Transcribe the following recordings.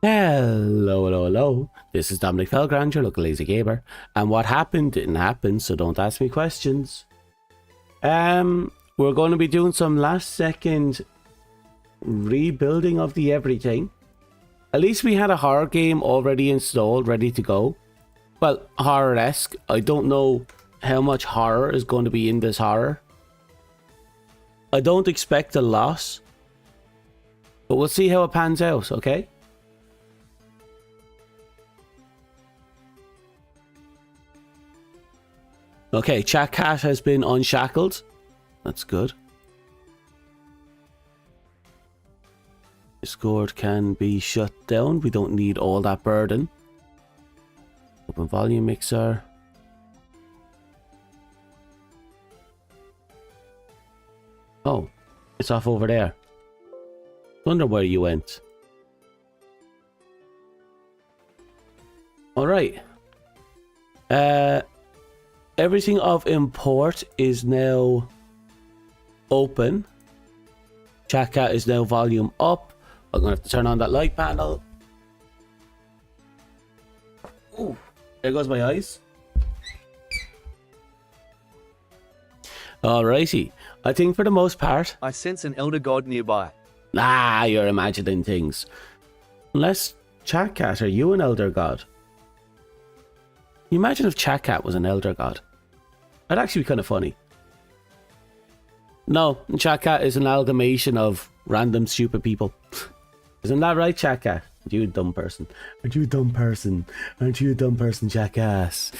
Hello, hello, hello. This is Dominic Felgrand, your local lazy gamer. And what happened didn't happen, so don't ask me questions. We're going to be doing some last second rebuilding of the everything. At least we had a horror game already installed, ready to go. Well, horror-esque. I don't know how much horror is going to be in this horror. I don't expect a lot, but we'll see how it pans out, okay? Okay, chat cat has been unshackled. That's good. Discord can be shut down. We don't need all that burden. Open volume mixer. Oh, it's off over there. Wonder where you went. Alright. Everything of import is now open. Chat cat is now volume up. I'm going to have to turn on that light panel. Ooh, there goes my eyes. Alrighty. I think for the most part... I sense an elder god nearby. Nah, you're imagining things. Unless chat cat, are you an elder god? Can you imagine if chat cat was an elder god? That'd actually be kind of funny. No, chat cat is an amalgamation of random stupid people. Isn't that right, chat cat? Aren't you a dumb person? Aren't you a dumb person? Aren't you a dumb person, jackass?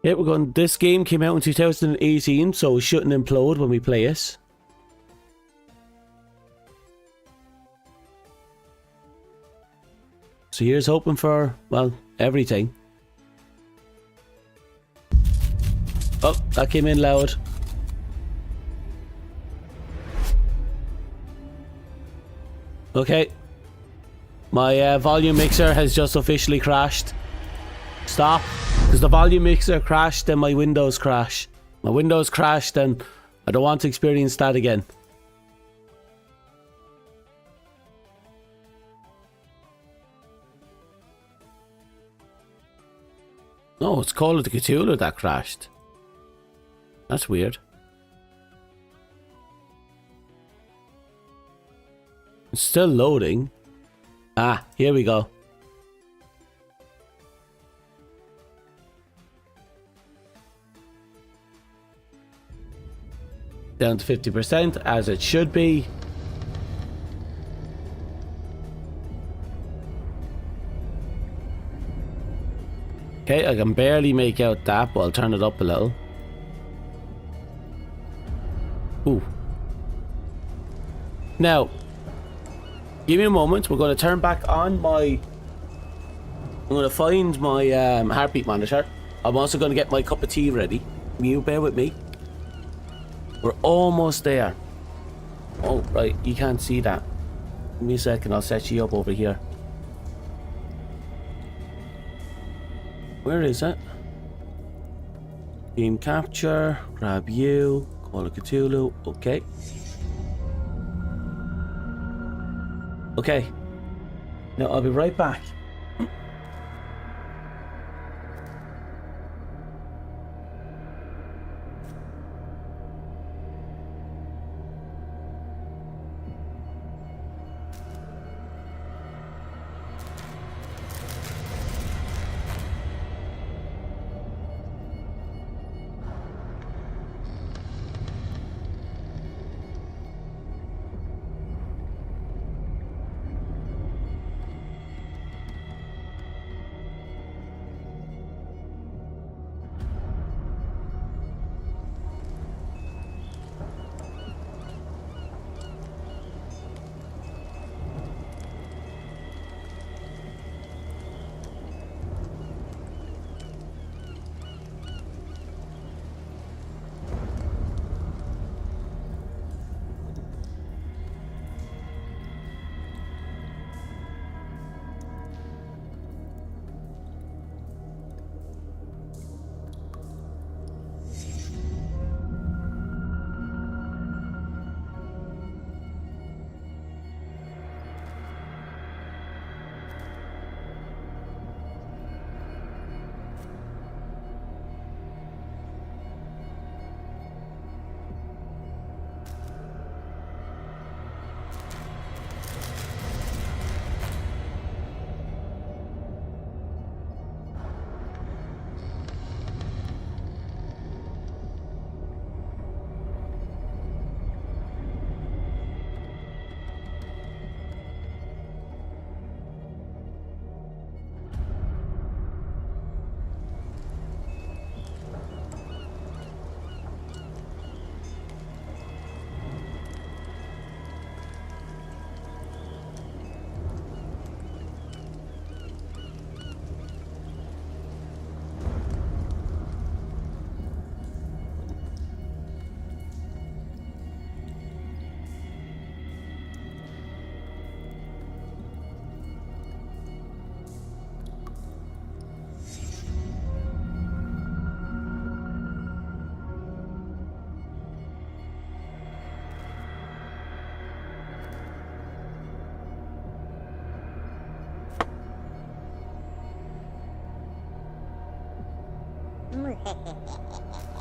Yeah, we're going. This game came out in 2018, so it shouldn't implode when we play it. So here's hoping for, well, everything. Oh, that came in loud. Okay. My volume mixer has just officially crashed. Stop. Because the volume mixer crashed and my Windows crashed. My Windows crashed and I don't want to experience that again. No, it's Call of Cthulhu that crashed. That's weird. It's still loading. Ah, here we go. Down to 50%, as it should be. Okay, I can barely make out that, but I'll turn it up a little. Ooh. Now, give me a moment. We're going to turn back on my... I'm going to find my heartbeat monitor. I'm also going to get my cup of tea ready. Can you bear with me? We're almost there. Oh, right. You can't see that. Give me a second. I'll set you up over here. Where is it? Game capture. Grab you. Call of Cthulhu. Okay. Okay. Now I'll be right back.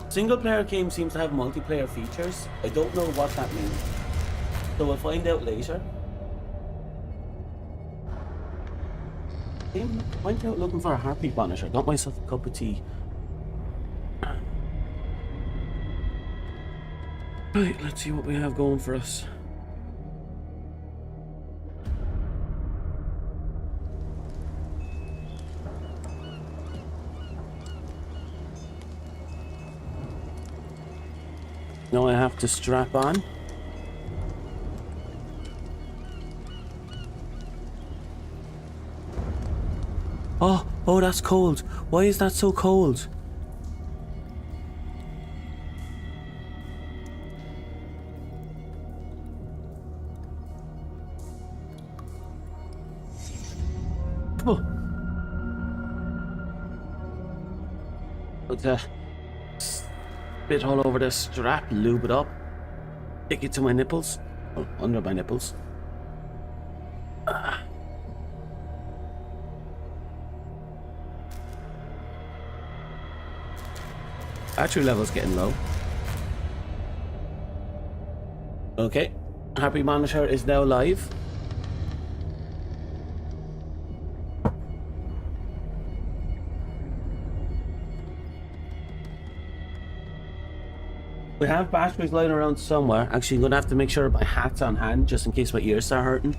Single player game seems to have multiplayer features. I don't know what that means. So we'll find out later. I went out looking for a heartbeat monitor. Got myself a cup of tea. Right, let's see what we have going for us. Now I have to strap on. Oh, that's cold. Why is that so cold? Oh. Okay. Bit all over the strap, lube it up, stick it to my nipples, oh, under my nipples. Battery level's getting low. Okay, Happy Monitor is now live. We have batteries lying around somewhere. Actually, I'm going to have to make sure my hat's on hand just in case my ears start hurting.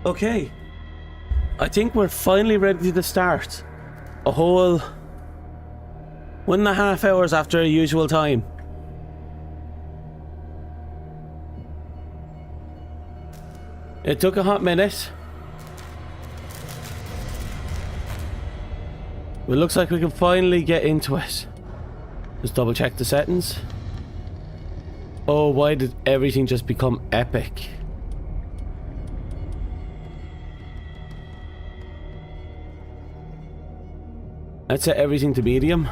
Okay, I think we're finally ready to start. A whole 1.5 hours after our usual time. It took a hot minute. It looks like we can finally get into it. Just double check the settings. Oh, why did everything just become epic? Let's set everything to medium.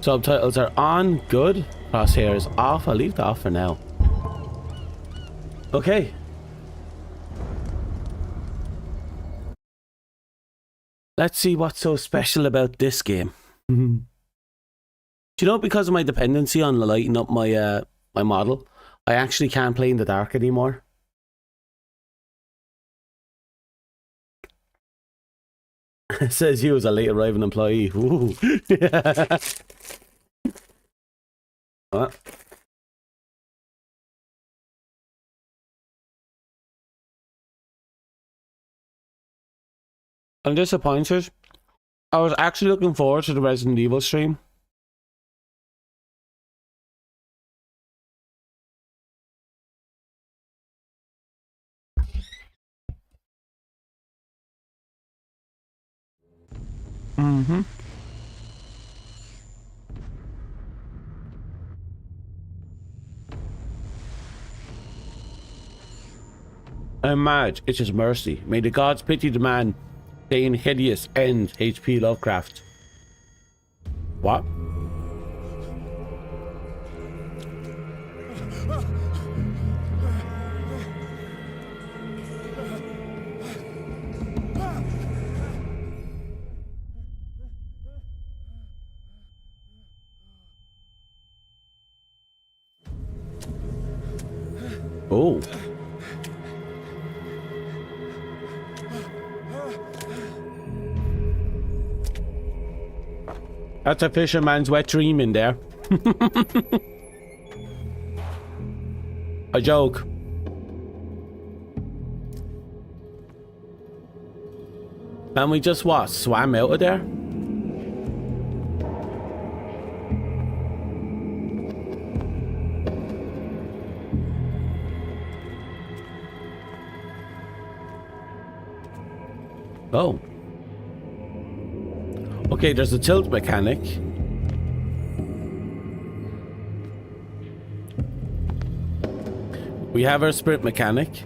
Subtitles are on, good. Crosshairs off, I'll leave that off for now. Okay. Let's see what's so special about this game. Do you know, because of my dependency on lighting up my my model, I actually can't play in the dark anymore. It says you as a late arriving employee. Ooh. What? I'm disappointed. I was actually looking forward to the Resident Evil stream. Mm-hmm. I'm mad. It's his mercy. May the gods pity the man. Saying hideous end H.P. Lovecraft. What? Oh. That's a fisherman's wet dream in there. A joke. And we just what? Swam out of there? Oh. Okay, there's a tilt mechanic. We have our sprint mechanic.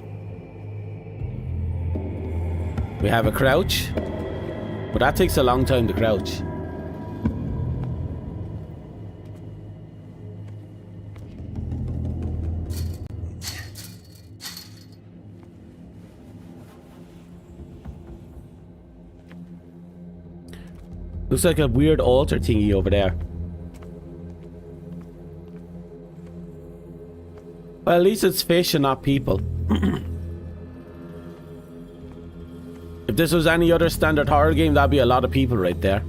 We have a crouch. But that takes a long time to crouch. Looks like a weird altar thingy over there. Well, at least it's fish and not people. If this was any other standard horror game, that'd be a lot of people right there.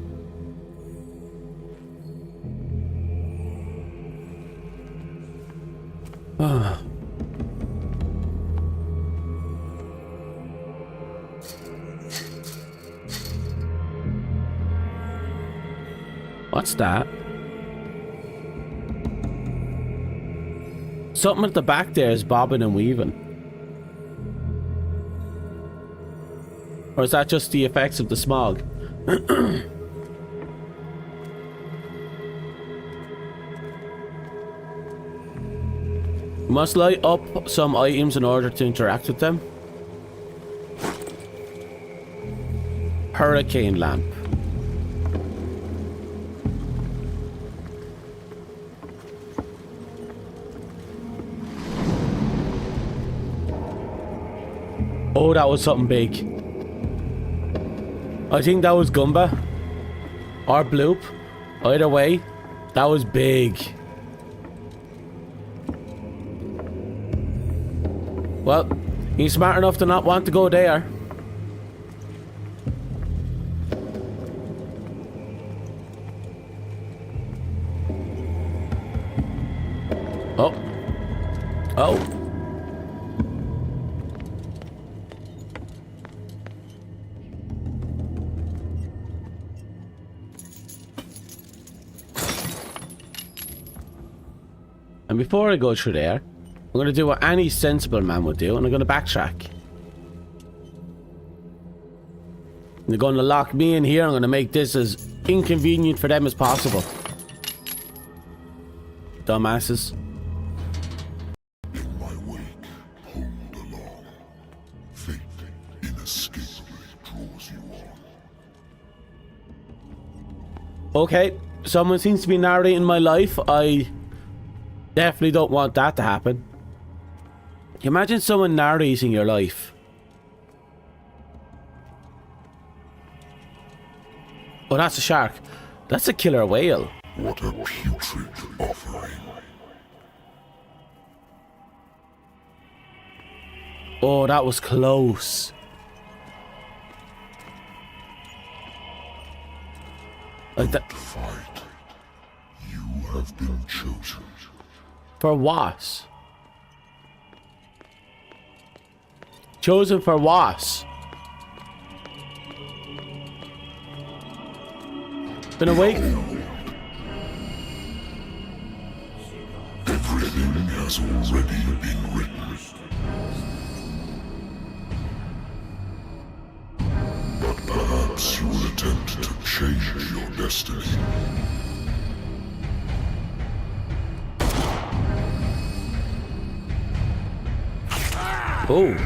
What's that? Something at the back there is bobbing and weaving. Or is that just the effects of the smog? Must light up some items in order to interact with them. Hurricane lamp. Oh, that was something big. I think that was Gumba. Or Bloop. Either way, that was big. Well, he's smart enough to not want to go there. Oh. Oh. And before I go through there, I'm going to do what any sensible man would do, and I'm going to backtrack. They're going to lock me in here. I'm going to make this as inconvenient for them as possible. Dumbasses. In my wake, pulled along. Fate inescapably draws you on. Okay, someone seems to be narrating my life. I definitely don't want that to happen. Imagine someone narrating your life. Oh, that's a shark. That's a killer whale. What a putrid offering. Oh, that was close. Like that. To fight. You have been chosen. For what? Chosen for what? Been awake? Everything has already been written. But perhaps you will attempt to change your destiny. Oh.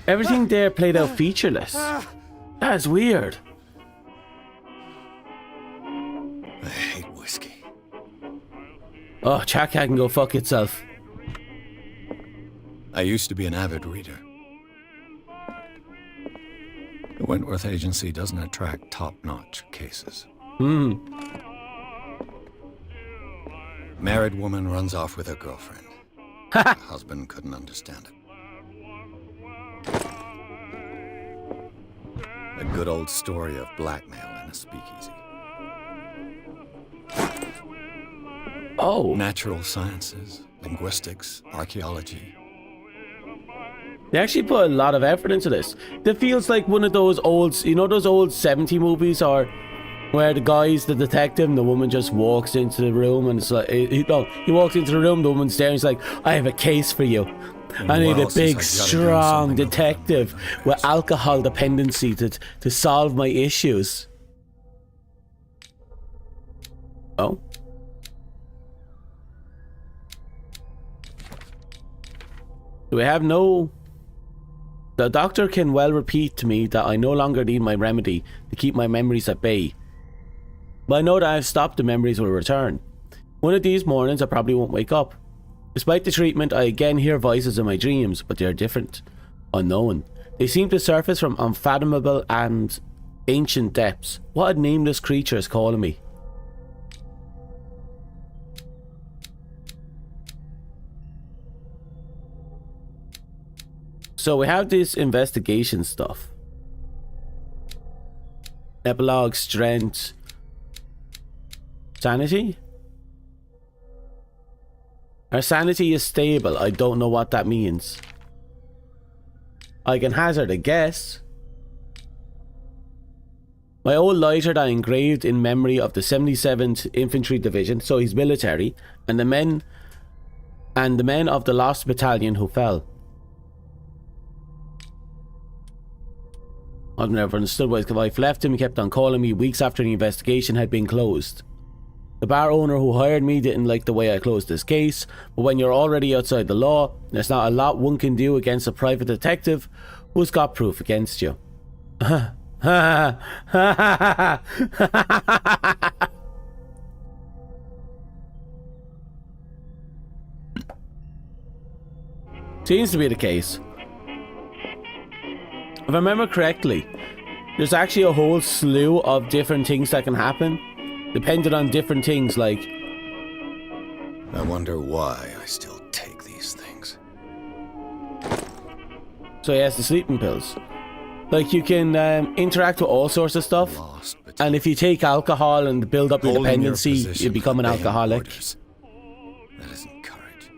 Everything there played out featureless. That's weird. I hate whiskey. Oh, Chaka can go fuck itself. I used to be an avid reader. The Wentworth Agency doesn't attract top-notch cases. Married woman runs off with her girlfriend. Her husband couldn't understand it. A good old story of blackmail in a speakeasy. Oh. Natural sciences, linguistics, archaeology. They actually put a lot of effort into this. It feels like one of those old, you know, those old 70 movies or Where the guy's the detective and the woman just walks into the room and it's like, he walks into the room, the woman's there and he's like, I have a case for you. I need a big, strong detective with alcohol dependency to solve my issues. Oh. Do we have no... The doctor can well repeat to me that I no longer need my remedy to keep my memories at bay. But I know that I've stopped, the memories will return. One of these mornings I probably won't wake up. Despite the treatment, I again hear voices in my dreams, but they are different, unknown. They seem to surface from unfathomable and ancient depths. What a nameless creature is calling me. So we have this investigation stuff. Epilogue, strength, sanity? Our sanity is stable. I don't know what that means. I can hazard a guess. My old lighter that I engraved in memory of the 77th Infantry Division, so he's military, and the men of the lost battalion who fell. I've never understood why his wife left him. He kept on calling me weeks after the investigation had been closed. The bar owner who hired me didn't like the way I closed this case, but when you're already outside the law, there's not a lot one can do against a private detective who's got proof against you. Seems to be the case. If I remember correctly, there's actually a whole slew of different things that can happen, depending on different things, like... I wonder why I still take these things. So he has the sleeping pills. Like, you can interact with all sorts of stuff, and if you take alcohol and build up your dependency, you become an alcoholic. That isn't courage.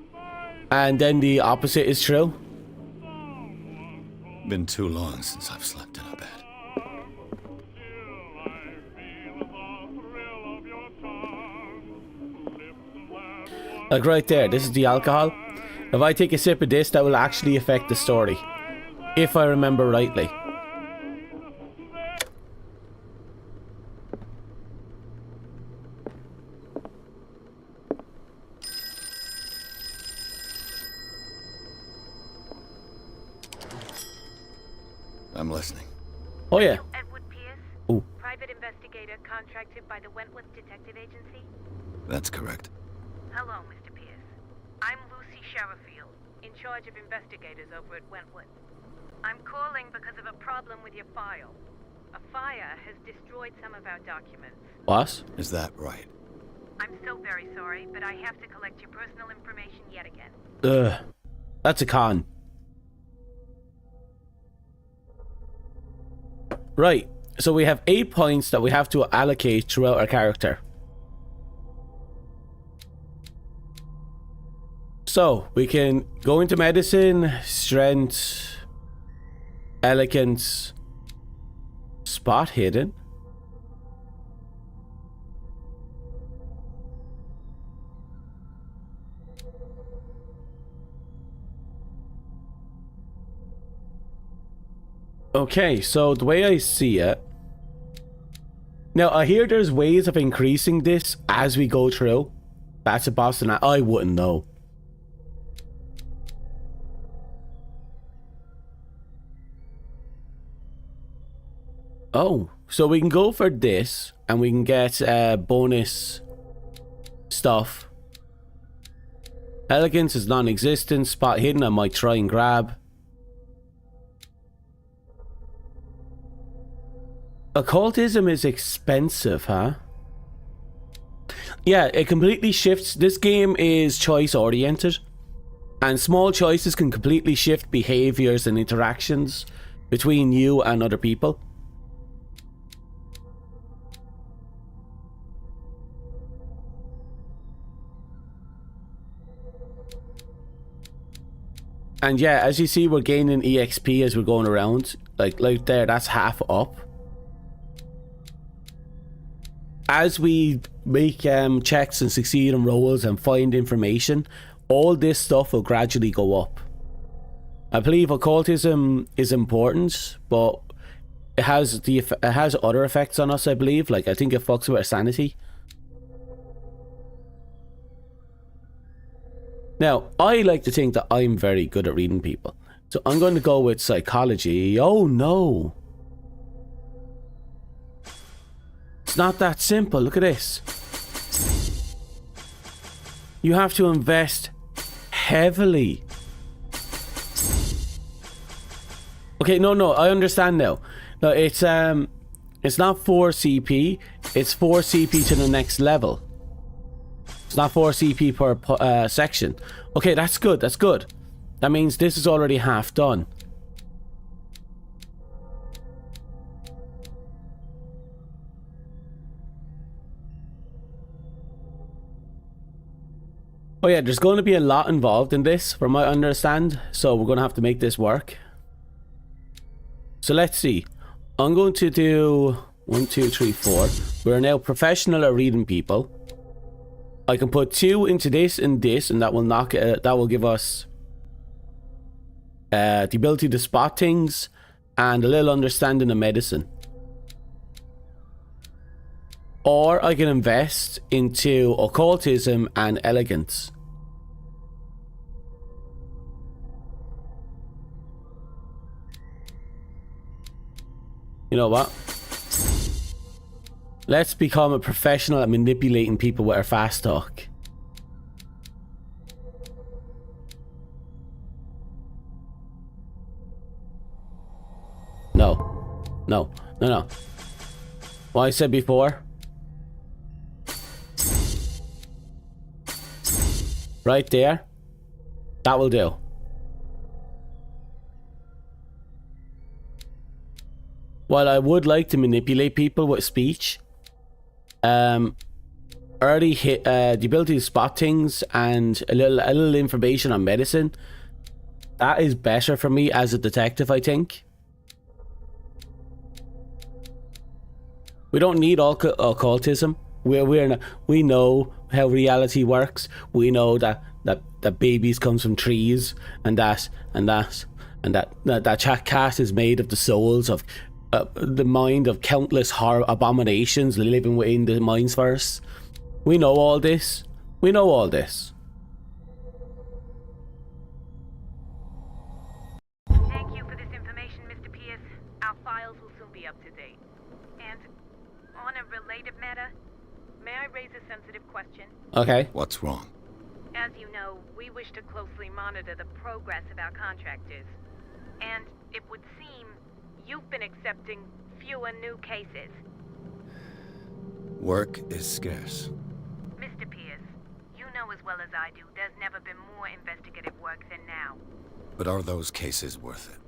And then the opposite is true. Been too long since I've slept in a bed. Like right there, this is the alcohol. If I take a sip of this, that will actually affect the story. If I remember rightly. I'm listening. Oh yeah. Edward Pierce, Ooh. private investigator contracted by the Wentworth Detective Agency. That's correct. Hello, Mr. Pierce. I'm Lucy Sherifield, in charge of investigators over at Wentworth. I'm calling because of a problem with your file. A fire has destroyed some of our documents. What? Is that right? I'm so very sorry, but I have to collect your personal information yet again. Ugh. That's a con. Right, so we have 8 points that we have to allocate throughout our character. So, we can go into medicine, strength, elegance, spot hidden. Okay, so the way I see it... Now, I hear there's ways of increasing this as we go through. That's a boss and I wouldn't know. Oh, so we can go for this and we can get bonus stuff. Elegance is non-existent. Spot hidden I might try and grab. Occultism is expensive, huh? Yeah, it completely shifts. This game is choice oriented, and small choices can completely shift behaviors and interactions between you and other people. And yeah, as you see, we're gaining EXP as we're going around. Like there, that's half up. as we make checks and succeed in rolls and find information, all this stuff will gradually go up. I believe occultism is important, but it has other effects on us, I believe. Like, I think it fucks with our sanity. Now, I like to think that I'm very good at reading people. So I'm going to go with psychology. Oh no. It's not that simple. Look at this. You have to invest heavily. Okay, no, I understand now. No, it's not 4 CP, it's 4 CP to the next level. It's not 4 CP per section. Okay, that's good, that's good. That means this is already half done. Oh yeah, there's going to be a lot involved in this, from what I understand. So we're going to have to make this work. So let's see. I'm going to do 1, 2, 3, 4. We're now professional at reading people. I can put 2 into this and this, and that will knock it. That will give us the ability to spot things and a little understanding of medicine. Or I can invest into occultism and elegance. You know what? Let's become a professional at manipulating people with our fast talk. No. What I said before. Right there. That will do. While I would like to manipulate people with speech, early hit the ability to spot things and a little information on medicine, that is better for me as a detective, I think. We don't need occultism. We know how reality works. We know that babies comes from trees, and that cat is made of the souls of the mind of countless horror abominations living within the mind spheres. We know all this. We know all this. Thank you for this information, Mr. Pierce. Our files will soon be up to date. And on a related matter, may I raise a sensitive question? Okay. What's wrong? As you know, we wish to closely monitor the progress of our contractors. And it would seem you've been accepting fewer new cases. Work is scarce. Mr. Pierce, you know as well as I do, there's never been more investigative work than now. But are those cases worth it?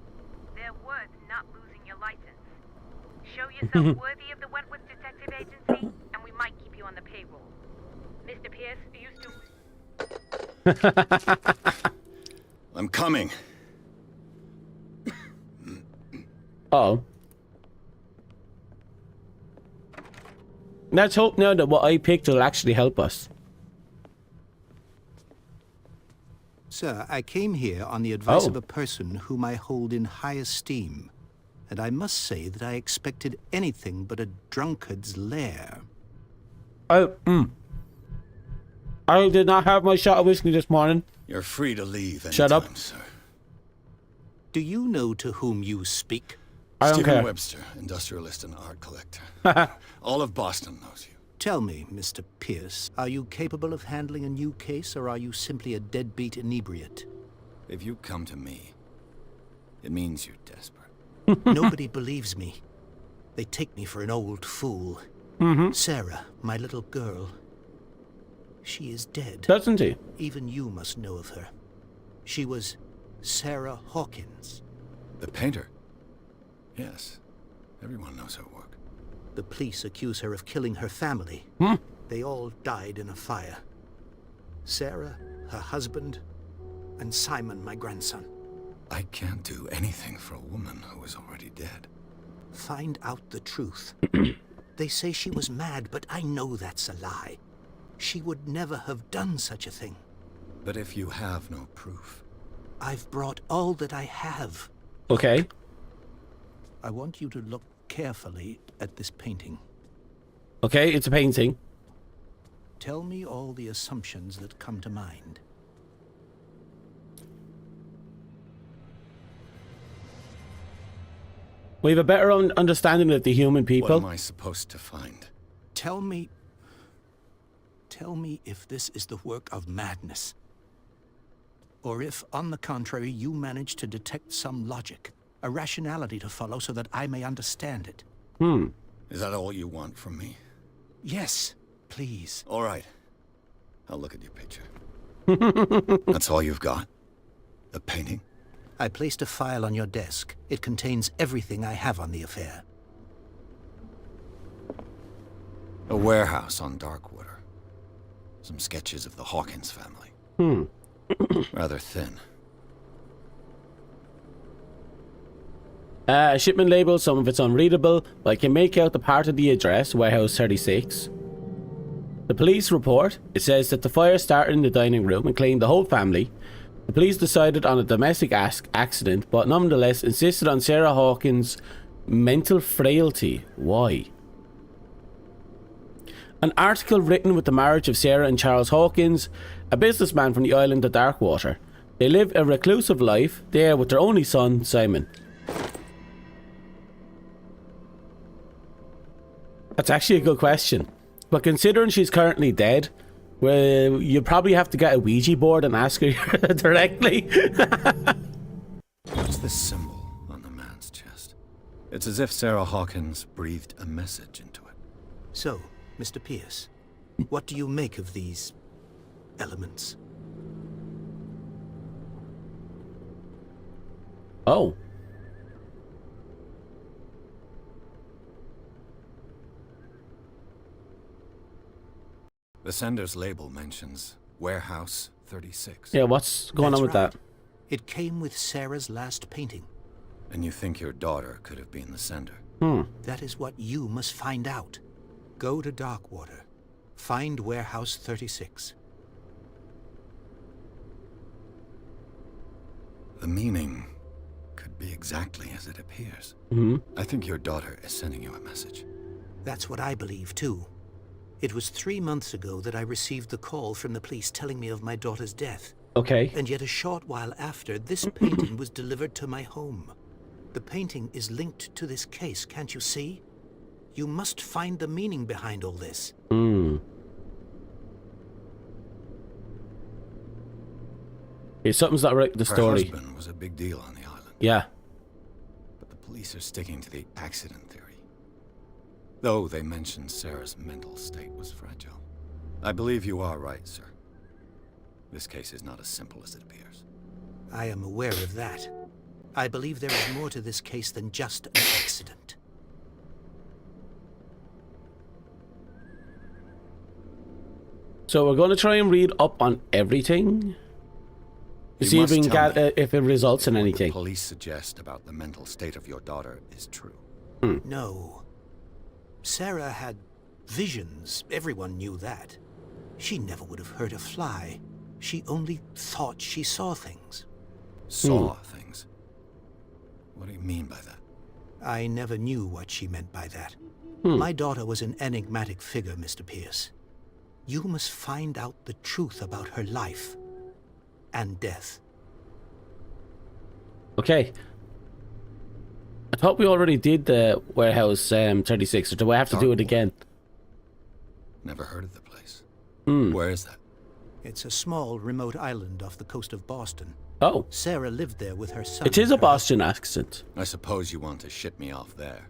They're worth not losing your license. Show yourself worthy of the Wentworth Detective Agency, and we might keep you on the payroll. Mr. Pierce, are you still... I'm coming. Oh. Let's hope now that what I picked will actually help us. Sir, I came here on the advice of a person whom I hold in high esteem, and I must say that I expected anything but a drunkard's lair. I did not have my shot of whiskey this morning. You're free to leave anytime, Shut up. sir. Do you know to whom you speak? I don't Stephen care. Webster, industrialist and art collector. All of Boston knows you. Tell me, Mr. Pierce, are you capable of handling a new case, or are you simply a deadbeat inebriate? If you come to me, it means you're desperate. Nobody believes me. They take me for an old fool. Sarah, my little girl, she is dead. Doesn't he? Even you must know of her. She was Sarah Hawkins. The painter? Yes. Everyone knows her work. The police accuse her of killing her family. They all died in a fire. Sarah, her husband, and Simon, my grandson. I can't do anything for a woman who is already dead. Find out the truth. They say she was mad, but I know that's a lie. She would never have done such a thing. But if you have no proof... I've brought all that I have. Okay. I want you to look carefully at this painting. Okay, it's a painting. Tell me all the assumptions that come to mind. We have a better understanding of the human What people. am I supposed to find? Tell me if this is the work of madness. Or if, on the contrary, you manage to detect some logic, a rationality to follow so that I may understand it. Is that all you want from me? Yes, please. All right. I'll look at your picture. That's all you've got? The painting? I placed a file on your desk. It contains everything I have on the affair. A warehouse on Darkwater. Some sketches of the Hawkins family. Rather thin. Shipment label, some of it's unreadable, but I can make out the part of the address, Warehouse 36. The police report, it says that the fire started in the dining room and claimed the whole family. The police decided on a domestic accident, but nonetheless insisted on Sarah Hawkins' mental frailty. Why? An article written with the marriage of Sarah and Charles Hawkins, a businessman from the island of Darkwater. They live a reclusive life there with their only son, Simon. That's actually a good question. But considering she's currently dead, well, you probably have to get a Ouija board and ask her directly. What's this symbol on the man's chest? It's as if Sarah Hawkins breathed a message into it. So, Mr. Pierce, what do you make of these elements? Oh. The sender's label mentions Warehouse 36. Yeah, what's going on with That's that? right. It came with Sarah's last painting. And you think your daughter could have been the sender? That is what you must find out. Go to Darkwater. Find Warehouse 36. The meaning could be exactly as it appears. I think your daughter is sending you a message. That's what I believe, too. It was 3 months ago that I received the call from the police telling me of my daughter's death. Okay. And yet a short while after, this painting was delivered to my home. The painting is linked to this case, can't you see? You must find the meaning behind all this. Yeah, something's not right with the story. Her husband was a big deal on the island. Yeah. But the police are sticking to the accident theory. Though they mentioned Sarah's mental state was fragile. I believe you are right, sir. This case is not as simple as it appears. I am aware of that. I believe there is more to this case than just an accident. So we're going to try and read up on everything. To see if we can get if it results in anything. What the police suggest about the mental state of your daughter is true. No. Sarah had visions. Everyone knew that. She never would have hurt a fly. She only thought she saw things. Saw things? What do you mean by that? I never knew what she meant by that. My daughter was an enigmatic figure, Mr. Pierce. You must find out the truth about her life and death. Okay. I thought we already did the Warehouse 36, or do I have to do it again? Never heard of the place. Where is that? It's a small, remote island off the coast of Boston. Oh. Sarah lived there with her son. It is and a her Boston accent. I suppose you want to ship me off there.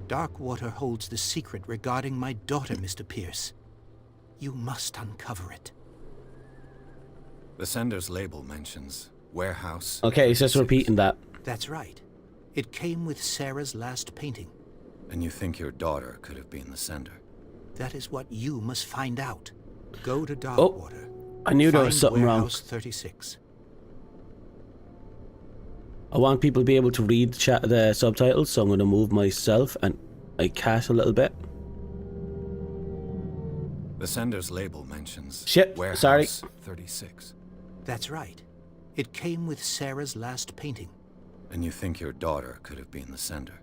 Darkwater holds the secret regarding my daughter, Mr. Pierce. You must uncover it. The sender's label mentions Warehouse. Okay, it's just 36. repeating that. That's right. It came with Sarah's last painting. And you think your daughter could have been the sender? That is what you must find out. Go to Darkwater. I knew there was Find something wrong. Warehouse 36. I want people to be able to read the subtitles, so I'm going to move myself and I cat a little bit. The sender's label mentions Shit, Warehouse sorry. 36. That's right. It came with Sarah's last painting. And you think your daughter could have been the sender?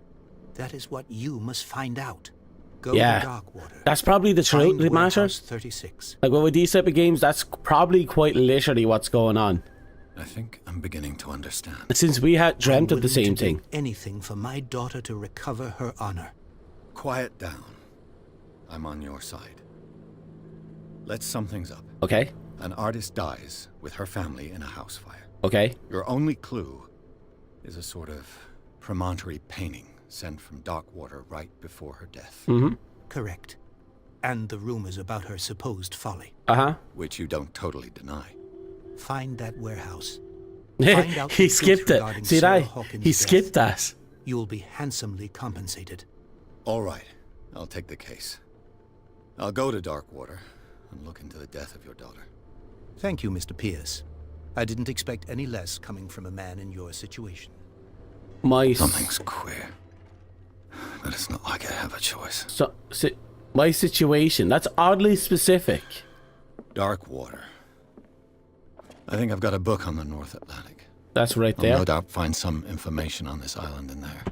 That is what you must find out. Go Yeah. to Darkwater. That's probably the truth, Find the matter. Warehouse 36. Like, well, with these type of games, that's probably quite literally what's going on. I think I'm beginning to understand. Since we had dreamt I'm of the willing same to do thing. anything for my daughter to recover her honor. Quiet down. I'm on your side. Let's sum things up. Okay, An artist dies with her family in a house fire. okay. Your only clue is a sort of promontory painting sent from Darkwater right before her death. Mm-hmm. Correct. And the rumors about her supposed folly. Uh-huh. Which you don't totally deny. Find that warehouse. Find out He the truth skipped it. regarding See Sarah that? Hawkins' He death. skipped that. You will be handsomely compensated. All right, I'll take the case. I'll go to Darkwater and look into the death of your daughter. Thank you, Mr. Pierce. I didn't expect any less coming from a man in your situation. Something's queer. But it's not like I have a choice. My situation. That's oddly specific. Darkwater. I think I've got a book on the North Atlantic. That's right I'll there. no doubt find some information on this island in there.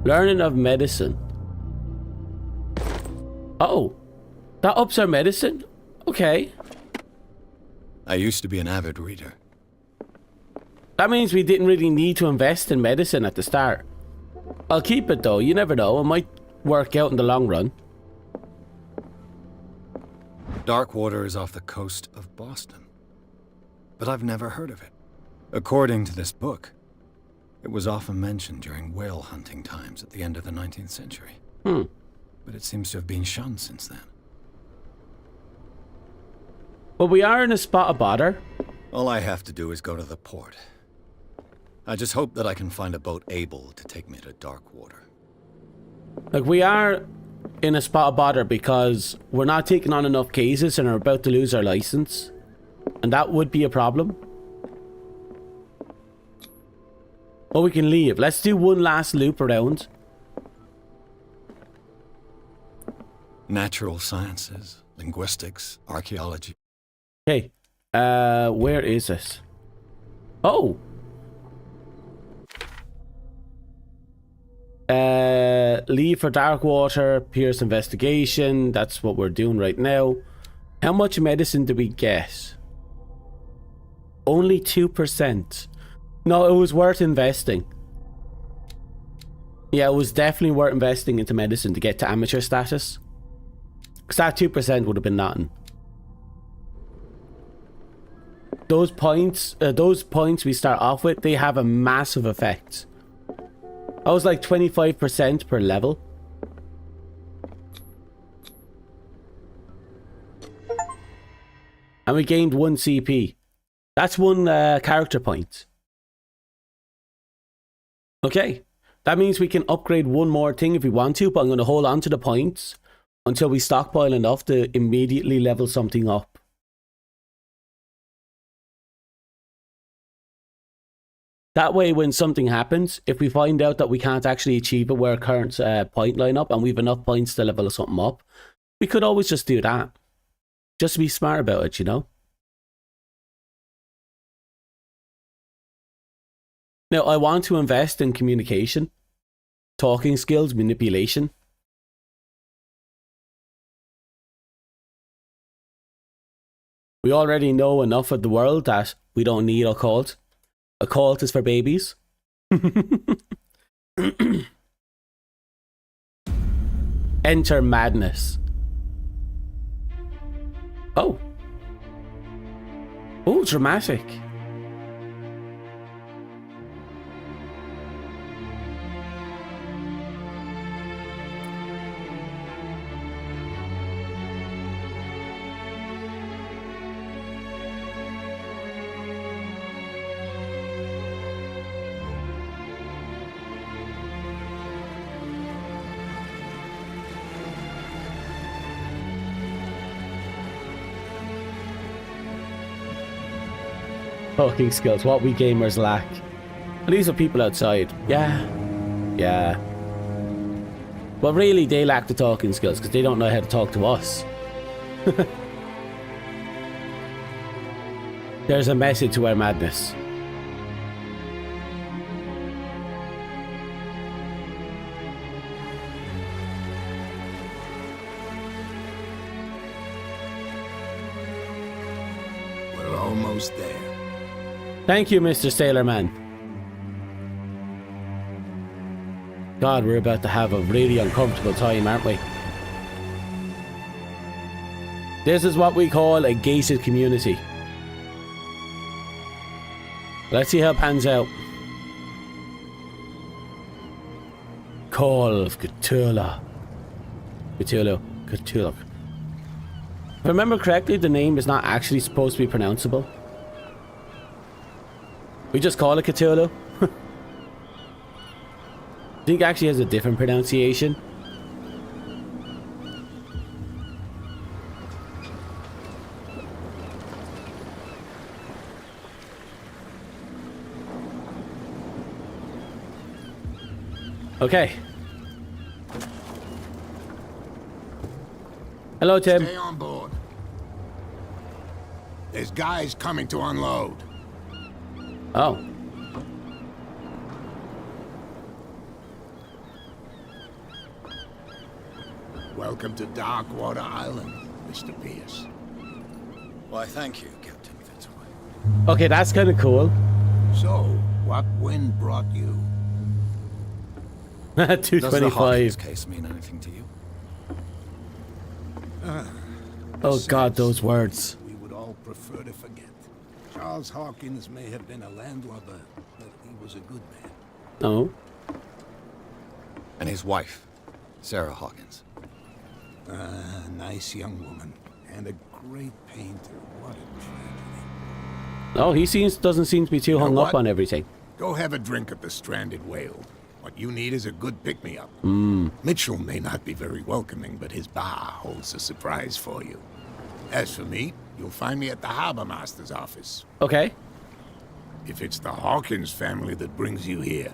Learning of medicine. Oh, that ups our medicine? Okay. I used to be an avid reader. That means we didn't really need to invest in medicine at the start. I'll keep it though, you never know, it might work out in the long run. Darkwater is off the coast of Boston. But I've never heard of it. According to this book, it was often mentioned during whale hunting times at the end of the 19th century. But it seems to have been shunned since then. Well, we are in a spot of bother. All I have to do is go to the port. I just hope that I can find a boat able to take me to Darkwater. Like, we are in a spot of bother because we're not taking on enough cases and are about to lose our license. And that would be a problem. Or we can leave. Let's do one last loop around. Natural sciences, linguistics, archaeology. Okay. Where is this? Oh! Leave for Darkwater, Pierce investigation. That's what we're doing right now. How much medicine do we get? Only 2%. No, it was worth investing. Yeah, it was definitely worth investing into medicine to get to amateur status. Because that 2% would have been nothing. Those points we start off with, they have a massive effect. I was like 25% per level. And we gained 1 CP. That's 1 character point. Okay. That means we can upgrade 1 more thing if we want to, but I'm going to hold on to the points until we stockpile enough to immediately level something up. That way, when something happens, if we find out that we can't actually achieve it with our current point lineup and we have enough points to level something up, we could always just do that. Just to be smart about it, you know? Now, I want to invest in communication, talking skills, manipulation. We already know enough of the world that we don't need a cult. A cult is for babies. Enter madness. Oh. Oh, dramatic. Talking skills, what we gamers lack. And these are people outside. Yeah. Yeah. But really, they lack the talking skills because they don't know how to talk to us. There's a message to our madness. We're almost there. Thank you, Mr. Sailorman. God, we're about to have a really uncomfortable time, aren't we? This is what we call a gated community. Let's see how it pans out. Call of Cthulhu. Cthulhu. Cthulhu. If I remember correctly, the name is not actually supposed to be pronounceable. We just call it Cthulhu. I think it actually has a different pronunciation. Okay. Hello, Tim. Stay on board. There's guys coming to unload. Oh. Welcome to Darkwater Island, Mr. Pierce. Why, thank you, Captain Fitzroy. Okay, that's kind of cool. So, what wind brought you? Does the 225. Hawkins case mean anything to you? Oh God, those words. We would all prefer to forget. Charles Hawkins may have been a landlubber, but he was a good man. Oh. And his wife, Sarah Hawkins. A nice young woman, and a great painter. What a tragedy. Oh, he doesn't seem to be too hung up what? on everything. Go have a drink at the Stranded Whale. What you need is a good pick-me-up. Mitchell may not be very welcoming, but his bar holds a surprise for you. As for me, you'll find me at the Harbor Master's office. Okay. If it's the Hawkins family that brings you here,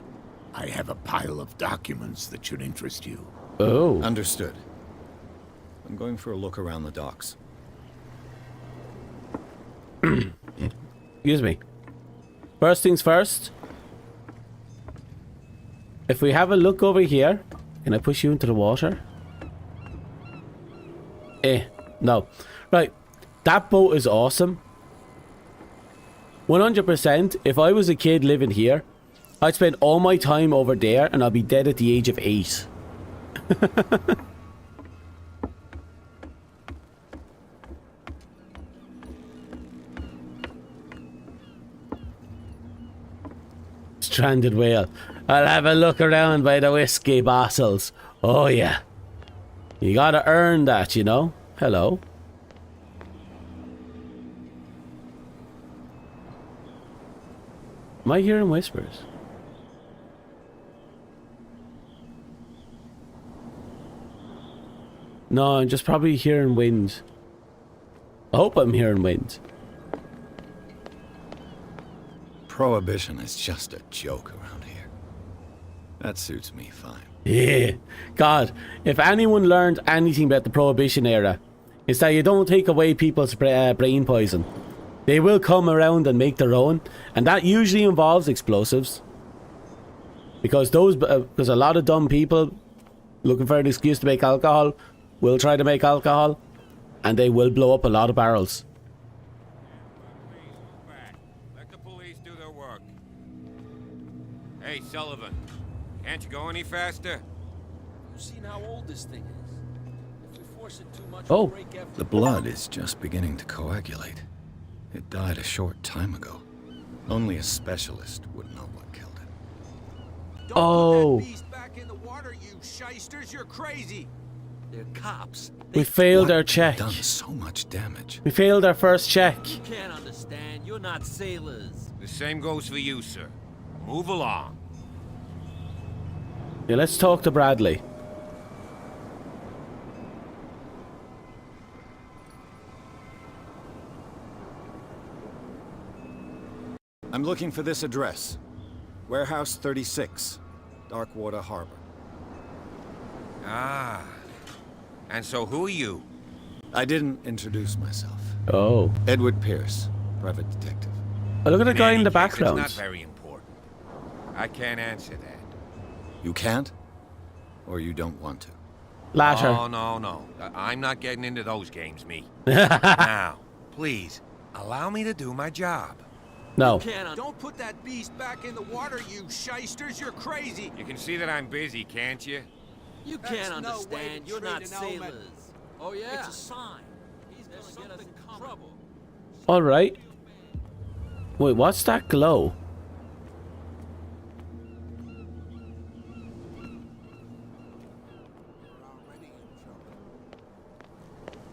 I have a pile of documents that should interest you. Oh. Understood. I'm going for a look around the docks. Excuse me. First things first. If we have a look over here, can I push you into the water? No. Right. That boat is awesome. 100%. If I was a kid living here, I'd spend all my time over there and I'd be dead at the age of 8. Stranded whale. I'll have a look around by the whiskey bottles. Oh yeah. You gotta earn that, you know? Hello. Am I hearing whispers? No, I'm just probably hearing wind. I hope I'm hearing wind. Prohibition is just a joke around here. That suits me fine. Yeah. God, if anyone learned anything about the Prohibition era, it's that you don't take away people's brain poison. They will come around and make their own, and that usually involves explosives. Because there's a lot of dumb people looking for an excuse to make alcohol will try to make alcohol, and they will blow up a lot of barrels. Let the police do their work. Hey, Sullivan, can't you go any faster? You've seen how old this thing is. If we force it too much, Oh. we'll break everything. The blood is just beginning to coagulate. It died a short time ago. Only a specialist would know what killed it. Don't Oh. put that beast back in the water, you shysters. You're crazy. They're cops. We failed What our could check. have done so much damage. We failed our first check. You can't understand. You're not sailors. The same goes for you, sir. Move along. Yeah, let's talk to Bradley. I'm looking for this address. Warehouse 36, Darkwater Harbor. Ah. And so who are you? I didn't introduce myself. Oh. Edward Pierce, private detective. Oh, look at the guy in the It's background. not very important. I can't answer that. You can't? Or you don't want to? Latter. Oh, no. I'm not getting into those games, me. Now, please, allow me to do my job. No. Don't put that beast back in the water, you shysters. You're crazy. You can see that I'm busy, can't you? You That's can't no way understand. to You're treat not an sailors. element. Oh yeah. It's a sign. He's gonna get us in trouble. All right. Wait, what's that glow?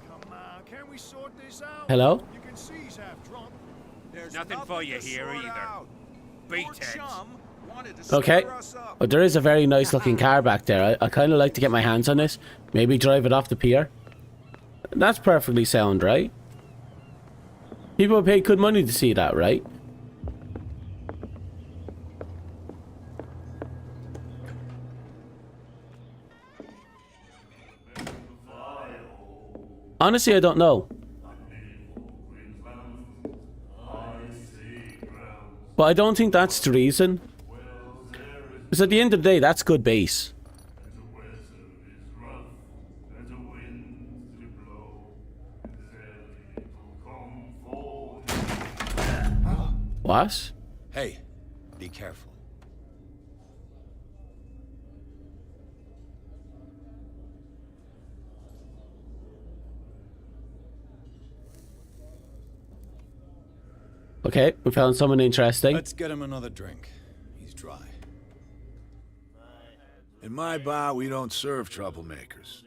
Come on, can we sort this out? Hello? You can see he's half drunk. There's Nothing for you to here sort either. out. Your Beatheads. chum wanted to Okay. stir us up. Oh, there is a very nice looking car back there. I kind of like to get my hands on this. Maybe drive it off the pier. That's perfectly sound, right? People pay good money to see that, right? Honestly, I don't know. But I don't think that's the reason. Because at the end of the day, that's good bass. What? Hey, be careful. Okay, we found someone interesting. Let's get him another drink. He's dry. In my bar, we don't serve troublemakers.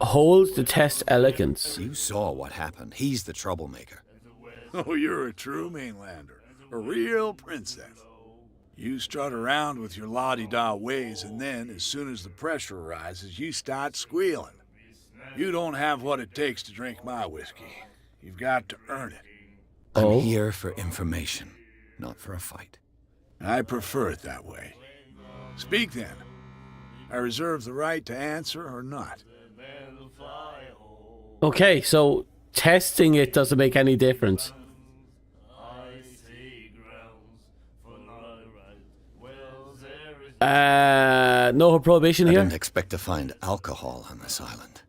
Hold to test elegance. You saw what happened. He's the troublemaker. Oh, you're a true mainlander. A real princess. You strut around with your la-di-da ways, and then, as soon as the pressure arises, you start squealing. You don't have what it takes to drink my whiskey. You've got to earn it. I'm here for information, not for a fight. I prefer it that way. Speak then. I reserve the right to answer or not. Okay, so testing it doesn't make any difference. No prohibition I here? didn't expect to find alcohol on this island.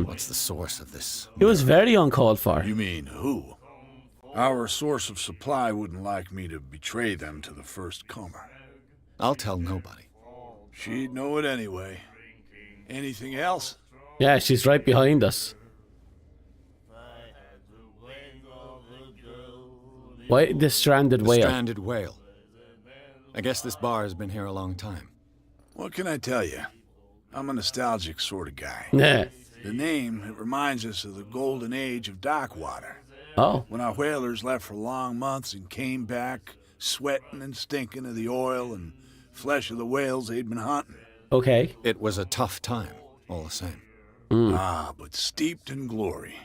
What's the source of this? It was very uncalled for. You mean who? Our source of supply wouldn't like me to betray them to the first comer. I'll tell nobody. She'd know it anyway. Anything else? Yeah, she's right behind us. Why the stranded The whale? stranded whale. I guess this bar has been here a long time. What can I tell you? I'm a nostalgic sort of guy. Yeah. The name, it reminds us of the golden age of dock water. Oh. When our whalers left for long months and came back sweating and stinking of the oil and flesh of the whales they'd been hunting. Okay. It was a tough time, all the same. Ah, but steeped in glory.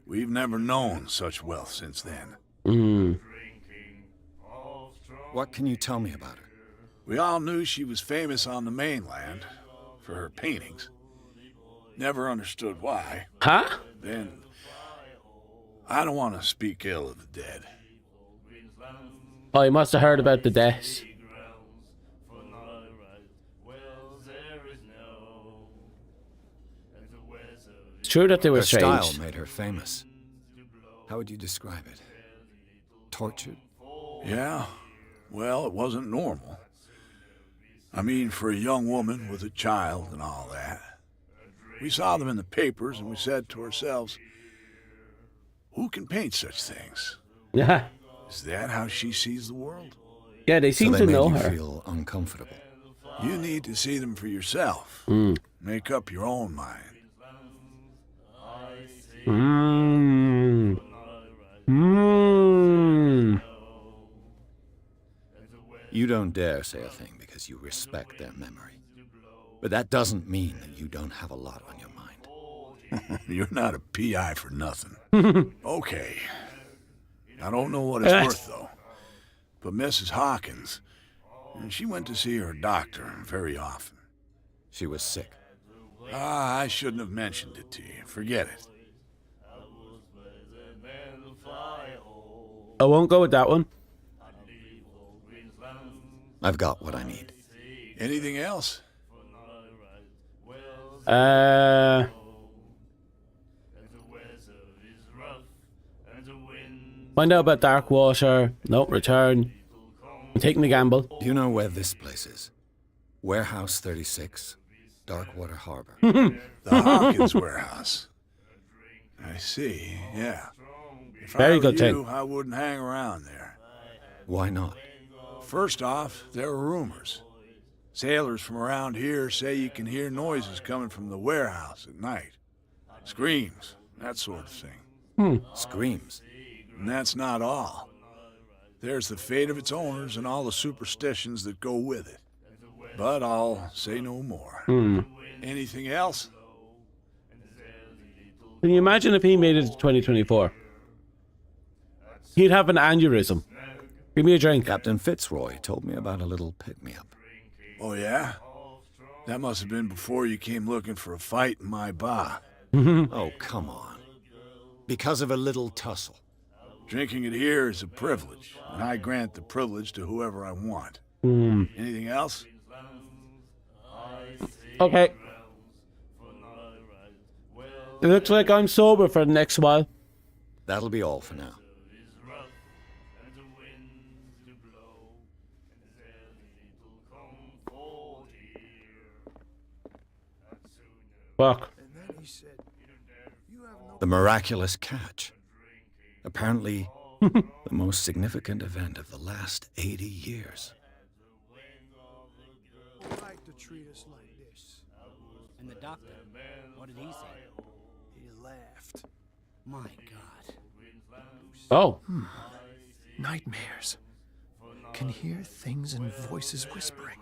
We've never known such wealth since then. What can you tell me about her? We all knew she was famous on the mainland for her paintings. Never understood why. Huh? Then, I don't want to speak ill of the dead. Oh, you must have heard about the deaths. It's true that they were Her style strange. made her famous. How would you describe it? Tortured? Yeah, well, it wasn't normal. I mean, for a young woman with a child and all that. We saw them in the papers and we said to ourselves, who can paint such things? Yeah. Is that how she sees the world? Yeah, they seem so to they know made you her. feel uncomfortable. You need to see them for yourself. Make up your own mind. You don't dare say a thing because you respect their memory. But that doesn't mean that you don't have a lot on your mind. You're not a PI for nothing. Okay. I don't know what it's worth, though. But Mrs. Hawkins, she went to see her doctor very often. She was sick. I shouldn't have mentioned it to you. Forget it. I won't go with that one. I've got what I need. Anything else? Find out about Darkwater. No, return. I'm taking the gamble. Do you know where this place is? Warehouse 36, Darkwater Harbor. The Hawkins warehouse. I see, yeah. If Very I were good you, thing. I wouldn't hang around there. Why not? First off, there are rumors. Sailors from around here say you can hear noises coming from the warehouse at night. Screams, that sort of thing. Screams. And that's not all. There's the fate of its owners and all the superstitions that go with it. But I'll say no more. Anything else? Can you imagine if he made it to 2024? He'd have an aneurysm. Give me a drink. Captain Fitzroy told me about a little pick-me-up. Oh, yeah? That must have been before you came looking for a fight in my bar. Oh, come on. Because of a little tussle. Drinking it here is a privilege, and I grant the privilege to whoever I want. Anything else? Okay. It looks like I'm sober for the next while. That'll be all for now. Fuck. The miraculous catch. Apparently, the most significant event of the last 80 years. Like to treat us like this. And the doctor, what did he say? He laughed. My God. Oh. Nightmares. Can hear things and voices whispering.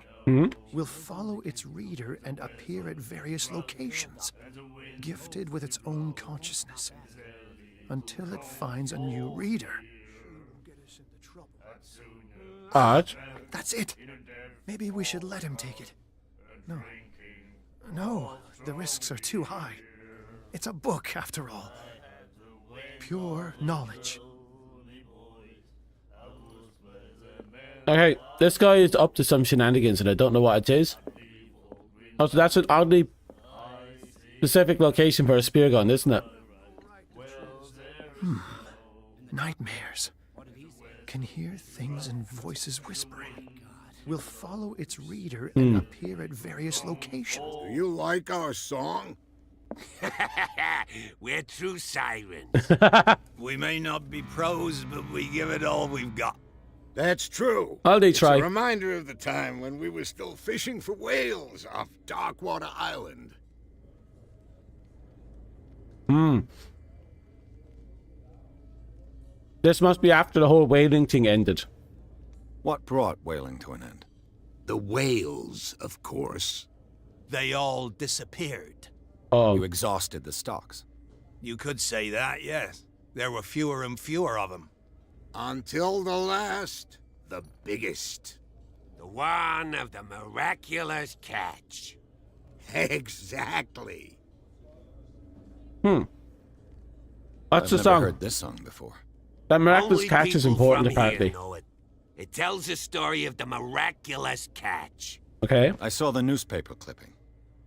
Will follow its reader and appear at various locations, gifted with its own consciousness, until it finds a new reader. Odd. That's it. Maybe we should let him take it. No, the risks are too high. It's a book, after all. Pure knowledge. Okay, this guy is up to some shenanigans and I don't know what it is. Oh, so that's an oddly specific location for a spear gun, isn't it? Nightmares. Can hear things and voices whispering. Will follow its reader and appear at various locations. Do you like our song? We're true sirens. We may not be pros, but we give it all we've got. That's true. I'll they It's try. a reminder of the time when we were still fishing for whales off Darkwater Island. This must be after the whole whaling thing ended. What brought whaling to an end? The whales, of course. They all disappeared. Oh, You exhausted the stocks. You could say that, yes. There were fewer and fewer of them. Until the last, the biggest. The one of the miraculous catch. Exactly. what's I've the never song? heard this song before. That miraculous Only catch is people important, from here apparently. know it. It tells the story of the miraculous catch. Okay. I saw the newspaper clipping.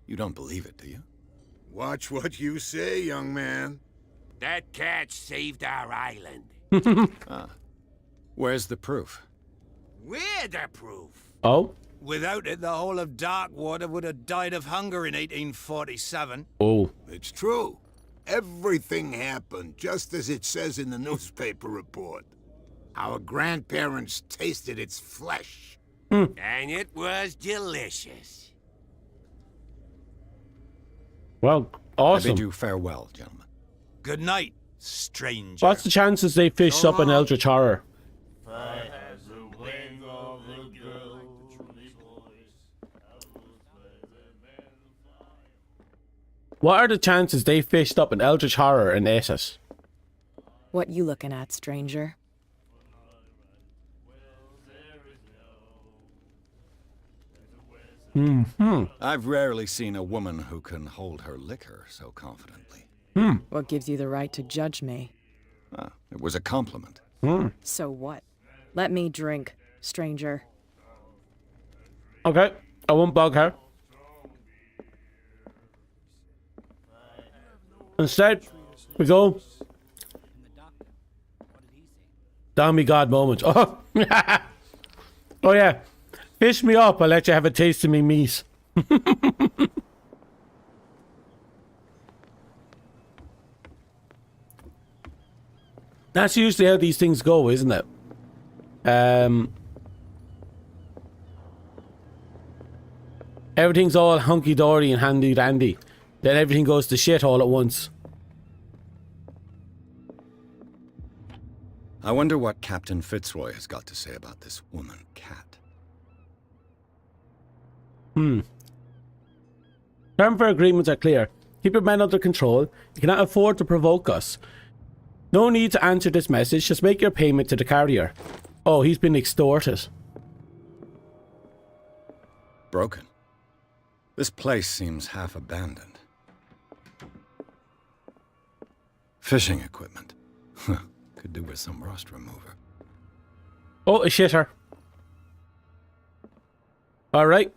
You don't believe it, do you? Watch what you say, young man. That catch saved our island. Where's the proof? We're the proof. Oh. Without it, the whole of Darkwater would have died of hunger in 1847. Oh. It's true. Everything happened just as it says in the newspaper report. Our grandparents tasted its flesh. And it was delicious. Well, I awesome. bid you farewell, gentlemen. Good night, stranger. What's the chances they fished up an eldritch horror? What are the chances they fished up an eldritch horror and ate it? What you looking at, stranger? I've rarely seen a woman who can hold her liquor so confidently. What gives you the right to judge me? It was a compliment. So what? Let me drink, stranger. Okay, I won't bug her. Instead, we go. Dommi God moment. Oh, oh yeah. Fish me up, I'll let you have a taste of me meat. That's usually how these things go, isn't it? Everything's all hunky-dory and handy-dandy. Then everything goes to shit all at once. I wonder what Captain Fitzroy has got to say about this woman, Cat. Terms for agreements are clear. Keep your men under control. You cannot afford to provoke us. No need to answer this message. Just make your payment to the carrier. Oh, he's been extorted. Broken. This place seems half abandoned. Fishing equipment. Could do with some rust remover. Oh, a shitter. Alright.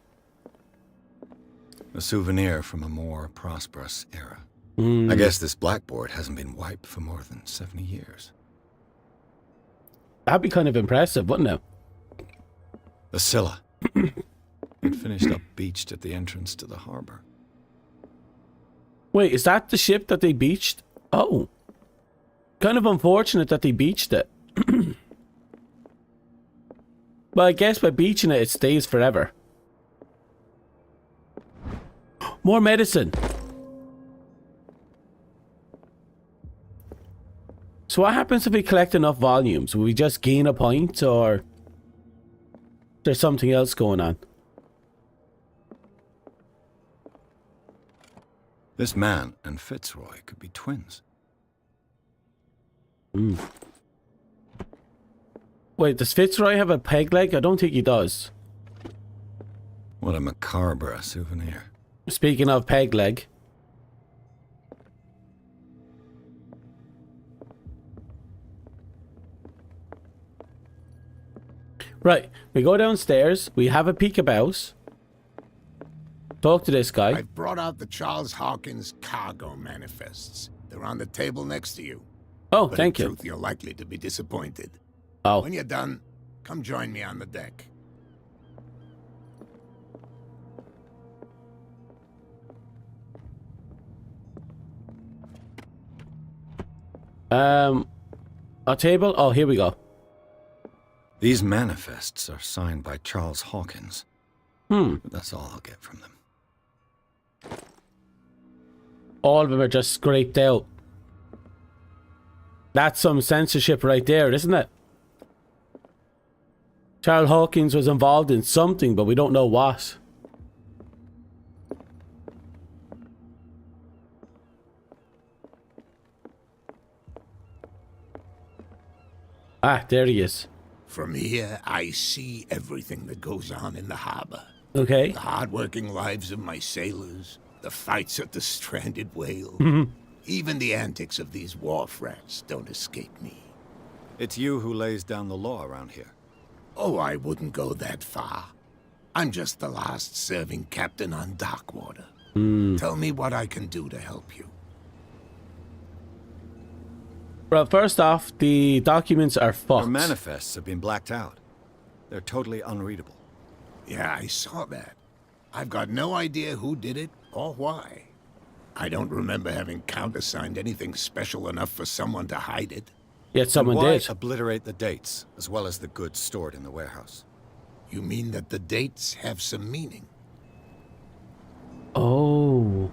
A souvenir from a more prosperous era. I guess this blackboard hasn't been wiped for more than 70 years. That'd be kind of impressive, wouldn't it? The Scylla. It finished up beached at the entrance to the harbor. Wait, is that the ship that they beached? Oh. Kind of unfortunate that they beached it. But I guess by beaching it, it stays forever. More medicine. So what happens if we collect enough volumes? Will we just gain a point, or there's something else going on? This man and Fitzroy could be twins. Wait, does Fitzroy have a peg leg? I don't think he does. What a macabre souvenir. Speaking of peg leg. Right, we go downstairs, we have a peek about. Talk to this guy. I've brought out the Charles Hawkins cargo manifests. They're on the table next to you. Oh, but thank in you. truth, you're likely to be disappointed. Oh. When you're done, come join me on the deck. A table? Oh, here we go. These manifests are signed by Charles Hawkins. But that's all I'll get from them. All of them are just scraped out. That's some censorship right there, isn't it? Charles Hawkins was involved in something, but we don't know what. Ah, there he is. From here, I see everything that goes on in the harbor. Okay. The hard-working lives of my sailors, the fights at the stranded whale. Even the antics of these wharf rats don't escape me. It's you who lays down the law around here. Oh, I wouldn't go that far. I'm just the last serving captain on Darkwater. Tell me what I can do to help you. Well, first off, the documents are fucked. Your manifests have been blacked out. They're totally unreadable. Yeah, I saw that. I've got no idea who did it or why. I don't remember having countersigned anything special enough for someone to hide it. Yet someone and why did. Obliterate the dates, as well as the goods stored in the warehouse. You mean that the dates have some meaning? Oh.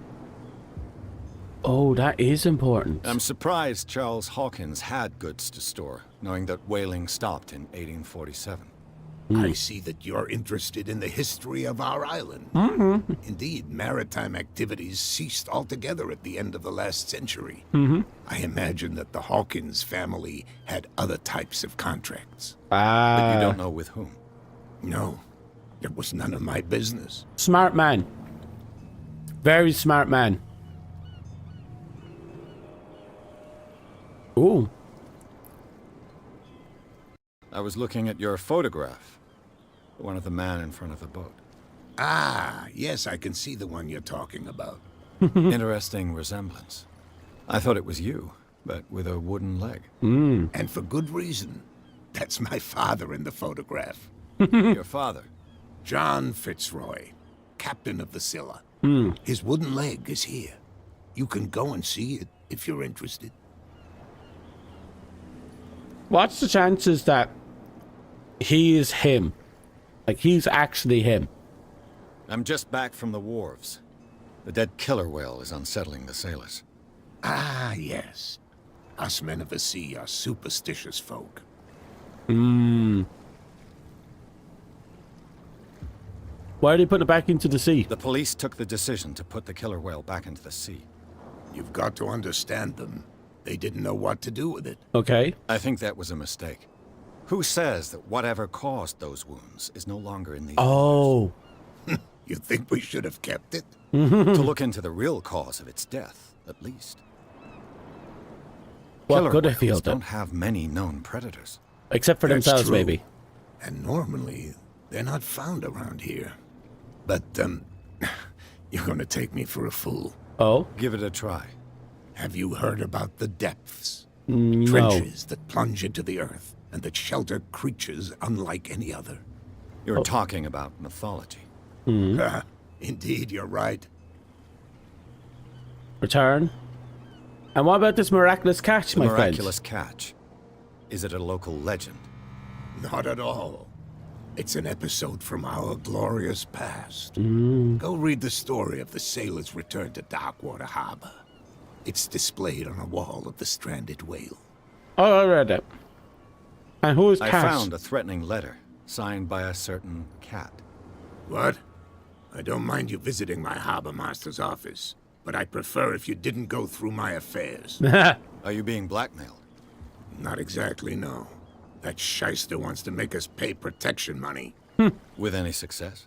Oh, that is important. I'm surprised Charles Hawkins had goods to store, knowing that whaling stopped in 1847. I see that you're interested in the history of our island. Indeed, maritime activities ceased altogether at the end of the last century. I imagine that the Hawkins family had other types of contracts. But you don't know with whom? No, it was none of my business. Smart man. Very smart man. Ooh. I was looking at your photograph. The one of the man in front of the boat. Ah, yes, I can see the one you're talking about. Interesting resemblance. I thought it was you, but with a wooden leg. And for good reason. That's my father in the photograph. Your father? John Fitzroy, captain of the Scylla. His wooden leg is here. You can go and see it if you're interested. What's the chances that he is him? Like, he's actually him. I'm just back from the wharves. The dead killer whale is unsettling the sailors. Ah, yes. Us men of the sea are superstitious folk. Why are they putting it back into the sea? The police took the decision to put the killer whale back into the sea. You've got to understand them. They didn't know what to do with it. Okay. I think that was a mistake. Who says that whatever caused those wounds is no longer in the Oh. You think we should have kept it? to look into the real cause of its death, at least. What Killer could I whales feel don't have many known predators. Except for That's themselves, true. maybe. And normally, they're not found around here. But, you're gonna take me for a fool. Oh? Give it a try. Have you heard about the depths? No. Trenches that plunge into the earth and that shelter creatures unlike any other. You're talking about mythology. Indeed, you're right. Return. And what about this miraculous catch, The my miraculous catch. Is it a local legend? Not at all. It's an episode from our glorious past. Go read the story of the sailor's return to Darkwater Harbor. It's displayed on a wall of the stranded whale. Oh, I read it. And who is I Cash? found a threatening letter signed by a certain cat. What? I don't mind you visiting my harbor master's office, but I'd prefer if you didn't go through my affairs. Are you being blackmailed? Not exactly, no. That shyster wants to make us pay protection money. With any success?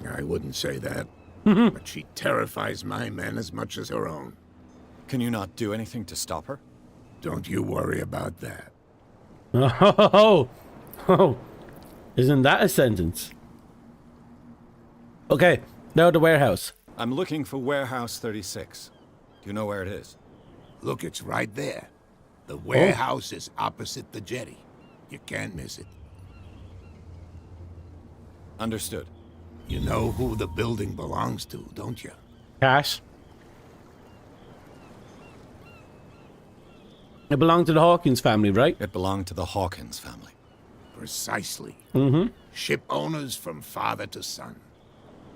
I wouldn't say that, but she terrifies my men as much as her own. Can you not do anything to stop her? Don't you worry about that. Oh, isn't that a sentence? Okay, now the warehouse. I'm looking for Warehouse 36. Do you know where it is? Look, it's right there. The warehouse is opposite the jetty. You can't miss it. Understood. You know who the building belongs to, don't you? Cash. It belonged to the Hawkins family, right? It belonged to the Hawkins family. Precisely. Ship owners from father to son.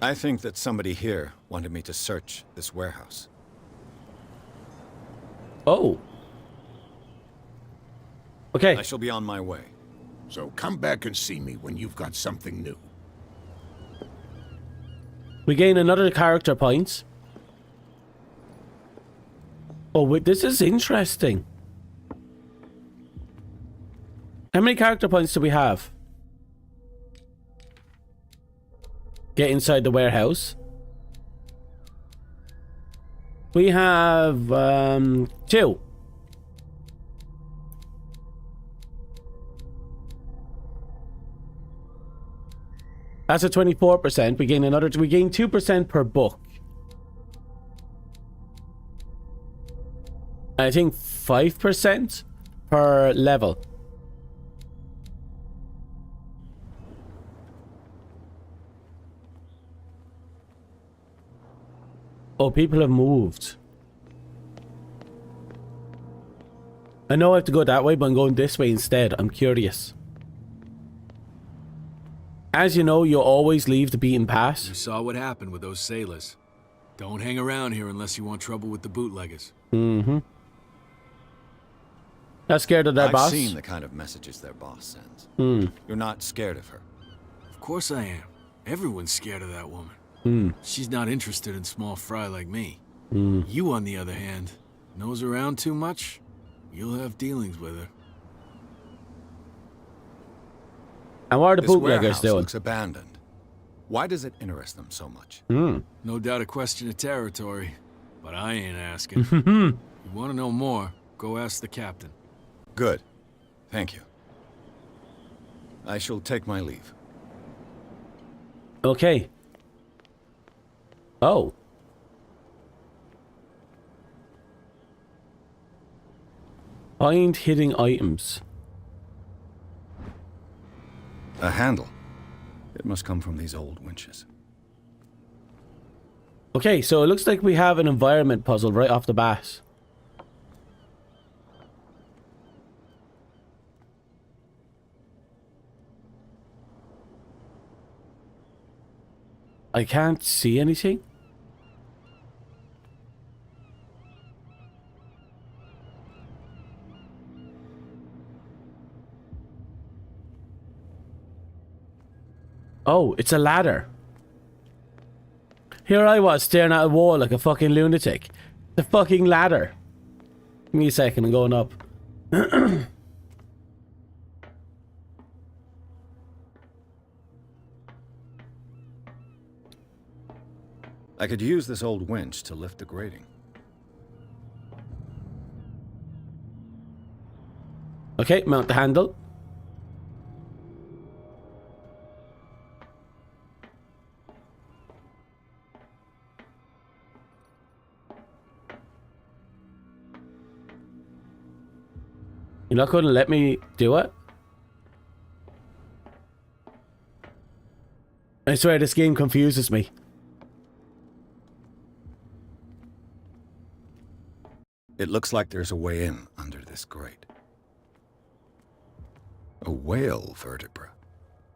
I think that somebody here wanted me to search this warehouse. Oh. Okay. I shall be on my way. So come back and see me when you've got something new. We gain another character point. Oh, wait, this is interesting. How many character points do we have? Get inside the warehouse. We have 2. That's a 24%. We gain another. We gain 2% per book. I think 5% per level. Oh, people have moved. I know I have to go that way, but I'm going this way instead. I'm curious. As you know, you always leave the beaten path. You saw what happened with those sailors. Don't hang around here unless you want trouble with the bootleggers. Mm-hmm. Not scared of their boss? I've seen the kind of messages their boss sends. You're not scared of her. course I am. Everyone's scared of that woman. She's not interested in small fry like me. You, on the other hand, nose around too much, you'll have dealings with her. And what are the This bootleggers warehouse doing? looks abandoned. Why does it interest them so much? No doubt a question of territory, but I ain't asking. If you want to know more, go ask the captain. Good. Thank you. I shall take my leave. Okay. Oh. Find hidden items. A handle. It must come from these old winches. Okay, so it looks like we have an environment puzzle right off the bat. I can't see anything. Oh, it's a ladder. Here I was staring at a wall like a fucking lunatic. The fucking ladder. Give me a second, I'm going up. I could use this old winch to lift the grating. Okay, mount the handle. You're not going to let me do it? I swear this game confuses me. It looks like there's a way in under this grate. A whale vertebra.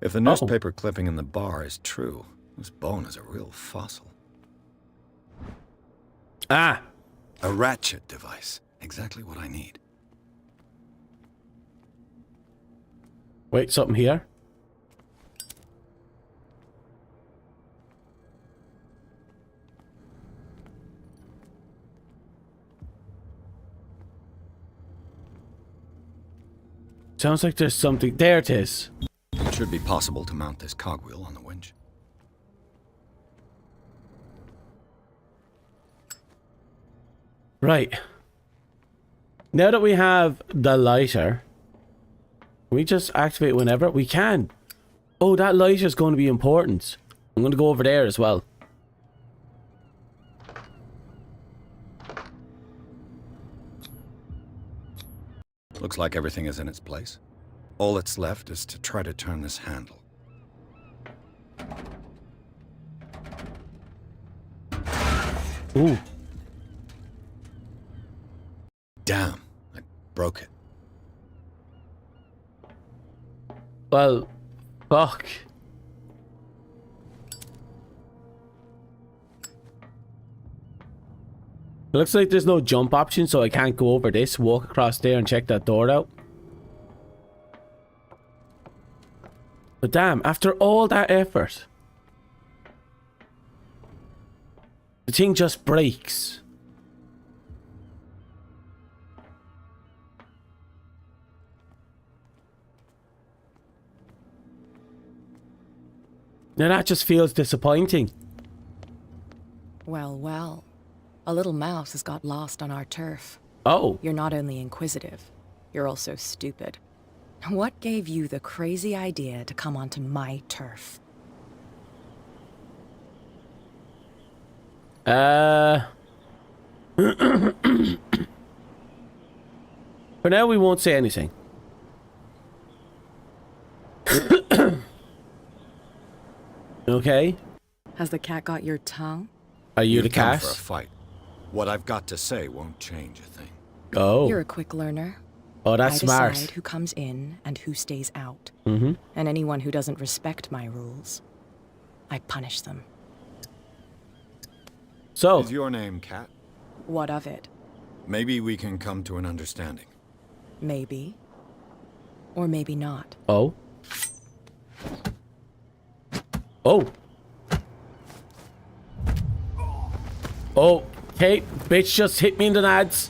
If the newspaper clipping in the bar is true, this bone is a real fossil. Ah! A ratchet device. Exactly what I need. Wait, something here? Sounds like there's something. There it is. It should be possible to mount this cogwheel on the winch. Right. Now that we have the lighter, can we just activate whenever? We can. Oh, that lighter is going to be important. I'm going to go over there as well. Looks like everything is in its place. All that's left is to try to turn this handle. Ooh. Damn, I broke it. Well, fuck. It looks like there's no jump option, so I can't go over this, walk across there and check that door out. But damn, after all that effort, the thing just breaks. Now that just feels disappointing. Well, well. A little mouse has got lost on our turf. Oh. You're not only inquisitive, you're also stupid. What gave you the crazy idea to come onto my turf? For now, we won't say anything. Okay. Has the cat got your tongue? Are you the You've come cat? for a fight. What I've got to say won't change a thing. Oh. You're a quick learner. Oh, that's I smart. decide who comes in and who stays out. Mm-hmm. And anyone who doesn't respect my rules, I punish them. So. Is your name Cat? What of it? Maybe we can come to an understanding. Maybe. Or maybe not. Oh. Oh. Oh, hey, bitch just hit me in the nads.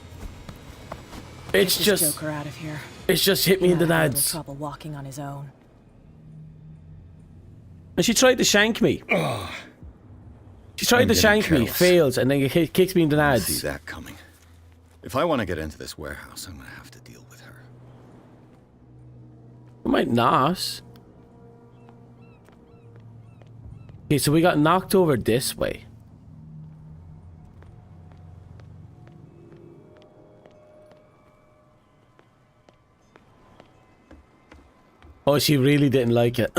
It's Get just this Joker out of here. It's just hit me in the He'll have a little nads. trouble walking on his own. And she tried to shank me. She tried to shank me, fails, and then kicks me in the nads. I see that coming. If I want to get into this warehouse, I'm gonna have to deal with her. I might not. Okay, so we got knocked over this way. Oh, she really didn't like it.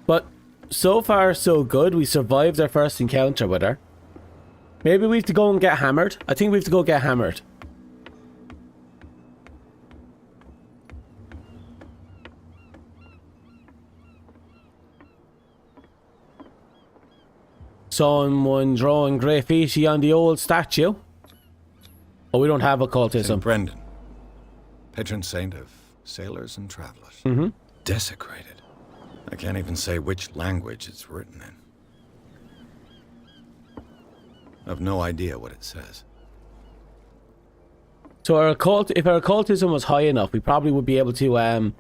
But so far, so good. We survived our first encounter with her. Maybe we have to go and get hammered. I think we have to go get hammered. Someone drawing graffiti on the old statue. Oh, we don't have occultism. St. Brendan, patron saint of sailors and travelers. Mm-hmm. Desecrated. I can't even say which language it's written in. I've no idea what it says. So if our occultism was high enough, we probably would be able to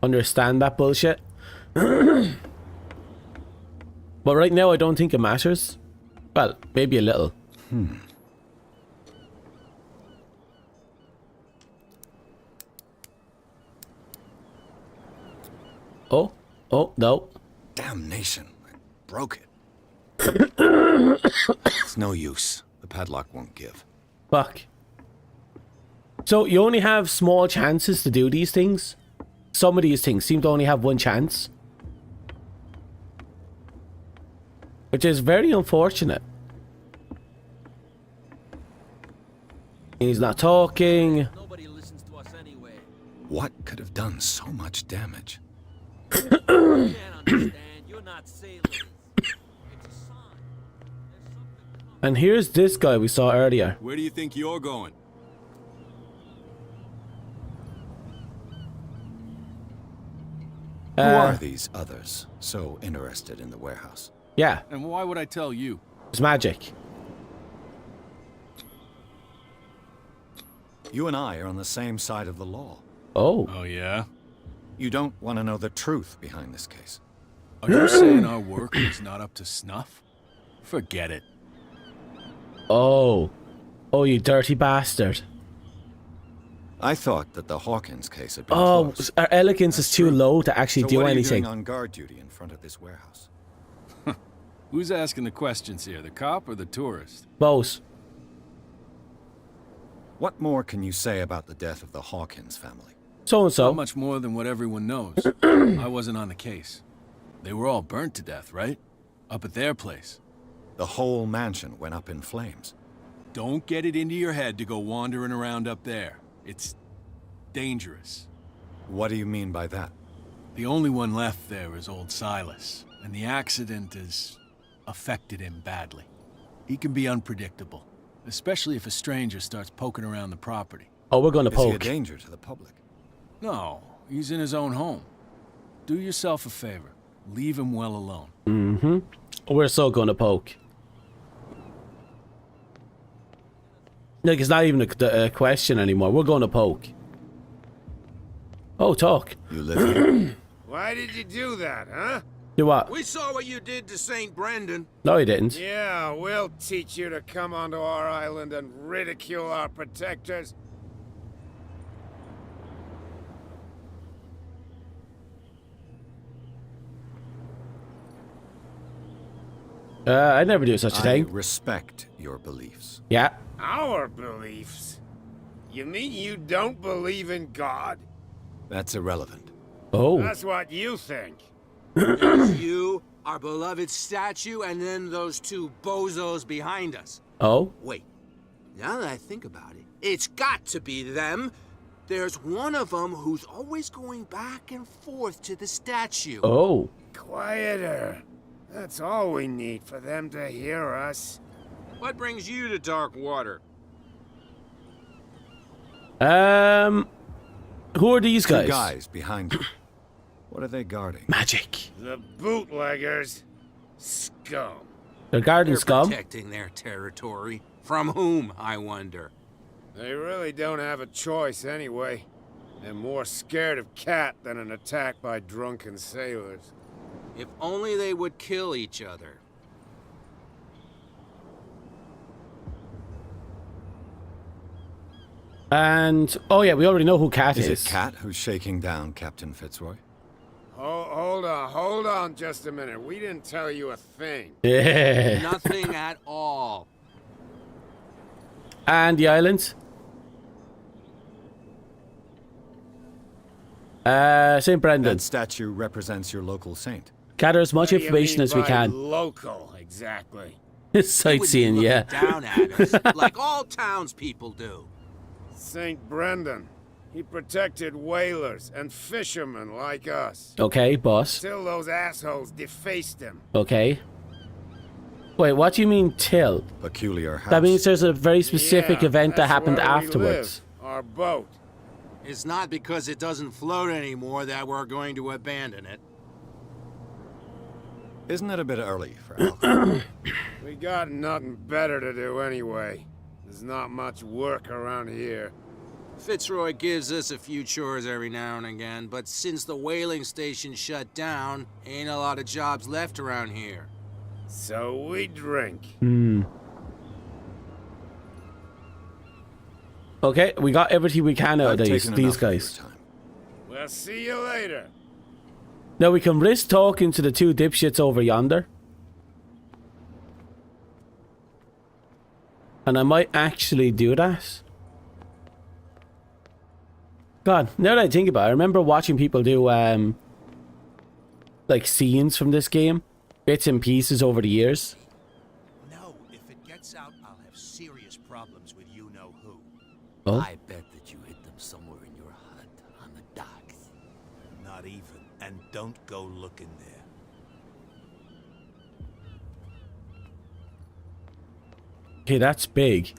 understand that bullshit. But right now, I don't think it matters. Well, maybe a little. Oh, no. Damnation. I broke it. It's no use. The padlock won't give. Fuck. So you only have small chances to do these things? Some of these things seem to only have one chance. Which is very unfortunate. He's not talking. Nobody listens to us anyway. What could have done so much damage? You can't understand. You're not sailors. It's a sign. There's something coming. And here's this guy we saw earlier. Where do you think you're going? Who are these others so interested in the warehouse? Yeah, And why would I tell you? it's magic. You and I are on the same side of the law. Oh. Oh, yeah? You don't want to know the truth behind this case. Are you saying our work is not up to snuff? Forget it. Oh. Oh, you dirty bastard. I thought that the Hawkins case had been Oh, closed. our elegance is too low to actually So do what are you anything. doing on guard duty in front of this warehouse? Who's asking the questions here, the cop or the tourist? Both. What more can you say about the death of the Hawkins family? So and Not so. much more than what everyone knows. I wasn't on the case. They were all burnt to death, right? Up at their place. The whole mansion went up in flames. Don't get it into your head to go wandering around up there. It's dangerous. What do you mean by that? The only one left there is old Silas, and the accident has affected him badly. He can be unpredictable, especially if a stranger starts poking around the property. Oh, we're going to Is he a poke. danger to the public? No, he's in his own home. Do yourself a favor. Leave him well alone. Mm-hmm. We're so going to poke. Like, it's not even a question anymore. We're going to poke. Oh, talk. You live here? Why did you do that, huh? Do what? We saw what you did to St. Brendan. No, he didn't. Yeah, we'll teach you to come onto our island and ridicule our protectors. I never do such a I thing. respect your beliefs. Yeah. Our beliefs? You mean you don't believe in God? That's irrelevant. Oh. That's what you think. You, our beloved statue, and then those two bozos behind us. Oh. Wait, now that I think about it, it's got to be them. There's one of them who's always going back and forth to the statue. Oh. Quieter. That's all we need for them to hear us. What brings you to dark water? Who are these Two guys? guys behind you. What are they guarding? Magic. The bootleggers. Scum. They're guarding They're scum. protecting their territory. From whom, I wonder? They really don't have a choice anyway. They're more scared of Cat than an attack by drunken sailors. If only they would kill each other. And, oh yeah, we already know who Cat is. Is it Cat who's shaking down Captain Fitzroy? Hold on just a minute. We didn't tell you a thing. Yeah. Nothing at all. And the islands. St. Brendan. That statue represents your local saint. Gather as much What do you information mean as we by can. Local, exactly. Sightseeing, He would be yeah. looking down at us, like all townspeople do. St. Brendan. He protected whalers and fishermen like us. Okay, boss. Till those assholes defaced him. Okay. Wait, what do you mean till? Peculiar house. That means there's a very specific event that that's happened where we afterwards. live, our boat. It's not because it doesn't float anymore that we're going to abandon it. Isn't it a bit early for alcohol? We got nothing better to do anyway. There's not much work around here. Fitzroy gives us a few chores every now and again, but since the whaling station shut down, ain't a lot of jobs left around here. So we drink. Okay, we got everything we can out of these guys. We'll see you later. Now we can risk talking to the two dipshits over yonder. And I might actually do that. God, now that I think about it, I remember watching people do like scenes from this game, bits and pieces over the years. No, if it gets out, I'll have serious problems with you-know-who. Oh. I bet that you hid them somewhere in your hut on the docks. Not even. And don't go looking there. Okay, that's big.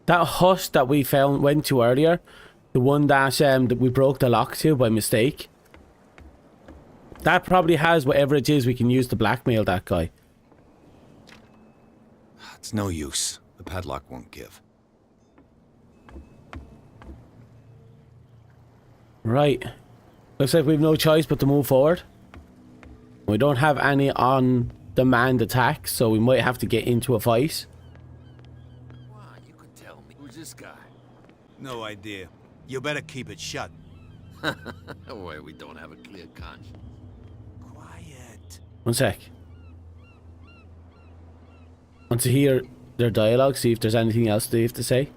That hut that we went to earlier, the one that we broke the lock to by mistake, that probably has whatever it is we can use to blackmail that guy. It's no use. The padlock won't give. Right. Looks like we've no choice but to move forward. We don't have any on-demand attacks, so we might have to get into a fight. Wow, you could tell me. Who's this guy? No idea. You better keep it shut. Why, we don't have a clear conscience. Quiet. One sec. Want to hear their dialogue, see if there's anything else they have to say.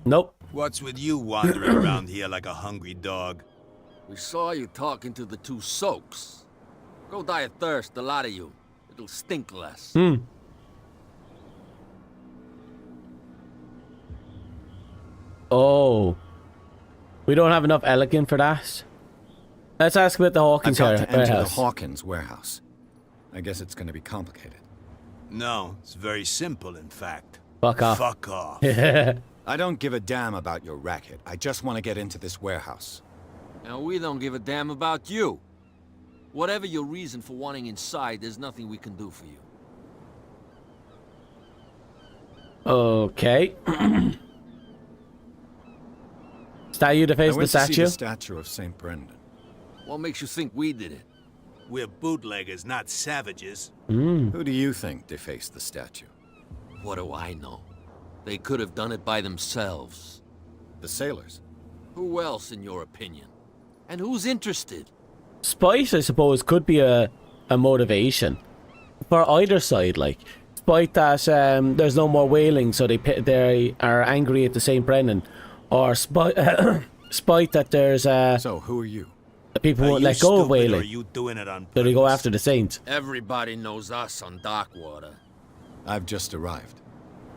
Nope. What's with you wandering around here like a hungry dog? We saw you talking to the two soaks. Go die of thirst, the lot of you. It'll stink less. Oh. We don't have enough elegant for that. Let's ask about the Hawkins I've got to enter the warehouse. Hawkins warehouse. I guess it's going to be complicated. No, it's very simple, in fact. Fuck off. Fuck off. I don't give a damn about your racket. I just want to get into this warehouse. And we don't give a damn about you. Whatever your reason for wanting inside, there's nothing we can do for you. Okay. Is that you defacing the I went to see statue? the statue of St. Brendan. What makes you think we did it? We're bootleggers, not savages. Who do you think defaced the statue? What do I know? They could have done it by themselves. The sailors. Who else, in your opinion? And who's interested? Spite, I suppose, could be a motivation for either side. Like, spite that there's no more whaling, so they are angry at the St. Brendan, or spite that there's So who are you? people won't let go of Or are whaling, you doing it on so they go purpose? after the Saint. Everybody knows us on Darkwater. I've just arrived.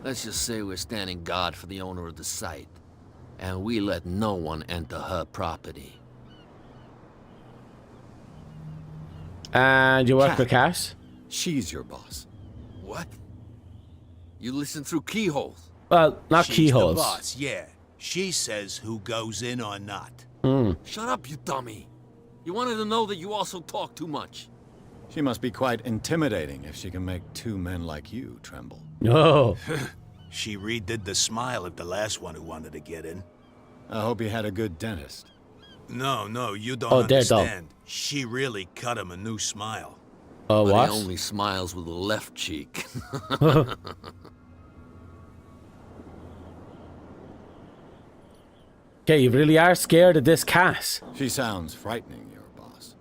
Let's just say we're standing guard for the owner of the site. And we let no one enter her property. And you work for Cass? She's your boss. What? You listen through keyholes. Well, not She's keyholes. the boss, yeah. She says who goes in or not. Shut up, you dummy. You wanted to know that you also talk too much. She must be quite intimidating if she can make two men like you tremble. No. She redid the smile of the last one who wanted to get in. I hope he had a good dentist. No, you don't Oh, there, Dom. understand. She really cut him a new smile. Oh, But what? he only smiles with the left cheek. Okay, you really are scared of this cat. She sounds frightening, your boss.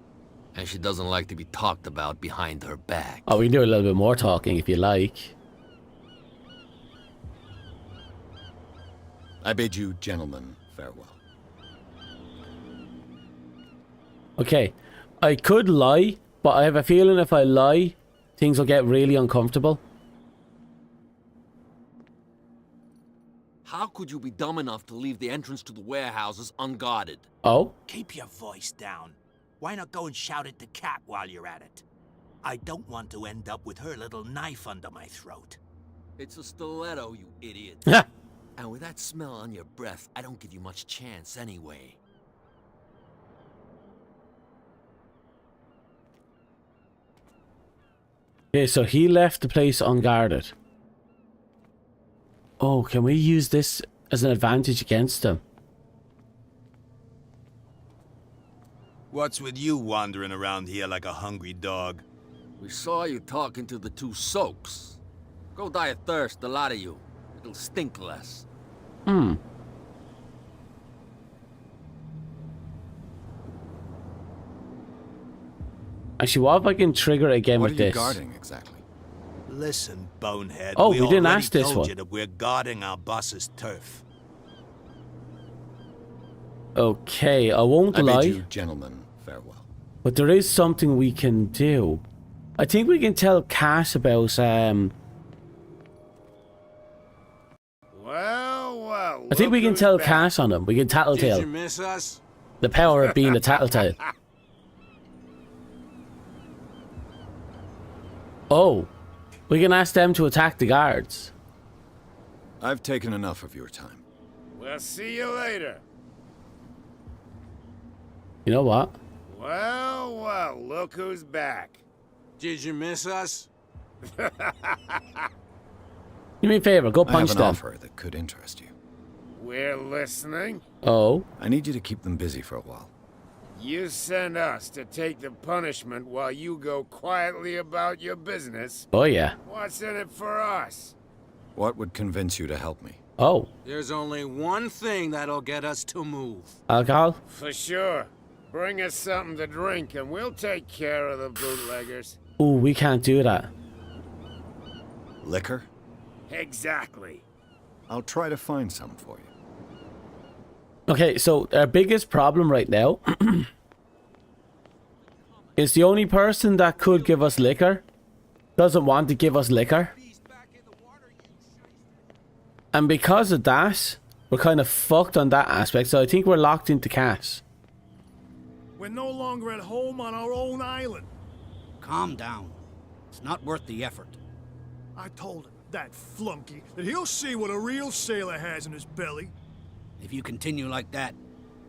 And she doesn't like to be talked about behind her back. Oh, we can do a little bit more talking if you like. I bid you gentlemen farewell. Okay, I could lie, but I have a feeling if I lie, things will get really uncomfortable. How could you be dumb enough to leave the entrance to the warehouses unguarded? Oh? Keep your voice down. Why not go and shout at the cat while you're at it? I don't want to end up with her little knife under my throat. It's a stiletto, you idiot. And with that smell on your breath, I don't give you much chance anyway. Okay, so he left the place unguarded. Oh, can we use this as an advantage against him? What's with you wandering around here like a hungry dog? We saw you talking to the two soaks. Go die of thirst, the lot of you. It'll stink less. Actually, what if I can trigger it again What with are you this? guarding exactly? Listen, bonehead. Oh, we didn't already ask this told one. you that we're guarding our boss's turf. Okay, I won't I lie, bid you gentlemen farewell. but there is something we can do. I think we can tell Cass about, Well, I think we look can who's tell back. Cass on him. We can Did you tattletale. miss us? The power of being a tattletale. Oh, we can ask them to attack the guards. I've taken enough of your time. We'll see you later. You know what? Well, look who's back. Did you miss us? Do me a favor, go I have punch an them. offer that could interest you. We're listening. Oh, I need you to keep them busy for a while. You send us to take the punishment while you go quietly about your business. oh yeah. What's in it for us? What would convince you to help me? Oh, There's only one thing that'll get us to move. alcohol? For sure. Bring us something to drink and we'll take care of the bootleggers. Ooh, we can't do that. Liquor? Exactly. I'll try to find some for you. Okay, so our biggest problem right now is the only person that could give us liquor doesn't want to give us liquor. And because of that, we're kind of fucked on that aspect, so I think we're locked into Cass. We're no longer at home on our own island. Calm down. It's not worth the effort. I told him, that flunky, that he'll see what a real sailor has in his belly. If you continue like that,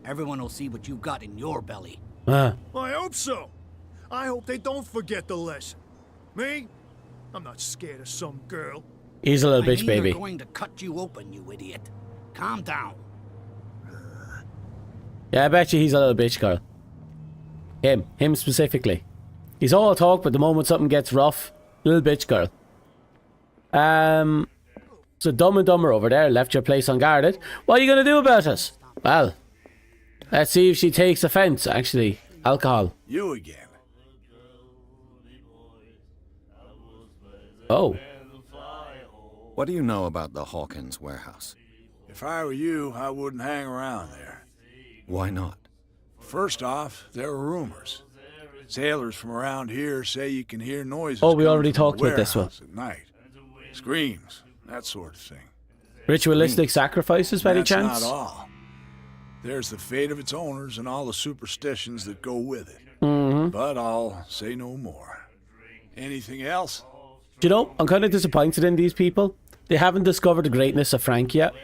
everyone will see what you've got in your belly. I hope so. I hope they don't forget the lesson. Me? I'm not scared of some girl. He's a little bitch, I'm baby. either going to cut you open, you idiot. Calm down. Yeah, I bet you he's a little bitch girl. Him specifically. He's all talk, but the moment something gets rough, little bitch girl. So Dumb and Dumber over there left your place unguarded. What are you gonna do about it? Well, let's see if she takes offense. Actually, alcohol. You again. Oh. What do you know about the Hawkins warehouse? If I were you, I wouldn't hang around there. Why not? First off, there are rumors. Sailors from around here say you can hear noises. Oh, we coming already from the talked about this one. warehouse at night. Screams, that sort of thing. Ritualistic sacrifices, by any That's chance? not all. There's the fate of its owners and all the superstitions that go with it. But I'll say no more. Anything else? You know, I'm kind of disappointed in these people. They haven't discovered the greatness of Frank yet.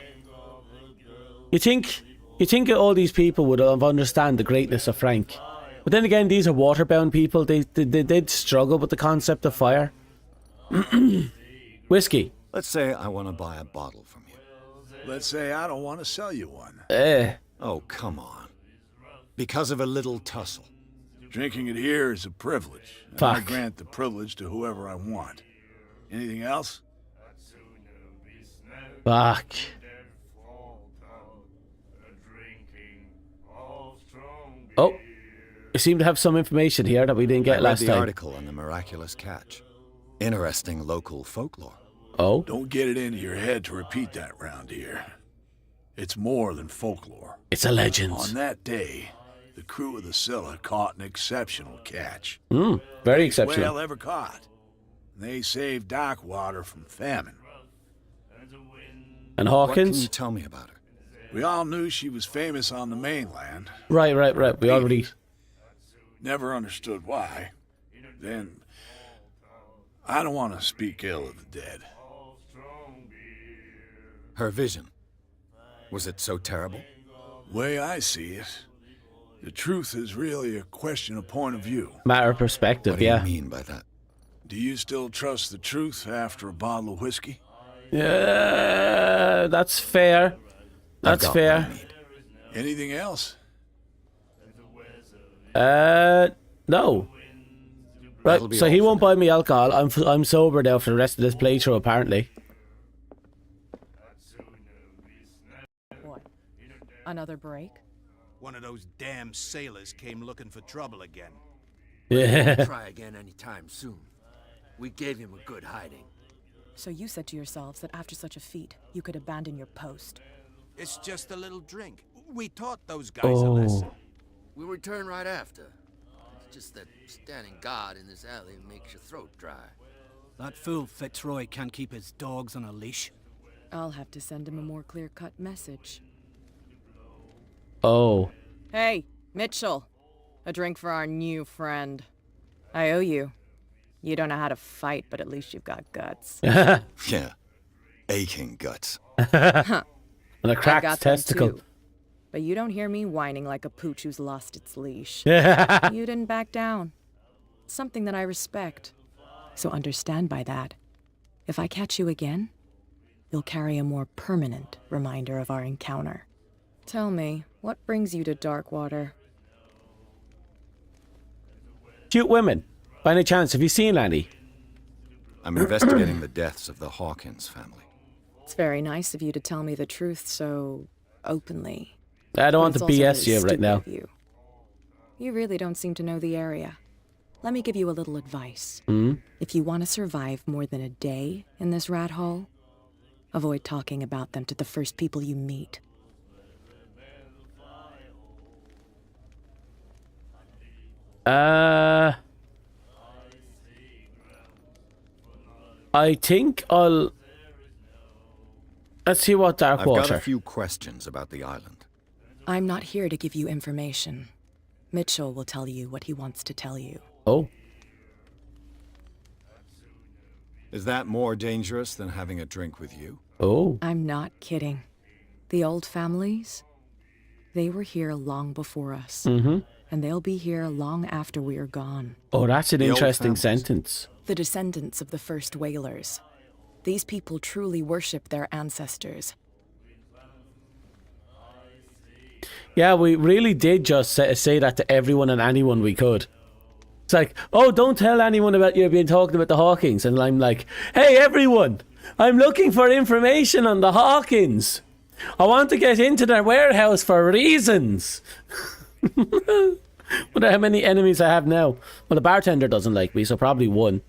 You think all these people would have understand the greatness of Frank. But then again, these are waterbound people. They'd struggle with the concept of fire. Whiskey. Let's say I want to buy a bottle from you. Let's say I don't want to sell you one. Oh, come on. Because of a little tussle. Drinking it here is a privilege. And I grant the privilege to whoever I want. Anything else? Fuck. Oh, you seem to have some information here that we didn't get last time. I read the article on the miraculous catch. Interesting local folklore. Oh? Don't get it into your head to repeat that round here. It's more than folklore. It's a legend. On that day, the crew of the Scylla caught an exceptional catch. Very exceptional. Whale ever caught. They saved Darkwater from famine. And Hawkins? What can you tell me about her? We all knew she was famous on the mainland. Right. We already... Never understood why. Then, I don't want to speak ill of the dead. Her vision. Was it so terrible? Way I see it, the truth is really a question of point of view. Matter of perspective, yeah. What do you mean by that? Do you still trust the truth after a bottle of whiskey? Yeah, that's fair. That's fair. Anything else? No. Right, so he won't buy me alcohol. I'm sober now for the rest of this playthrough, apparently. What? Another break? One of those damn sailors came looking for trouble again. Yeah. Won't try again anytime soon. We gave him a good hiding. So you said to yourselves that after such a feat, you could abandon your post. It's just a little drink. We taught those guys a lesson. We'll return right after. It's just that standing guard in this alley makes your throat dry. That fool Fitzroy can't keep his dogs on a leash. I'll have to send him a more clear-cut message. Oh. Hey, Mitchell. A drink for our new friend. I owe you. You don't know how to fight, but at least you've got guts. Yeah. Aching guts. And a cracked testicle. Too. But you don't hear me whining like a pooch who's lost its leash. You didn't back down. Something that I respect. So understand by that, if I catch you again, you'll carry a more permanent reminder of our encounter. Tell me, what brings you to Darkwater? Cute women. By any chance, have you seen any? I'm investigating the deaths of the Hawkins family. It's very nice of you to tell me the truth so openly. I don't want to BS you right now. You really don't seem to know the area. Let me give you a little advice. If you want to survive more than a day in this rat hole, avoid talking about them to the first people you meet. I think I'll... Let's see what Darkwater... I've got a few questions about the island. I'm not here to give you information. Mitchell will tell you what he wants to tell you. Oh. Is that more dangerous than having a drink with you? Oh. I'm not kidding. The old families, they were here long before us. And they'll be here long after we are gone. Oh, that's an interesting sentence. The descendants of the first whalers. These people truly worship their ancestors. Yeah, we really did just say that to everyone and anyone we could. It's like, oh, don't tell anyone about you being talking about the Hawkins. And I'm like, hey, everyone, I'm looking for information on the Hawkins. I want to get into their warehouse for reasons. Wonder how many enemies I have now. Well, the bartender doesn't like me, so probably one.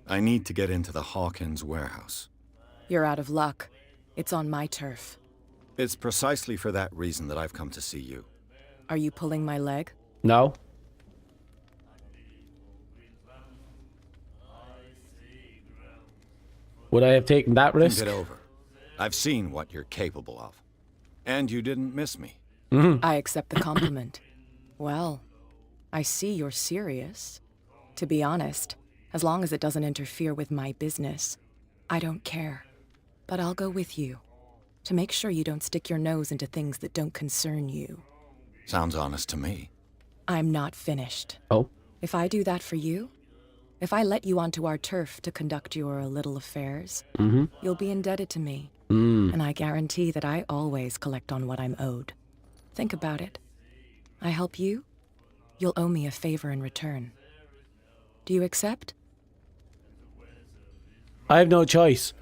I need to get into the Hawkins warehouse. You're out of luck. It's on my turf. It's precisely for that reason that I've come to see you. Are you pulling my leg? No. Would I have taken that risk? Think it over. I've seen what you're capable of. And you didn't miss me. I accept the compliment. Well, I see you're serious. To be honest, as long as it doesn't interfere with my business. I don't care. But I'll go with you. To make sure you don't stick your nose into things that don't concern you. Sounds honest to me. I'm not finished. Oh? If I do that for you, if I let you onto our turf to conduct your little affairs, you'll be indebted to me. And I guarantee that I always collect on what I'm owed. Think about it. I help you, you'll owe me a favor in return. Do you accept? I have no choice.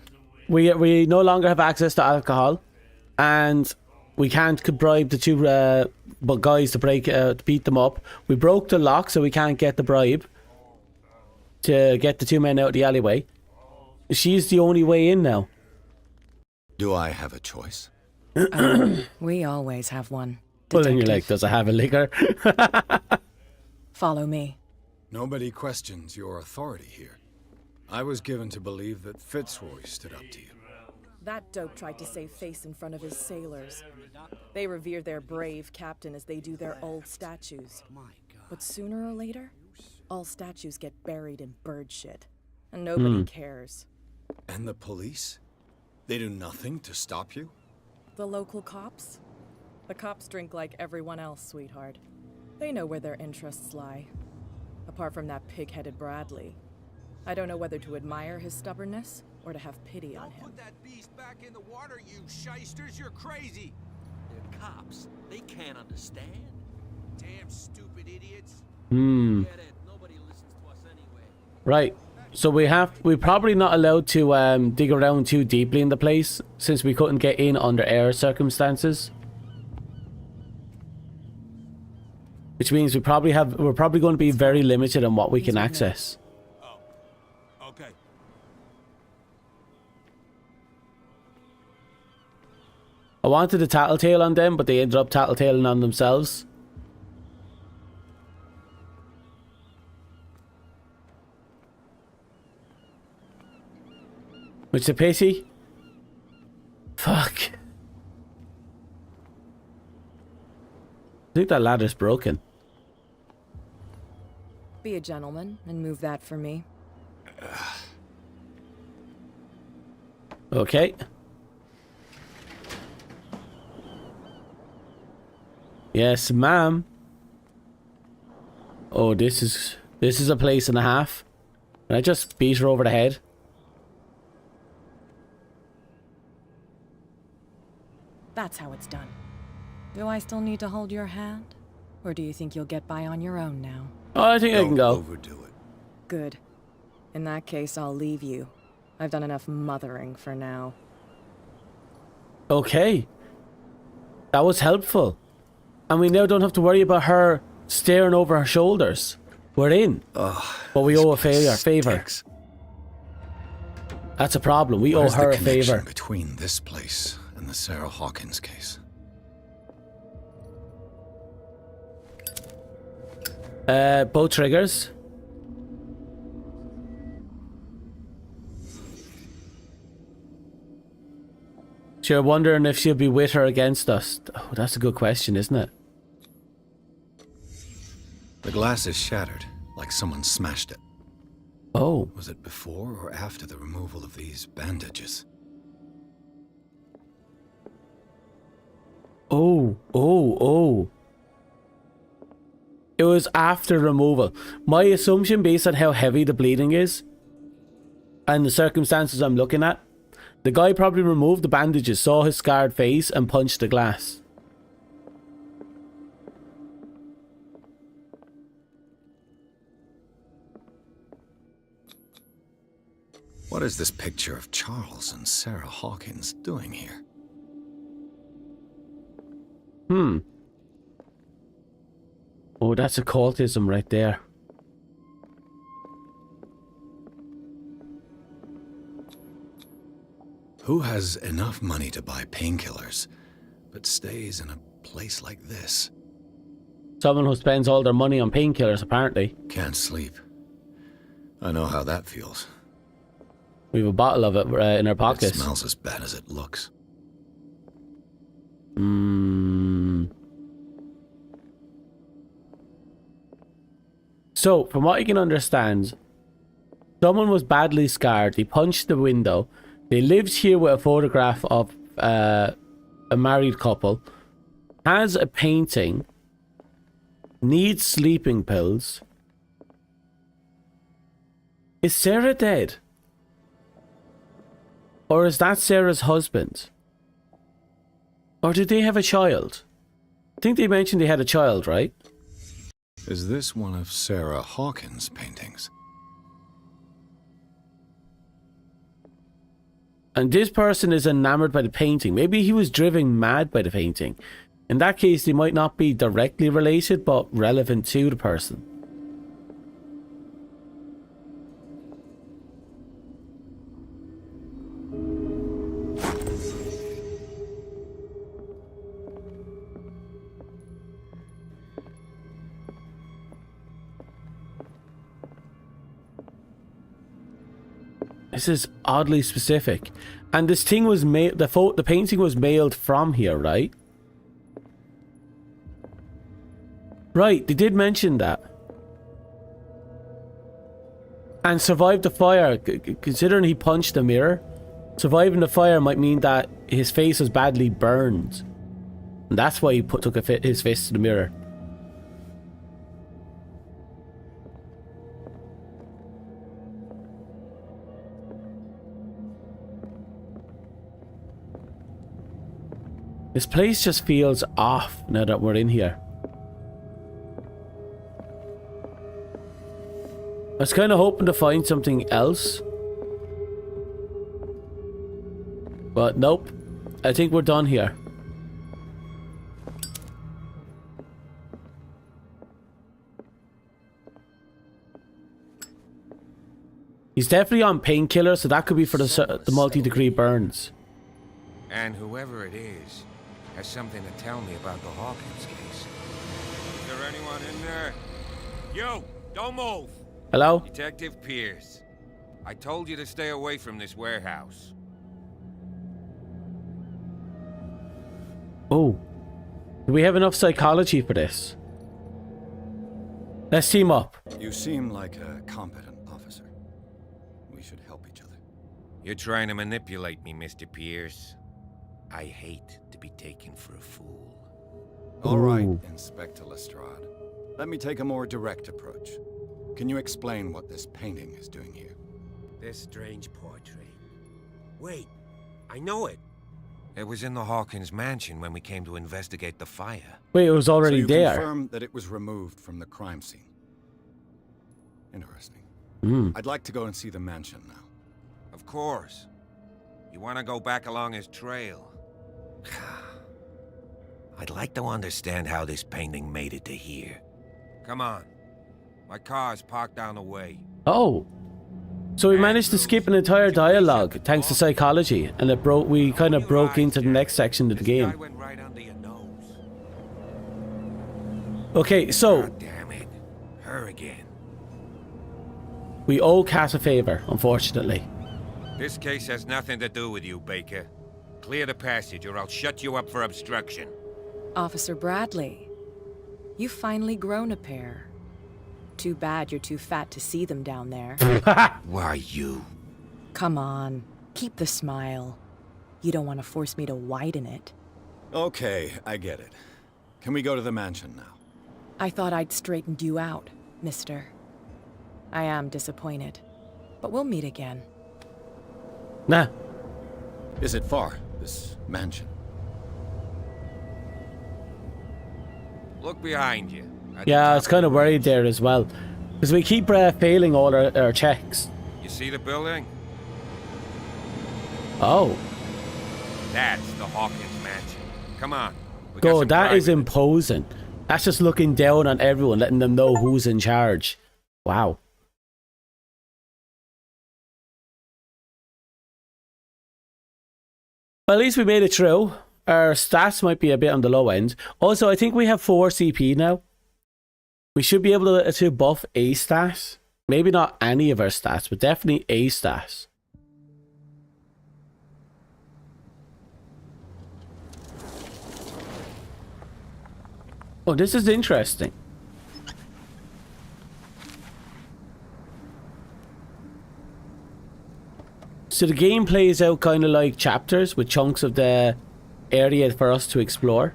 We no longer have access to alcohol, and we can't bribe the two guys to beat them up. We broke the lock, so we can't get the bribe to get the two men out of the alleyway. She's the only way in now. Do I have a choice? We always have one. Well, then you're like, does I have a liquor? Follow me. Nobody questions your authority here. I was given to believe that Fitzroy stood up to you. That dope tried to save face in front of his sailors. They revere their brave captain as they do their old statues. But sooner or later, all statues get buried in bird shit. And nobody cares. And the police? They do nothing to stop you? The local cops? The cops drink like everyone else, sweetheart. They know where their interests lie. Apart from that pig-headed Bradley. I don't know whether to admire his stubbornness or to have pity on him. Put that beast back in the water, you shysters! You're crazy! They're cops. They can't understand. Damn stupid idiots. Get it. Nobody listens to us anyway. Right. So we're probably not allowed to dig around too deeply in the place since we couldn't get in under air circumstances. Which means we're probably going to be very limited on what we can access. Oh, okay. I wanted to tattletale on them, but they ended up tattletaling on themselves. Which is a pity. Fuck. I think that ladder's broken. Be a gentleman and move that for me. Okay. Yes, ma'am. Oh, this is a place and a half. Can I just beat her over the head? That's how it's done. Do I still need to hold your hand? Or do you think you'll get by on your own now? Oh, I think I can go. Overdo it. Good. In that case, I'll leave you. I've done enough mothering for now. Okay. That was helpful. And we now don't have to worry about her staring over her shoulders. We're in. But we owe a favor. That's a problem. We owe her a favor. Between this place and the Sarah Hawkins case. Both triggers. So you're wondering if she'll be with her or against us. Oh, that's a good question, isn't it? The glass is shattered, like someone smashed it. Oh. Was it before or after the removal of these bandages? Oh. It was after removal. My assumption, based on how heavy the bleeding is, and the circumstances I'm looking at, the guy probably removed the bandages, saw his scarred face, and punched the glass. What is this picture of Charles and Sarah Hawkins doing here? Oh, that's occultism right there. Who has enough money to buy painkillers, but stays in a place like this? Someone who spends all their money on painkillers, apparently. Can't sleep. I know how that feels. We have a bottle of it in our pockets. It smells as bad as it looks. So, from what I can understand, Someone was badly scarred. They punched the window. They lived here with a photograph of a married couple. Has a painting. Needs sleeping pills. Is Sarah dead? Or is that Sarah's husband? Or did they have a child? I think they mentioned they had a child, right? Is this one of Sarah Hawkins' paintings? And this person is enamored by the painting. Maybe he was driven mad by the painting. In that case, they might not be directly related, but relevant to the person. This is oddly specific. And this thing was made, the painting was mailed from here, right? Right, they did mention that. And survived the fire, considering he punched the mirror. Surviving the fire might mean that his face was badly burned. And that's why he took his fist to the mirror. This place just feels off now that we're in here. I was kind of hoping to find something else. But nope. I think we're done here. He's definitely on painkillers, so that could be for the multi-degree burns. And whoever it is has something to tell me about the Hawkins case. Is there anyone in there? You! Don't move! Hello? Detective Pierce. I told you to stay away from this warehouse. Oh. Do we have enough psychology for this? Let's team up. You seem like a competent officer. We should help each other. You're trying to manipulate me, Mr. Pierce. I hate to be taken for a fool. All right, Inspector Lestrade. Let me take a more direct approach. Can you explain what this painting is doing here? This strange portrait. Wait, I know it. It was in the Hawkins mansion when we came to investigate the fire. Wait, it was already so you there. confirm that it was removed from the crime scene. Interesting. I'd like to go and see the mansion now. Of course. You want to go back along his trail? I'd like to understand how this painting made it to here. Come on. My car's parked down the way. Oh. So we managed to skip an entire dialogue thanks to psychology, and we kind of broke into the next section of the game. Okay, so God damn it. Her again. We owe Cat a favor, unfortunately. This case has nothing to do with you, Baker. Clear the passage or I'll shut you up for obstruction. Officer Bradley, you've finally grown a pair. Too bad you're too fat to see them down there. Why you? Come on, keep the smile. You don't want to force me to widen it. Okay, I get it. Can we go to the mansion now? I thought I'd straightened you out, mister. I am disappointed, but we'll meet again. Nah. Is it far, this mansion? Look behind you. Yeah, I was kind of worried there as well. Because we keep failing all our checks. You see the building? Oh. That's the Hawkins mansion. Come on. Go, that is imposing. That's just looking down on everyone, letting them know who's in charge. Wow. Well, at least we made it through. Our stats might be a bit on the low end. Also, I think we have 4 CP now. We should be able to buff a stat. Maybe not any of our stats, but definitely a stat. Oh, this is interesting. So the game plays out kind of like chapters with chunks of the area for us to explore.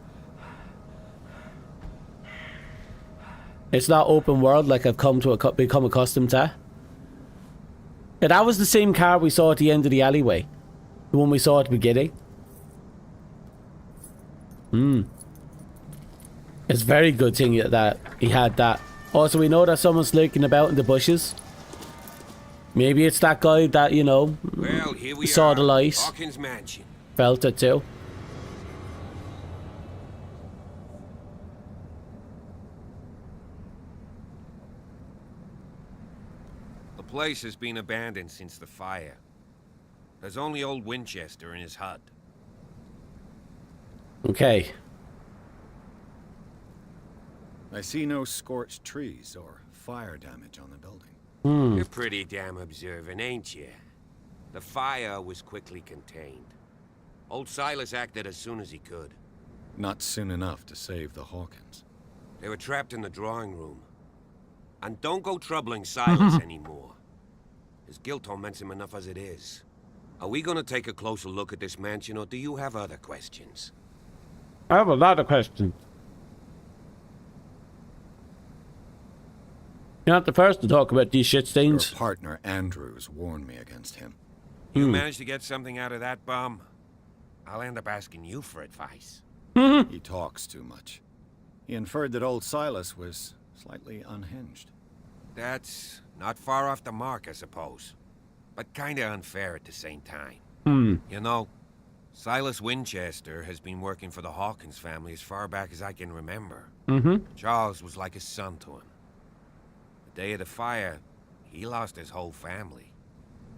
It's not open world like I've come to become accustomed to. Yeah, that was the same car we saw at the end of the alleyway. The one we saw at the beginning. It's a very good thing that he had that. Also, we know that someone's lurking about in the bushes. Maybe it's that guy that, you know, Well, here we saw are, the light. Hawkins Mansion. Felt it too. The place has been abandoned since the fire. There's only old Winchester in his hut. Okay. I see no scorched trees or fire damage on the building. You're pretty damn observant, ain't you? The fire was quickly contained. Old Silas acted as soon as he could. Not soon enough to save the Hawkins. They were trapped in the drawing room. And don't go troubling Silas anymore. His guilt torments him enough as it is. Are we gonna take a closer look at this mansion, or do you have other questions? I have a lot of questions. You're not the first to talk about these shit stains. Your partner, Andrews, warned me against him. You managed to get something out of that bum? I'll end up asking you for advice. He talks too much. He inferred that old Silas was slightly unhinged. That's not far off the mark, I suppose. But kinda unfair at the same time. You know, Silas Winchester has been working for the Hawkins family as far back as I can remember. Charles was like a son to him. The day of the fire, he lost his whole family.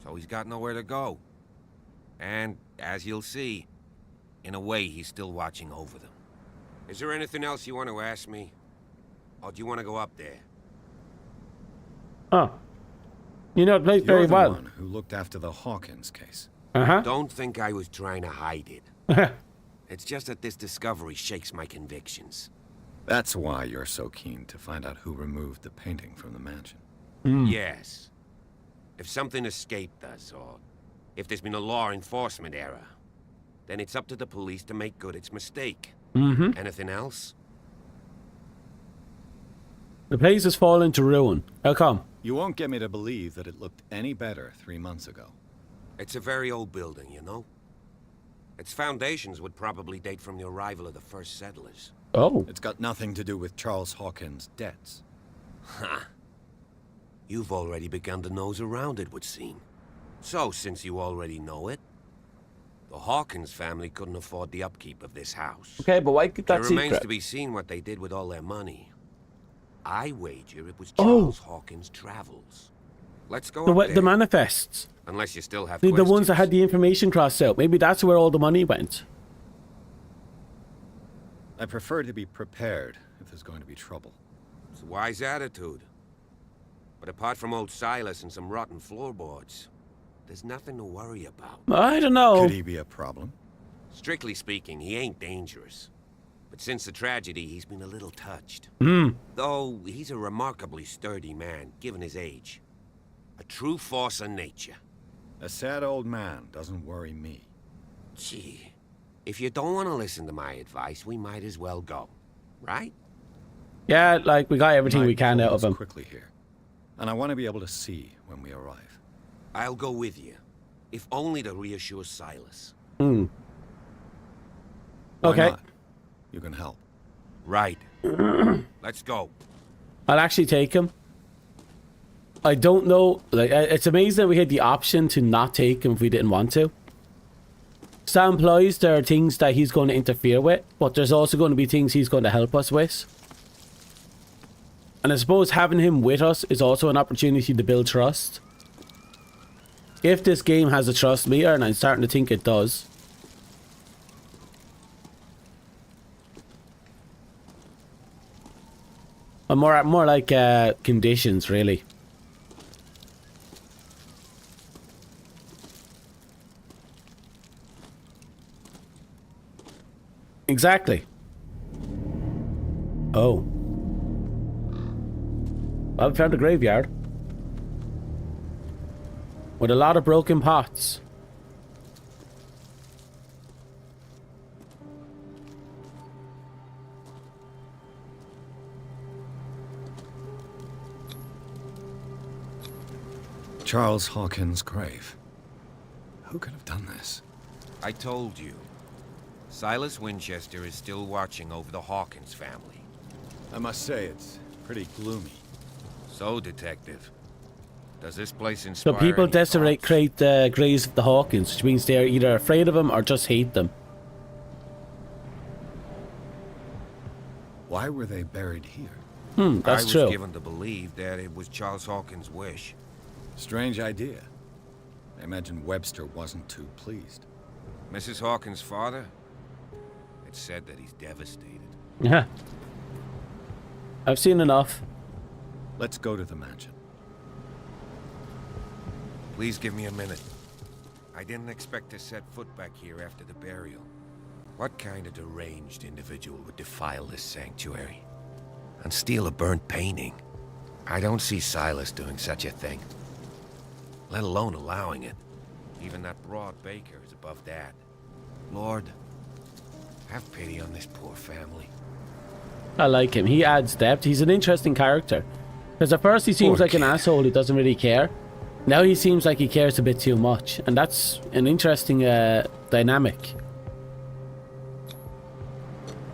So he's got nowhere to go. And, as you'll see, in a way he's still watching over them. Is there anything else you want to ask me? Or do you want to go up there? Oh. You know the place very You're the well. one who looked after the Hawkins case. Don't think I was trying to hide it. It's just that this discovery shakes my convictions. That's why you're so keen to find out who removed the painting from the mansion. Yes. If something escaped us, or if there's been a law enforcement error, then it's up to the police to make good its mistake. Anything else? The place has fallen to ruin. How come? You won't get me to believe that it looked any better 3 months ago. It's a very old building, you know? Its foundations would probably date from the arrival of the first settlers. Oh. It's got nothing to do with Charles Hawkins' debts. Huh. You've already begun to nose around, it would seem. So, since you already know it, the Hawkins family couldn't afford the upkeep of this house. Okay, but why keep that It remains secret? to be seen what they did with all their money. I wager it was Charles Hawkins' travels. Let's go up there. The manifests. Unless you still have The questions. ones that had the information crossed out. Maybe that's where all the money went. I prefer to be prepared if there's going to be trouble. It's a wise attitude. But apart from old Silas and some rotten floorboards, there's nothing to worry about. I don't know. Could he be a problem? Strictly speaking, he ain't dangerous. But since the tragedy, he's been a little touched. Though he's a remarkably sturdy man, given his age. A true force of nature. A sad old man doesn't worry me. Gee, if you don't want to listen to my advice, we might as well go. Right? Yeah, like, we got everything we Night can out of falls him. quickly here, and I want to be able to see when we arrive. I'll go with you. If only to reassure Silas. Why Okay. not? You can help. Right. Let's go. I'll actually take him. I don't know. Like, it's amazing that we had the option to not take him if we didn't want to. So that implies there are things that he's going to interfere with, but there's also going to be things he's going to help us with. And I suppose having him with us is also an opportunity to build trust. If this game has a trust meter, and I'm starting to think it does. More like conditions, really. Exactly. Oh. Well, we found a graveyard. With a lot of broken pots. Charles Hawkins' grave. Who could have done this? I told you. Silas Winchester is still watching over the Hawkins family. I must say, it's pretty gloomy. So, Detective, does this place So inspire people any desecrate thoughts? the graves of the Hawkins, which means they're either afraid of them or just hate them. Why were they buried here? That's I was true. given to believe that it was Charles Hawkins' wish. Strange idea. I imagine Webster wasn't too pleased. Mrs. Hawkins' father? It's said that he's devastated. Yeah. I've seen enough. Let's go to the mansion. Please give me a minute. I didn't expect to set foot back here after the burial. What kind of deranged individual would defile this sanctuary? And steal a burnt painting? I don't see Silas doing such a thing. Let alone allowing it. Even that broad baker is above that. Lord, have pity on this poor family. I like him. He adds depth. He's an interesting character. Because at first he seems like an asshole who doesn't really care. Now he seems like he cares a bit too much. And that's an interesting dynamic.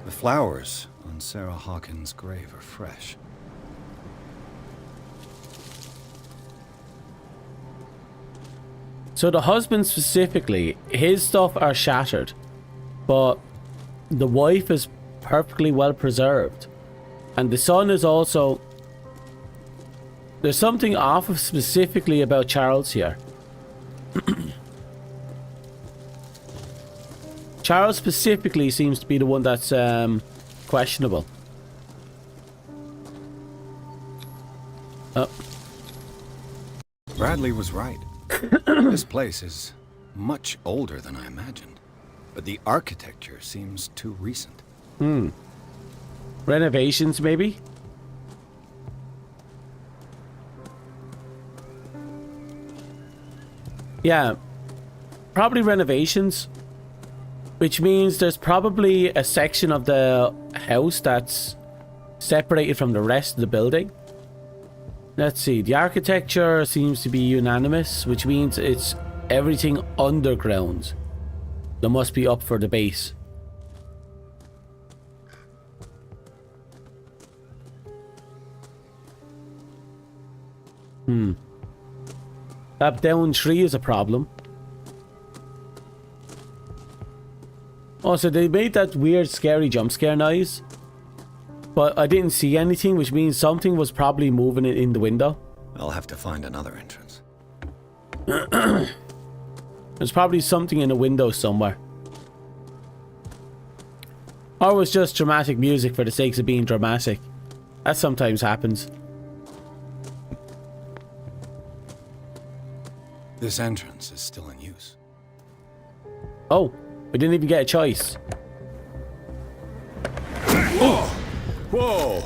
The flowers on Sarah Hawkins' grave are fresh. So the husband specifically, his stuff are shattered. But the wife is perfectly well preserved. And the son is also... There's something off of specifically about Charles here. Charles specifically seems to be the one that's questionable. Oh. Bradley was right. This place is much older than I imagined. But the architecture seems too recent. Renovations, maybe? Yeah. Probably renovations. Which means there's probably a section of the house that's separated from the rest of the building. Let's see. The architecture seems to be unanimous, which means it's everything underground. There must be up for the base. That down tree is a problem. Oh, so they made that weird scary jump scare noise. But I didn't see anything, which means something was probably moving it in the window. I'll have to find another entrance. There's probably something in a window somewhere. Or it was just dramatic music for the sake of being dramatic. That sometimes happens. This entrance is still in use. Oh, we didn't even get a choice. Whoa! Whoa!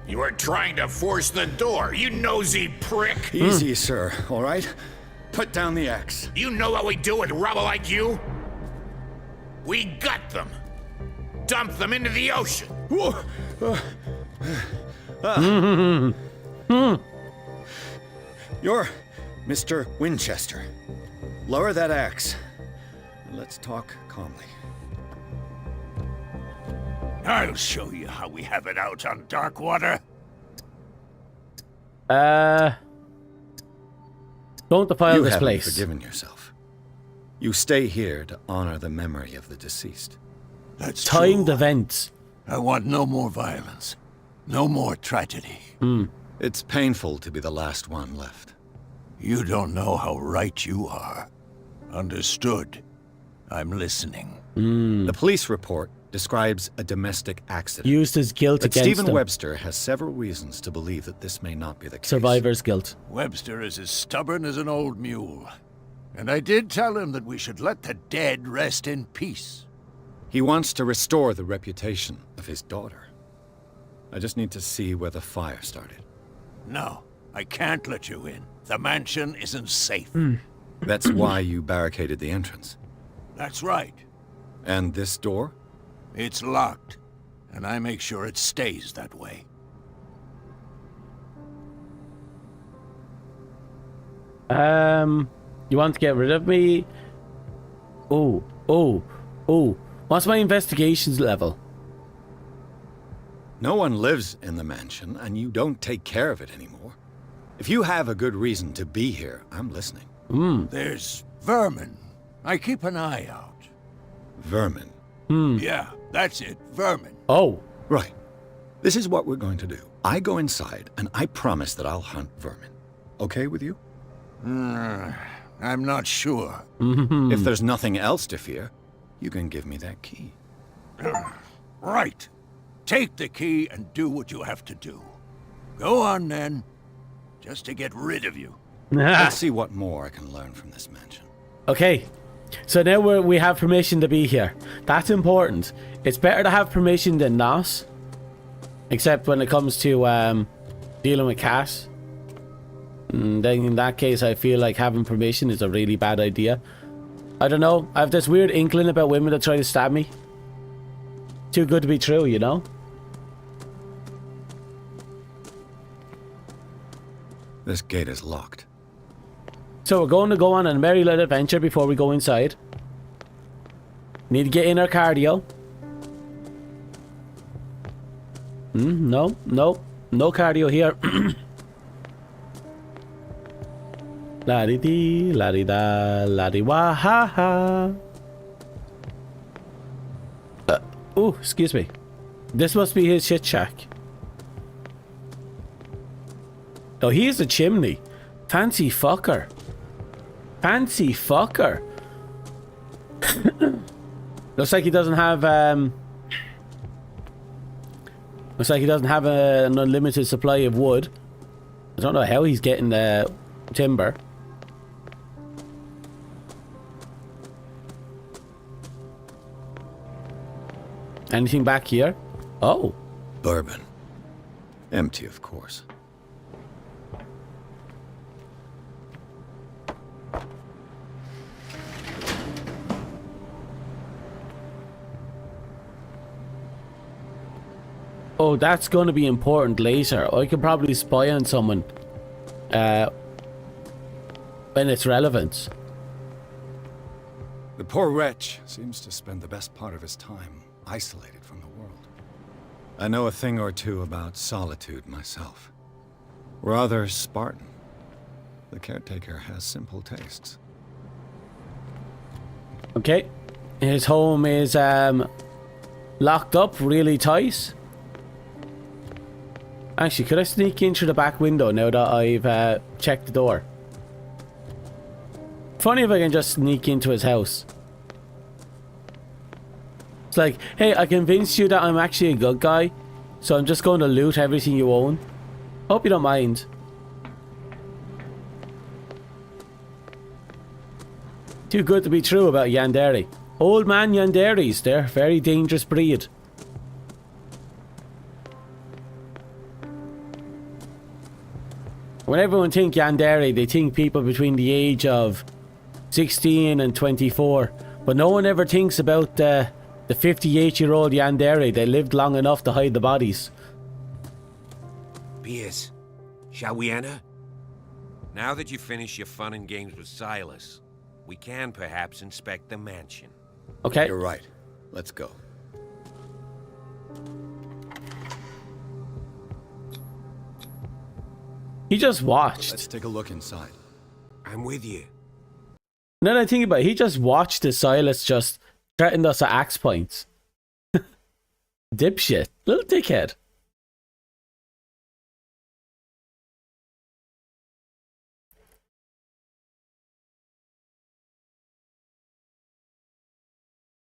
You were trying to force the door, you nosy prick! Easy, sir, all right? Put down the axe. You know what we do with rubble like you? We gut them. Dump them into the ocean. You're Mr. Winchester. Lower that axe. And let's talk calmly. I'll show you how we have it out on Darkwater. Don't defile You this haven't place. forgiven yourself. You stay here to honor the memory of the deceased. That's Timed true. events. I want no more violence. No more tragedy. It's painful to be the last one left. You don't know how right you are. Understood. I'm listening. The police report describes a domestic accident. Used his guilt But against Stephen them. Webster has several reasons to believe that this may not be the case. Survivor's guilt. Webster is as stubborn as an old mule. And I did tell him that we should let the dead rest in peace. He wants to restore the reputation of his daughter. I just need to see where the fire started. No, I can't let you in. The mansion isn't safe. That's why you barricaded the entrance. That's right. And this door? It's locked, and I make sure it stays that way. You want to get rid of me? Oh. What's my investigations level? No one lives in the mansion, and you don't take care of it anymore. If you have a good reason to be here, I'm listening. There's vermin. I keep an eye out. Vermin? Yeah, that's it. Vermin. Oh. Right. This is what we're going to do. I go inside, and I promise that I'll hunt vermin. Okay with you? I'm not sure. If there's nothing else to fear, you can give me that key. Right. Take the key and do what you have to do. Go on, then. Just to get rid of you. Let's see what more I can learn from this mansion. Okay. So now we have permission to be here. That's important. It's better to have permission than not. Except when it comes to dealing with Cass. Then in that case, I feel like having permission is a really bad idea. I don't know. I have this weird inkling about women that try to stab me. Too good to be true, you know? This gate is locked. So we're going to go on a merry little adventure before we go inside. Need to get in our cardio. No cardio here. La-di-dee, la-di-da, la-di-wa-ha-ha. Oh, excuse me. This must be his shit shack. Oh, he is a chimney. Fancy fucker. Fancy fucker. Looks like he doesn't have an unlimited supply of wood. I don't know how he's getting the timber. Anything back here? Oh. Bourbon. Empty, of course. Oh, that's going to be important later. I could probably spy on someone when it's relevant. The poor wretch seems to spend the best part of his time isolated from the world. I know a thing or two about solitude myself. Rather Spartan. The caretaker has simple tastes. Okay. His home is locked up really tight. Actually, could I sneak in through the back window now that I've checked the door? Funny if I can just sneak into his house. It's like, hey, I convinced you that I'm actually a good guy, so I'm just going to loot everything you own. Hope you don't mind. Too good to be true about Yandere. Old man Yanderes, they're a very dangerous breed. When everyone think Yandere, they think people between the age of 16 and 24. But no one ever thinks about the 58-year-old Yandere. They lived long enough to hide the bodies. Pierce, shall we enter? Now that you've finished your fun and games with Silas, we can perhaps inspect the mansion. Okay. You're right. Let's go. He just watched. Let's take a look inside. I'm with you. Now that I think about it, he just watched the Silas just threatened us at axe points. Dipshit. Little dickhead.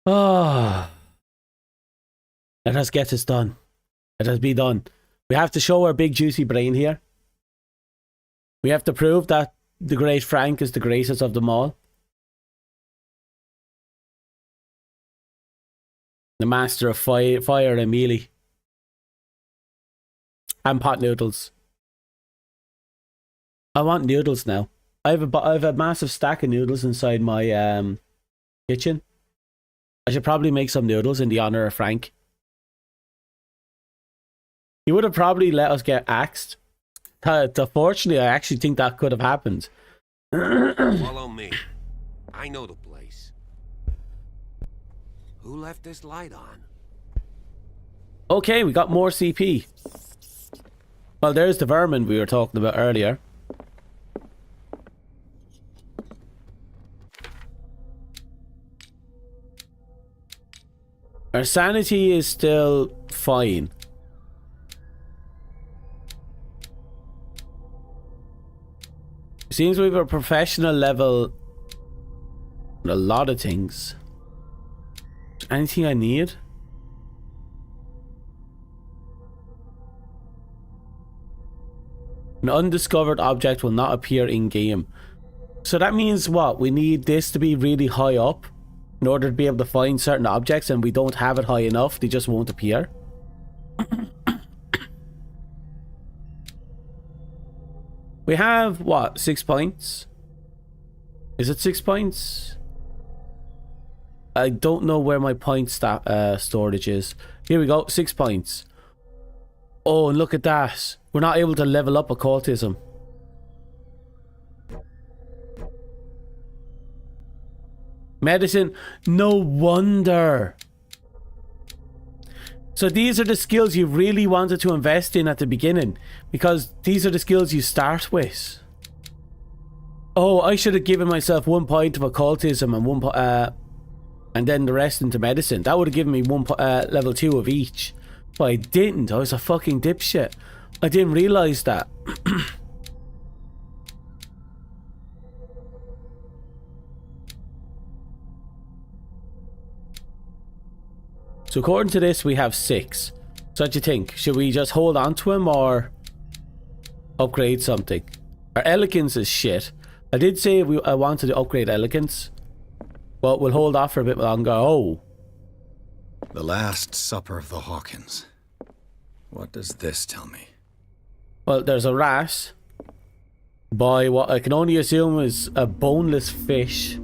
Oh. Let us get this done. Let us be done. We have to show our big juicy brain here. We have to prove that the great Frank is the greatest of them all. The master of fire and melee. And pot noodles. I want noodles now. I have a massive stack of noodles inside my kitchen. I should probably make some noodles in the honor of Frank. He would have probably let us get axed. Fortunately, I actually think that could have happened. Follow me. I know the place. Who left this light on? Okay, we got more CP. Well, there's the vermin we were talking about earlier. Our sanity is still fine. Seems we have a professional level in a lot of things. Anything I need? An undiscovered object will not appear in game. So that means what? We need this to be really high up in order to be able to find certain objects, and we don't have it high enough, they just won't appear. We have what? 6 points? Is it 6 points? I don't know where my point storage is. Here we go, 6 points. Oh, and look at that. We're not able to level up occultism. Medicine. No wonder. So these are the skills you really wanted to invest in at the beginning, because these are the skills you start with. Oh, I should have given myself 1 point of occultism and and then the rest into medicine. That would have given me level 2 of each. But I didn't. I was a fucking dipshit. I didn't realize that. So according to this, we have 6. So what do you think? Should we just hold on to him or upgrade something? Our elegance is shit. I did say I wanted to upgrade elegance, but we'll hold off for a bit longer. Oh. The Last Supper of the Hawkins. What does this tell me? Well, there's a rat by what I can only assume is a boneless fish.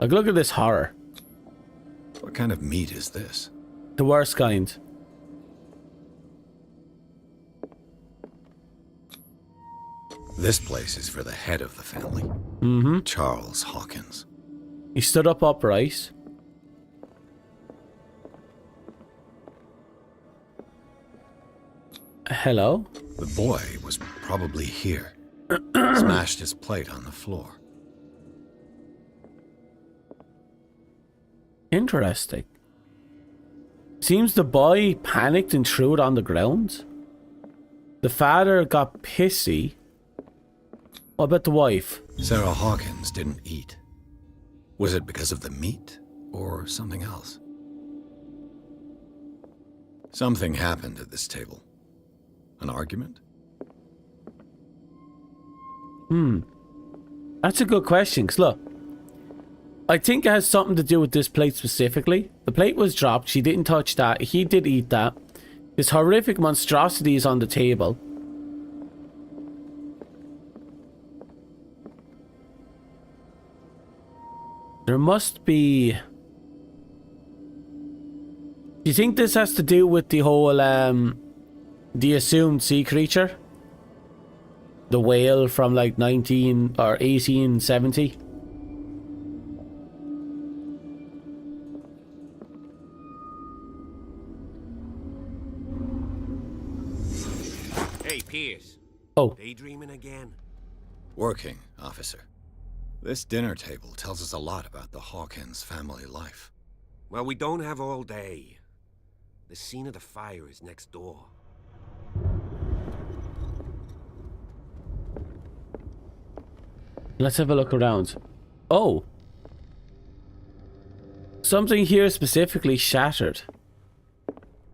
Like, look at this horror. What kind of meat is this? The worst kind. This place is for the head of the family. Mm-hmm. Charles Hawkins. He stood up upright. Hello? The boy was probably here. Smashed his plate on the floor. Interesting. Seems the boy panicked and threw it on the ground. The father got pissy. What about the wife? Sarah Hawkins didn't eat. Was it because of the meat or something else? Something happened at this table. An argument? That's a good question, because look, I think it has something to do with this plate specifically. The plate was dropped, she didn't touch that, he did eat that. This horrific monstrosity is on the table. There must be... Do you think this has to do with the whole, the assumed sea creature? The whale from like 19 or 1870? Hey, Pierce. Oh. Daydreaming again? Working, officer. This dinner table tells us a lot about the Hawkins family life. Well, we don't have all day. The scene of the fire is next door. Let's have a look around. Oh. Something here specifically shattered.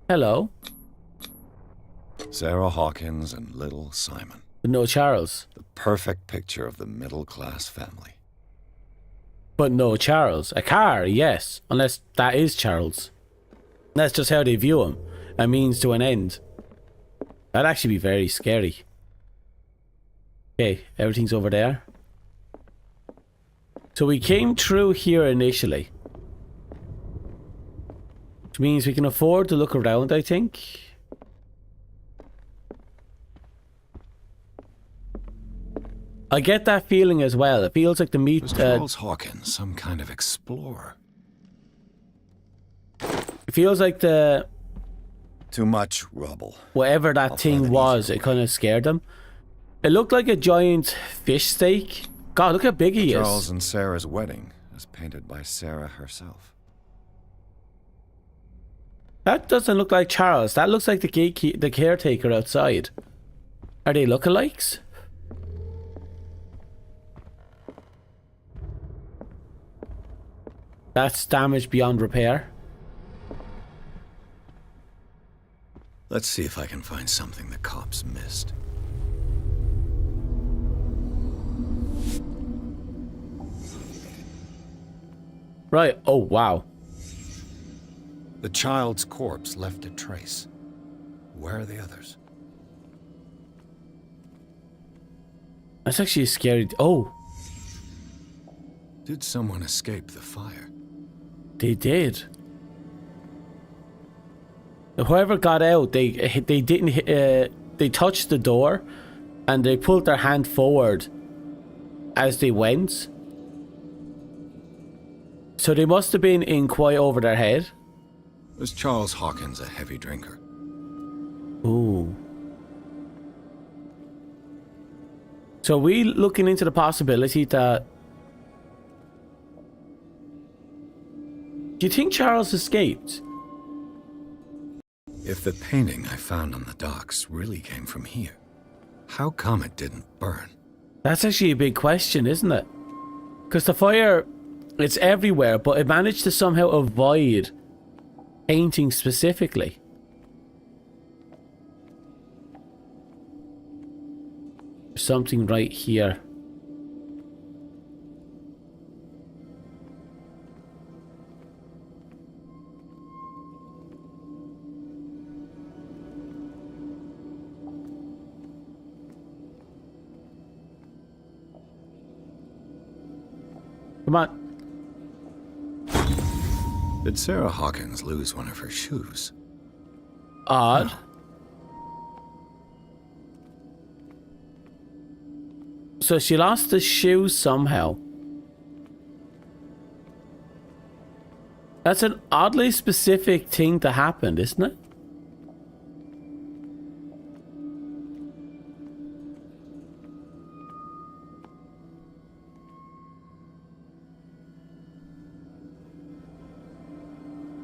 Hello. Sarah Hawkins and little Simon. But no Charles. The perfect picture of the middle-class family. But no Charles. A car, yes. Unless that is Charles. That's just how they view him. A means to an end. That'd actually be very scary. Okay, everything's over there. So we came through here initially. Which means we can afford to look around, I think. I get that feeling as well. It feels like the meat... Was Charles Hawkins some kind of explorer? It feels like the... Too much rubble. Whatever that thing was, it kind of scared them. It looked like a giant fish steak. God, look how big he is. Charles and Sarah's wedding, as painted by Sarah herself. That doesn't look like Charles. That looks like the caretaker outside. Are they lookalikes? That's damage beyond repair. Let's see if I can find something the cops missed. Right. Oh, wow. The child's corpse left a trace. Where are the others? That's actually a scary... Oh. Did someone escape the fire? They did. Whoever got out, they didn't... they touched the door and they pulled their hand forward as they went. So they must have been in quite over their head. Was Charles Hawkins a heavy drinker? Ooh. So are we looking into the possibility that... Do you think Charles escaped? If the painting I found on the docks really came from here, how come it didn't burn? That's actually a big question, isn't it? Because the fire, it's everywhere, but it managed to somehow avoid painting specifically. There's something right here. Come on. Did Sarah Hawkins lose one of her shoes? Odd. So she lost the shoe somehow. That's an oddly specific thing to happen, isn't it?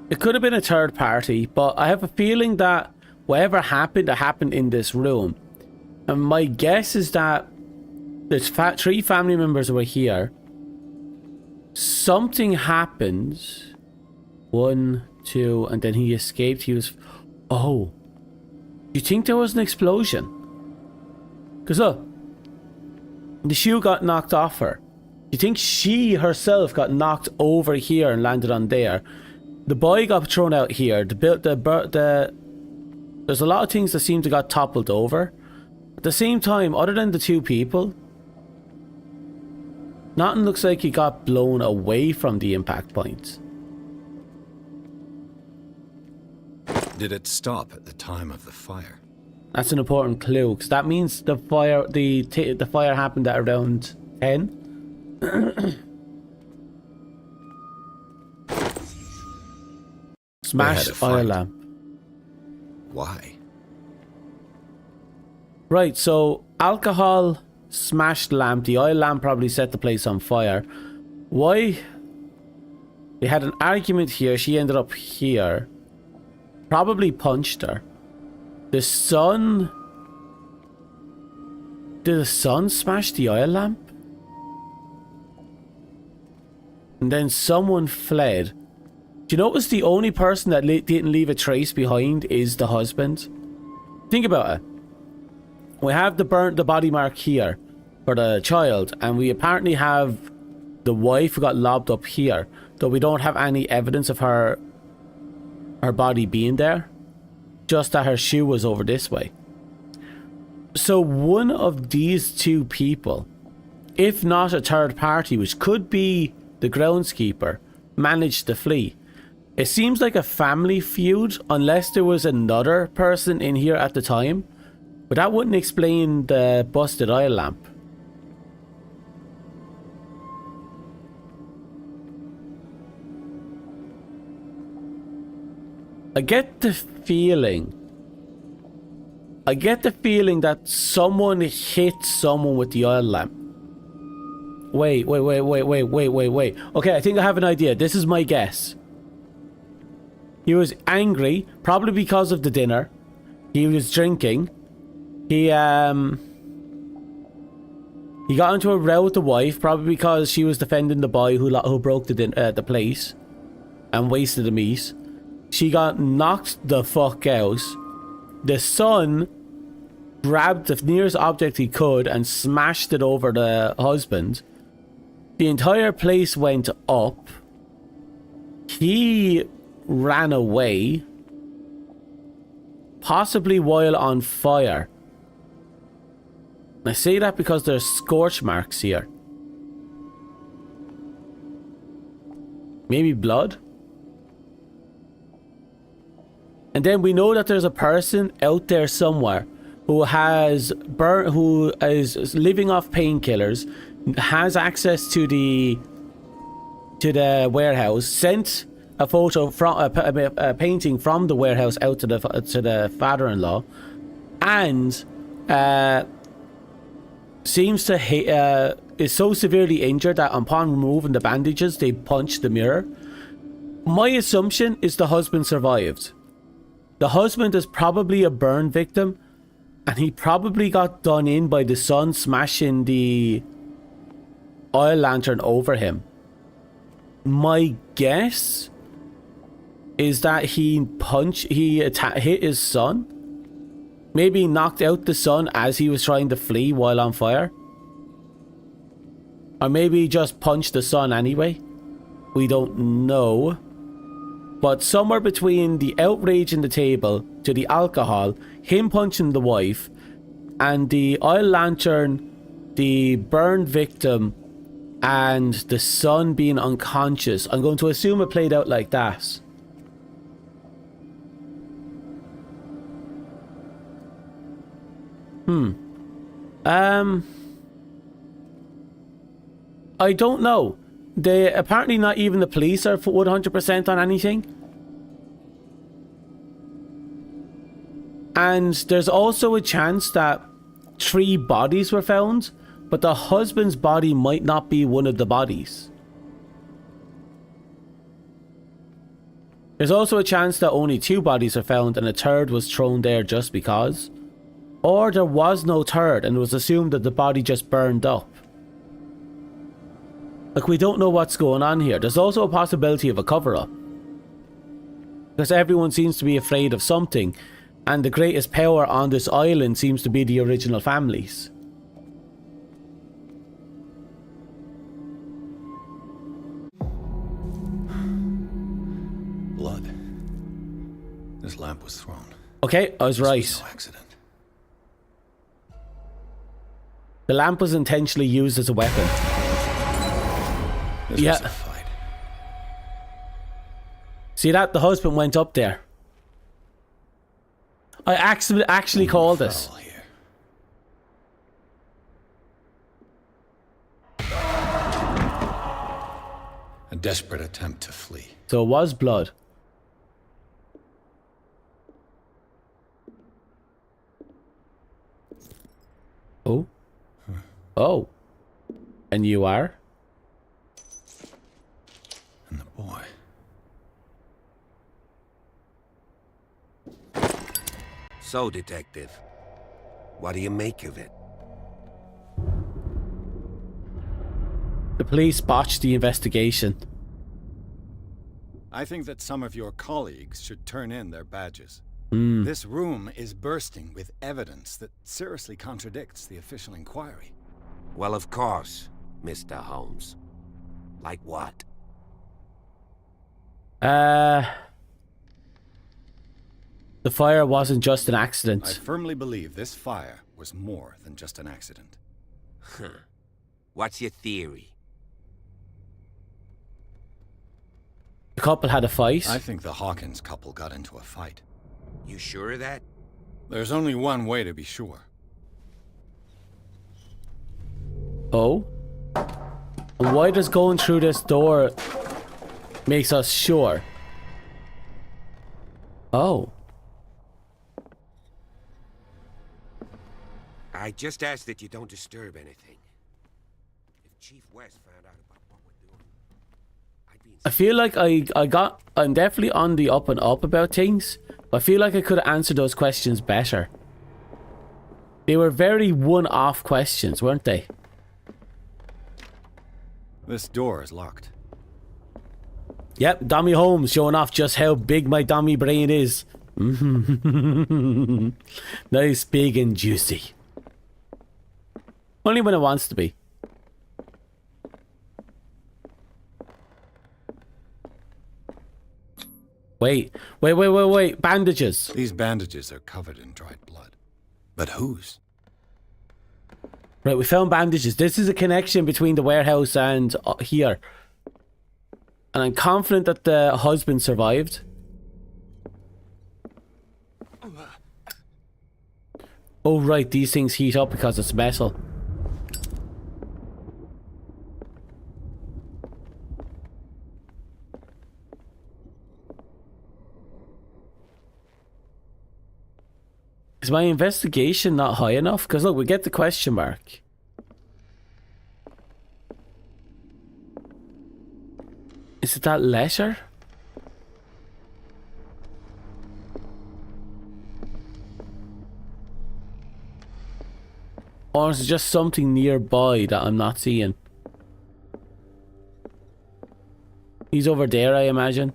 It could have been a third party, but I have a feeling that whatever happened, it happened in this room. And my guess is that there's three family members who were here. Something happened. 1, 2, and then he escaped. He was... Oh. Do you think there was an explosion? Because look. The shoe got knocked off her. Do you think she herself got knocked over here and landed on there? The boy got thrown out here. There's a lot of things that seem to got toppled over. At the same time, other than the two people, nothing looks like he got blown away from the impact points. Did it stop at the time of the fire? That's an important clue, because that means the fire happened at around 10. Smashed oil lamp. Why? Right, so alcohol smashed lamp. The oil lamp probably set the place on fire. Why? They had an argument here. She ended up here. Probably punched her. The sun... Did the sun smash the oil lamp? And then someone fled. Do you notice the only person that didn't leave a trace behind is the husband? Think about it. We have the body mark here for the child, and we apparently have the wife who got lobbed up here, though we don't have any evidence of her body being there, just that her shoe was over this way. So one of these two people, if not a third party, which could be the groundskeeper, managed to flee. It seems like a family feud, unless there was another person in here at the time. But that wouldn't explain the busted oil lamp. I get the feeling that someone hit someone with the oil lamp. Wait. Okay, I think I have an idea. This is my guess. He was angry, probably because of the dinner. He was drinking. He got into a row with the wife, probably because she was defending the boy who broke the place and wasted the meat. She got knocked the fuck out. The son grabbed the nearest object he could and smashed it over the husband. The entire place went up. He ran away, possibly while on fire. I say that because there's scorch marks here. Maybe blood? And then we know that there's a person out there somewhere who is living off painkillers, has access to the warehouse, sent a photo from a painting from the warehouse out to the father-in-law, and seems to is so severely injured that upon removing the bandages, they punched the mirror. My assumption is the husband survived. The husband is probably a burn victim, and he probably got done in by the son smashing the oil lantern over him. My guess is that he hit his son. Maybe knocked out the son as he was trying to flee while on fire. Or maybe he just punched the son anyway. We don't know. But somewhere between the outrage in the table to the alcohol, him punching the wife, and the oil lantern, the burned victim, and the son being unconscious, I'm going to assume it played out like that. I don't know. Apparently not even the police are 100% on anything. And there's also a chance that 3 bodies were found, but the husband's body might not be one of the bodies. There's also a chance that only 2 bodies are found and a third was thrown there just because. Or there was no third and it was assumed that the body just burned up. Like, we don't know what's going on here. There's also a possibility of a cover-up, because everyone seems to be afraid of something, and the greatest power on this island seems to be the original families. Blood. This lamp was thrown. Okay, I was right. No accident. The lamp was intentionally used as a weapon. This was a fight. See that? The husband went up there. I actually called this. Here. A desperate attempt to flee. So it was blood. Oh. Oh. And you are? And the boy. So, Detective, what do you make of it? The police botched the investigation. I think that some of your colleagues should turn in their badges. Mm. This room is bursting with evidence that seriously contradicts the official inquiry. Well, of course, Mr. Holmes. Like what? The fire wasn't just an accident. I firmly believe this fire was more than just an accident. What's your theory? The couple had a fight. I think the Hawkins couple got into a fight. You sure of that? There's only one way to be sure. Oh? And why does going through this door makes us sure? Oh. I just ask that you don't disturb anything. If Chief West found out about what we're doing, I'd be... I feel like I'm definitely on the up and up about things. I feel like I could have answered those questions better. They were very one-off questions, weren't they? This door is locked. Yep, Dommi Holmes showing off just how big my Dommi brain is. Nice, big and juicy. Only when it wants to be. Wait. Bandages. These bandages are covered in dried blood. But whose? Right, we found bandages. This is a connection between the warehouse and here. And I'm confident that the husband survived. Oh, right, these things heat up because it's metal. Is my investigation not high enough? Because look, we get the question mark. Is it that letter? Or is it just something nearby that I'm not seeing? He's over there, I imagine.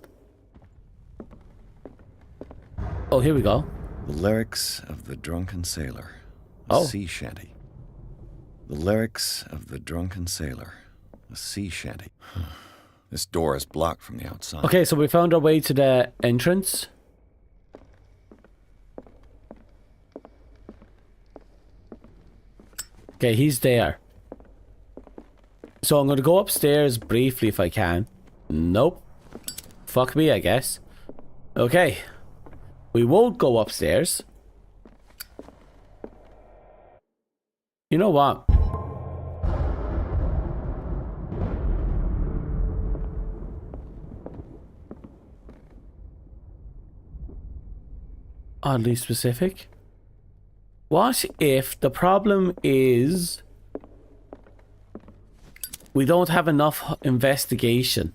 Oh, here we go. The lyrics of the drunken sailor. A Oh. sea shanty. The lyrics of the drunken sailor. A sea shanty. This door is blocked from the outside. Okay, so we found our way to the entrance. Okay, he's there. So I'm going to go upstairs briefly if I can. Nope. Fuck me, I guess. Okay. We won't go upstairs. You know what? Oddly specific. What if the problem is we don't have enough investigation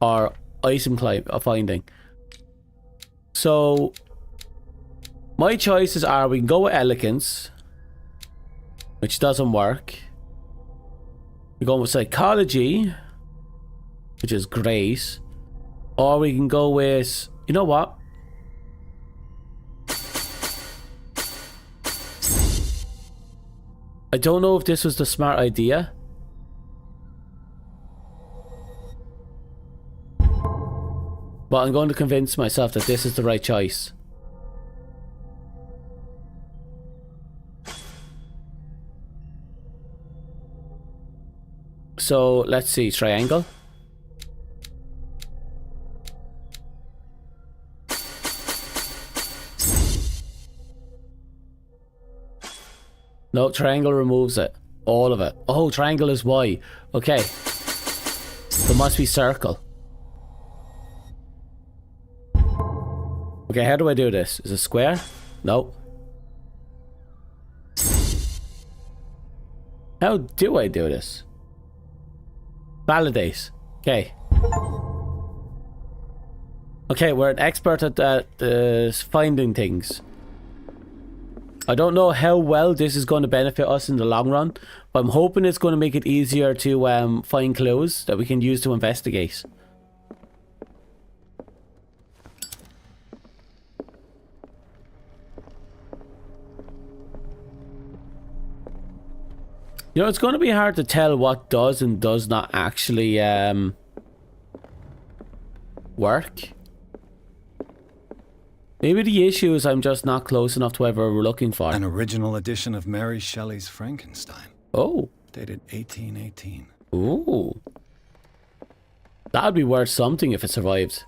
or item finding? So my choices are we can go with elegance, which doesn't work. We go with psychology, which is great, or we can go with, you know what? I don't know if this was the smart idea. But I'm going to convince myself that this is the right choice. So, let's see. Triangle. No, triangle removes it. All of it. Oh, triangle is Y. Okay. There must be circle. Okay, how do I do this? Is it square? No. How do I do this? Validate. Okay. Okay, we're an expert at finding things. I don't know how well this is going to benefit us in the long run, but I'm hoping it's going to make it easier to find clues that we can use to investigate. You know, it's going to be hard to tell what does and does not actually work. Maybe the issue is I'm just not close enough to whatever we're looking for. An original edition of Mary Shelley's Frankenstein. Oh. Dated 1818. Ooh. That'd be worth something if it survived.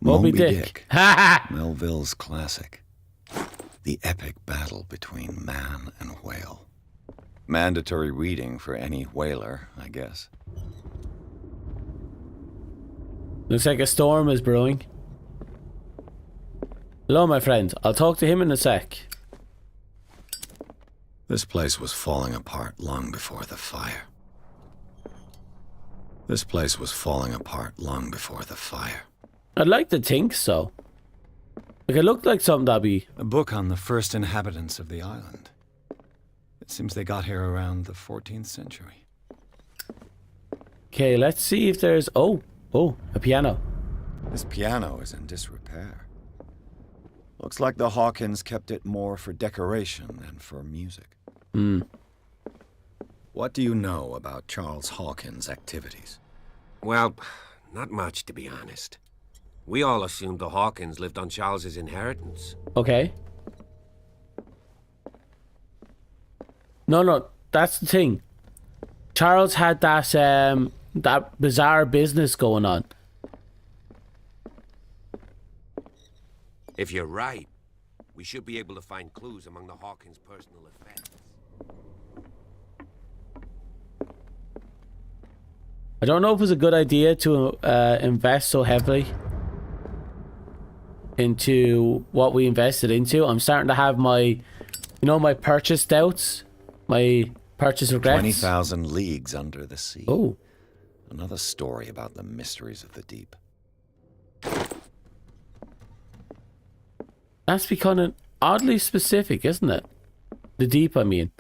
Moby Dick. Melville's classic. The epic battle between man and whale. Mandatory reading for any whaler, I guess. Looks like a storm is brewing. Hello, my friend. I'll talk to him in a sec. This place was falling apart long before the fire. This place was falling apart long before the fire. I'd like to think so. Like, it looked like something that'd be... A book on the first inhabitants of the island. It seems they got here around the 14th century. Okay, let's see if there's... Oh, a piano. This piano is in disrepair. Looks like the Hawkins kept it more for decoration than for music. What do you know about Charles Hawkins' activities? Well, not much, to be honest. We all assumed the Hawkins lived on Charles's inheritance. Okay. No, that's the thing. Charles had that bizarre business going on. If you're right, we should be able to find clues among the Hawkins' personal effects. I don't know if it's a good idea to invest so heavily into what we invested into. I'm starting to have my, my purchase doubts, my purchase regrets. 20,000 leagues under the sea. Oh. Another story about the mysteries of the deep. That's becoming oddly specific, isn't it? The deep, I mean.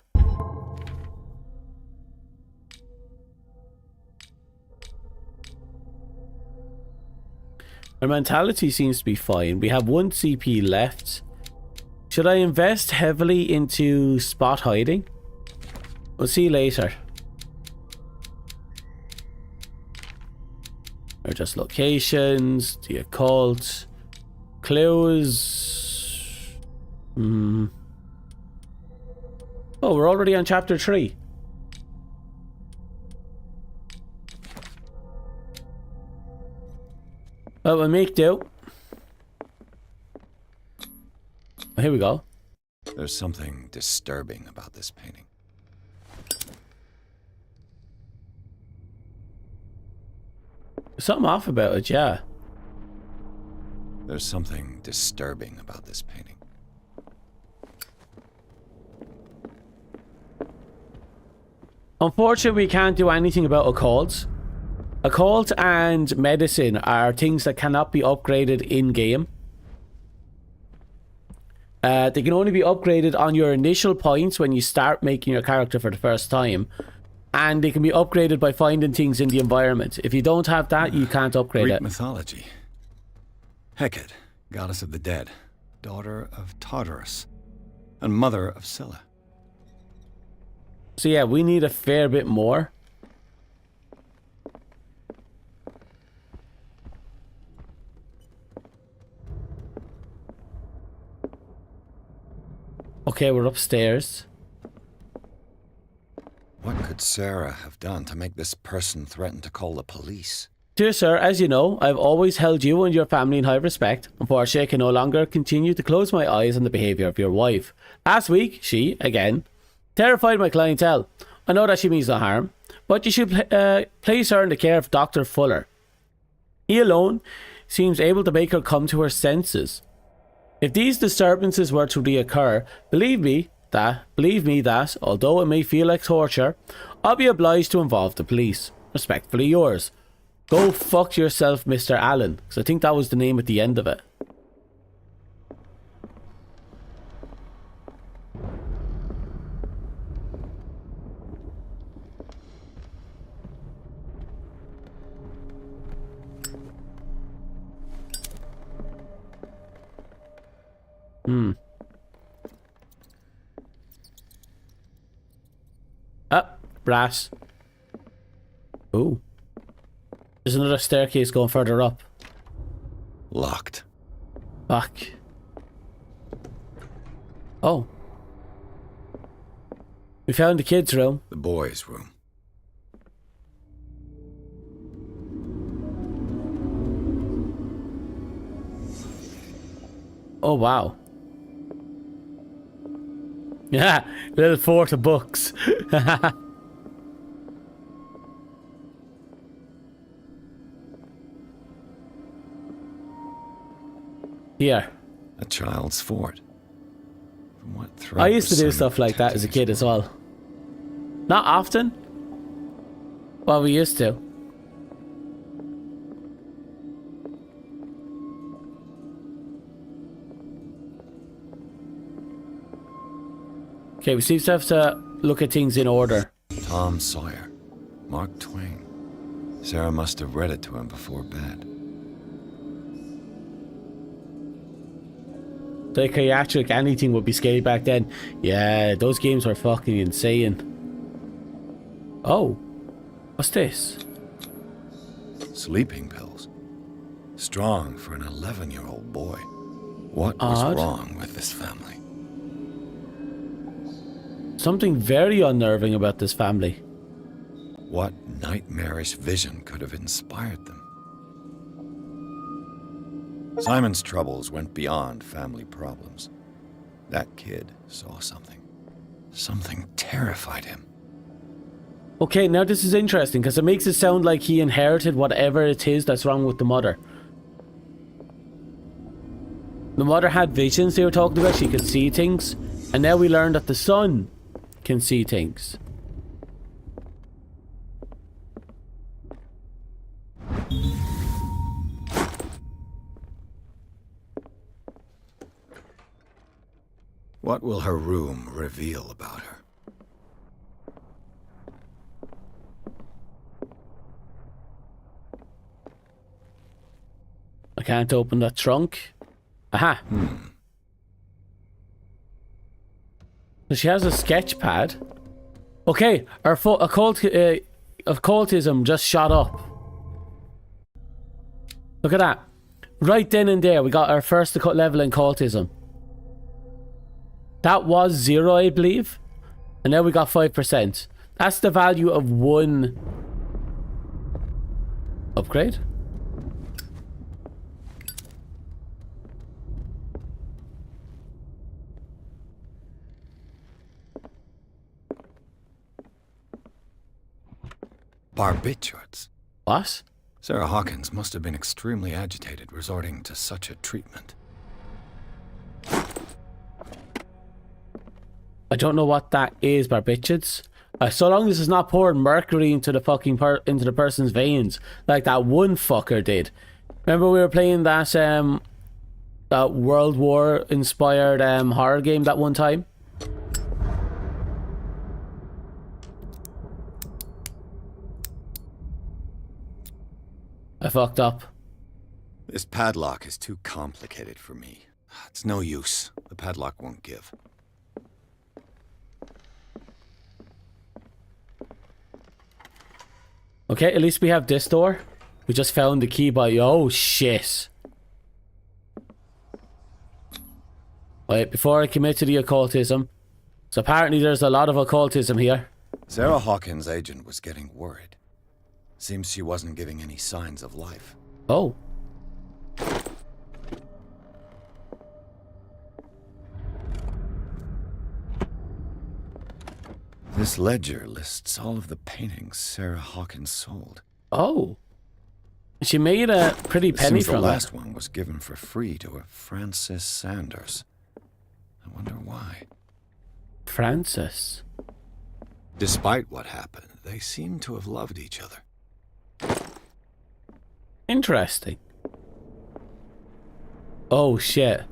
Our mentality seems to be fine. We have 1 CP left. Should I invest heavily into spot hiding? We'll see later. Or just locations, the occult, clues. Oh, we're already on chapter 3. Well, we'll make do. Here we go. There's something disturbing about this painting. Something off about it, yeah. There's something disturbing about this painting. Unfortunately, we can't do anything about occults. Occult and medicine are things that cannot be upgraded in-game. They can only be upgraded on your initial points when you start making your character for the first time. And they can be upgraded by finding things in the environment. If you don't have that, you can't upgrade Greek it. mythology. Hecate, goddess of the dead, daughter of Tartarus, and mother of Scylla. So yeah, we need a fair bit more. Okay, we're upstairs. What could Sarah have done to make this person threaten to call the police? Dear sir, as you know, I've always held you and your family in high respect. Unfortunately, I can no longer continue to close my eyes on the behaviour of your wife. Last week, she, again, terrified my clientele. I know that she means no harm, but you should place her in the care of Dr. Fuller. He alone seems able to make her come to her senses. If these disturbances were to reoccur, believe me that, although it may feel like torture, I'll be obliged to involve the police. Respectfully yours. Go fuck yourself, Mr. Allen, because I think that was the name at the end of it. Brass. Ooh. There's another staircase going further up. Locked. Back. Oh. We found the kids' room. The boys' room. Oh, wow. Yeah, little fort of books. Here. A child's fort. From what thread I used to was do Simon stuff like that as a kid as well. Not often. Well, we used to. Okay, we seem to have to look at things in order. Tom Sawyer. Mark Twain. Sarah must have read it to him before bed. Psychiatric anything would be scary back then. Yeah, those games were fucking insane. Oh, what's this? Sleeping pills. Strong for an 11-year-old boy. What was Odd. wrong with this family? Something very unnerving about this family. What nightmarish vision could have inspired them? Simon's troubles went beyond family problems. That kid saw something. Something terrified him. Okay, now this is interesting because it makes it sound like he inherited whatever it is that's wrong with the mother. The mother had visions they were talking about, she could see things, and now we learned that the son can see things. What will her room reveal about her? I can't open that trunk. Aha. So she has a sketch pad. Okay, our occultism just shot up. Look at that. Right then and there, we got our first level in occultism. That was 0, I believe. And now we got 5%. That's the value of one upgrade. Barbiturates. What? Sarah Hawkins must have been extremely agitated resorting to such a treatment. I don't know what that is, barbiturates. So long as it's not pouring mercury into the fucking into the person's veins, like that one fucker did. Remember we were playing that that World War inspired horror game that one time? I fucked up. This padlock is too complicated for me. It's no use. The padlock won't give. Okay, at least we have this door. We just found the key by... Oh, shit. Wait, before I commit to the occultism. So apparently there's a lot of occultism here. Sarah Hawkins' agent was getting worried. Seems she wasn't giving any signs of life. Oh. This ledger lists all of the paintings Sarah Hawkins sold. Oh. She made a pretty penny from it. The last one was given for free to a Francis Sanders. I wonder why. Francis? Despite what happened, they seem to have loved each other. Interesting. Oh, shit.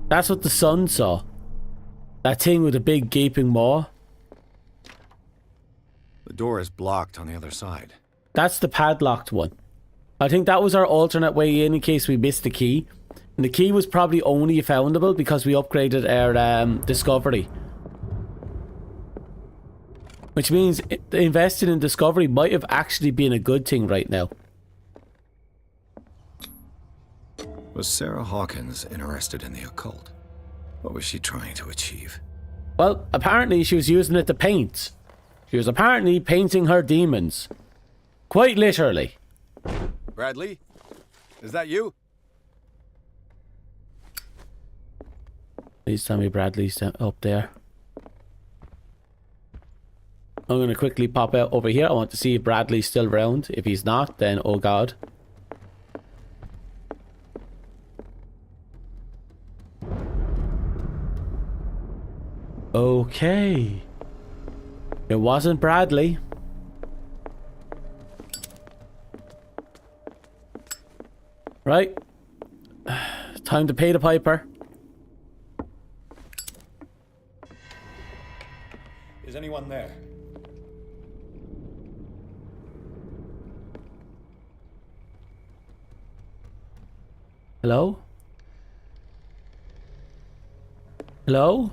That's what the son saw. That thing with the big gaping maw. The door is blocked on the other side. That's the padlocked one. I think that was our alternate way in case we missed the key. And the key was probably only foundable because we upgraded our discovery. Which means investing in discovery might have actually been a good thing right now. Was Sarah Hawkins interested in the occult? What was she trying to achieve? Well, apparently she was using it to paint. She was apparently painting her demons. Quite literally. Bradley? Is that you? Please tell me Bradley's up there. I'm going to quickly pop out over here. I want to see if Bradley's still around. If he's not, then oh god. Okay. It wasn't Bradley. Right. Time to pay the piper. Is anyone there? Hello? Hello?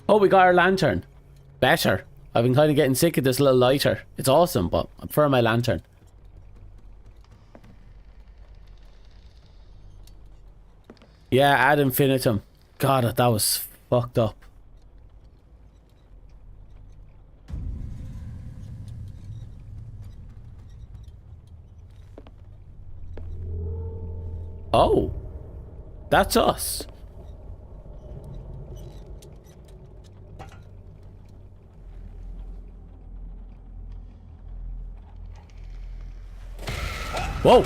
Oh, we got our lantern. Better. I've been kind of getting sick of this little lighter. It's awesome, but I prefer my lantern. Yeah, ad infinitum. God, that was fucked up. Oh, that's us. Whoa.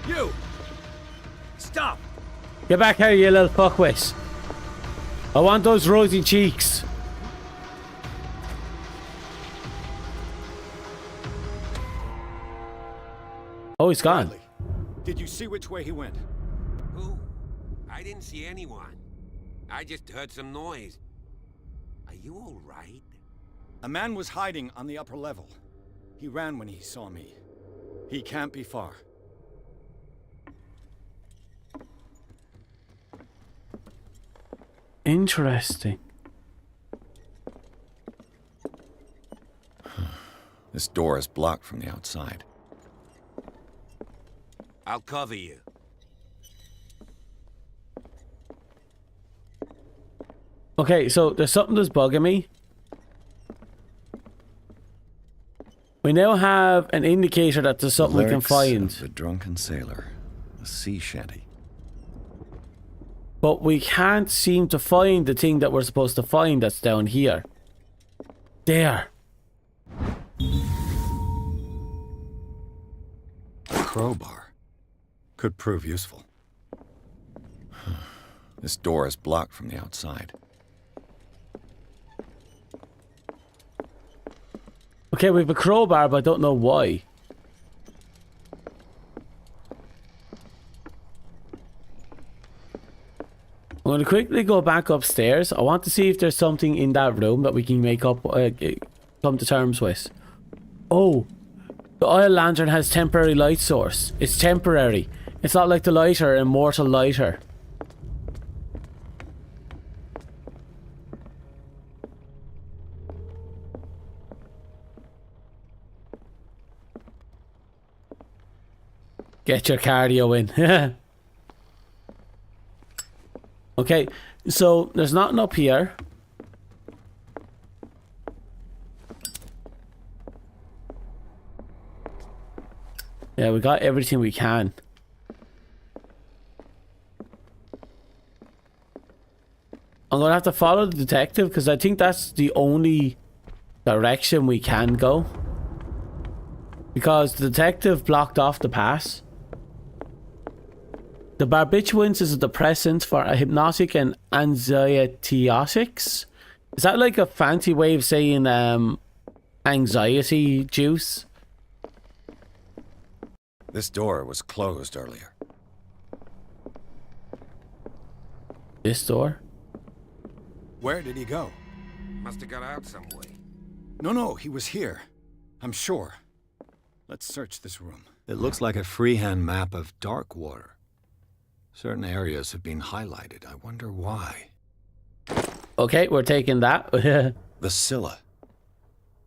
You! Stop! Get back here, you little fuckwit. I want those rosy cheeks. Oh, he's gone. Bradley, did you see which way he went? Who? I didn't see anyone. I just heard some noise. Are you all right? A man was hiding on the upper level. He ran when he saw me. He can't be far. Interesting. This door is blocked from the outside. I'll cover you. Okay, so there's something that's bugging me. We now have an indicator that there's something we can find. The drunken sailor, a sea shanty. But we can't seem to find the thing that we're supposed to find that's down here. There. A crowbar. Could prove useful. This door is blocked from the outside. Okay, we have a crowbar, but I don't know why. I'm going to quickly go back upstairs. I want to see if there's something in that room that we can make up, come to terms with. Oh, the oil lantern has temporary light source. It's temporary. It's not like the lighter, immortal lighter. Get your cardio in. Okay, so there's nothing up here. Yeah, we got everything we can. I'm gonna have to follow the detective because I think that's the only direction we can go. Because the detective blocked off the pass. The barbiturates is a depressant for a hypnotic and anxiotics. Is that like a fancy way of saying anxiety juice? This door was closed earlier. This door? Where did he go? Must have got out some way. No, he was here. I'm sure. Let's search this room. It looks like a freehand map of dark water. Certain areas have been highlighted. I wonder why. Okay, we're taking that. The Scylla.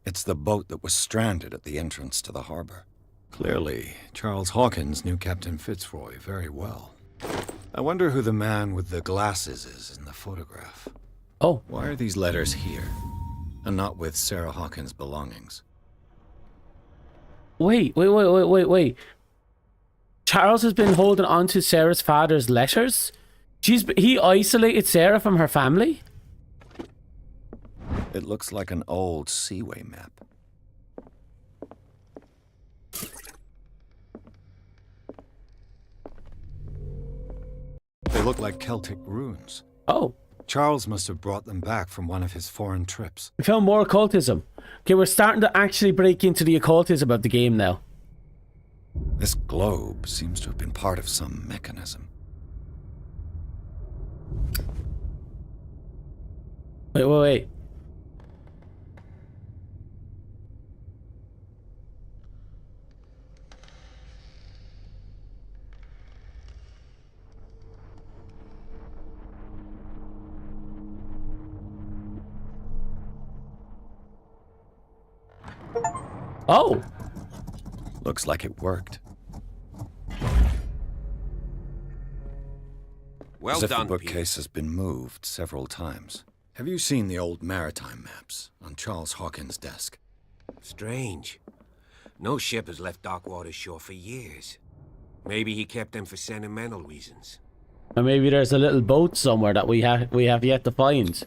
It's the boat that was stranded at the entrance to the harbor. Clearly, Charles Hawkins knew Captain Fitzroy very well. I wonder who the man with the glasses is in the photograph. Oh. Why are these letters here, and not with Sarah Hawkins' belongings? Wait. Charles has been holding on to Sarah's father's letters. He isolated Sarah from her family. It looks like an old Seaway map. They look like Celtic runes. Oh. Charles must have brought them back from one of his foreign trips. We found more occultism. Okay, we're starting to actually break into the occultism of the game now. This globe seems to have been part of some mechanism. Wait. Oh! Looks like it worked. Well As if done, the bookcase has been moved several times. Have you seen the old maritime maps on Charles Hawkins' desk? Strange. No ship has left Darkwater shore for years. Maybe he kept them for sentimental reasons. Or maybe there's a little boat somewhere that we have yet to find.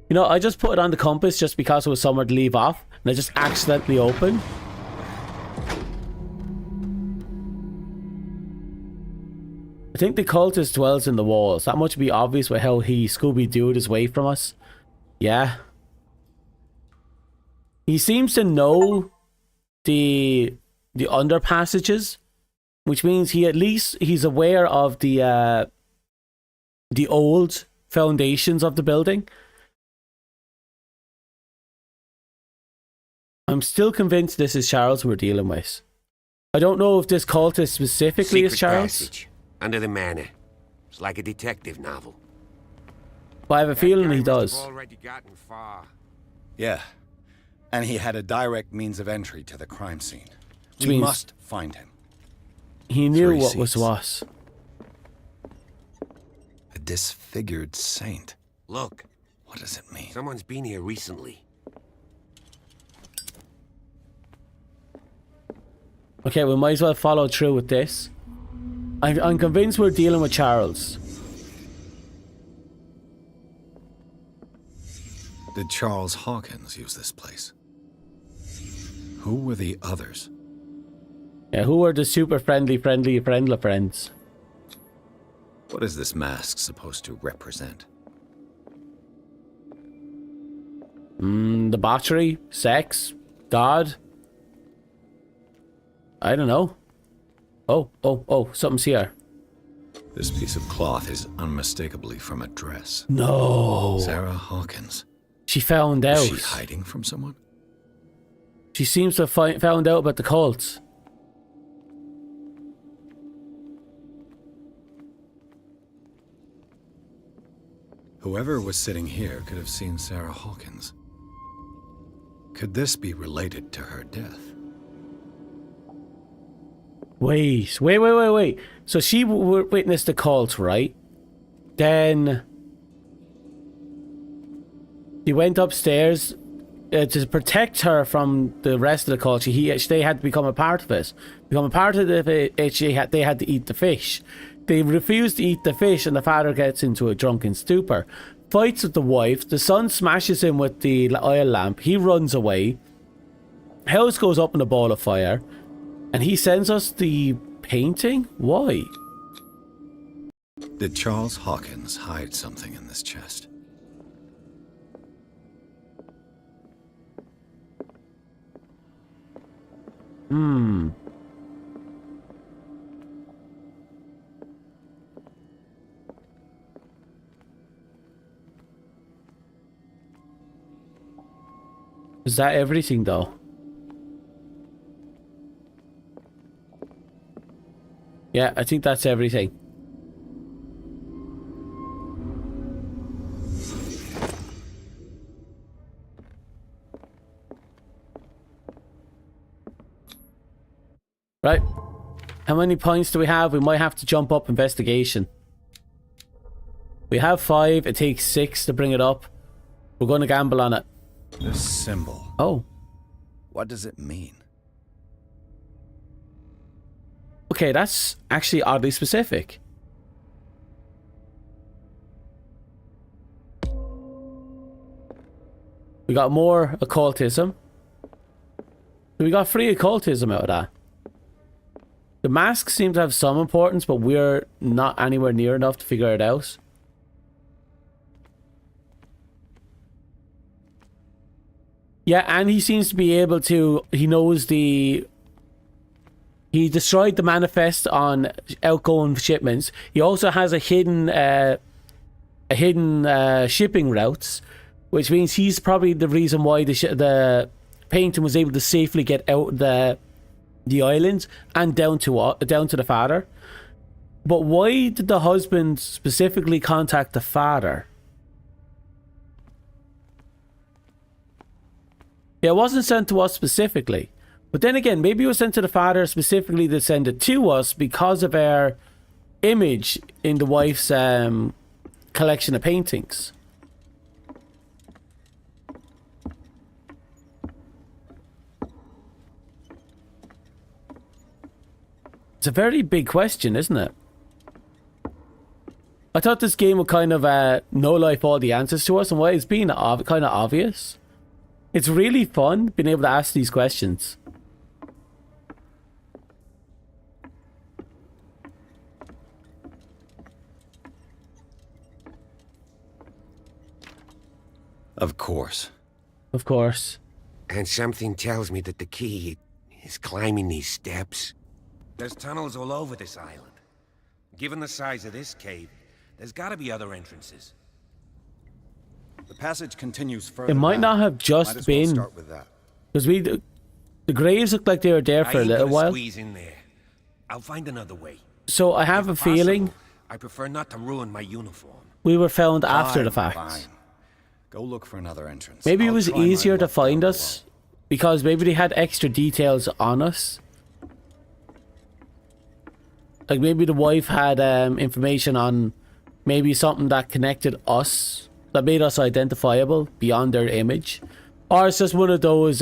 You know, I just put it on the compass just because it was somewhere to leave off, and I just accidentally opened. I think the cultist dwells in the walls. That much would be obvious with how he Scooby-Dooed his way from us. Yeah. He seems to know the under passages, which means he's aware of the old foundations of the building. I'm still convinced this is Charles we're dealing with. I don't know if this cultist specifically is Charles. Passage, under the manor. It's like a detective novel. But I have a feeling he does. Already gotten far. Yeah. And he had a direct means of entry to the crime scene. Which We means must find him. He knew 3 what was seats. what. A disfigured saint. Look. What does it mean? Someone's been here recently. Okay, we might as well follow through with this. I'm convinced we're dealing with Charles. Did Charles Hawkins use this place? Who were the others? Yeah, who are the super friendly friends? What is this mask supposed to represent? The battery? Sex? God? I don't know. Oh, something's here. This piece of cloth is unmistakably from a dress. No. Sarah Hawkins. She found out. Is she hiding from someone? She seems to have found out about the cults. Whoever was sitting here could have seen Sarah Hawkins. Could this be related to her death? Wait. So she witnessed the cult, right? Then he went upstairs to protect her from the rest of the cult. They had to become a part of it. Become a part of it, they had to eat the fish. They refuse to eat the fish, and the father gets into a drunken stupor. Fights with the wife. The son smashes him with the oil lamp. He runs away. House goes up in a ball of fire. And he sends us the painting? Why? Did Charles Hawkins hide something in this chest? Is that everything though? Yeah, I think that's everything. Right. How many points do we have? We might have to jump up investigation. We have 5. It takes 6 to bring it up. We're going to gamble on it. This symbol. Oh. What does it mean? Okay, that's actually oddly specific. We got more occultism. We got free occultism out of that. The masks seem to have some importance, but we're not anywhere near enough to figure it out. Yeah, and he seems to be able to... He knows the... He destroyed the manifest on outgoing shipments. He also has a hidden shipping routes, which means he's probably the reason why the painting was able to safely get out the island and down to the father. But why did the husband specifically contact the father? Yeah, it wasn't sent to us specifically. But then again, maybe it was sent to the father specifically to send it to us because of our image in the wife's collection of paintings. It's a very big question, isn't it? I thought this game would kind of no-life all the answers to us, and why it's been kind of obvious. It's really fun being able to ask these questions. Of course. Of course. And something tells me that the key is climbing these steps. There's tunnels all over this island. Given the size of this cave, there's gotta be other entrances. The passage continues further. It might not have just been... Because the graves looked like they were there for a little while. Squeeze in there. I'll find another way. So I have a feeling... I prefer not to ruin my uniform. We were found after the fact. Fine. Go look for another entrance. Maybe it was easier to find us because maybe they had extra details on us. Like maybe the wife had information on maybe something that connected us, that made us identifiable beyond their image. Or it's just one of those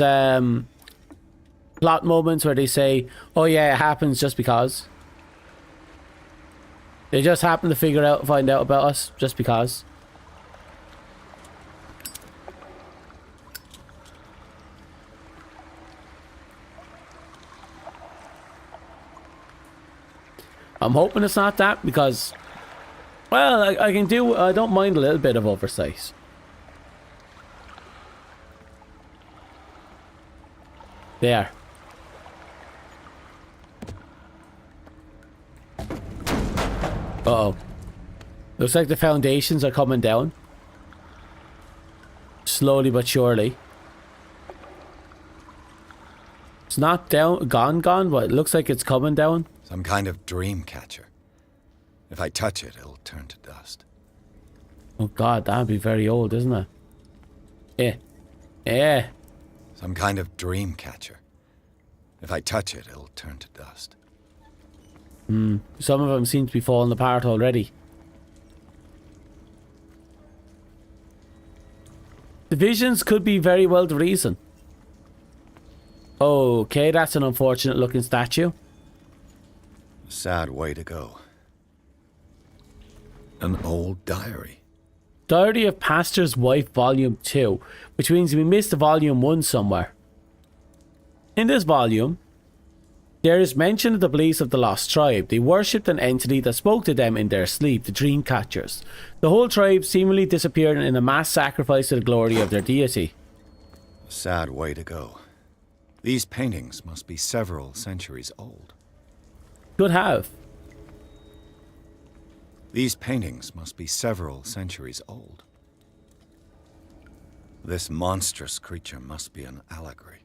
plot moments where they say, oh yeah, it happens just because. They just happen to find out about us just because. I'm hoping it's not that because, well, I don't mind a little bit of oversight. There. Uh-oh. Looks like the foundations are coming down. Slowly but surely. It's not gone, but it looks like it's coming down. Some kind of dream catcher. If I touch it, it'll turn to dust. Oh god, that'd be very old, isn't it? Yeah. Some kind of dream catcher. If I touch it, it'll turn to dust. Some of them seem to be falling apart already. The visions could be very well the reason. Okay, that's an unfortunate looking statue. Sad way to go. An old diary. Diary of Pastor's Wife Volume 2, which means we missed Volume 1 somewhere. In this volume, there is mention of the beliefs of the Lost Tribe. They worshipped an entity that spoke to them in their sleep, the Dream Catchers. The whole tribe seemingly disappeared in a mass sacrifice to the glory of their deity. Sad way to go. These paintings must be several centuries old. Could have. These paintings must be several centuries old. This monstrous creature must be an allegory.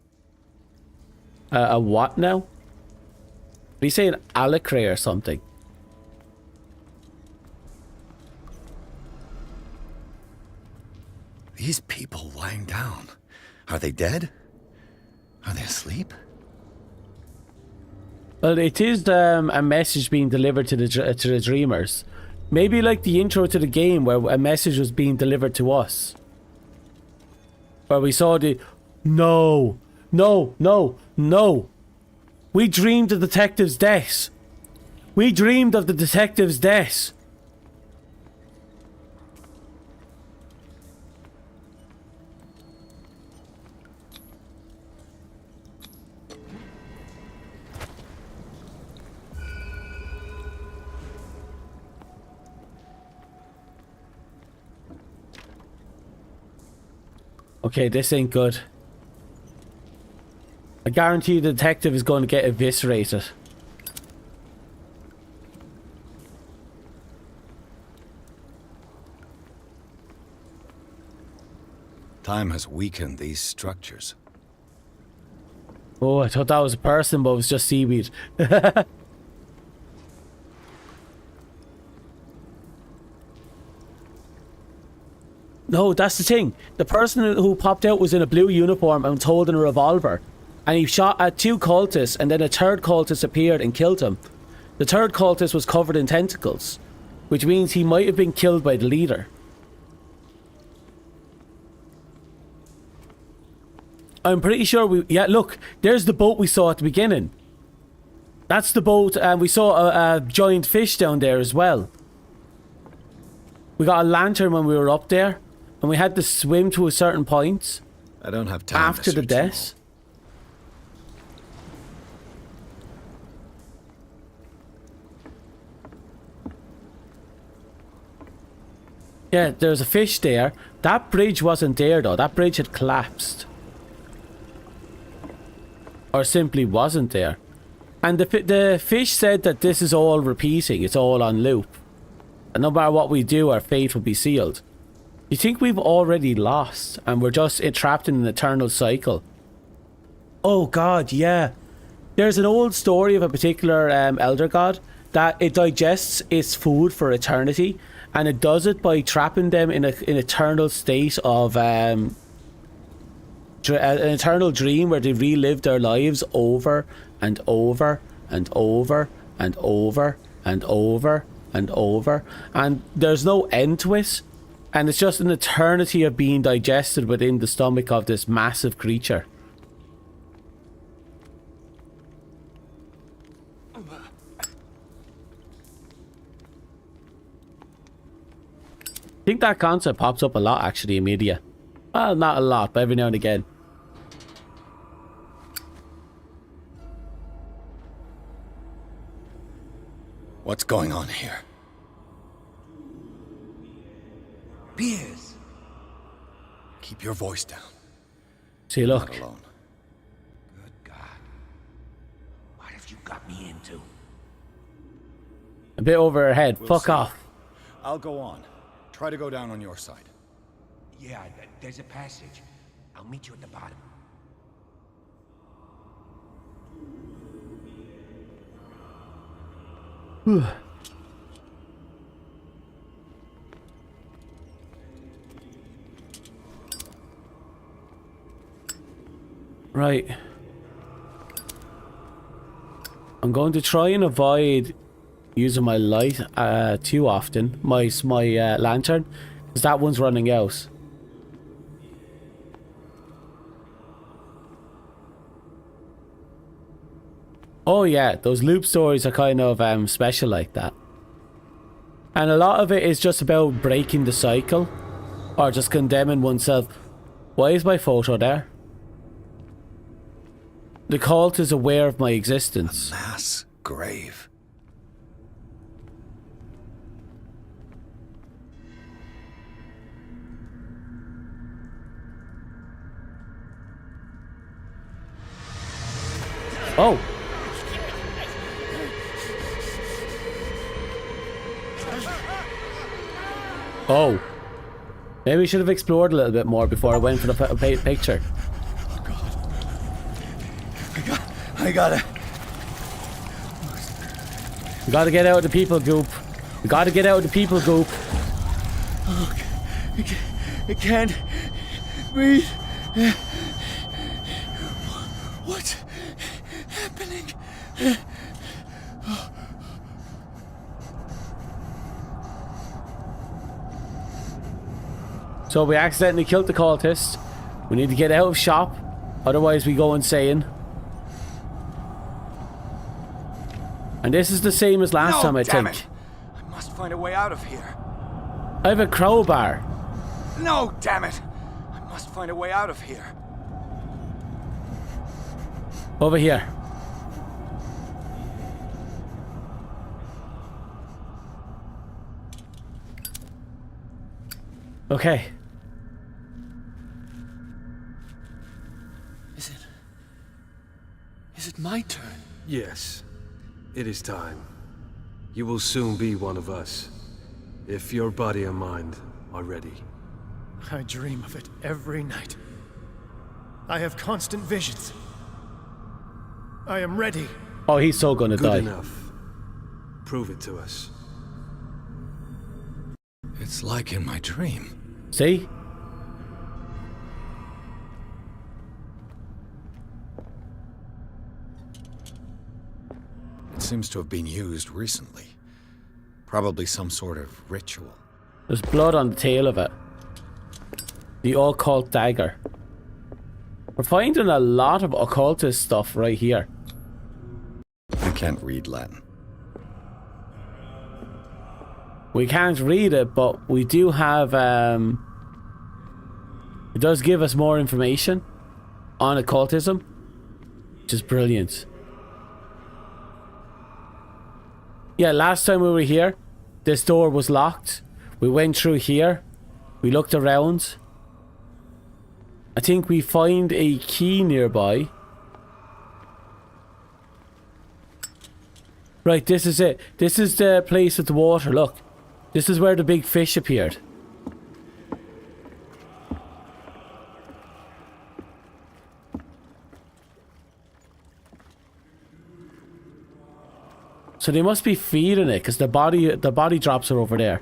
A what now? Did he say an allegory or something? These people lying down. Are they dead? Are they asleep? Well, it is a message being delivered to the dreamers. Maybe like the intro to the game where a message was being delivered to us. Where we saw the... No! We dreamed the detective's death. We dreamed of the detective's death. Okay, this ain't good. I guarantee the detective is going to get eviscerated. Time has weakened these structures. Oh, I thought that was a person, but it was just seaweed. No, that's the thing. The person who popped out was in a blue uniform and was holding a revolver. And he shot at 2 cultists, and then a 3rd cultist appeared and killed him. The 3rd cultist was covered in tentacles, which means he might have been killed by the leader. I'm pretty sure we... Yeah, look, there's the boat we saw at the beginning. That's the boat, and we saw a giant fish down there as well. We got a lantern when we were up there, and we had to swim to a certain point. I don't have time after the death. Yeah, there's a fish there. That bridge wasn't there though. That bridge had collapsed. Or simply wasn't there. And the fish said that this is all repeating. It's all on loop. And no matter what we do, our fate will be sealed. You think we've already lost and we're just trapped in an eternal cycle? Oh god, yeah. There's an old story of a particular elder god that it digests its food for eternity, and it does it by trapping them in an eternal state of an eternal dream where they relive their lives over and over and over and over and over and over, and there's no end to it, and it's just an eternity of being digested within the stomach of this massive creature. I think that concept pops up a lot actually in media. Well, not a lot, but every now and again. What's going on here? Piers! Keep your voice down. See, look. Not alone. Good God. What have you got me into? A bit over her head. We'll Fuck see. off. I'll go on. Try to go down on your side. Yeah, there's a passage. I'll meet you at the bottom. Right. I'm going to try and avoid using my light too often. My lantern, because that one's running out. Oh yeah, those loop stories are kind of special like that. And a lot of it is just about breaking the cycle, or just condemning oneself. Why is my photo there? The cult is aware of my existence. A mass grave. Oh! Oh. Maybe we should have explored a little bit more before I went for the picture. I gotta... We gotta get out of the people goop. We gotta get out of the people goop. Oh, I can't breathe. What's happening? So we accidentally killed the cultist. We need to get out of shop, otherwise we go insane. And this is the same as last time, I damn think. it. I must find a way out of here. I have a crowbar. No, damn it. I must find a way out of here. Over here. Okay. Is it my turn? Yes. It is time. You will soon be one of us, if your body and mind are ready. I dream of it every night. I have constant visions. I am ready. Oh, he's so gonna die. Good enough. Prove it to us. It's like in my dream. See? It seems to have been used recently. Probably some sort of ritual. There's blood on the tail of it. The occult dagger. We're finding a lot of occultist stuff right here. I can't read Latin. We can't read it, but we do have, it does give us more information on occultism, which is brilliant. Yeah, last time we were here, this door was locked. We went through here. We looked around. I think we find a key nearby. Right, this is it. This is the place with the water, look. This is where the big fish appeared. So they must be feeding it, because the body drops are over there.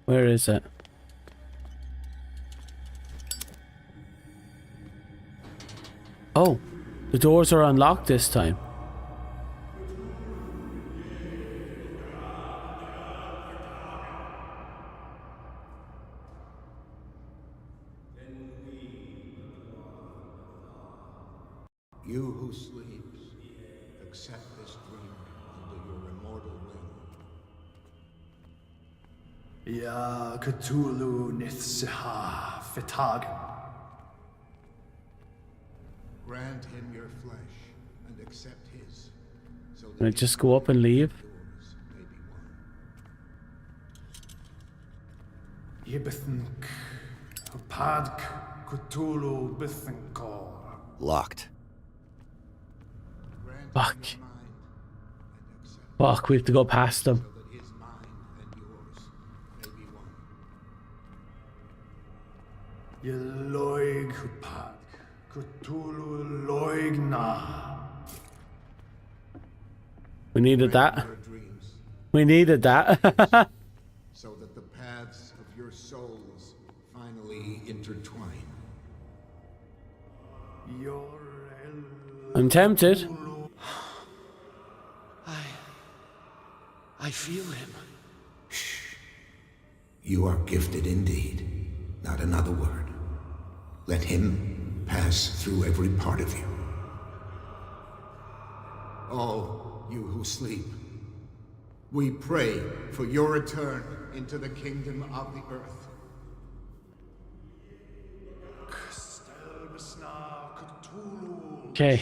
Where is it? Oh, the doors are unlocked this time. You who sleeps, accept this dream under your immortal will. Ya Cthulhu Nithsiha Fitag. Grant him your flesh and accept his, so Can I that just go up and leave? Yibithink Padk Cthulhu Bithinkor. Locked. Fuck. Fuck, we have to go past them. Yeloig Padk Cthulhu Loigna. We needed that. We needed that. so that the paths of your souls finally intertwine. I'm tempted. I feel him. You are gifted indeed. Not another word. Let him pass through every part of you. All you who sleep, we pray for your return into the kingdom of the earth. Okay.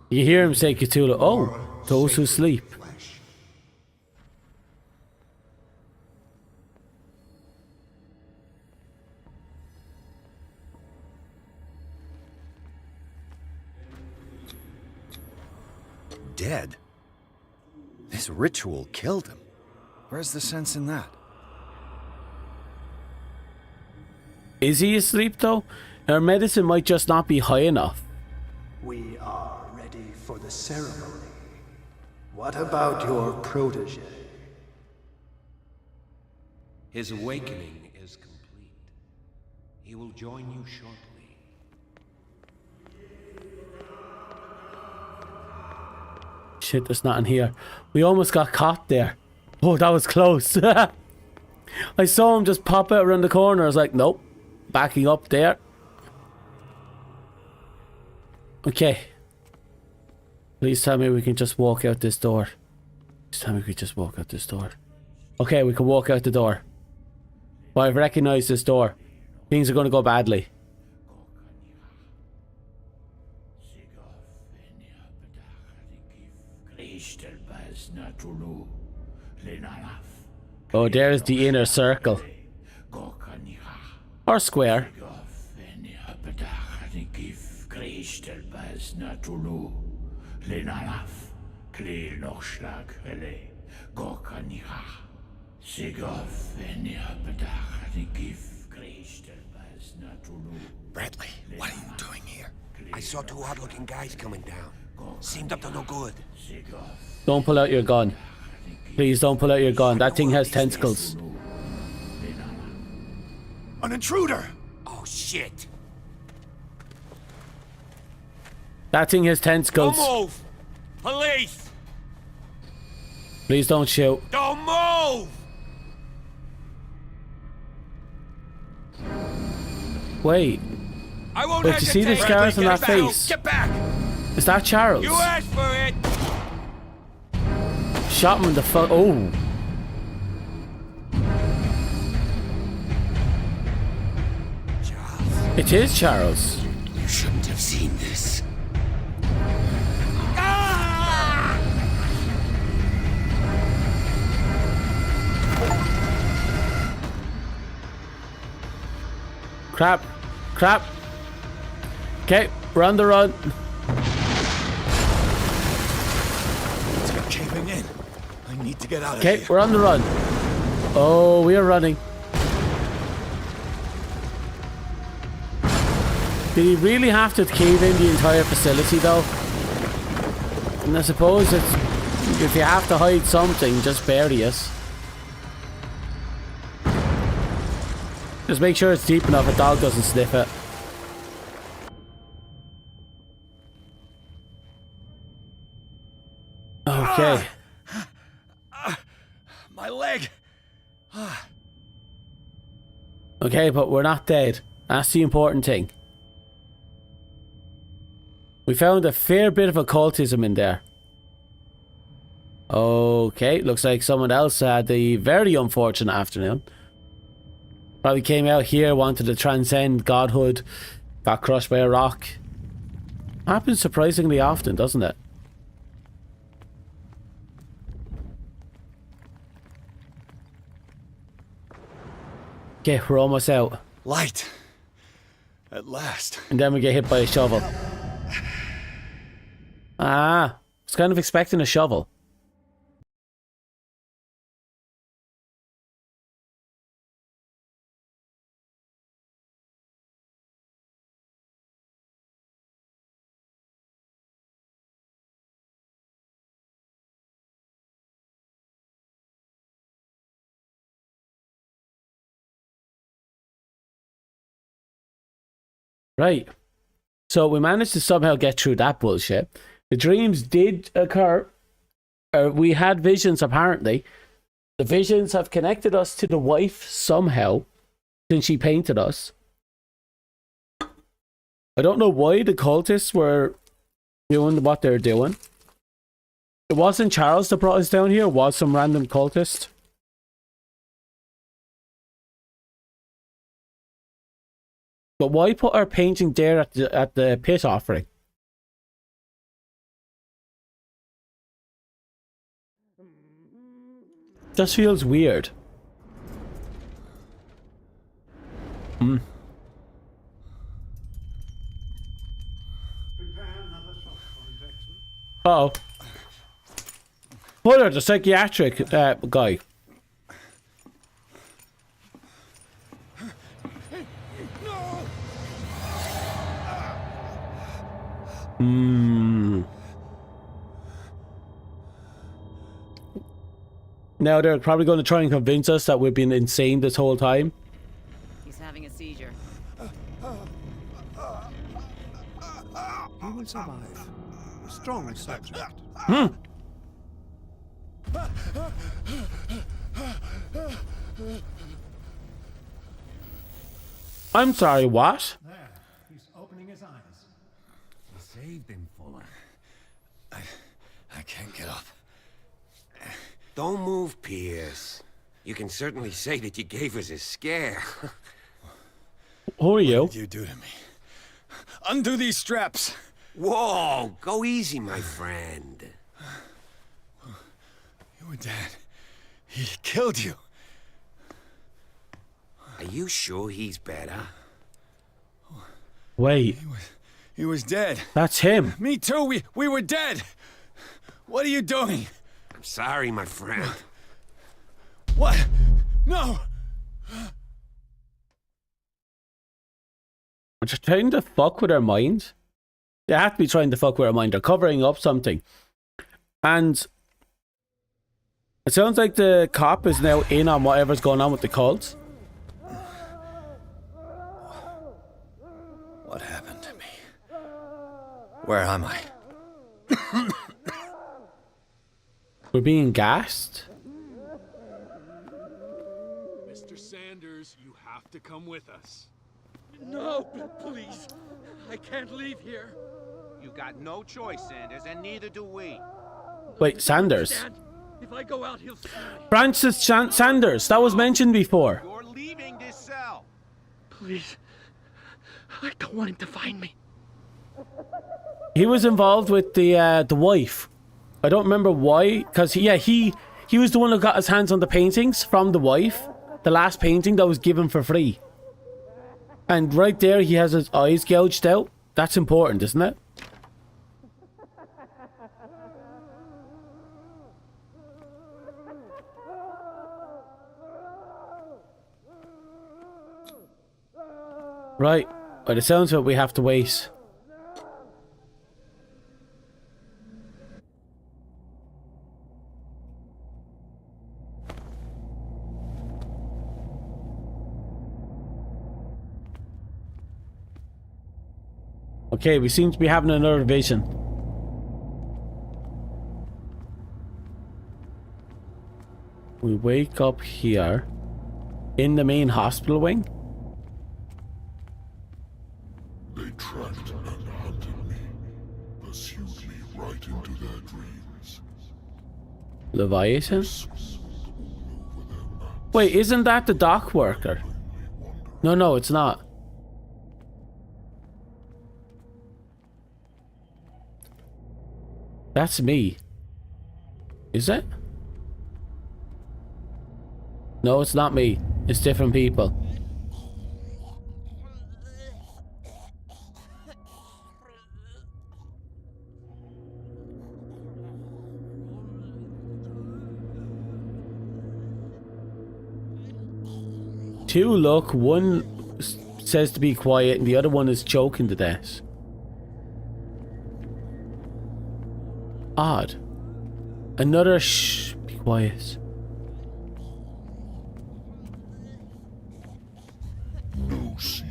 You hear him say Cthulhu. Oh, those who sleep. Dead? This ritual killed him. Where's the sense in that? Is he asleep though? Our medicine might just not be high enough. We are ready for the ceremony. What about your protege? His awakening is complete. He will join you shortly. Shit, there's nothing here. We almost got caught there. Oh, that was close. I saw him just pop out around the corner. I was like, nope. Backing up there. Okay. Please tell me we can just walk out this door. Please tell me we can just walk out this door. Okay, we can walk out the door. But I've recognized this door. Things are going to go badly. Oh, there's the inner circle. Or square. Bradley, what are you doing here? I saw two odd-looking guys coming down. Seemed up to no good. Don't pull out your gun. Please don't pull out your gun. That thing has tentacles. An intruder! Oh, shit. That thing has tentacles. Don't move! Police! Please don't shoot. Don't move! Wait. I won't Wait, you see the scars on that face? Get back! Is that Charles? You asked for it! Shot him in the foot. Oh. Charles. It is Charles. You shouldn't have seen this. Crap. Crap. Okay, we're on the run. It's caving in. I need to get out of Okay, here. we're on the run. Oh, we are running. Did he really have to cave in the entire facility though? And I suppose it's, if you have to hide something, just bury it. Just make sure it's deep enough a dog doesn't sniff it. Okay. My leg. Okay, but we're not dead. That's the important thing. We found a fair bit of occultism in there. Okay, looks like someone else had a very unfortunate afternoon. Probably came out here, wanted to transcend godhood, got crushed by a rock. Happens surprisingly often, doesn't it? Okay, we're almost out. Light. At last. And then we get hit by a shovel. Ah, I was kind of expecting a shovel. Right. So we managed to somehow get through that bullshit. The dreams did occur. We had visions, apparently. The visions have connected us to the wife somehow, since she painted us. I don't know why the cultists were doing what they're doing. It wasn't Charles that brought us down here. It was some random cultist. But why put our painting there at the pit offering? Just feels weird. Hmm. Uh-oh. Fuller, the psychiatric guy. Now they're probably going to try and convince us that we've been insane this whole time. He's having a seizure. He will survive. Strong subject. I'm sorry, what? There, he's opening his eyes. You saved him, Fuller. I can't get up. Don't move, Pierce. You can certainly say that you gave us a scare. Who are you? What did you do to me? Undo these straps! Whoa, go easy, my friend. You were dead. He killed you. Are you sure he's better? Wait. He was dead. That's him. Me too. We were dead. What are you doing? I'm sorry, my friend. What? No! They're trying to fuck with our mind. They have to be trying to fuck with our mind. They're covering up something. And it sounds like the cop is now in on whatever's going on with the cult. What happened to me? Where am I? We're being gassed. Mr. Sanders, you have to come with us. No, please. I can't leave here. You got no choice, Sanders, and neither do we. Wait, Sanders. If I go out, he'll see me. Francis Sanders. That was mentioned before. You're leaving this cell. Please. I don't want him to find me. He was involved with the wife. I don't remember why, because he was the one who got his hands on the paintings from the wife. The last painting that was given for free. And right there, he has his eyes gouged out. That's important, isn't it? Right. By the sounds of it, we have to wait. Okay, we seem to be having another vision. We wake up here in the main hospital wing. They tracked and hunted me, pursued me right into their dreams. Leviathan? Wait, isn't that the dock worker? No, it's not. That's me. Is it? No, it's not me. It's different people. Two look, one says to be quiet and the other one is choking to death. Odd. Another shh, be quiet. No sea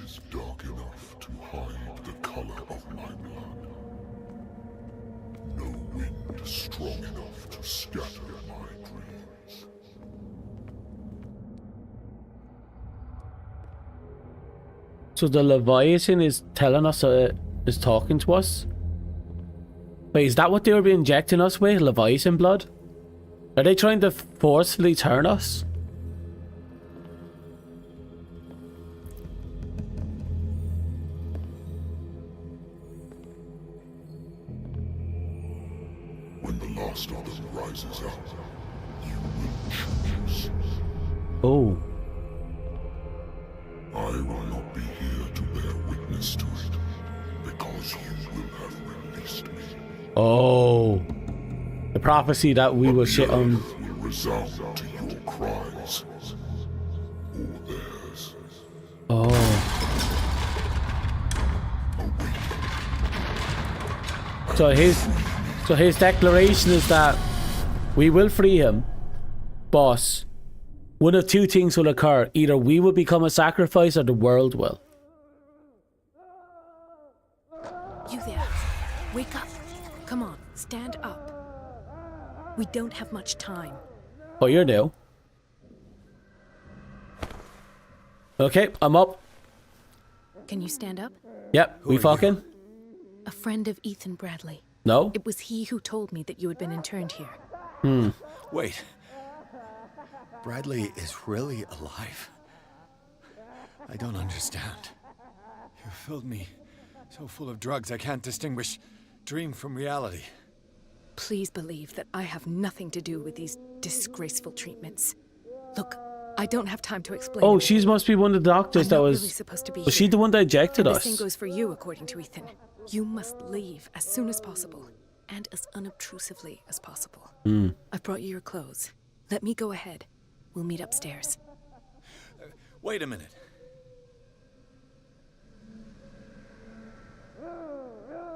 is dark enough to hide the color of my blood. No wind strong enough to scatter my dreams. So the Leviathan is telling us, is talking to us? Wait, is that what they were injecting us with? Leviathan blood? Are they trying to forcefully turn us? When the last of them rises up, you will choose. Oh. I will not be here to bear witness to it, because you will have released me. Oh. The prophecy that we will shit on. Will resound to your cries, or theirs. Oh. So his declaration is that we will free him, but one of two things will occur. Either we will become a sacrifice or the world will. You there. Wake up. Come on, stand up. We don't have much time. Oh, you're new. Okay, I'm up. Can you stand up? Yep, we fucking? A friend of Ethan Bradley. No? It was he who told me that you had been interned here. Wait. Bradley is really alive? I don't understand. You filled me so full of drugs I can't distinguish dream from reality. Please believe that I have nothing to do with these disgraceful treatments. Look, I don't have time to explain. Oh, everything. she must be one of the doctors I'm that not was... really supposed to be Was she here. the one that ejected And us? The same goes for you, according to Ethan. You must leave as soon as possible, and as unobtrusively as possible. I've brought you your clothes. Let me go ahead. We'll meet upstairs. Wait a minute.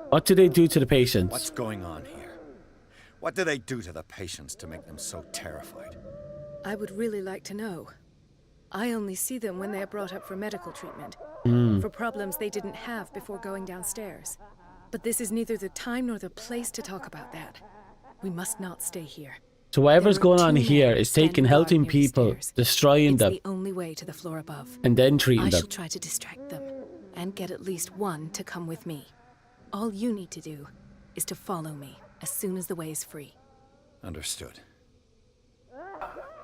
What did they do to the patients? What's going on here? What do they do to the patients to make them so terrified? I would really like to know. I only see them when they are brought up for medical treatment, for problems they didn't have before going downstairs. But this is neither the time nor the place to talk about that. We must not stay here. So whatever's There are going on 2 here men is taking standing healthy guard near the people, stairs. destroying It's them, the only way to the floor above. and then treating I them. shall try to distract them, and get at least one to come with me. All you need to do is to follow me as soon as the way is free. Understood.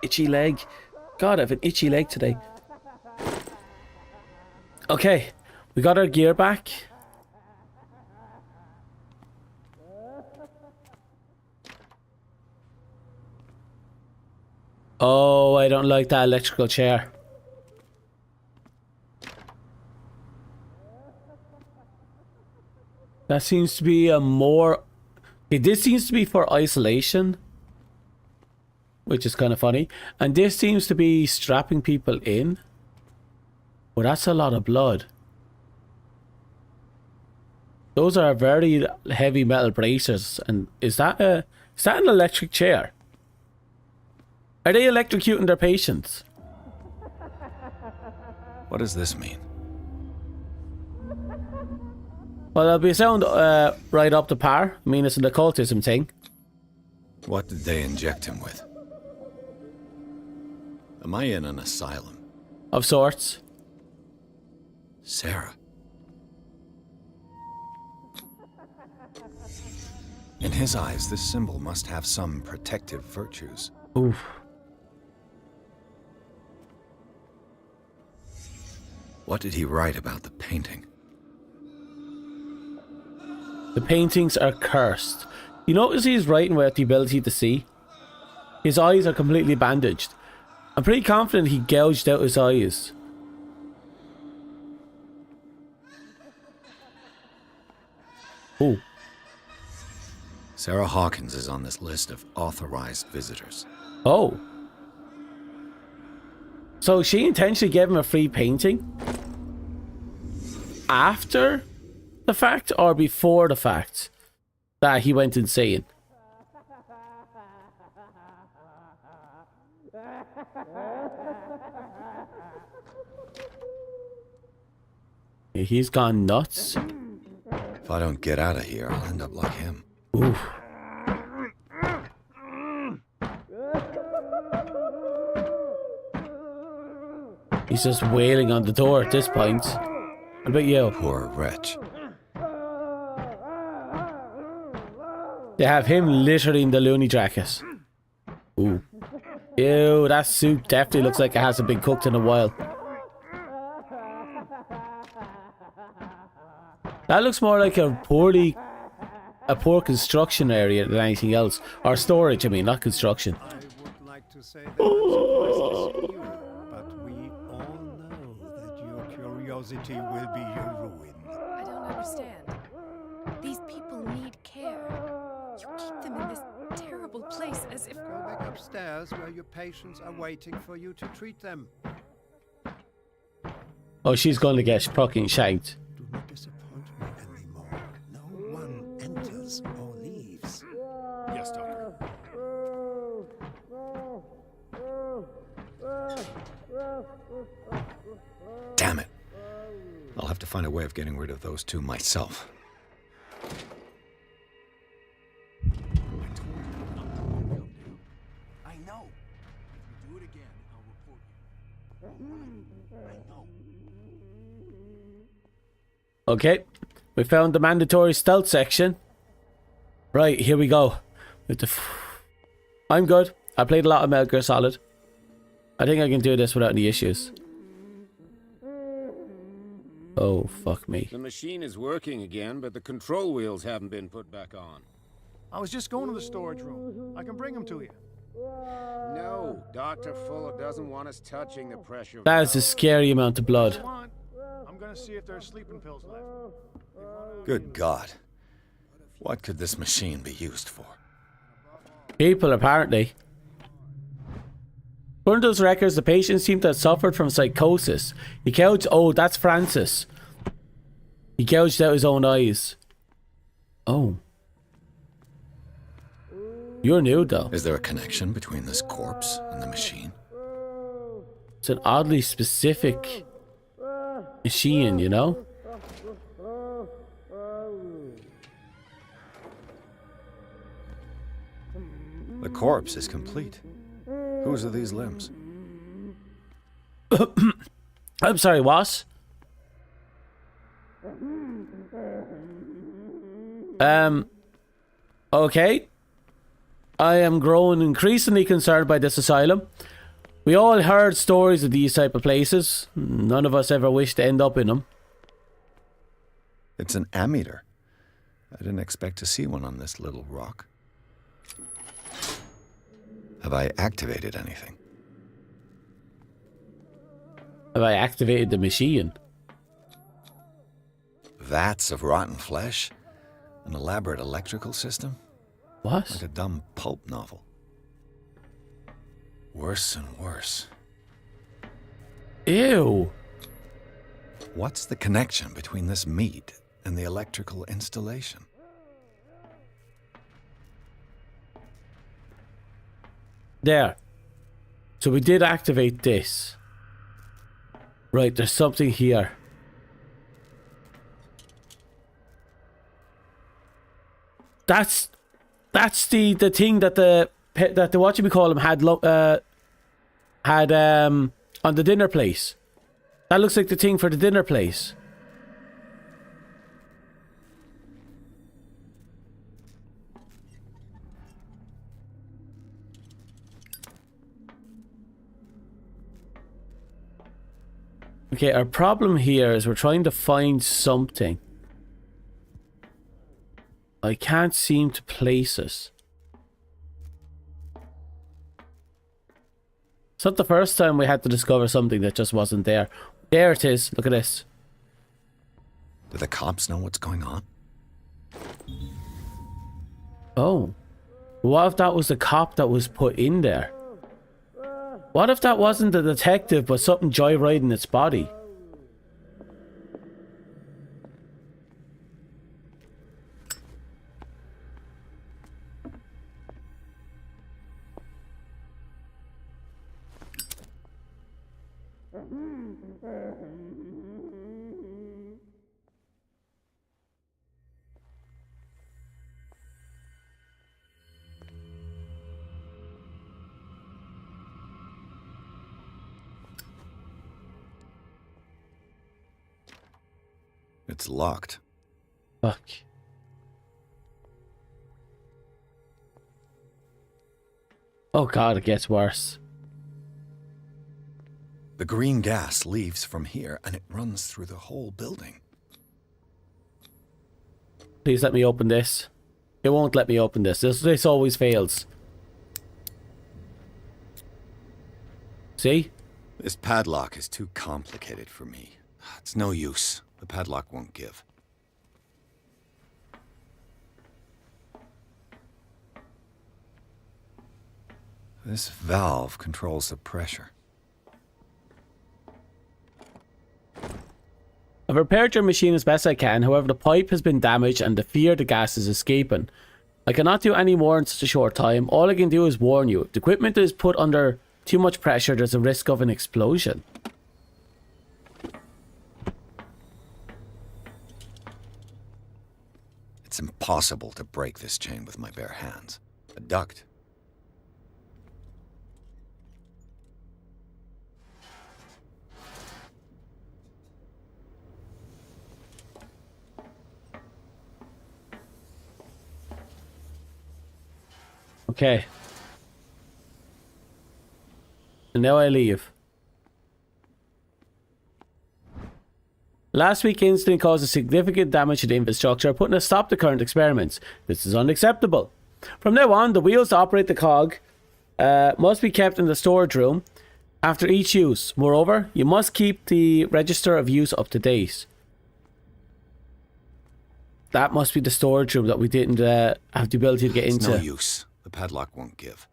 Itchy leg. God, I have an itchy leg today. Okay, we got our gear back. Oh, I don't like that electrical chair. That seems to be a more... Okay, this seems to be for isolation, which is kind of funny. And this seems to be strapping people in. Well, that's a lot of blood. Those are very heavy metal bracers. And is that an electric chair? Are they electrocuting their patients? What does this mean? Well, there'll be a sound right up the par. I mean, it's an occultism thing. What did they inject him with? Am I in an asylum? Of sorts. Sarah. In his eyes, this symbol must have some protective virtues. Oof. What did he write about the painting? The paintings are cursed. You notice he's writing without the ability to see? His eyes are completely bandaged. I'm pretty confident he gouged out his eyes. Oh. Sarah Hawkins is on this list of authorized visitors. Oh. So she intentionally gave him a free painting? After the fact or before the fact that he went insane? He's gone nuts. If I don't get out of here, I'll end up like him. Oof. He's just wailing on the door at this point. What about you? Poor wretch. They have him literally in the loony jacket. Ooh. Ew, that soup definitely looks like it hasn't been cooked in a while. That looks more like a poor construction area than anything else. Or storage, I mean, not construction. I would like to say that I'm surprised to see you, but we all know that your curiosity will be your ruin. I don't understand. These people need care. You keep them in this terrible place as if... Go back upstairs where your patients are waiting for you to treat them. Oh, she's going to get fucking shanked. Do not disappoint me anymore. No one enters or leaves. Yes, Doctor. Damn it. I'll have to find a way of getting rid of those two myself. I know. If you do it again, I'll report you. Okay, we found the mandatory stealth section. Right, here we go. I'm good. I played a lot of Metal Gear Solid. I think I can do this without any issues. Oh, fuck me. The machine is working again, but the control wheels haven't been put back on. I was just going to the storage room. I can bring them to you. No, Dr. Fuller doesn't want us touching the pressure. That is a scary amount of blood. I'm gonna see if there are sleeping pills left. Good God. What could this machine be used for? People, apparently. According to those records, the patient seemed to have suffered from psychosis. He gouged... Oh, that's Francis. He gouged out his own eyes. Oh. You're new, though. Is there a connection between this corpse and the machine? It's an oddly specific machine, you know? The corpse is complete. Whose are these limbs? I'm sorry, what? Okay. I am growing increasingly concerned by this asylum. We all heard stories of these type of places. None of us ever wished to end up in them. It's an ammeter. I didn't expect to see one on this little rock. Have I activated anything? Have I activated the machine? Vats of rotten flesh? An elaborate electrical system? What? Like a dumb pulp novel. Worse and worse. Ew. What's the connection between this meat and the electrical installation? There. So we did activate this. Right, there's something here. That's the thing that the whatchamacallem had on the dinner place. That looks like the thing for the dinner place. Okay, our problem here is we're trying to find something. I can't seem to place it. It's not the first time we had to discover something that just wasn't there. There it is. Look at this. Do the cops know what's going on? Oh. What if that was the cop that was put in there? What if that wasn't the detective but something joyriding its body? It's locked. Fuck. Oh god, it gets worse. The green gas leaves from here and it runs through the whole building. Please let me open this. It won't let me open this. This always fails. See? This padlock is too complicated for me. It's no use. The padlock won't give. This valve controls the pressure. I've repaired your machine as best I can, however the pipe has been damaged and the fear the gas is escaping. I cannot do any more in such a short time. All I can do is warn you. If the equipment is put under too much pressure, there's a risk of an explosion. It's impossible to break this chain with my bare hands. A duct. Okay. And now I leave. Last week's incident caused significant damage to the infrastructure, putting a stop to current experiments. This is unacceptable. From now on, the wheels to operate the cog must be kept in the storage room after each use. Moreover, you must keep the register of use up to date. That must be the storage room that we didn't have the ability to get into. It's no use. The padlock won't give.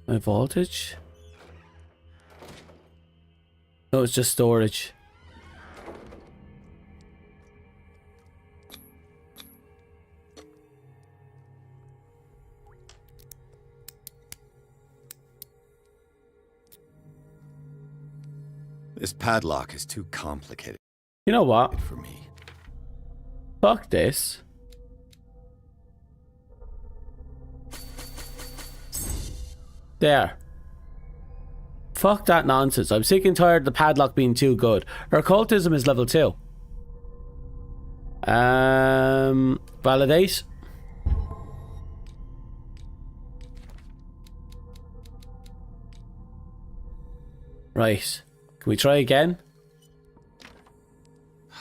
My voltage? No, it's just storage. This padlock is too complicated. You know what? For me. Fuck this. There. Fuck that nonsense. I'm sick and tired of the padlock being too good. Her occultism is level 2. Validate. Right. Can we try again?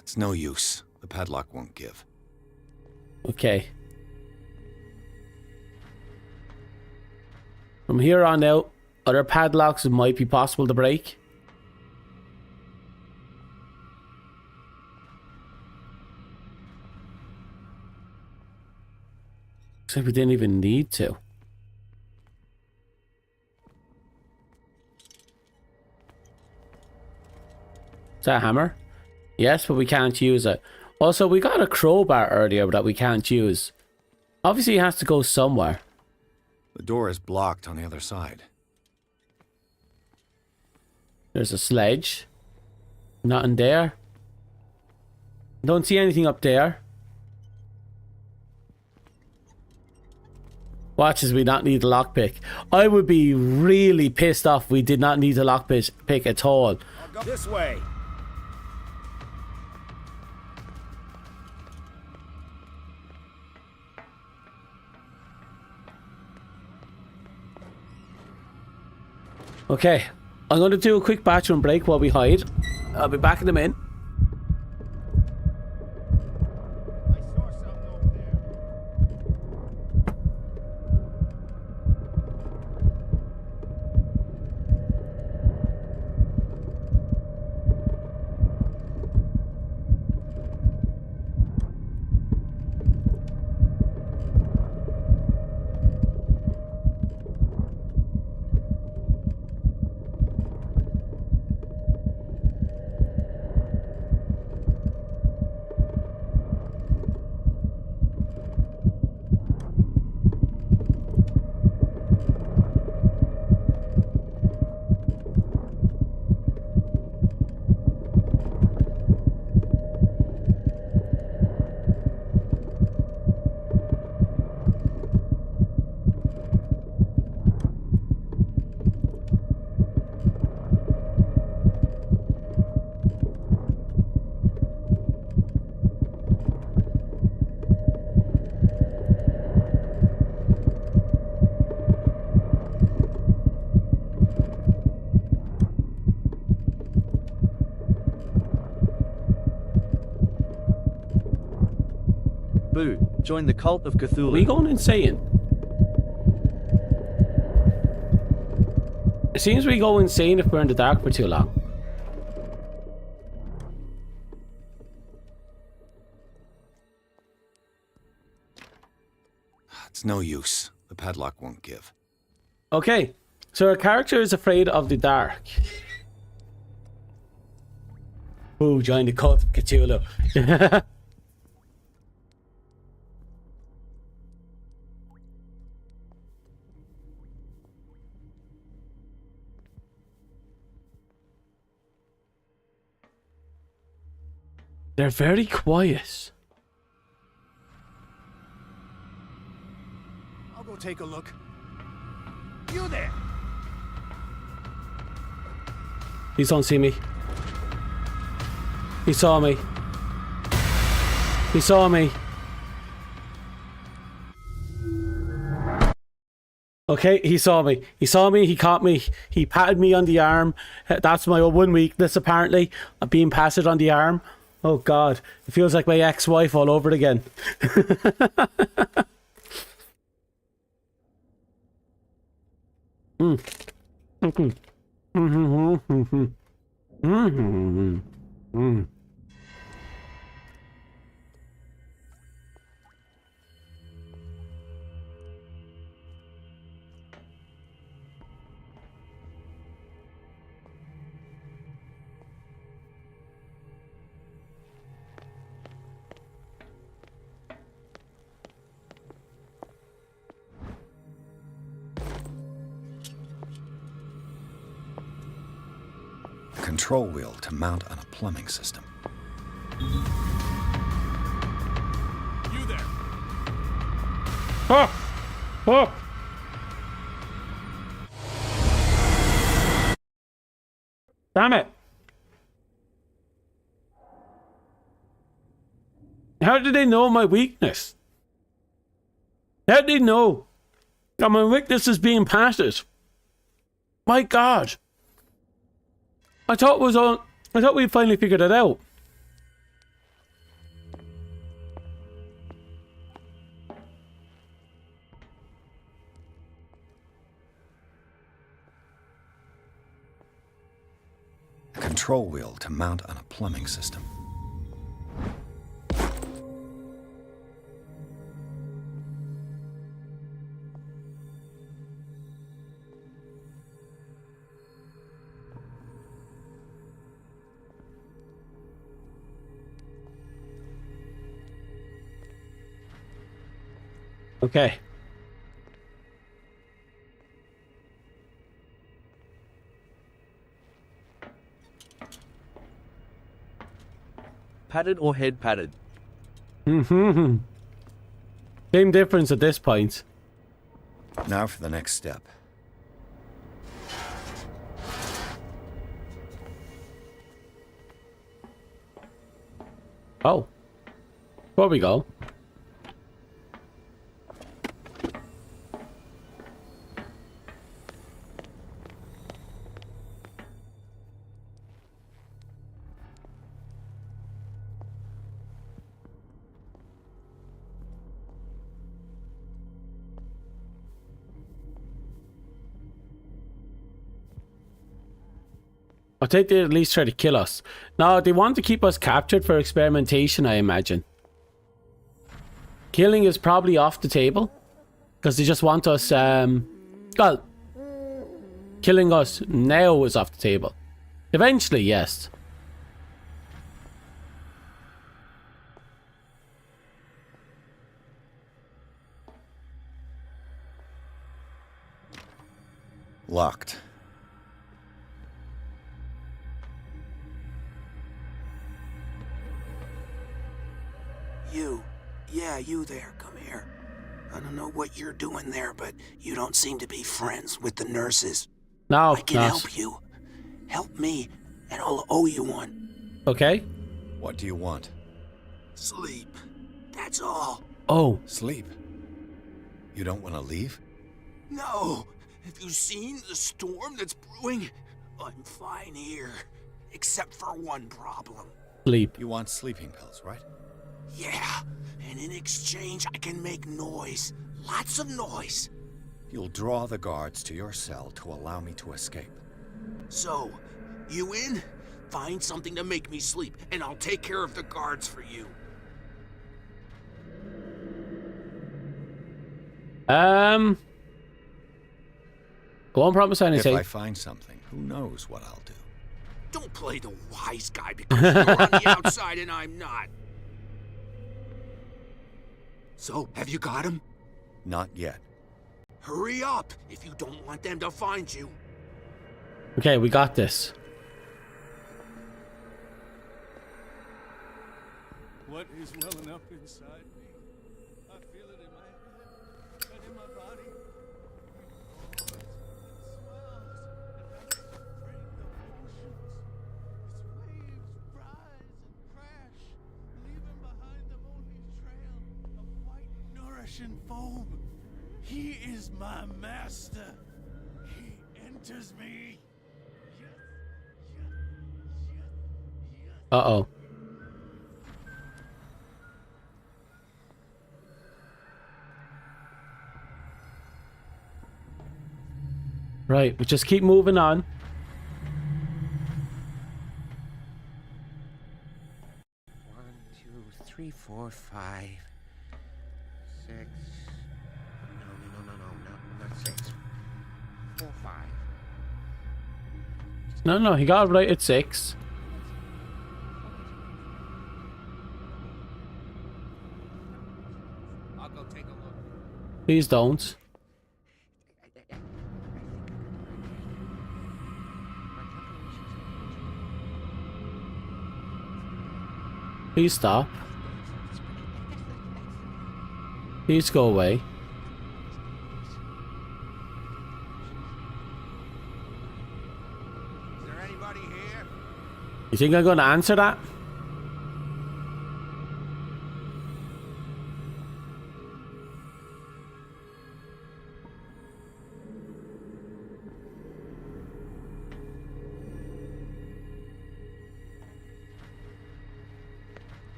It's no use. The padlock won't give. Okay. From here on out, other padlocks might be possible to break. Looks like we didn't even need to. Is that a hammer? Yes, but we can't use it. Also, we got a crowbar earlier that we can't use. Obviously, it has to go somewhere. The door is blocked on the other side. There's a sledge. Nothing there. Don't see anything up there. Watch as we not need a lockpick. I would be really pissed off if we did not need a lockpick at all. I'll go this way. Okay, I'm going to do a quick bathroom break while we hide. I'll be back in a minute. Boo, join the cult of Cthulhu. Are we going insane? It seems we go insane if we're in the dark for too long. It's no use. The padlock won't give. Okay, so our character is afraid of the dark. Ooh, join the cult of Cthulhu. They're very quiet. I'll go take a look. You there! Please don't see me. He saw me. He saw me. Okay, he saw me. He saw me, he caught me. He patted me on the arm. That's my one weakness, apparently. Being patted on the arm. Oh, God. It feels like my ex-wife all over it again. Control wheel to mount on a plumbing system. You there. Oh! Oh! Damn it! How did they know my weakness? How did they know that my weakness is being patted? My God! I thought we finally figured it out. Control wheel to mount on a plumbing system. Okay. Padded or head padded? Same difference at this point. Now for the next step. Oh. Where we go? I think they at least try to kill us. No, they want to keep us captured for experimentation, I imagine. Killing is probably off the table. Because they just want us, well, killing us now is off the table. Eventually, yes. Locked. You. Yeah, you there. Come here. I don't know what you're doing there, but you don't seem to be friends with the nurses. No, I can help you. Help me, and I'll owe you one. Okay. What do you want? Sleep. That's all. Oh. Sleep? You don't want to leave? No. Have you seen the storm that's brewing? I'm fine here. Except for one problem. Sleep. You want sleeping pills, right? Yeah, and in exchange I can make noise. Lots of noise. You'll draw the guards to your cell to allow me to escape. So, you in? Find something to make me sleep, and I'll take care of the guards for you. Won't promise anything. If I find something, who knows what I'll do. Don't play the wise guy because you're on the outside and I'm not. So, have you got him? Not yet. Hurry up if you don't want them to find you. Okay, we got this. What is welling up inside me? I feel it in my head and in my body. It roars and swells and has to bring the oceans. ashen foam. He is my master. He enters me. Uh-oh. Right, we just keep moving on. One, two, three, four, five, six. No, not six. 4, 5. No, he got it right at 6. I'll go take a look. Please don't. Please stop. Please go away. Is there anybody here? You think I'm going to answer that?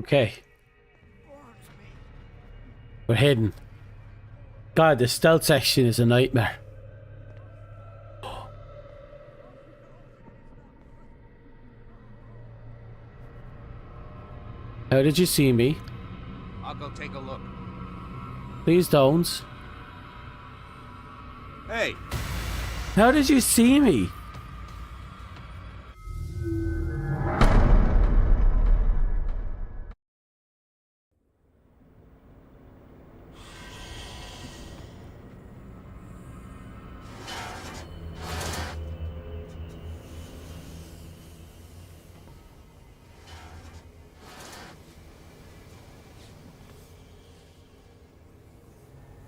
Okay. We're hidden. God, the stealth section is a nightmare. How did you see me? I'll go take a look. Please don't. Hey! How did you see me?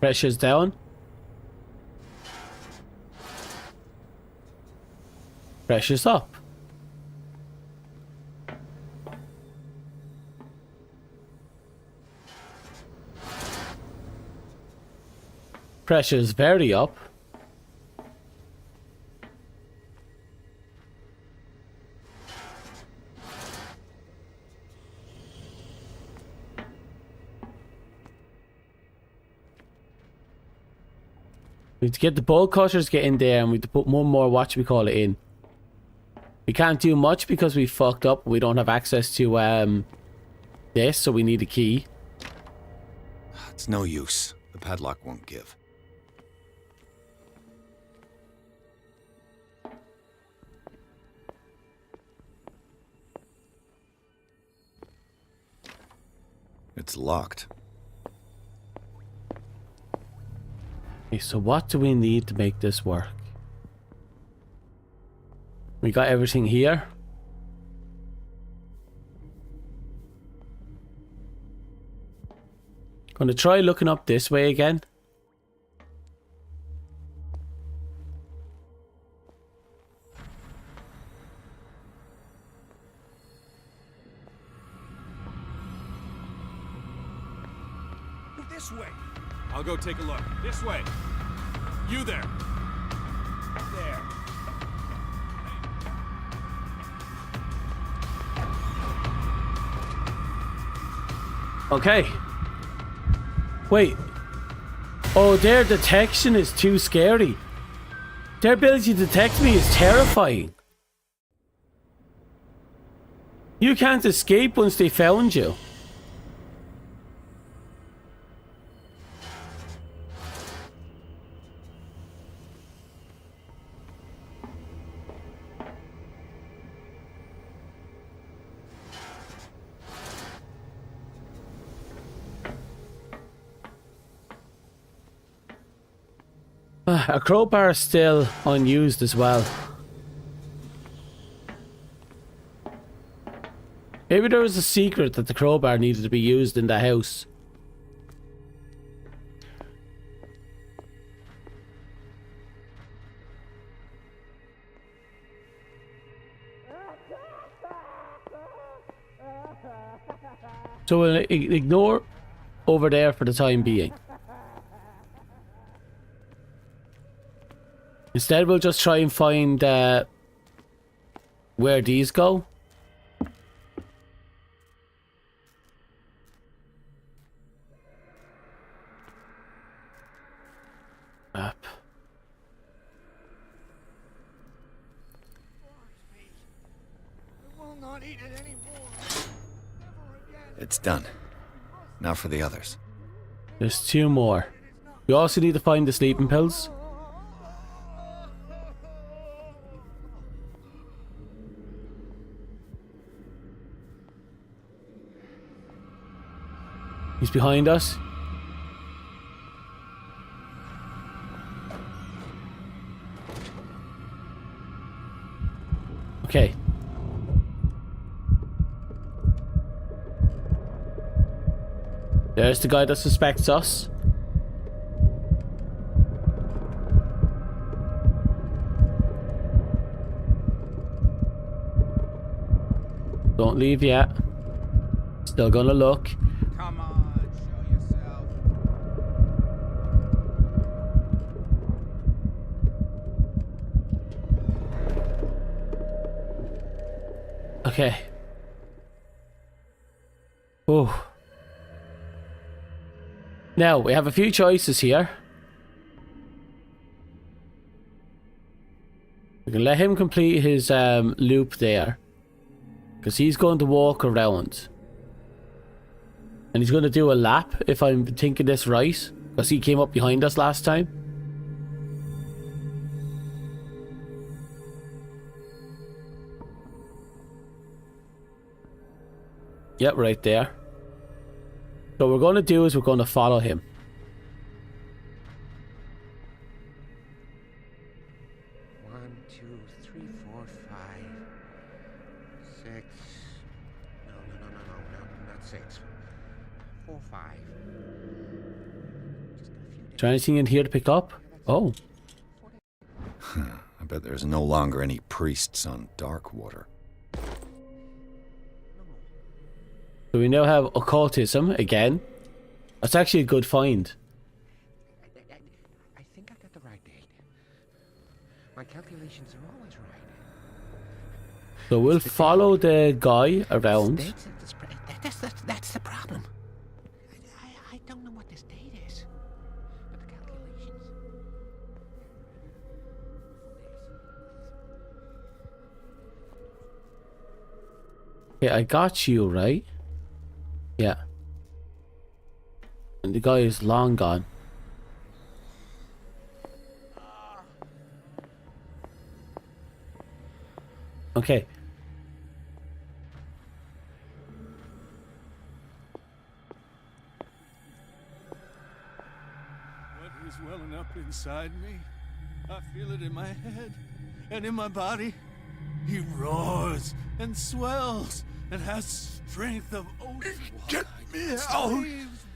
Pressure's down. Pressure's up. Pressure's very up. We need to get the bolt cutters get in there, and we need to put one more whatchamacallit in. We can't do much because we fucked up. We don't have access to this, so we need a key. It's no use. The padlock won't give. It's locked. Okay, so what do we need to make this work? We got everything here. Gonna try looking up this way again. This way. I'll go take a look. This way. You there. There. Okay. Wait. Oh, their detection is too scary. Their ability to detect me is terrifying. You can't escape once they found you. A crowbar is still unused as well. Maybe there was a secret that the crowbar needed to be used in the house. So we'll ignore over there for the time being. Instead, we'll just try and find where these go. Up. It's done. Now for the others. There's 2 more. We also need to find the sleeping pills. He's behind us. Okay. There's the guy that suspects us. Don't leave yet. Still gonna look. Come on, show yourself. Okay. Oh. Now, we have a few choices here. We can let him complete his loop there. Because he's going to walk around. And he's going to do a lap, if I'm thinking this right. Because he came up behind us last time. Yep, right there. So what we're going to do is we're going to follow him. One, two, three, four, five, six. No, not 6. 4, 5. Is there anything in here to pick up? Oh. I bet there's no longer any priests on Darkwater. So we now have occultism again. That's actually a good find. I think I got the right date. My calculations are always right. So we'll follow the guy around. That's the problem. I don't know what this date is. But the calculations. Okay, I got you, right? Yeah. And the guy is long gone. Okay. What is welling up inside me? I feel it in my head and in my body. He roars and swells and has strength of ocean. Get me out!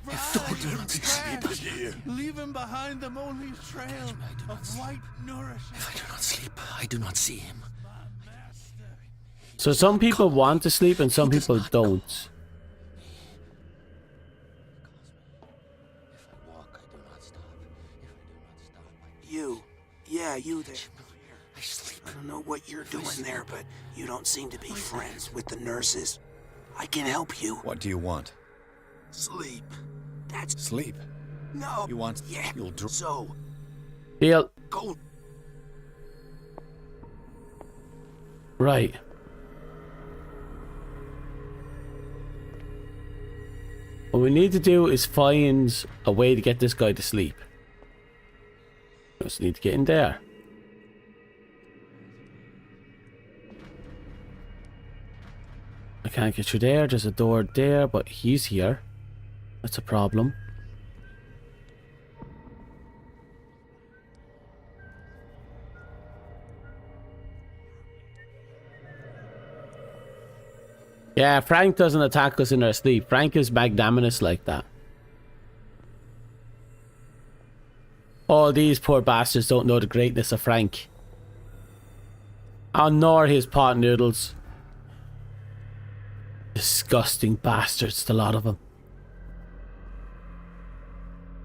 I told him to sleep here. Leaving behind them only trail of white nourishment. If I do not sleep, I do not see him. So some people want to sleep and some people don't. You. Yeah, you there. I don't know what you're doing there, but you don't seem to be friends with the nurses. I can help you. What do you want? Sleep. That's... Sleep? No. You want... Yeah. You'll So... Deal. Go. Right. What we need to do is find a way to get this guy to sleep. Just need to get in there. I can't get through there. There's a door there, but he's here. That's a problem. Yeah, Frank doesn't attack us in our sleep. Frank is magnanimous like that. Oh, these poor bastards don't know the greatness of Frank. Oh, nor his pot noodles. Disgusting bastards, the lot of them.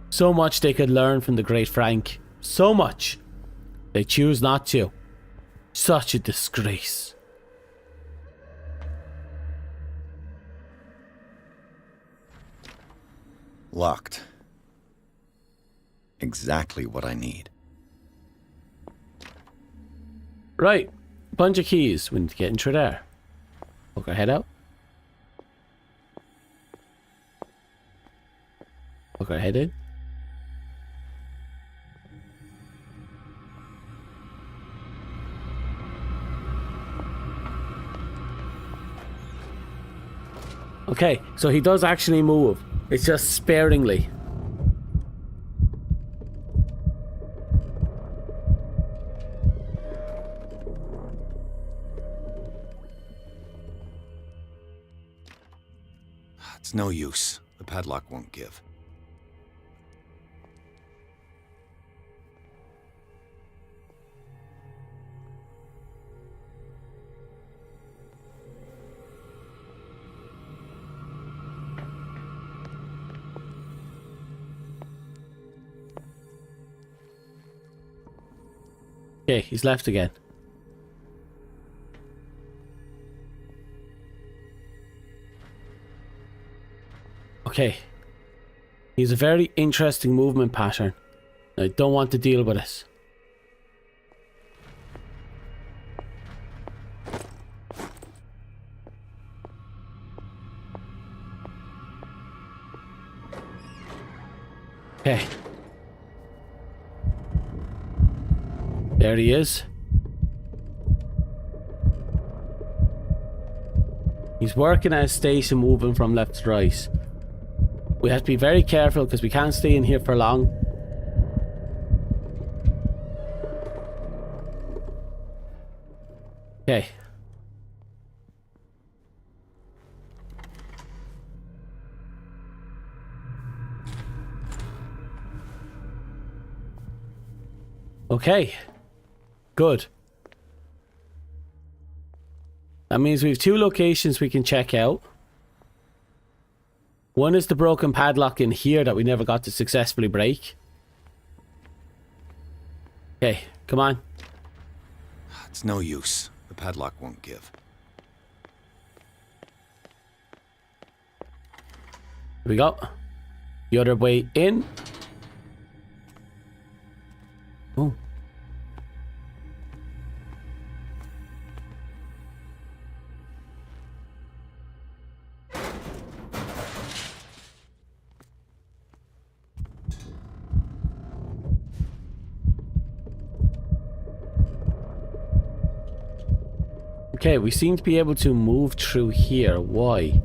So much they could learn from the great Frank. So much. They choose not to. Such a disgrace. Locked. Exactly what I need. Right. Bunch of keys. We need to get in through there. Poke our head out. Poke our head in. Okay, so he does actually move. It's just sparingly. It's no use. The padlock won't give. Okay, he's left again. Okay. He's a very interesting movement pattern. I don't want to deal with it. Okay. There he is. He's working at a station, moving from left to right. We have to be very careful because we can't stay in here for long. Okay. Okay. Good. That means we have 2 locations we can check out. One is the broken padlock in here that we never got to successfully break. Okay, come on. It's no use. The padlock won't give. Here we go. The other way in. Oh. Okay, we seem to be able to move through here. Why?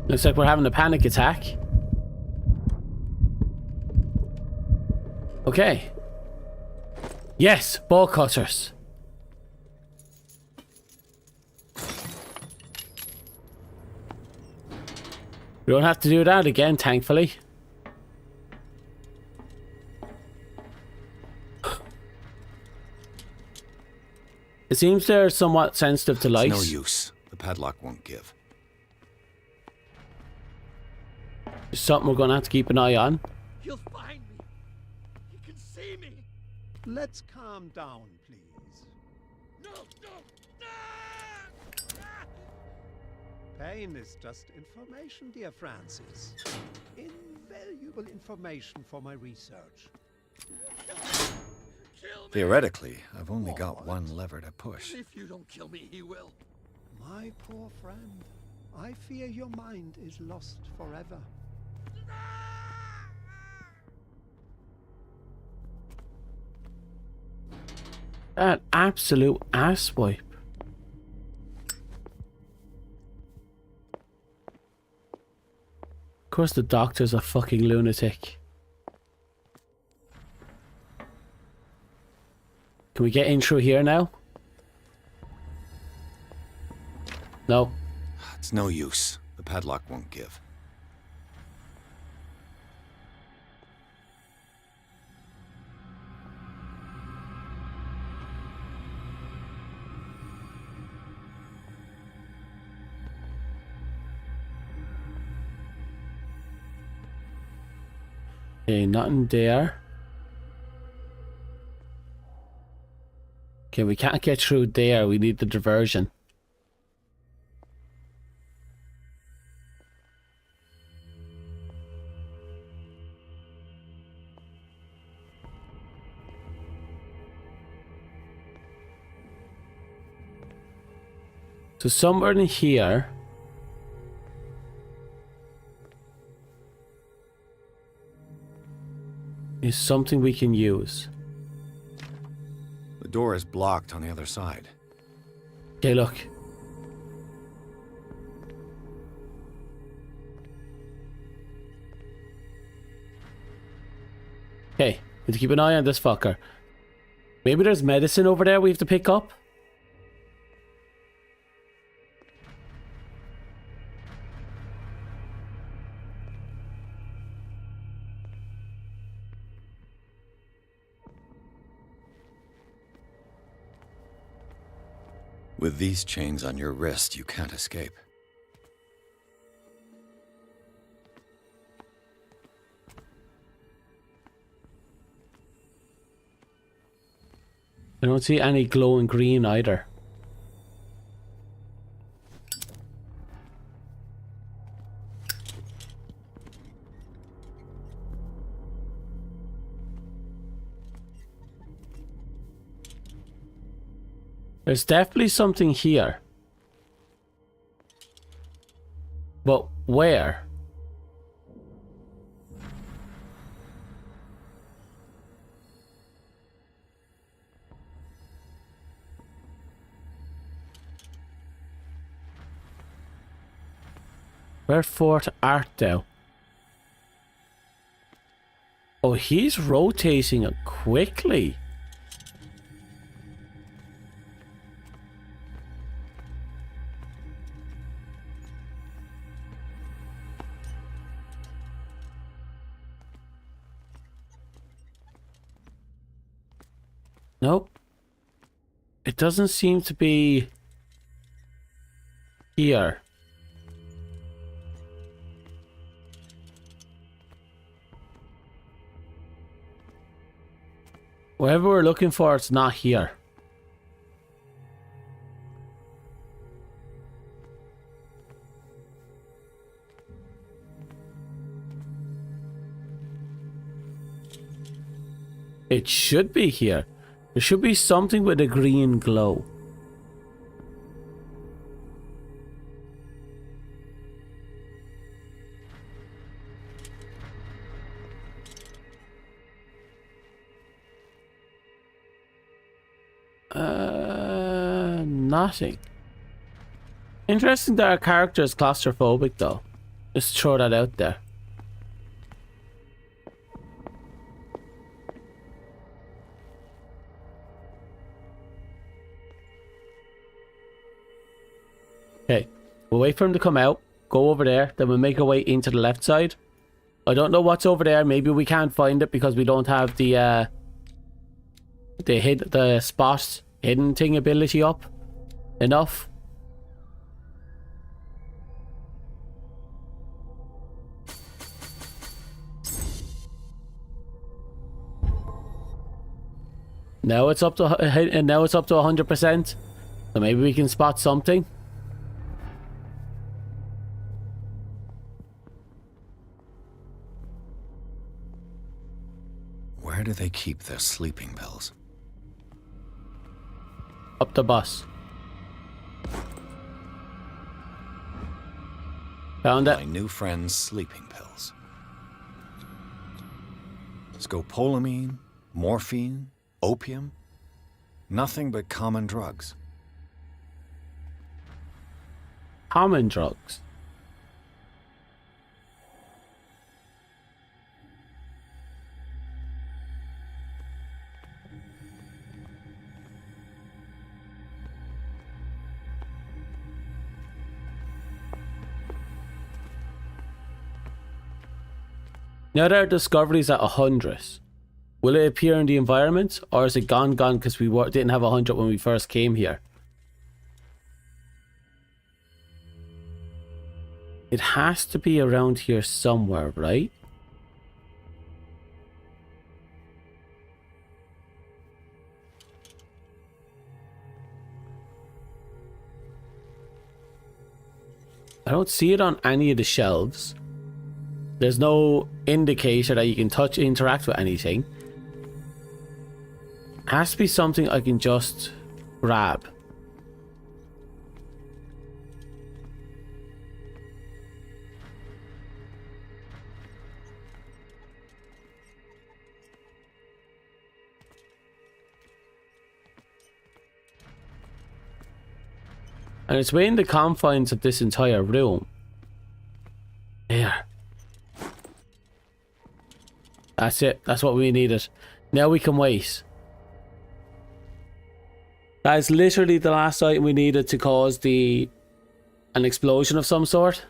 Looks like we're having a panic attack. Okay. Yes, ball cutters. We don't have to do that again, thankfully. It seems they're somewhat sensitive to light. It's no use. The padlock won't give. It's something we're going to have to keep an eye on. He'll find me. He can see me. Let's calm down, please. No, no. Pain is just information, dear Francis. Invaluable information for my research. Theoretically, I've only got one lever to push. If you don't kill me, he will. My poor friend, I fear your mind is lost forever. That absolute asswipe. Of course the doctor's a fucking lunatic. Can we get in through here now? No. It's no use. The padlock won't give. Okay, nothing there. Okay, we can't get through there. We need the diversion. So somewhere in here is something we can use. The door is blocked on the other side. Okay, look. Okay, we have to keep an eye on this fucker. Maybe there's medicine over there we have to pick up? With these chains on your wrist, you can't escape. I don't see any glowing green either. There's definitely something here. But where? Wherefore art thou? Oh, he's rotating it quickly. Nope. It doesn't seem to be here. Whatever we're looking for, it's not here. It should be here. There should be something with a green glow. Nothing. Interesting that our character is claustrophobic though. Just throw that out there. Okay, we'll wait for him to come out, go over there, then we'll make our way into the left side. I don't know what's over there. Maybe we can't find it because we don't have the spot hidden thing ability up enough. Now it's up to 100%. So maybe we can spot something. Where do they keep their sleeping pills? Up the bus. Found it. My new friend's sleeping pills. Scopolamine, morphine, opium. Nothing but common drugs. Common drugs? Now that our discovery's at 100, will it appear in the environment, or is it gone because we didn't have 100 when we first came here? It has to be around here somewhere, right? I don't see it on any of the shelves. There's no indicator that you can touch, interact with anything. Has to be something I can just grab. And it's within the confines of this entire room. There. That's it. That's what we needed. Now we can wait. That is literally the last item we needed to cause an explosion of some sort.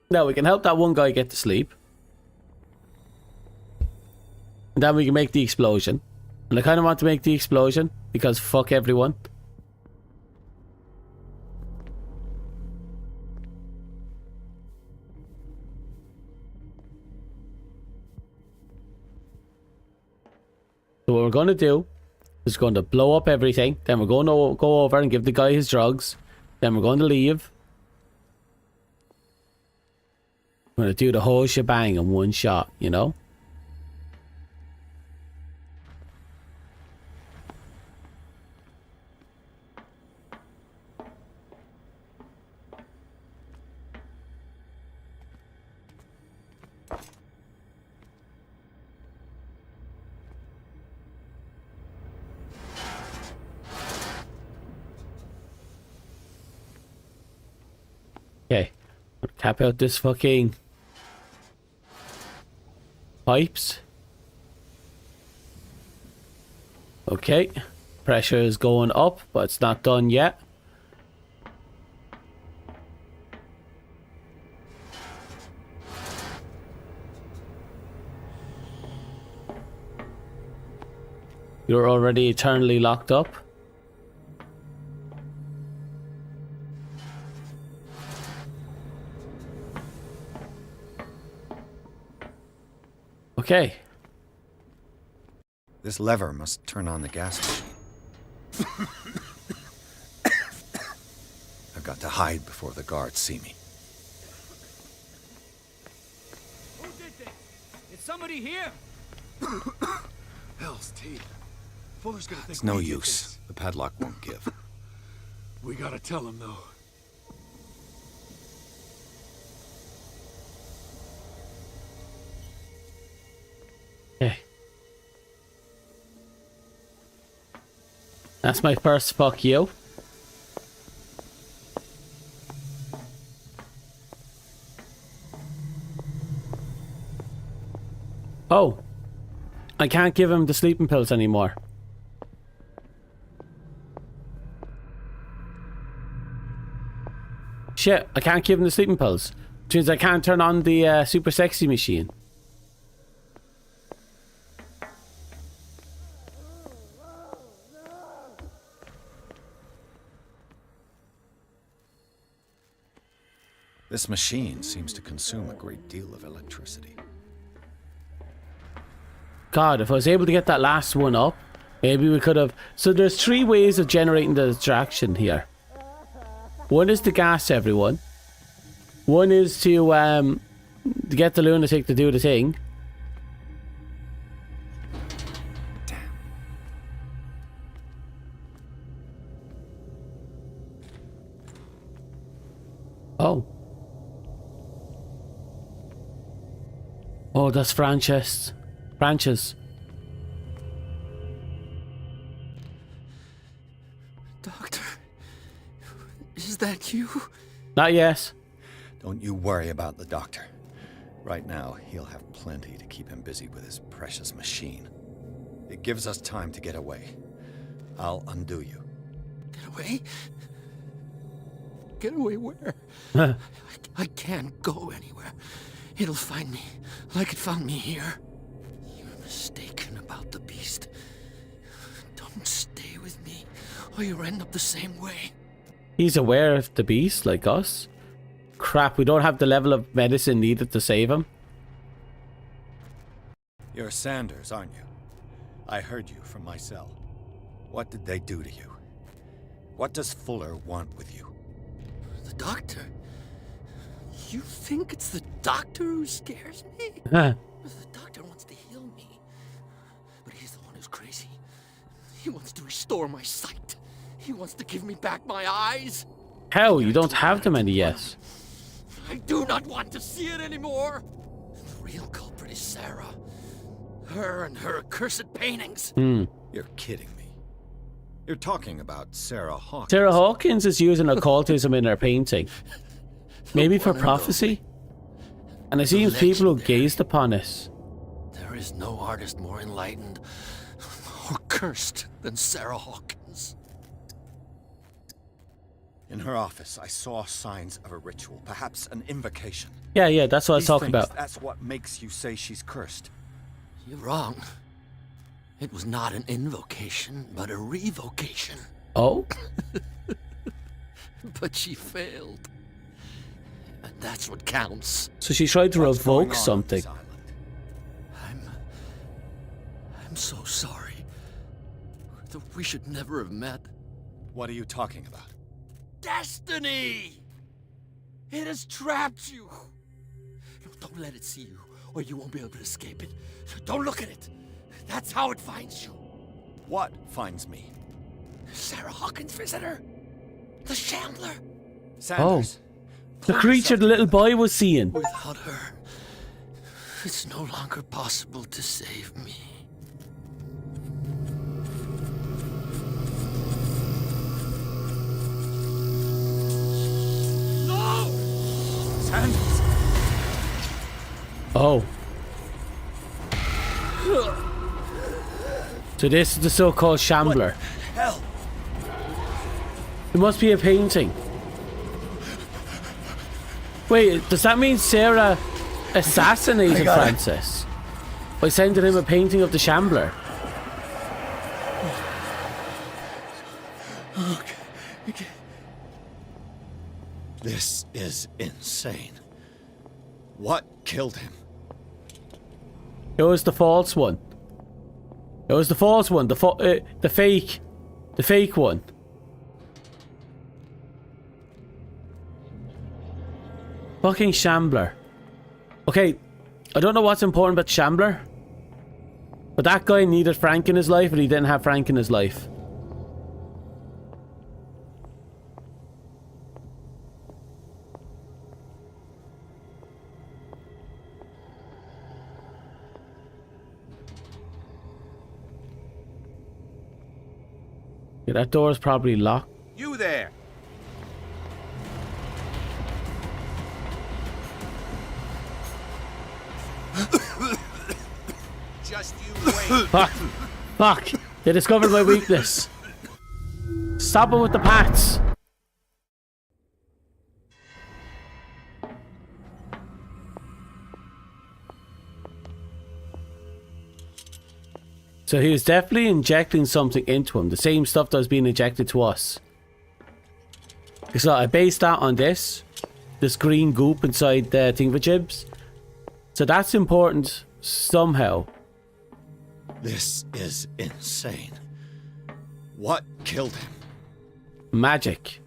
Now we can help that one guy get to sleep. And then we can make the explosion. And I kind of want to make the explosion because fuck everyone. So what we're going to do is going to blow up everything. Then we're going to go over and give the guy his drugs. Then we're going to leave. We're going to do the whole shebang in one shot, you know? Okay, cap out this fucking pipes. Okay, pressure is going up, but it's not done yet. You're already eternally locked up. Okay. This lever must turn on the gas machine. I've got to hide before the guards see me. Who did this? Is somebody here? Hell's teeth. Fuller's gonna think It's no we did use. this. The padlock won't give. We gotta tell him, though. Okay. That's my first fuck you. Oh. I can't give him the sleeping pills anymore. Shit, I can't give him the sleeping pills. Which means I can't turn on the super sexy machine. This machine seems to consume a great deal of electricity. God, if I was able to get that last one up, maybe we could have... So there's 3 ways of generating the distraction here. One is to gas everyone. One is to get the lunatic to do the thing. Damn. Oh. Oh, that's Frances. Doctor, is that you? Not yet. Don't you worry about the doctor. Right now, he'll have plenty to keep him busy with his precious machine. It gives us time to get away. I'll undo you. Get away? Get away where? I can't go anywhere. It'll find me, like it found me here. You're mistaken about the beast. Don't stay with me, or you'll end up the same way. He's aware of the beast, like us. Crap, we don't have the level of medicine needed to save him. You're Sanders, aren't you? I heard you from my cell. What did they do to you? What does Fuller want with you? The doctor? You think it's the doctor who scares me? Huh. The doctor wants to heal me. But he's the one who's crazy. He wants to restore my sight. He wants to give me back my eyes. Hell, you don't have them any yet. I do not want to see it anymore. The real culprit is Sarah. Her and her accursed paintings. You're kidding me. You're talking about Sarah Hawkins. Sarah Hawkins is using occultism in her painting. Maybe for prophecy? And it seems people who gazed upon it. There is no artist more enlightened or cursed than Sarah Hawkins. In her office, I saw signs of a ritual, perhaps an invocation. Yeah, that's what I was talking things, about. That's what makes you say she's cursed. You're wrong. It was not an invocation, but a revocation. Oh? But she failed. And that's what counts. So she tried to revoke something. I'm so sorry. We should never have met. What are you talking about? Destiny! It has trapped you. No, don't let it see you, or you won't be able to escape it. Don't look at it. That's how it finds you. What finds me? Sarah Hawkins' visitor. The Shambler. Sanders. The creature the little boy was seeing. Without her, it's no longer possible to save me. No! Sanders. Oh. So this is the so-called Shambler. Hell. It must be a painting. Wait, does that mean Sarah assassinated Francis by sending him a painting of the Shambler? Okay. This is insane. What killed him? It was the false one. It was the false one. The fake one. Fucking Shambler. Okay, I don't know what's important about Shambler, but that guy needed Frank in his life, and he didn't have Frank in his life. Yeah, that door is probably locked. You there! Just you wait. Fuck! They discovered my weakness. Stop him with the pats. So he was definitely injecting something into him. The same stuff that was being injected to us. So I based that on this green goop inside the thingamajibs. So that's important somehow. This is insane. What killed him? Magic.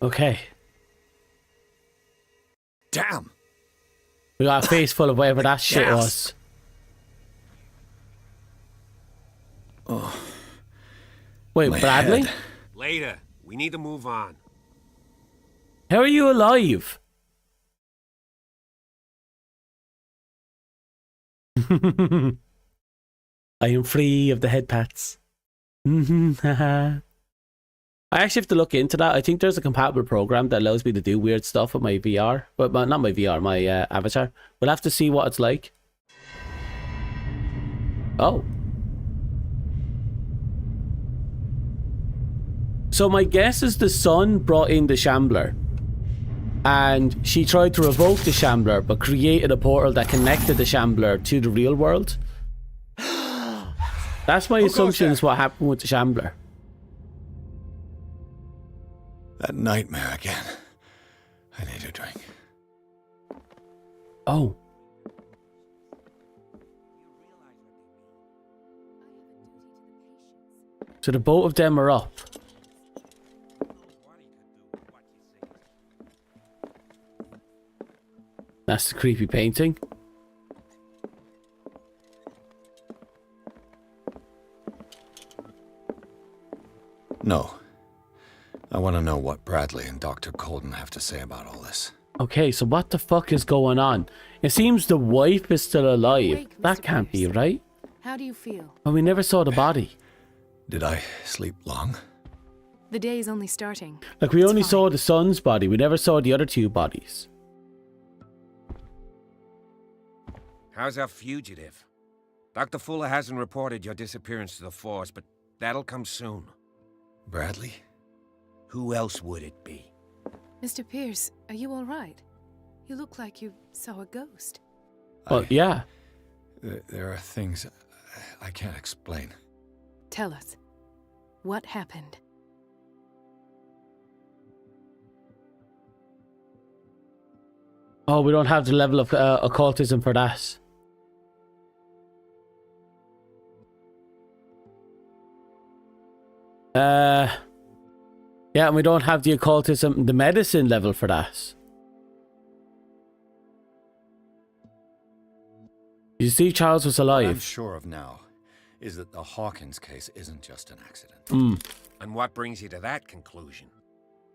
Okay. Damn. We got a face full of whatever that shit was. Oh. Wait, Bradley? Head. Later. We need to move on. How are you alive? I am free of the head pats. I actually have to look into that. I think there's a compatible program that allows me to do weird stuff with my VR. But not my VR, my avatar. We'll have to see what it's like. Oh. So my guess is the sun brought in the Shambler. And she tried to revoke the Shambler, but created a portal that connected the Shambler to the real world. That's my assumption is what happened with the Shambler. That nightmare again. I need to So the both of them are up. That's the creepy painting. No. I want to know what Bradley and Dr. Colden have to say about all this. Okay, so what the fuck is going on? It seems the wife is still alive. Awake, That Mr. can't be Pierce. right. How do you feel? Well, we never saw the body. Did I sleep long? The day is only starting. Like, we It's only fine. saw the son's body. We never saw the other two bodies. How's our fugitive? Dr. Fuller hasn't reported your disappearance to the force, but that'll come soon. Bradley? Who else would it be? Mr. Pierce, are you all right? You look like you saw a ghost. Well, yeah. There are things I can't explain. Tell us. What happened? Oh, we don't have the level of occultism for that. Yeah, and we don't have the occultism, the medicine level for that. You see, Charles was What I'm alive. sure of now is that the Hawkins case isn't just an accident. And what brings you to that conclusion?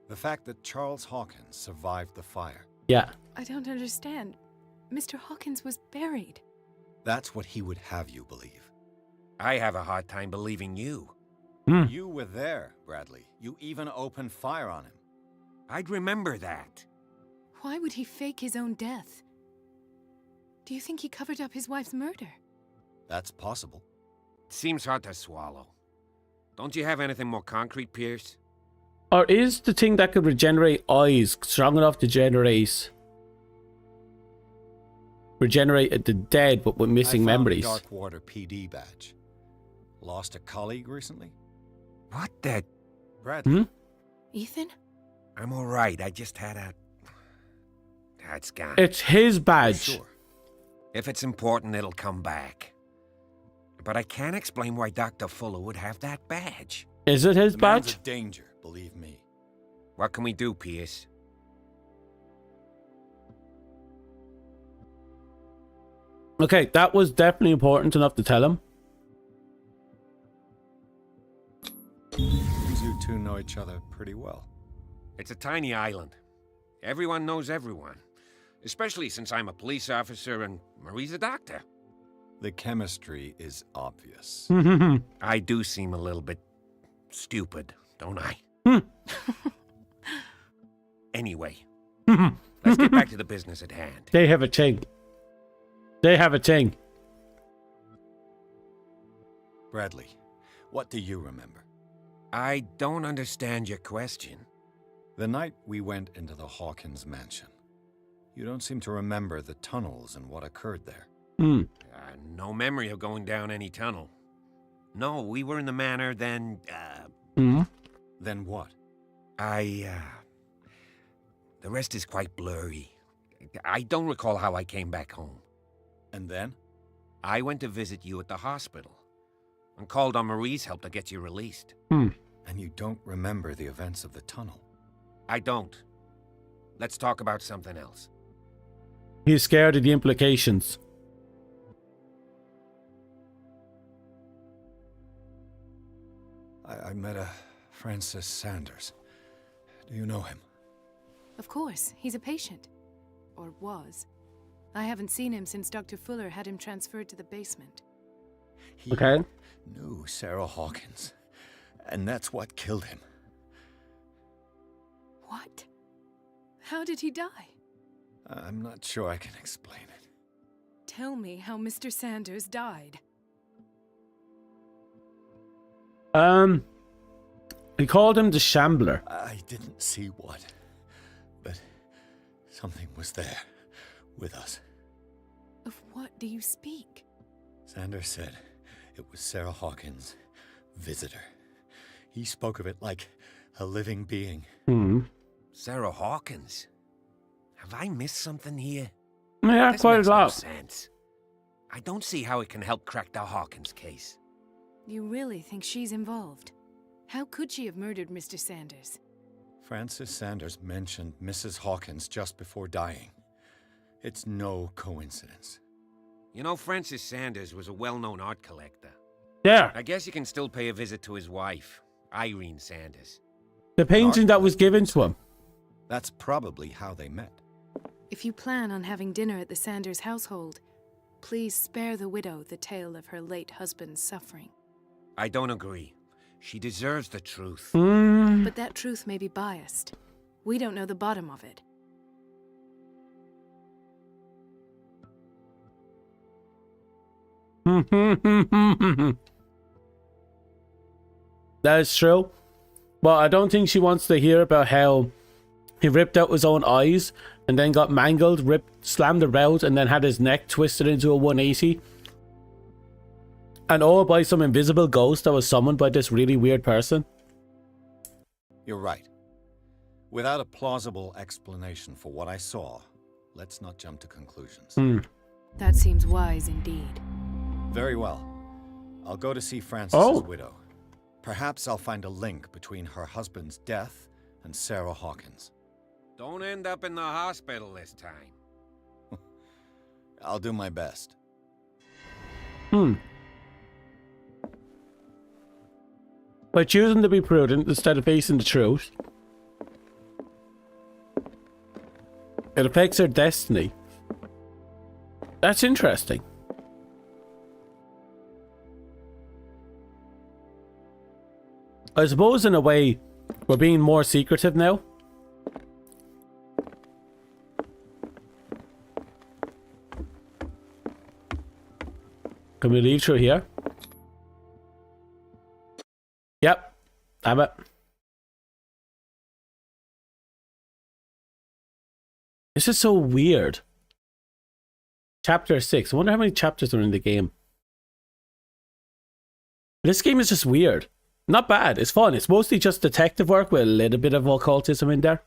The fact that Charles Hawkins survived the fire. Yeah. I don't understand. Mr. Hawkins was buried. That's what he would have you believe. I have a hard time believing you. You were there, Bradley. You even opened fire on him. I'd remember that. Why would he fake his own death? Do you think he covered up his wife's murder? That's possible. Seems hard to swallow. Don't you have anything more concrete, Pierce? Or is the thing that could regenerate eyes strong enough to regenerate the dead but with missing I found memories? a Darkwater PD badge. Lost a colleague recently? What the? Bradley. Ethan? I'm all right. I just had a... That's gone. It's his badge. Sure. If it's important, it'll come back. But I can't explain why Dr. Fuller would have that badge. Is it his The man's badge? a danger, believe me. What can we do, Pierce? Okay, that was definitely important enough to tell him. You two know each other pretty well. It's a tiny island. Everyone knows everyone. Especially since I'm a police officer and Marie's a doctor. The chemistry is obvious. I do seem a little bit stupid, don't I? Anyway, let's get back to the business at hand. They have a thing. They have a thing. Bradley, what do you remember? I don't understand your question. The night we went into the Hawkins mansion. You don't seem to remember the tunnels and what occurred there. No memory of going down any tunnel. No, we were in the manor, then, Then what? The rest is quite blurry. I don't recall how I came back home. And then? I went to visit you at the hospital and called on Marie's help to get you released. And you don't remember the events of the tunnel? I don't. Let's talk about something else. He's scared of the implications. I met a Francis Sanders. Do you know him? Of course, he's a patient. Or was. I haven't seen him since Dr. Fuller had him transferred to the basement. He knew Sarah Hawkins. And that's what killed him. What? How did he die? I'm not sure I can explain it. Tell me how Mr. Sanders died. He called him the Shambler. I didn't see what, but something was there with us. Of what do you speak? Sanders said it was Sarah Hawkins' visitor. He spoke of it like a living being. Sarah Hawkins? Have I missed something here? Yeah, This quite makes a no lot. sense. I don't see how it can help crack the Hawkins case. You really think she's involved? How could she have murdered Mr. Sanders? Francis Sanders mentioned Mrs. Hawkins just before dying. It's no coincidence. You know, Francis Sanders was a well-known art collector. Yeah. I guess you can still pay a visit to his wife, Irene Sanders. The painting that was given to him. That's probably how they met. If you plan on having dinner at the Sanders household, please spare the widow the tale of her late husband's suffering. I don't agree. She deserves the truth. But that truth may be biased. We don't know the bottom of it. That is true. But I don't think she wants to hear about how he ripped out his own eyes and then got mangled, slammed about, and then had his neck twisted into a 180. And all by some invisible ghost that was summoned by this really weird person. You're right. Without a plausible explanation for what I saw, let's not jump to conclusions. That seems wise indeed. Very well. I'll go to see Francis's widow. Perhaps I'll find a link between her husband's death and Sarah Hawkins. Don't end up in the hospital this time. I'll do my best. By choosing to be prudent instead of facing the truth, it affects her destiny. That's interesting. I suppose in a way, we're being more secretive now. Can we leave through here? Yep. Damn it. This is so weird. Chapter 6. I wonder how many chapters are in the game. This game is just weird. Not bad. It's fun. It's mostly just detective work with a little bit of occultism in there.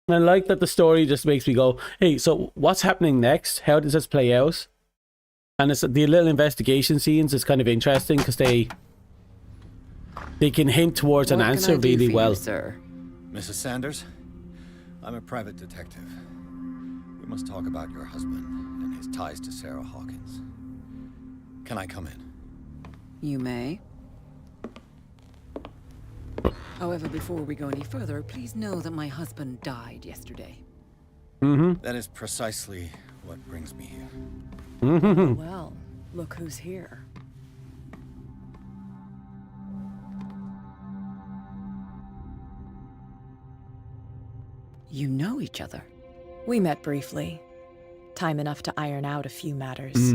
And I like that the story just makes me go, hey, so what's happening next? How does this play out? And it's the little investigation scenes is kind of interesting because they can hint towards an answer really well. Sir? Mrs. Sanders, I'm a private detective. We must talk about your husband and his ties to Sarah Hawkins. Can I come in? You may. However, before we go any further, please know that my husband died yesterday. That is precisely what brings me here. Well, look who's here. You know each other? We met briefly. Time enough to iron out a few matters.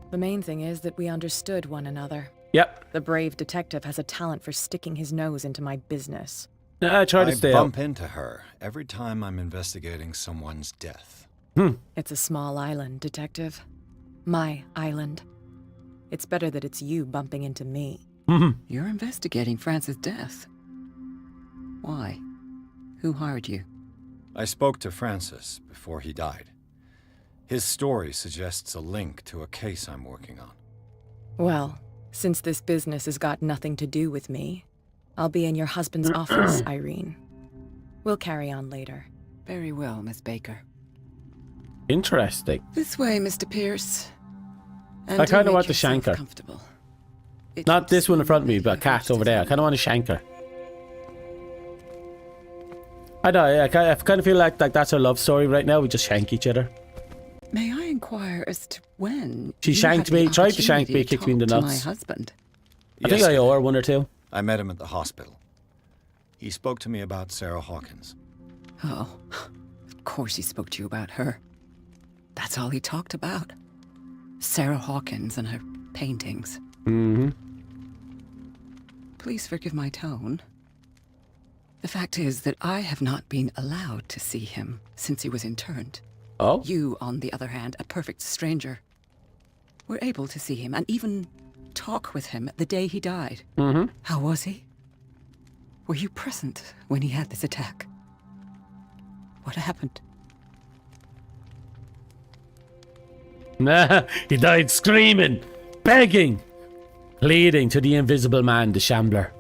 The main thing is that we understood one another. Yep. The brave detective has a talent for sticking his nose into my business. I try to stay bump into her every time I'm investigating someone's death. It's a small island, detective. My island. It's better that it's you bumping into me. You're investigating Francis' death. Why? Who hired you? I spoke to Francis before he died. His story suggests a link to a case I'm working on. Well, since this business has got nothing to do with me, I'll be in your husband's office, Irene. We'll carry on later. Very well, Miss Baker. Interesting. This way, Mr. Pierce. And I kind of want to yourself shank her. Comfortable. Not this one in front of me, but a cat over there. I kind of want to shank her. I know, I kind of feel like that's our love story right now. We just shank each other. May I inquire as to when She shanked me, tried to shank me, kicked me in the nuts. My husband. I think I owe her one or two. I met him at the hospital. He spoke to me about Sarah Hawkins. Oh, of course he spoke to you about her. That's all he talked about. Sarah Hawkins and her paintings. Please forgive my tone. The fact is that I have not been allowed to see him since he was interned. Oh? You, on the other hand, a perfect stranger, were able to see him and even talk with him the day he died. How was he? Were you present when he had this attack? What happened? Nah, he died screaming, begging. Pleading to the invisible man, the Shambler.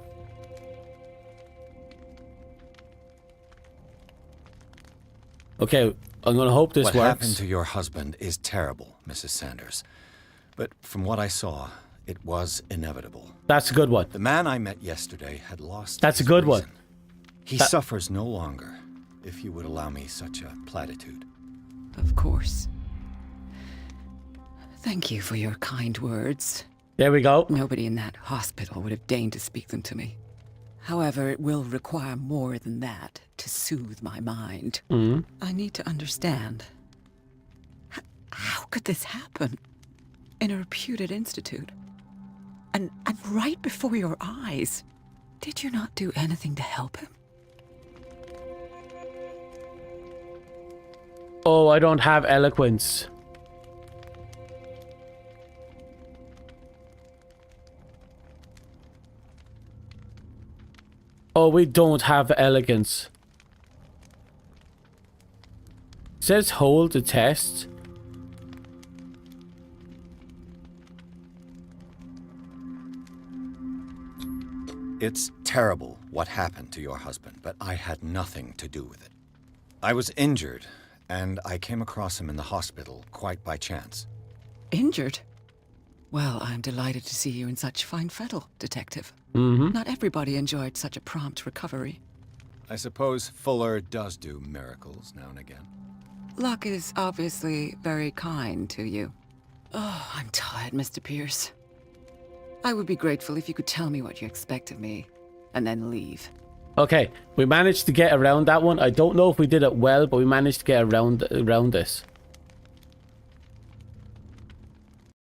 Okay, I'm gonna hope this what works. happened to your husband is terrible, Mrs. Sanders. But from what I saw, it was inevitable. That's a good one. The man I met yesterday had lost That's a his good reason. one. He suffers no longer, if you would allow me such a platitude. Of course. Thank you for your kind words. There we go. Nobody in that hospital would have deigned to speak them to me. However, it will require more than that to soothe my mind. I need to understand. How could this happen? In a reputed institute? And right before your eyes? Did you not do anything to help him? Oh, I don't have eloquence. Oh, we don't have elegance. It says hold the test. It's terrible what happened to your husband, but I had nothing to do with it. I was injured, and I came across him in the hospital quite by chance. Injured? Well, I'm delighted to see you in such fine fettle, Detective. Not everybody enjoyed such a prompt recovery. I suppose Fuller does do miracles now and again. Luck is obviously very kind to you. Oh, I'm tired, Mr. Pierce. I would be grateful if you could tell me what you expect of me, and then leave. Okay, we managed to get around that one. I don't know if we did it well, but we managed to get around this.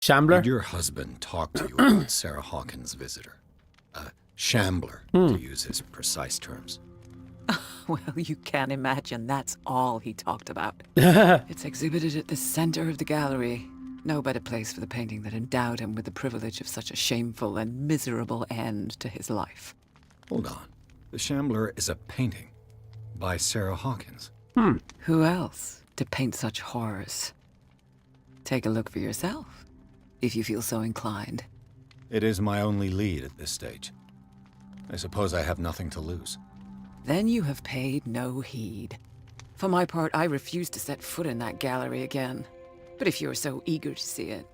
Shambler? Did your husband talk to you about Sarah Hawkins' visitor? A shambler, to use his precise terms. Well, you can imagine that's all he talked about. It's exhibited at the center of the gallery. No better place for the painting that endowed him with the privilege of such a shameful and miserable end to his life. Hold on. The Shambler is a painting by Sarah Hawkins. Who else to paint such horrors? Take a look for yourself, if you feel so inclined. It is my only lead at this stage. I suppose I have nothing to lose. Then you have paid no heed. For my part, I refuse to set foot in that gallery again. But if you're so eager to see it...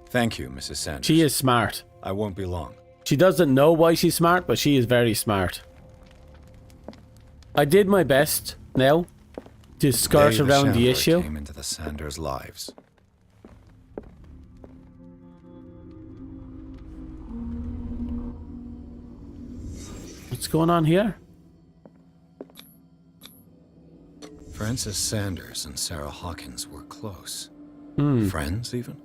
Thank you, Mrs. Sanders. She is smart. I won't be long. She doesn't know why she's smart, but she is very smart. I did my best now to skirt around the issue. Came into the Sanders' lives. What's going on here? Francis Sanders and Sarah Hawkins were close. Friends, even?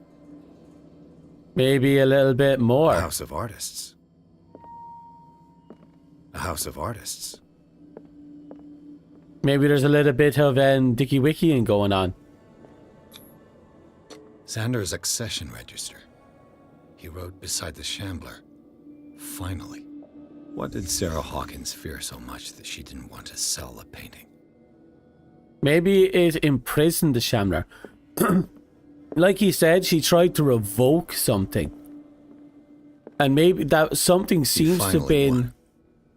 Maybe a little bit more. A house of artists. A house of artists. Maybe there's a little bit of Dicky Wickying going on. Sanders' accession register. He wrote beside the Shambler. Finally. What did Sarah Hawkins fear so much that she didn't want to sell the painting? Maybe it imprisoned the Shambler. Like he said, she tried to revoke something. And maybe that something seems to have been... Won.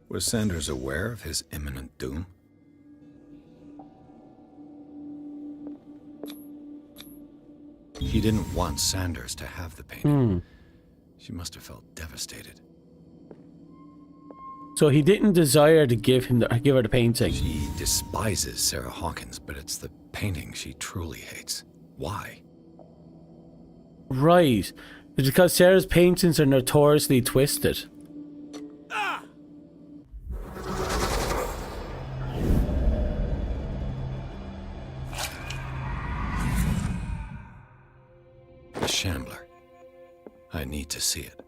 Was Sanders aware of his imminent doom? He didn't want Sanders to have the painting. She must have felt devastated. So he didn't desire to give her the painting. She despises Sarah Hawkins, but it's the painting she truly hates. Why? Right. It's because Sarah's paintings are notoriously twisted. The Shambler. I need to see it.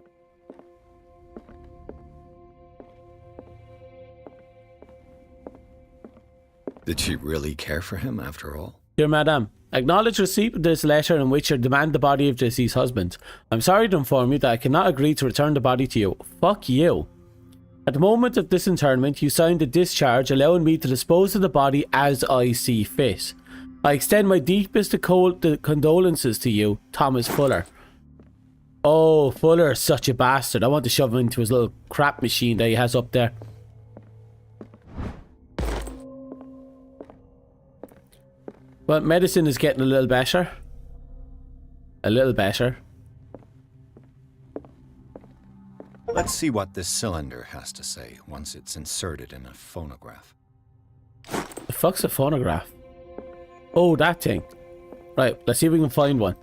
Did she really care for him after all? Dear Madame, acknowledge receipt of this letter in which you demand the body of deceased husband. I'm sorry to inform you that I cannot agree to return the body to you. Fuck you. At the moment of disinterment, you signed a discharge allowing me to dispose of the body as I see fit. I extend my deepest condolences to you, Thomas Fuller. Oh, Fuller is such a bastard. I want to shove him into his little crap machine that he has up there. But medicine is getting a little better. A little better. Let's see what this cylinder has to say once it's inserted in a phonograph. The fuck's a phonograph? Oh, that thing. Right, let's see if we can find one.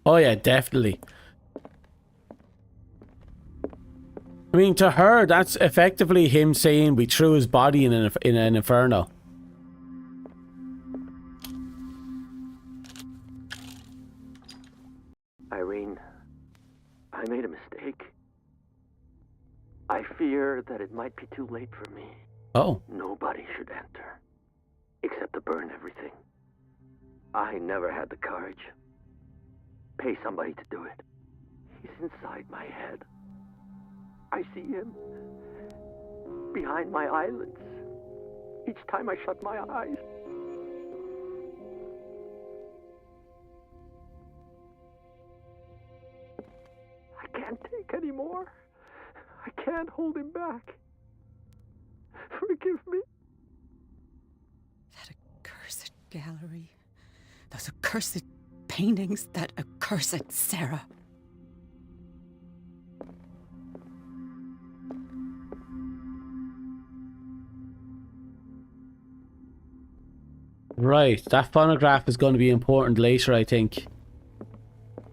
Oh yeah, definitely. I mean, to her, that's effectively him saying we threw his body in an inferno. Irene, I made a mistake. I fear that it might be too late for me. Oh. Nobody should enter, except to burn everything. I never had the courage. Pay somebody to do it. He's inside my head. I see him behind my eyelids each time I shut my eyes. I can't take any more. I can't hold him back. Forgive me. That accursed gallery. Those accursed paintings. That accursed Sarah. Right, that phonograph is going to be important later, I think.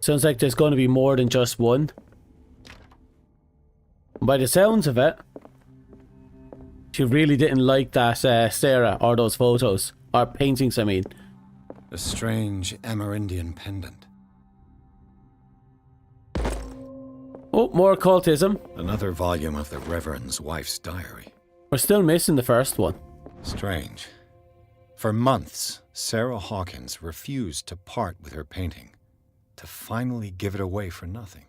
Sounds like there's going to be more than just one. By the sounds of it, she really didn't like that Sarah, or those photos. Or paintings, I mean. A strange Amerindian pendant. Oh, more occultism. Another volume of the Reverend's wife's diary. We're still missing the first one. Strange. For months, Sarah Hawkins refused to part with her painting, to finally give it away for nothing.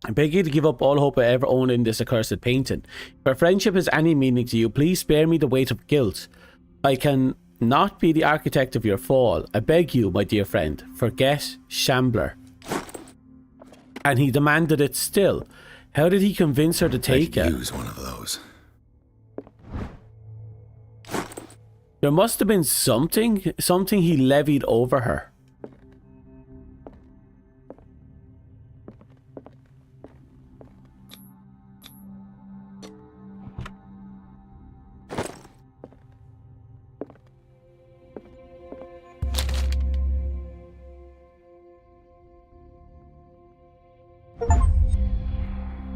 I beg you to give up all hope of ever owning this accursed painting. If our friendship has any meaning to you, please spare me the weight of guilt. I can not be the architect of your fall. I beg you, my dear friend, forget Shambler. And he demanded it still. How did he convince her to take it? Use one of those. There must have been something he levied over her.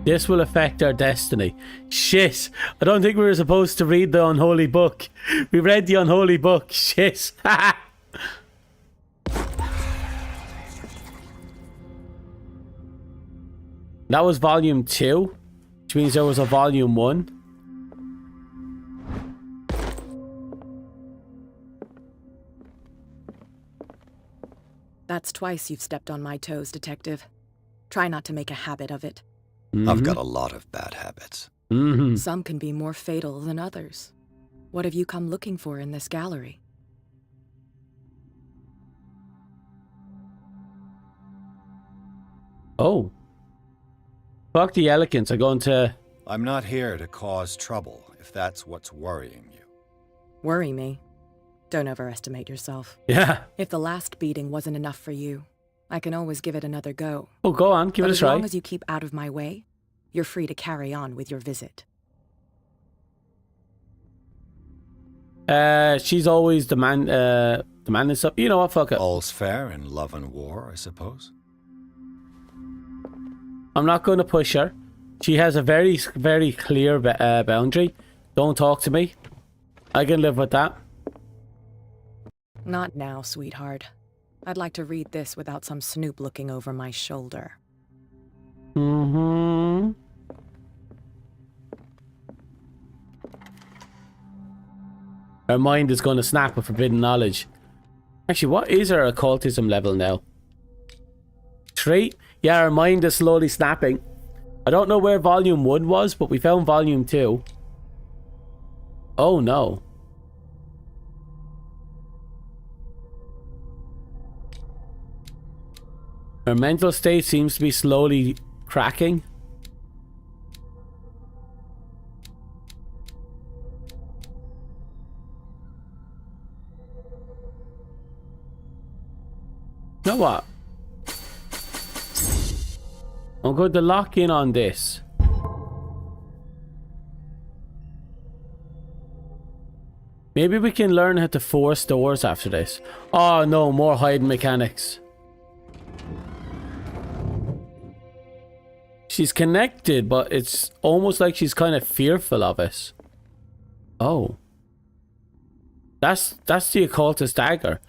This will affect our destiny. Shit. I don't think we were supposed to read the unholy book. We read the unholy book. Shit. That was volume 2, which means there was a volume 1. That's twice you've stepped on my toes, Detective. Try not to make a habit of it. I've got a lot of bad habits. Some can be more fatal than others. What have you come looking for in this gallery? Oh. Fuck the elegance. I'm going to... I'm not here to cause trouble, if that's what's worrying you. Worry me? Don't overestimate yourself. Yeah. If the last beating wasn't enough for you, I can always give it another go. Oh, go on. Give it a try. As long as you keep out of my way, you're free to carry on with your visit. She's always demanding stuff. You know what? Fuck it. All's fair in love and war, I suppose. I'm not going to push her. She has a very, very clear boundary. Don't talk to me. I can live with that. Not now, sweetheart. I'd like to read this without some snoop looking over my shoulder. Mm-hmm. Her mind is going to snap with forbidden knowledge. Actually, what is her occultism level now? 3? Yeah, her mind is slowly snapping. I don't know where volume 1 was, but we found volume 2. Oh no. Her mental state seems to be slowly cracking. You know what? I'm going to lock in on this. Maybe we can learn how to force doors after this. Oh no, more hiding mechanics. She's connected, but it's almost like she's kind of fearful of it. Oh. That's the occultist dagger.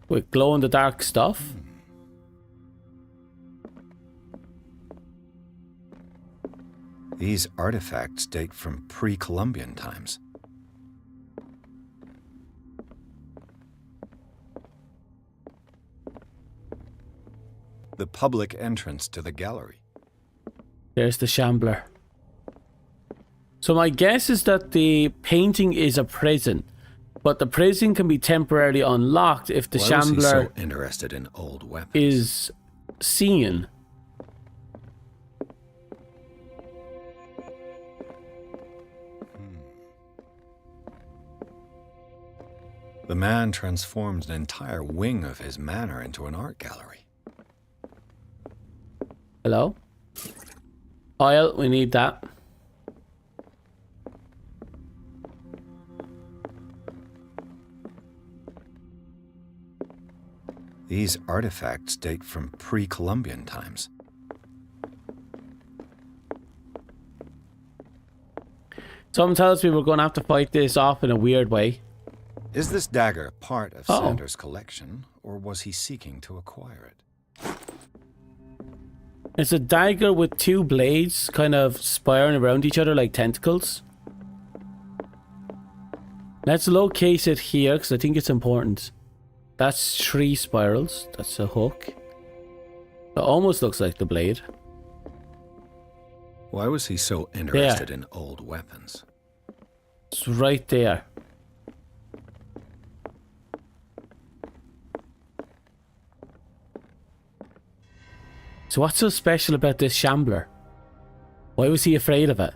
With glow-in-the-dark stuff. These artifacts date from pre-Columbian times. The public entrance to the gallery. There's the Shambler. So my guess is that the painting is a prison, but the prison can be temporarily unlocked if the Shambler was he so interested in old weapons? Is seen. The man transformed an entire wing of his manor into an art gallery. Hello? Oil, we need that. These artifacts date from pre-Columbian times. Someone tells me we're going to have to fight this off in a weird way. Is this dagger part of Sanders' collection, or was he seeking to acquire it? It's a dagger with two blades kind of spiraling around each other like tentacles. Let's locate it here because I think it's important. That's 3 spirals. That's a hook. It almost looks like the blade. Why was he so interested in old weapons? It's right there. So what's so special about this Shambler? Why was he afraid of it?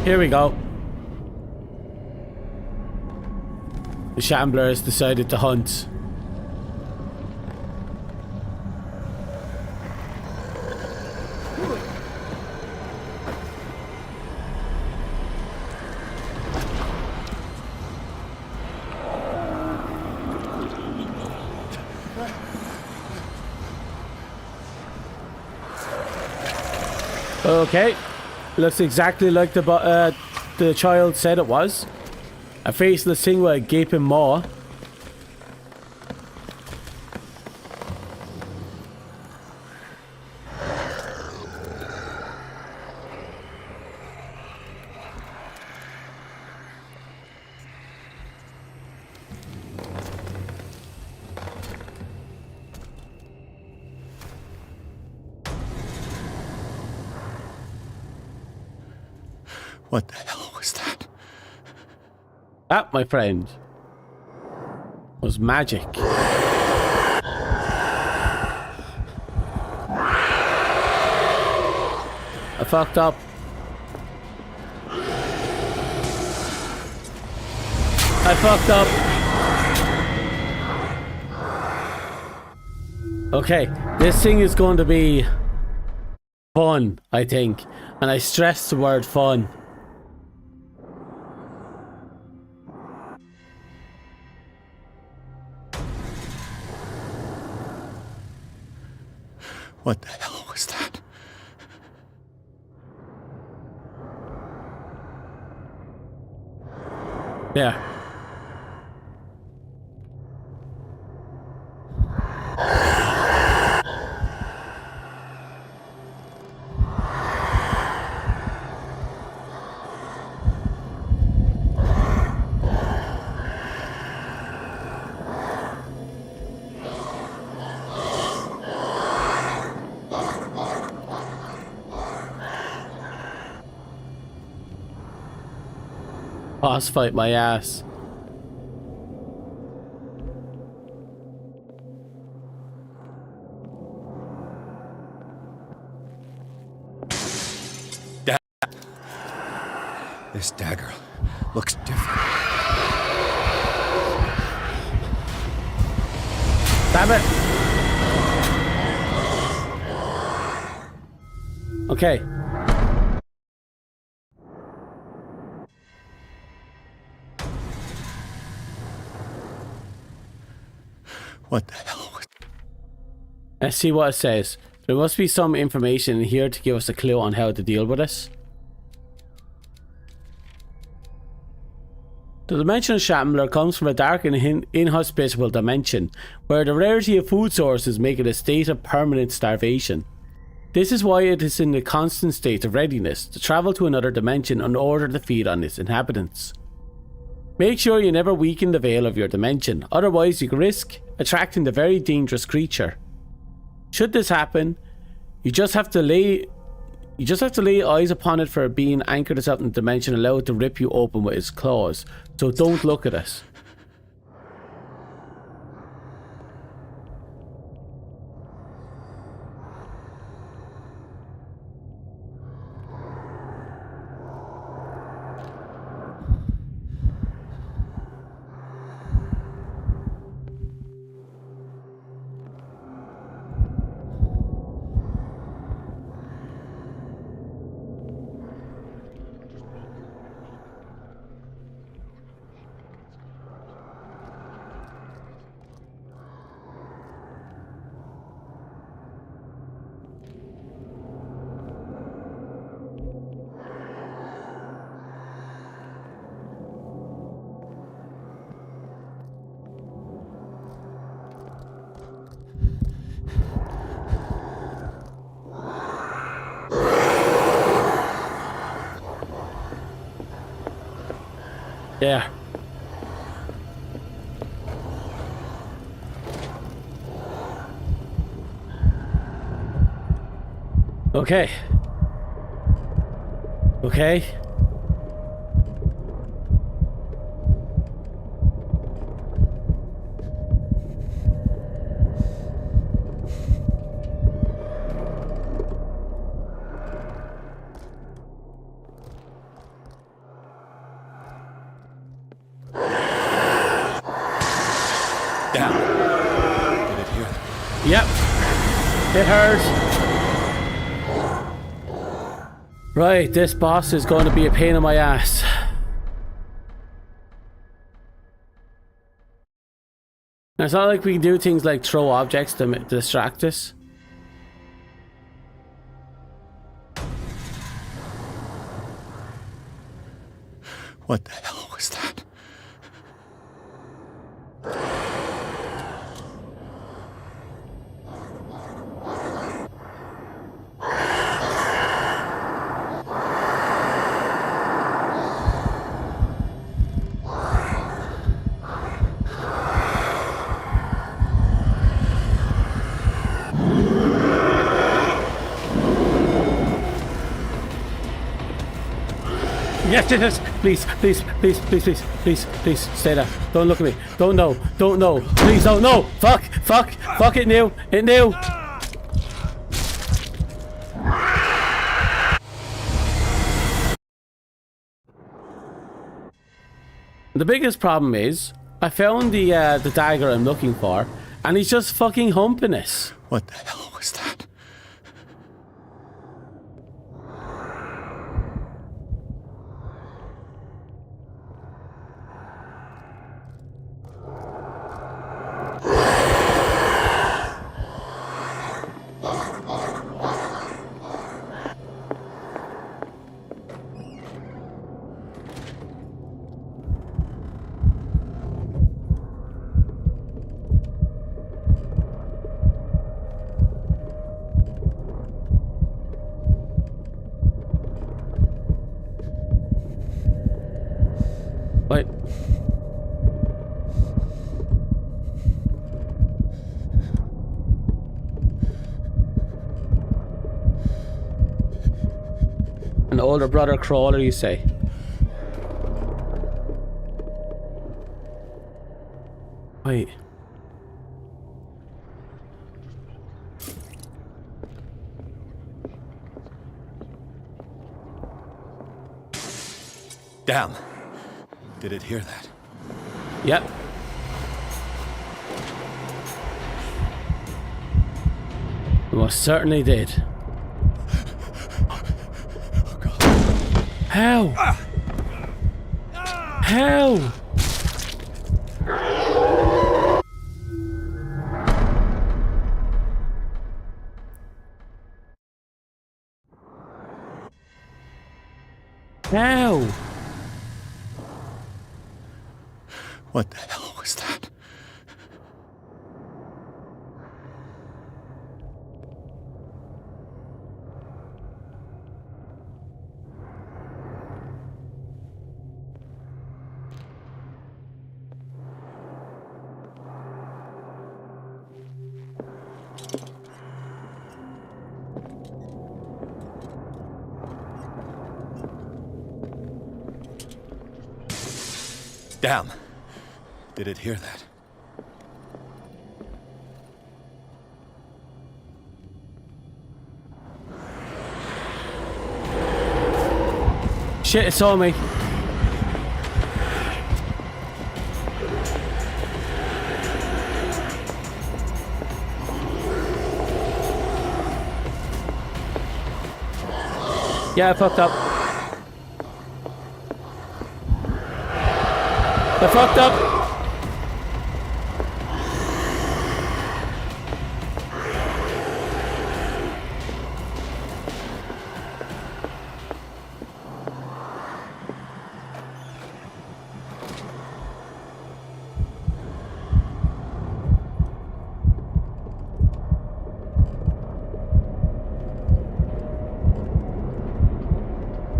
Here we go. The Shambler has decided to hunt. Okay, looks exactly like the child said it was. A faceless thing with a gaping maw. What the hell was that? That, my friend, was magic. I fucked up. I fucked up. Okay, this thing is going to be fun, I think. And I stress the word fun. What the hell was that? Yeah. Boss fight my ass. This dagger looks different. Damn it! Okay. What the hell was... Let's see what it says. There must be some information in here to give us a clue on how to deal with this. The dimensional shambler comes from a dark and inhospitable dimension, where the rarity of food sources make it a state of permanent starvation. This is why it is in a constant state of readiness to travel to another dimension in order to feed on its inhabitants. Make sure you never weaken the veil of your dimension, otherwise you can risk attracting the very dangerous creature. Should this happen, you just have to lay eyes upon it for being anchored itself in the dimension, allow it to rip you open with its claws. So don't look at it. Yeah. Okay. Okay. Yep. It hurts. Right, this boss is going to be a pain in my ass. Now, it's not like we can do things like throw objects to distract us. What the hell was that? Yes, please, stay there. Don't look at me. Don't know. Please don't know. Fuck, it knew. The biggest problem is, I found the dagger I'm looking for, and he's just fucking humping us. What the hell was that? Wait. An older brother crawler, you say? Wait. Damn. Did it hear that? Yep. It most certainly did. How? How? How? What the hell was that? Damn. Did it hear that? Shit, it saw me. Yeah, I fucked up. I fucked up.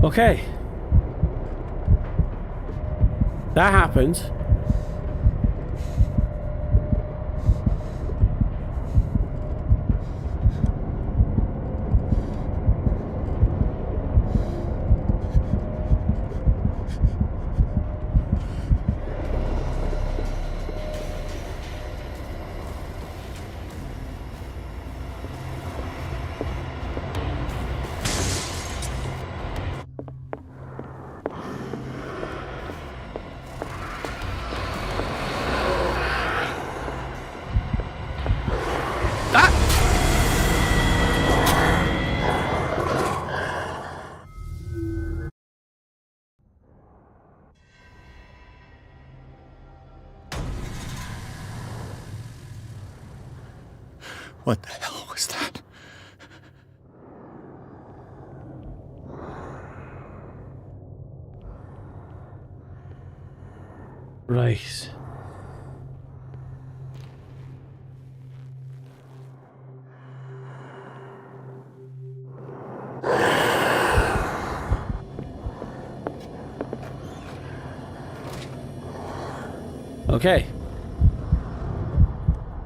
Okay. That happened. What the hell was that? Right. Okay.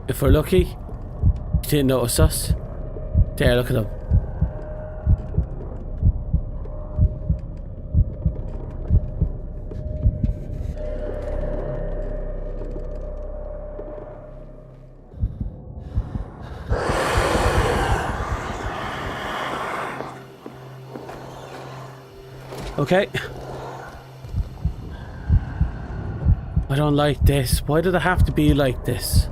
If we're lucky, he didn't notice us. There, look at him. Okay. I don't like this. Why did it have to be like this?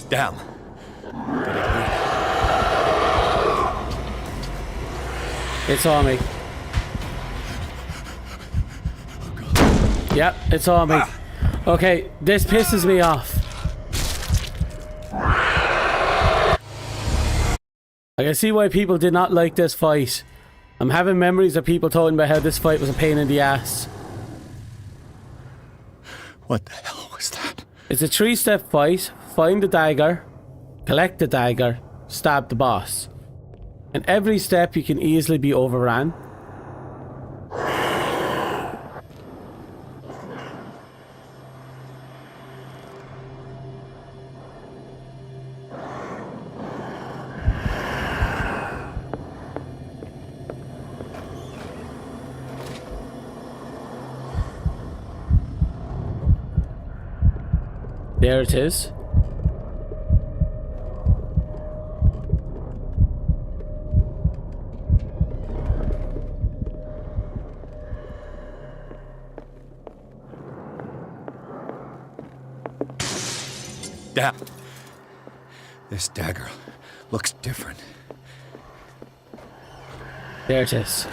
Damn. It's on me. Yep, it's on me. Okay, this pisses me off. I can see why people did not like this fight. I'm having memories of people talking about how this fight was a pain in the ass. What the hell was that? It's a 3-step fight. Find the dagger, collect the dagger, stab the boss. And every step you can easily be overran. There it is. Damn. This dagger looks different. There it is.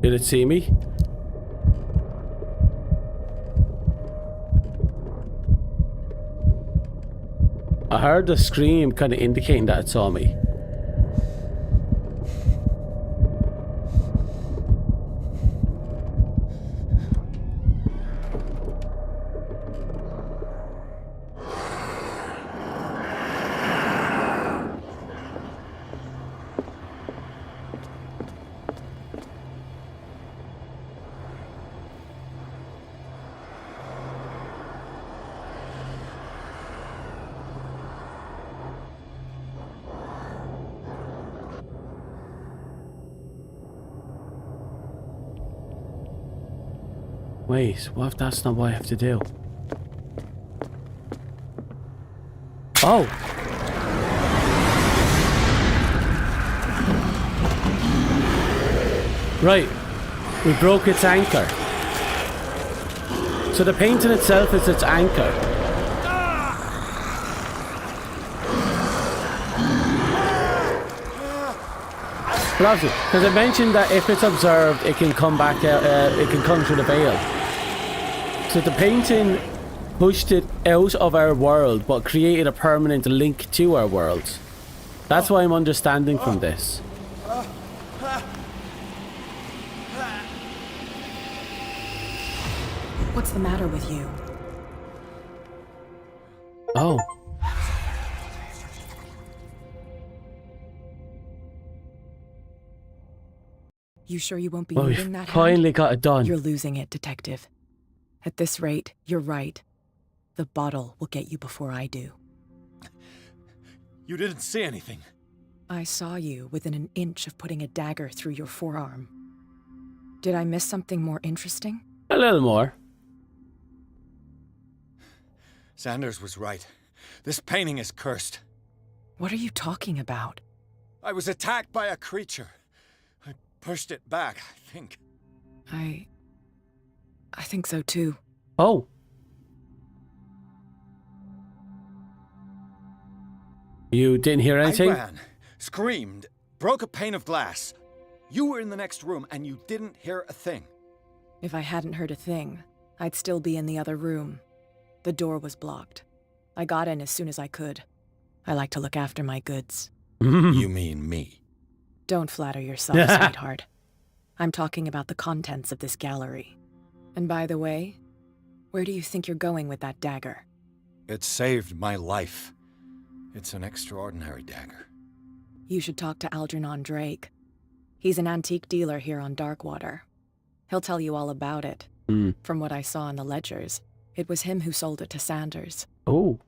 Did it see me? I heard the scream kind of indicating that it saw me. Wait, what if that's not what I have to do? Oh! Right. We broke its anchor. So the painting itself is its anchor. But obviously, because I mentioned that if it's observed, it can come back out, it can come through the veil. So the painting pushed it out of our world, but created a permanent link to our world. That's what I'm understanding from this. What's the matter with you? Oh. You sure you won't be Oh, moving we that finally hand? got it done. You're losing it, Detective. At this rate, you're right. The bottle will get you before I do. You didn't see anything. I saw you within an inch of putting a dagger through your forearm. Did I miss something more interesting? A little more. Sanders was right. This painting is cursed. What are you talking about? I was attacked by a creature. I pushed it back, I think. I think so too. Oh. You didn't hear anything? I ran, screamed, broke a pane of glass. You were in the next room and you didn't hear a thing. If I hadn't heard a thing, I'd still be in the other room. The door was blocked. I got in as soon as I could. I like to look after my goods. You mean me? Don't flatter yourself, sweetheart. I'm talking about the contents of this gallery. And by the way, where do you think you're going with that dagger? It saved my life. It's an extraordinary dagger. You should talk to Algernon Drake. He's an antique dealer here on Darkwater. He'll tell you all about it. From what I saw in the ledgers, it was him who sold it to Sanders. Oh.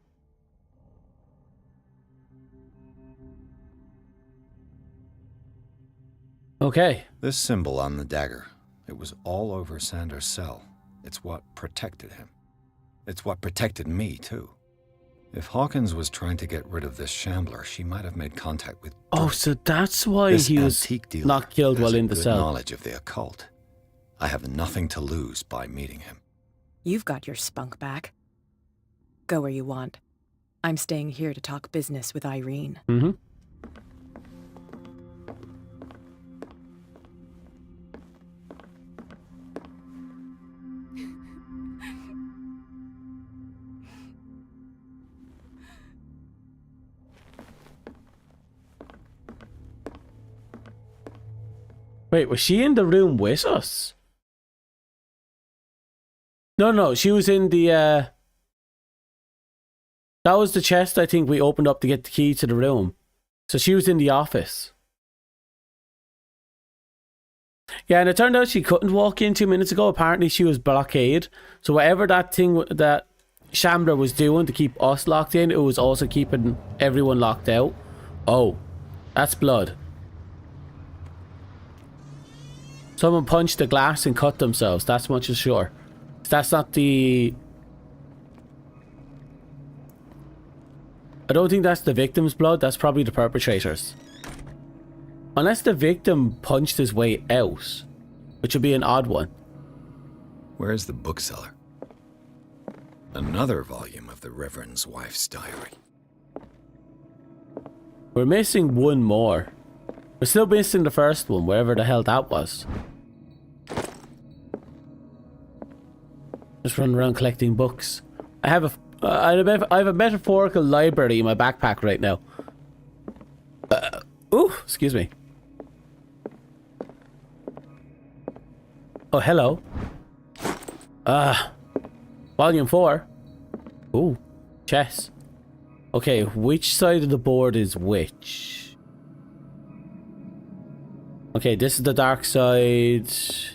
Okay. This symbol on the dagger, it was all over Sanders' cell. It's what protected him. It's what protected me, too. If Hawkins was trying to get rid of this shambler, she might have made contact with Drake. Oh, so that's why This he was antique dealer not killed has while a in the good cell. knowledge of the occult. I have nothing to lose by meeting him. You've got your spunk back. Go where you want. I'm staying here to talk business with Irene. Mm-hmm. Wait, was she in the room with us? No, she was in the That was the chest I think we opened up to get the key to the room. So she was in the office. Yeah, and it turned out she couldn't walk in 2 minutes ago. Apparently she was blockaded. So whatever that thing that Shambler was doing to keep us locked in, it was also keeping everyone locked out. Oh, that's blood. Someone punched the glass and cut themselves. That's much as sure. That's not the... I don't think that's the victim's blood. That's probably the perpetrator's. Unless the victim punched his way out, which would be an odd one. Where's the bookseller? Another volume of the Reverend's wife's diary. We're missing one more. We're still missing the first one, wherever the hell that was. Just running around collecting books. I have a metaphorical library in my backpack right now. Ooh, excuse me. Oh, hello. Volume 4. Ooh, chess. Okay, which side of the board is which? Okay, this is the dark side.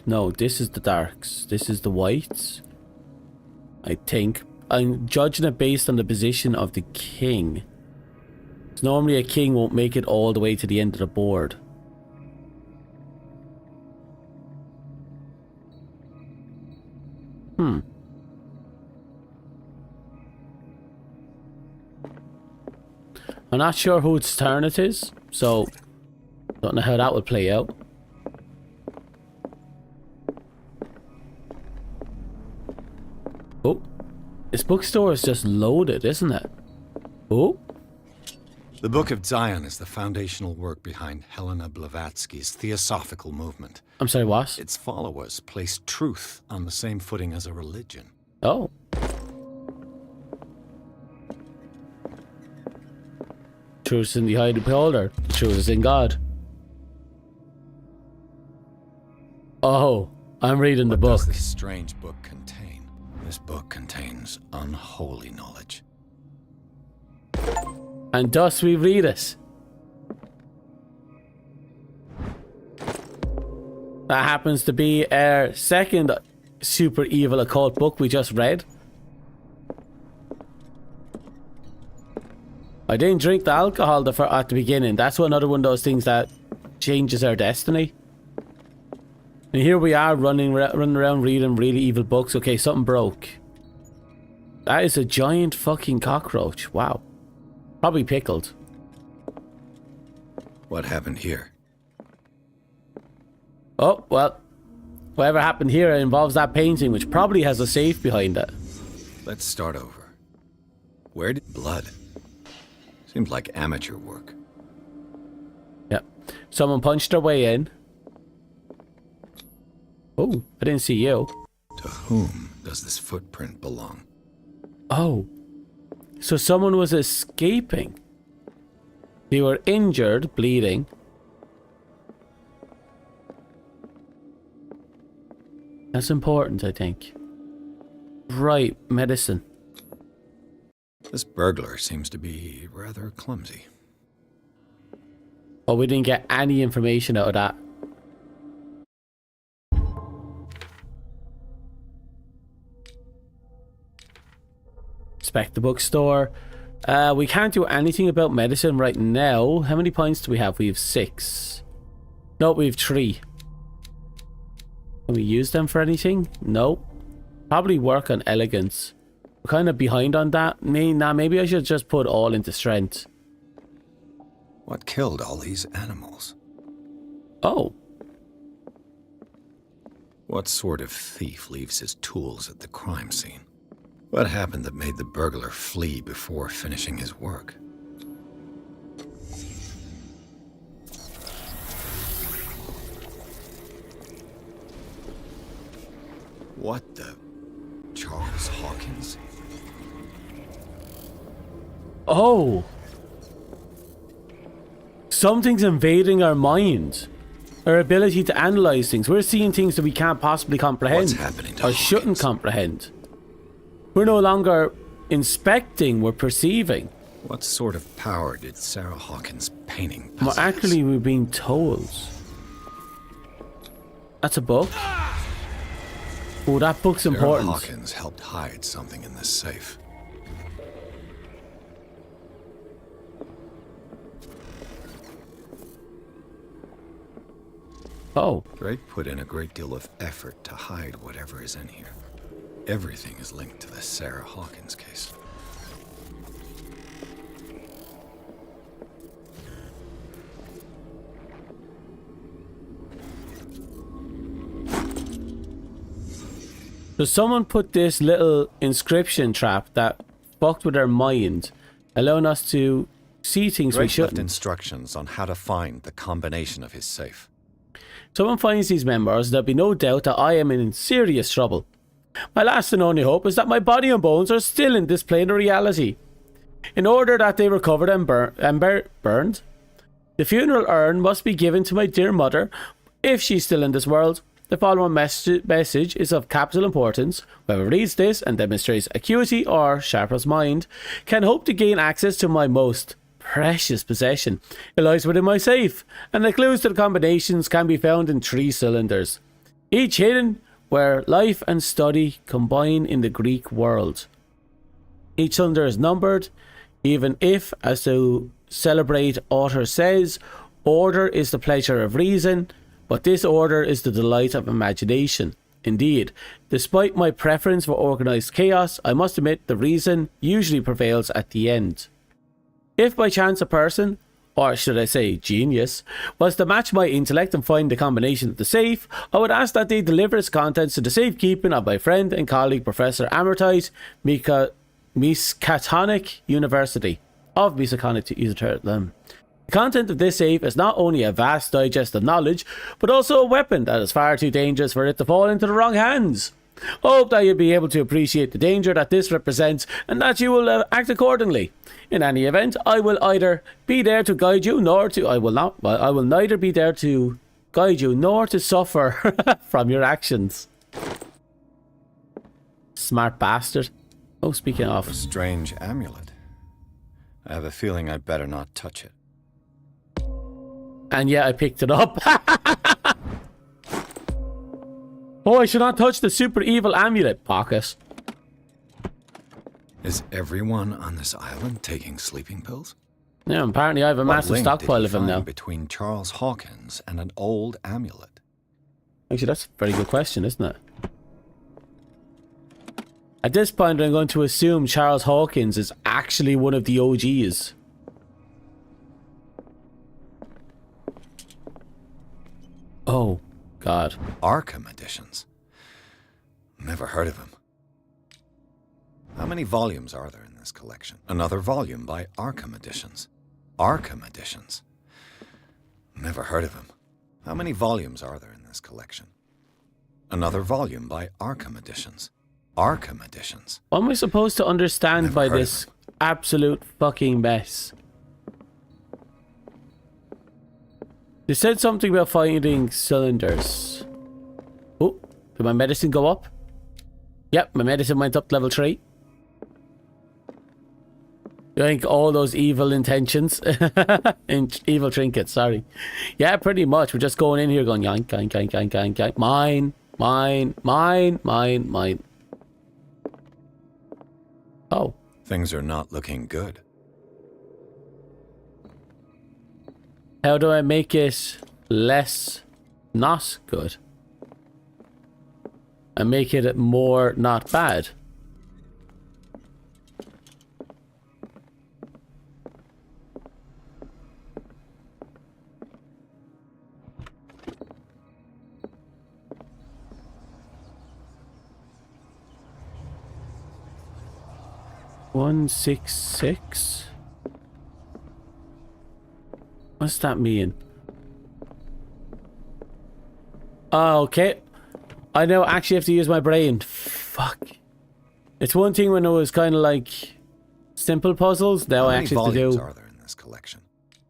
No, this is the darks. This is the whites. I think. I'm judging it based on the position of the king. So normally a king won't make it all the way to the end of the board. I'm not sure whose turn it is, so don't know how that would play out. Oh, this bookstore is just loaded, isn't it? Oh. The Book of Zion is the foundational work behind Helena Blavatsky's Theosophical movement. I'm sorry, what? Its followers place truth on the same footing as a religion. Oh. Truth is in the eye of the beholder. Truth is in God. Oh, I'm reading the book. What does this strange book contain? This book contains unholy knowledge. And thus we read it. That happens to be our second super evil occult book we just read. I didn't drink the alcohol at the beginning. That's another one of those things that changes our destiny. And here we are running around reading really evil books. Okay, something broke. That is a giant fucking cockroach. Wow. Probably pickled. What happened here? Oh, well. Whatever happened here involves that painting, which probably has a safe behind it. Let's start over. Where did blood? Seems like amateur work. Yeah. Someone punched their way in. Oh, I didn't see you. To whom does this footprint belong? Oh. So someone was escaping. They were injured, bleeding. That's important, I think. Right, medicine. This burglar seems to be rather clumsy. Oh, we didn't get any information out of that. Inspect the bookstore. We can't do anything about medicine right now. How many points do we have? We have 6. No, we have 3. Can we use them for anything? No. Probably work on elegance. We're kind of behind on that. Maybe I should just put all into strength. What killed all these animals? Oh. What sort of thief leaves his tools at the crime scene? What happened that made the burglar flee before finishing his work? What the... Charles Hawkins? Oh. Something's invading our mind. Our ability to analyze things. We're seeing things that we can't possibly comprehend. What's happening to or shouldn't comprehend. We're no longer inspecting, we're perceiving. What sort of power did Sarah Hawkins' painting possess? More accurately, we're being told. That's a book. Oh, that book's important. Sarah Hawkins helped hide something in this safe. Oh. Drake put in a great deal of effort to hide whatever is in here. Everything is linked to the Sarah Hawkins case. So someone put this little inscription trap that fucked with our mind, allowing us to see things we Drake shouldn't. left instructions on how to find the combination of his safe. Someone finds these members, there'll be no doubt that I am in serious trouble. My last and only hope is that my body and bones are still in this plane of reality. In order that they recovered and burned, the funeral urn must be given to my dear mother, if she's still in this world. The following message is of capital importance. Whoever reads this and demonstrates acuity or sharpest mind can hope to gain access to my most precious possession. It lies within my safe, and the clues to the combinations can be found in 3 cylinders, each hidden where life and study combine in the Greek world. Each cylinder is numbered, even if, as the celebrate author says, order is the pleasure of reason, but this order is the delight of imagination. Indeed, despite my preference for organised chaos, I must admit the reason usually prevails at the end. If by chance a person, or should I say genius, was to match my intellect and find the combination of the safe, I would ask that they deliver its contents to the safekeeping of my friend and colleague Professor Amortite Miskatonic University. The content of this safe is not only a vast digest of knowledge, but also a weapon that is far too dangerous for it to fall into the wrong hands. I hope that you'll be able to appreciate the danger that this represents and that you will act accordingly. In any event, I will either be there to guide you, I will neither be there to guide you nor to suffer from your actions. Smart bastard. Oh, speaking of. A strange amulet. I have a feeling I'd better not touch it. And yeah, I picked it up. Oh, I should not touch the super evil amulet, pocket. Is everyone on this island taking sleeping pills? Yeah, apparently I have a massive stockpile of them now. Between Charles Hawkins and an old amulet. Actually, that's a very good question, isn't it? At this point, I'm going to assume Charles Hawkins is actually one of the OGs. Oh, God. Arkham editions. Never heard of him. How many volumes are there in this collection? Another volume by Arkham Editions. Arkham Editions. Never heard of him. How many volumes are there in this collection? Another volume by Arkham Editions. Arkham Editions. What am I supposed to understand by this absolute fucking mess? They said something about finding cylinders. Oh, did my medicine go up? Yep, my medicine went up to level 3. I think all those evil intentions. Evil trinkets, sorry. Yeah, pretty much. We're just going in here going yank, yank, yank, yank, yank, yank. Mine, mine, mine, mine, mine. Oh. Things are not looking good. How do I make it less not good? And make it more not bad? $166? What's that mean? Oh, okay. I now actually have to use my brain. Fuck. It's one thing when it was kind of like simple puzzles. Now I actually have to do are there in this collection?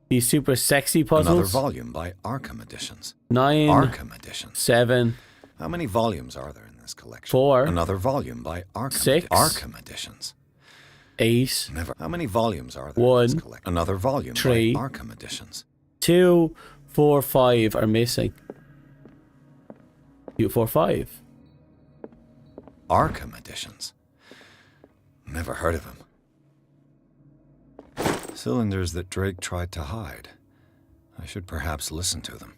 These super sexy puzzles. Another volume by Arkham Editions. 9. Arkham Editions. 7. How many volumes are there in this collection? 4. Another volume by Arkham. 6. Arkham Editions. 8. Never. How many volumes are there? 1. Another volume 3. by Arkham Editions. 2, 4, 5 are missing. 2, 4, 5. Arkham Editions. Never heard of him. Cylinders that Drake tried to hide. I should perhaps listen to them.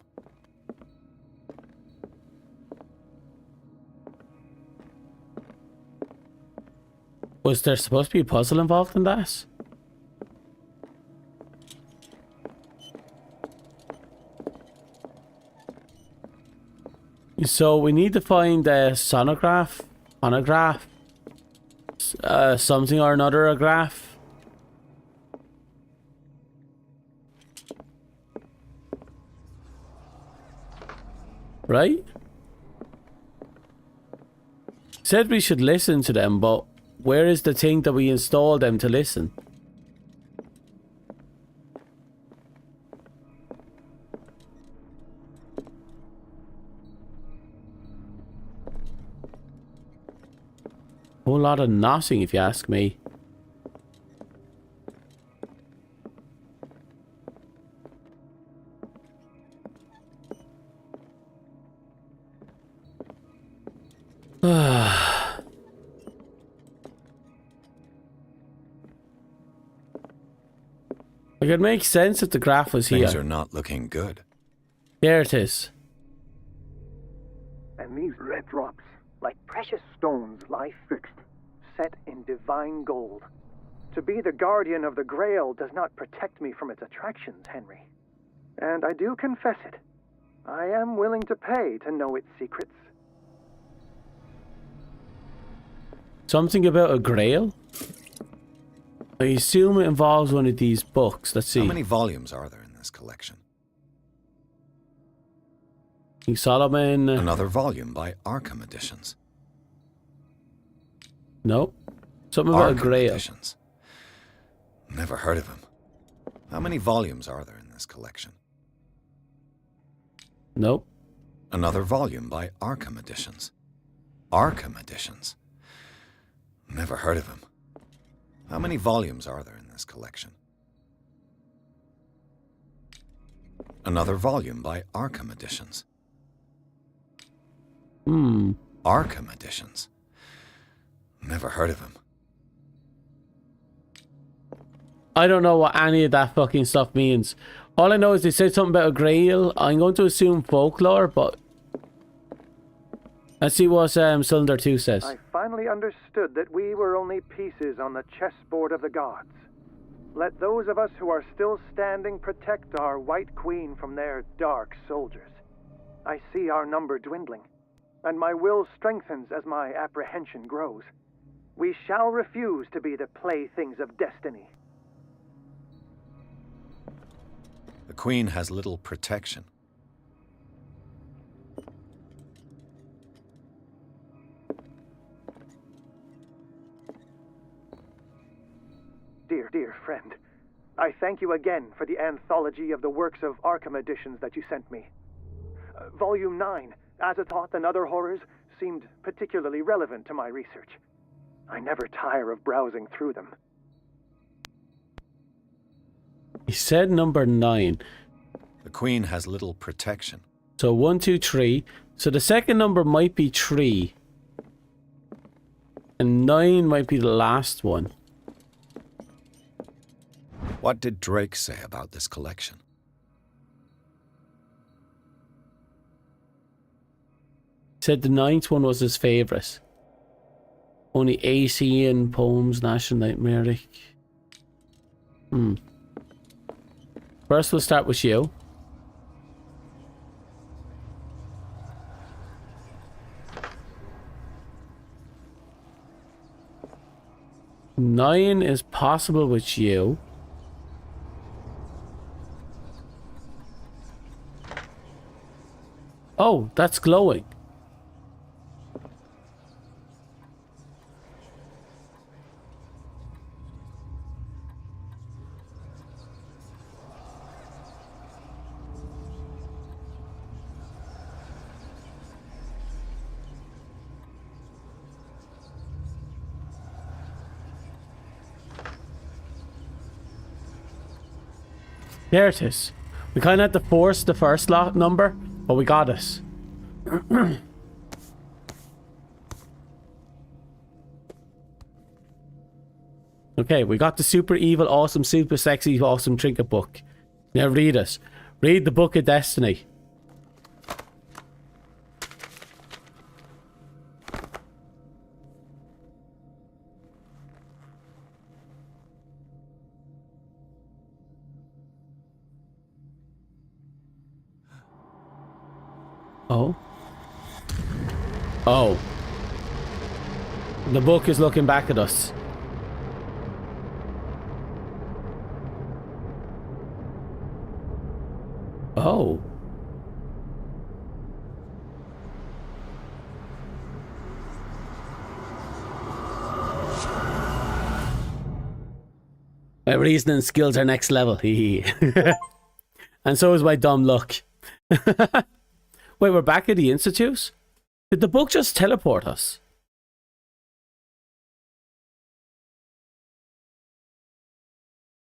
Was there supposed to be a puzzle involved in that? So we need to find a sonograph, something or another, a graph. Right? Said we should listen to them, but where is the thing that we installed them to listen? Whole lot of nothing, if you ask me. It could make sense if the graph was here. Things are not looking good. There it is. And these red drops, like precious stones, lie fixed, set in divine gold. To be the guardian of the Grail does not protect me from its attractions, Henry. And I do confess it. I am willing to pay to know its secrets. Something about a grail? I assume it involves one of these books. Let's see. How many volumes are there in this collection? King Solomon. Another volume by Arkham Editions. No. Something about a Arkham grail. Editions. Never heard of him. How many volumes are there in this collection? Nope. Another volume by Arkham Editions. Arkham Editions. Never heard of him. How many volumes are there in this collection? Another volume by Arkham Editions. Arkham Editions. Never heard of him. I don't know what any of that fucking stuff means. All I know is they said something about a grail. I'm going to assume folklore, but let's see what Cylinder 2 says. I finally understood that we were only pieces on the chessboard of the gods. Let those of us who are still standing protect our White Queen from their dark soldiers. I see our number dwindling, and my will strengthens as my apprehension grows. We shall refuse to be the playthings of destiny. The Queen has little protection. Dear friend, I thank you again for the anthology of the works of Arkham Editions that you sent me. Volume 9, Azathoth and Other Horrors, seemed particularly relevant to my research. I never tire of browsing through them. He said number 9. The Queen has little protection. So 1, 2, 3. So the second number might be 3. And 9 might be the last one. What did Drake say about this collection? He said the 9th one was his favourite. Only Aegean poems, National Nightmare. First we'll start with you. Nine is possible with you. Oh, that's glowing. There it is. We kind of had to force the first lot number, but we got it. Okay, we got the super evil, awesome, super sexy, awesome trinket book. Now read it. Read the Book of Destiny. Oh. Oh. The book is looking back at us. Oh. My reasoning skills are next level. And so is my dumb luck. Wait, we're back at the Institute? Did the book just teleport us?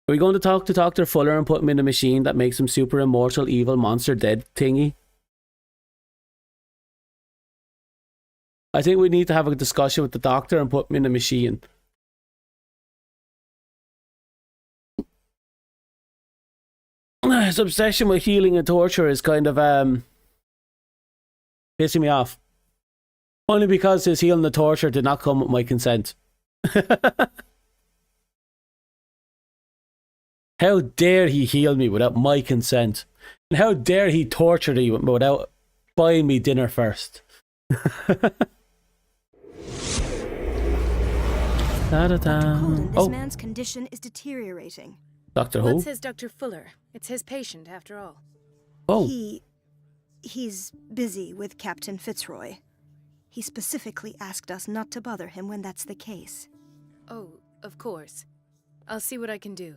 Are we going to talk to Dr. Fuller and put him in a machine that makes him super immortal, evil, monster, dead thingy? I think we need to have a discussion with the doctor and put him in a machine. His obsession with healing and torture is kind of pissing me off. Only because his healing and torture did not come with my consent. How dare he heal me without my consent? And how dare he torture me without buying me dinner first? Colden, this man's condition is deteriorating. Dr. What Who? says Dr. Fuller? It's his patient, after all. Oh. He's busy with Captain Fitzroy. He specifically asked us not to bother him when that's the case. Oh, of course. I'll see what I can do.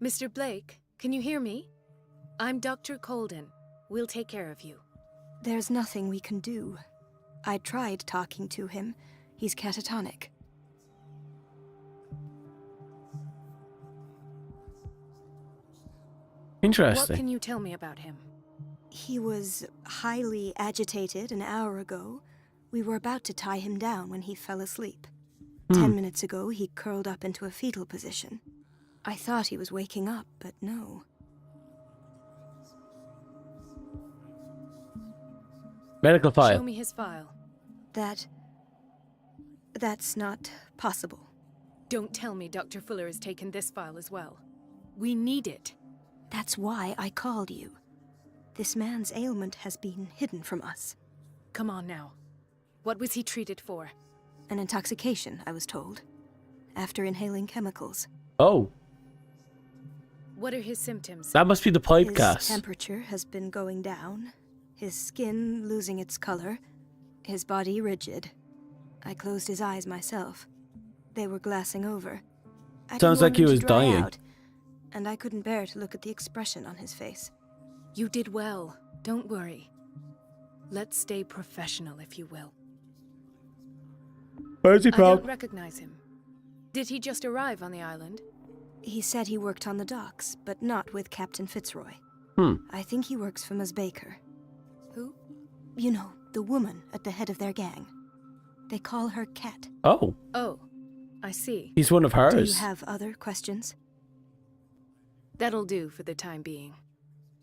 Mr. Blake, can you hear me? I'm Dr. Colden. We'll take care of you. There's nothing we can do. I tried talking to him. He's catatonic. Interesting. What can you tell me about him? He was highly agitated an hour ago. We were about to tie him down when he fell asleep. 10 minutes ago, he curled up into a fetal position. I thought he was waking up, but no. Medical file. Show me his file. That's not possible. Don't tell me Dr. Fuller has taken this file as well. We need it. That's why I called you. This man's ailment has been hidden from us. Come on now. What was he treated for? An intoxication, I was told. After inhaling chemicals. Oh. What are his symptoms? That must be the pipe His gas. temperature has been going down. His skin losing its color. His body rigid. I closed his eyes myself. They were glassing over. I Sounds didn't like want he him to was dry dying. out, and I couldn't bear to look at the expression on his face. You did well. Don't worry. Let's stay professional, if you will. Where's he I from? don't recognize him. Did he just arrive on the island? He said he worked on the docks, but not with Captain Fitzroy. I think he works for Ms. Baker. Who? You know, the woman at the head of their gang. They call her Cat. Oh. Oh, I see. He's one of hers. Do you have other questions? That'll do for the time being.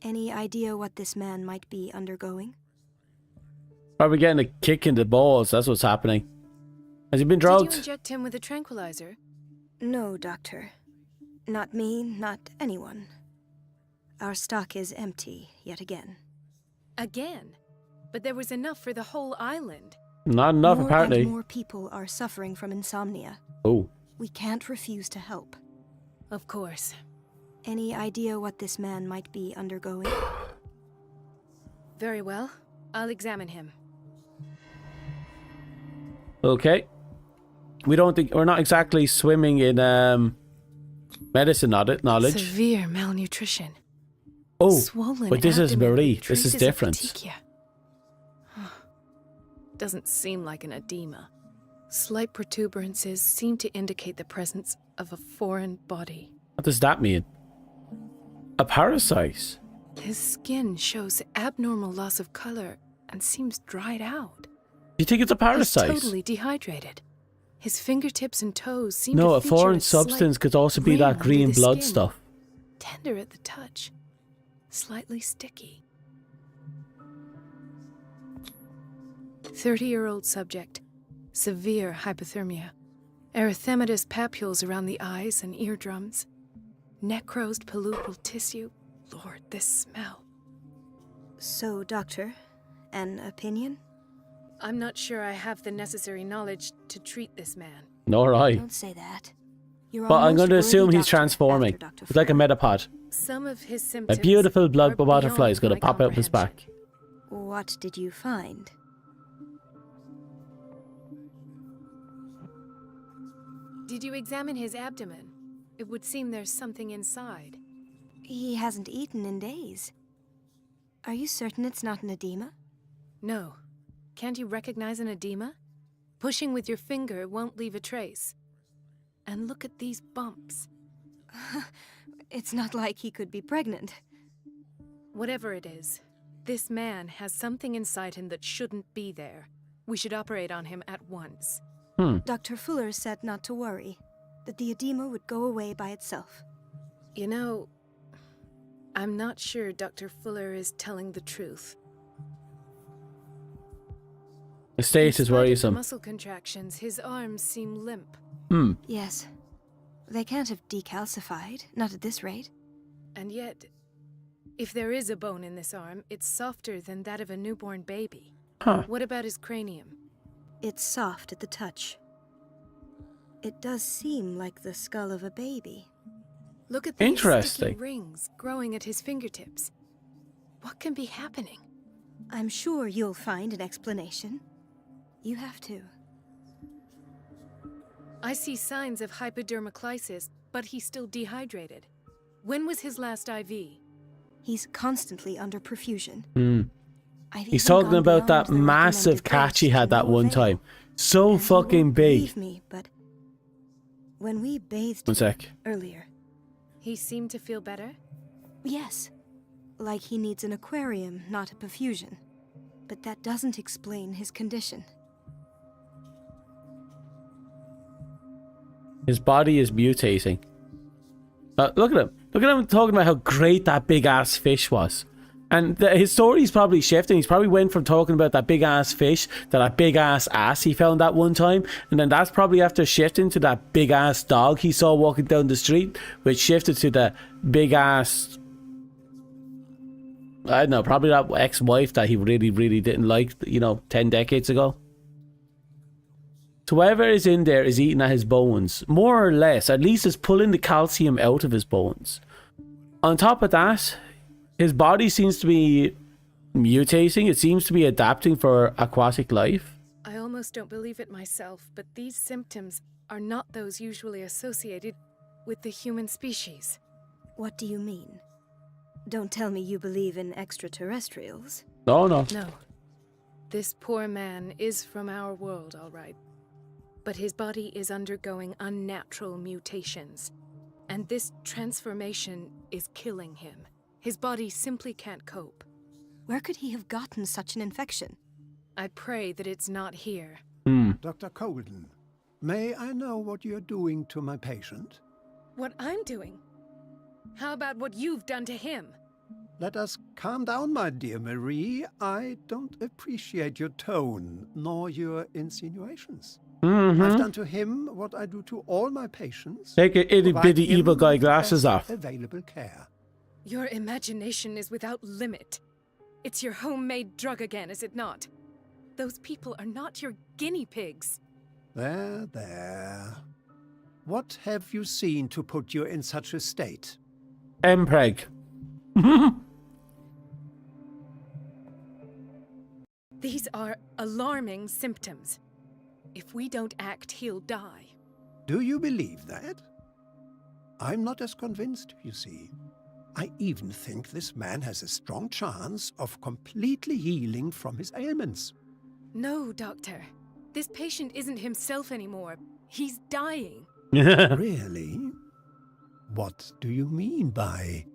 Any idea what this man might be undergoing? Probably getting a kick in the balls. That's what's happening. Has he been Did drugged? you inject him with a tranquilizer? No, Doctor. Not me, not anyone. Our stock is empty yet again. Again? But there was enough for the whole island. Not enough, More apparently. and more people are suffering from insomnia. Oh. We can't refuse to help. Of course. Any idea what this man might be undergoing? Very well. I'll examine him. Okay. We're not exactly swimming in medicine knowledge. Severe malnutrition. Oh, Swollen but this is abdomen Marie. with This is traces of different. petechia. Doesn't seem like an edema. Slight protuberances seem to indicate the presence of a foreign body. What does that mean? A parasite? His skin shows abnormal loss of color and seems dried out. You think it's a parasite? He's totally dehydrated. His fingertips and toes seem No, to a feature foreign a slight substance could also be ring that under green the blood skin. stuff. Tender at the touch. Slightly sticky. 30-year-old subject. Severe hypothermia. Erythematous papules around the eyes and eardrums. Necrosed palpebral tissue. Lord, this smell. So, Doctor, an opinion? I'm not sure I have the necessary knowledge to treat this man. Nor I. Don't say that. You're But I'm almost going to worthy assume he's doctor transforming. after Dr. It's like a metapod. Some of his A symptoms beautiful blood are butterfly is going to beyond pop my out of his back. What did you find? Did you examine his abdomen? It would seem there's something inside. He hasn't eaten in days. Are you certain it's not an edema? No. Can't you recognize an edema? Pushing with your finger won't leave a trace. And look at these bumps. It's not like he could be pregnant. Whatever it is, this man has something inside him that shouldn't be there. We should operate on him at once. Dr. Fuller said not to worry, that the edema would go away by itself. You know, I'm not sure Dr. Fuller is telling the truth. The state is worrisome. Muscle contractions, his arms seem limp. Yes. They can't have decalcified, not at this rate. And yet, if there is a bone in this arm, it's softer than that of a newborn baby. What about his cranium? It's soft at the touch. It does seem like the skull of a baby. Look at these Interesting. sticky rings growing at his fingertips. What can be happening? I'm sure you'll find an explanation. You have to. I see signs of hypodermoclysis, but he's still dehydrated. When was his last IV? He's constantly under perfusion. He's talking about that massive catch he had that one time. So fucking big. Believe me, but when we bathed One sec. earlier, He seemed to feel better? yes, like he needs an aquarium, not a perfusion. But that doesn't explain his condition. His body is mutating. Look at him. Look at him talking about how great that big ass fish was. And his story's probably shifting. He's probably went from talking about that big ass fish to that big ass ass he found that one time. And then that's probably after shifting to that big ass dog he saw walking down the street, which shifted to the big ass, I don't know, probably that ex-wife that he really, really didn't like, 10 decades ago. So whatever is in there is eating at his bones. More or less. At least it's pulling the calcium out of his bones. On top of that, his body seems to be mutating. It seems to be adapting for aquatic life. I almost don't believe it myself, but these symptoms are not those usually associated with the human species. What do you mean? Don't tell me you believe in extraterrestrials. No. No. This poor man is from our world, all right. But his body is undergoing unnatural mutations. And this transformation is killing him. His body simply can't cope. Where could he have gotten such an infection? I pray that it's not here. Dr. Colden, may I know what you're doing to my patient? What I'm doing? How about what you've done to him? Let us calm down, my dear Marie. I don't appreciate your tone, nor your insinuations. I've done to him what I do to all my patients. Take your itty provide bitty him evil guy with the glasses best off. Available care. Your imagination is without limit. It's your homemade drug again, is it not? Those people are not your guinea pigs. There. What have you seen to put you in such a state? Mpreg. These are alarming symptoms. If we don't act, he'll die. Do you believe that? I'm not as convinced, you see. I even think this man has a strong chance of completely healing from his ailments. No, Doctor. This patient isn't himself anymore. He's dying. Really? What do you mean by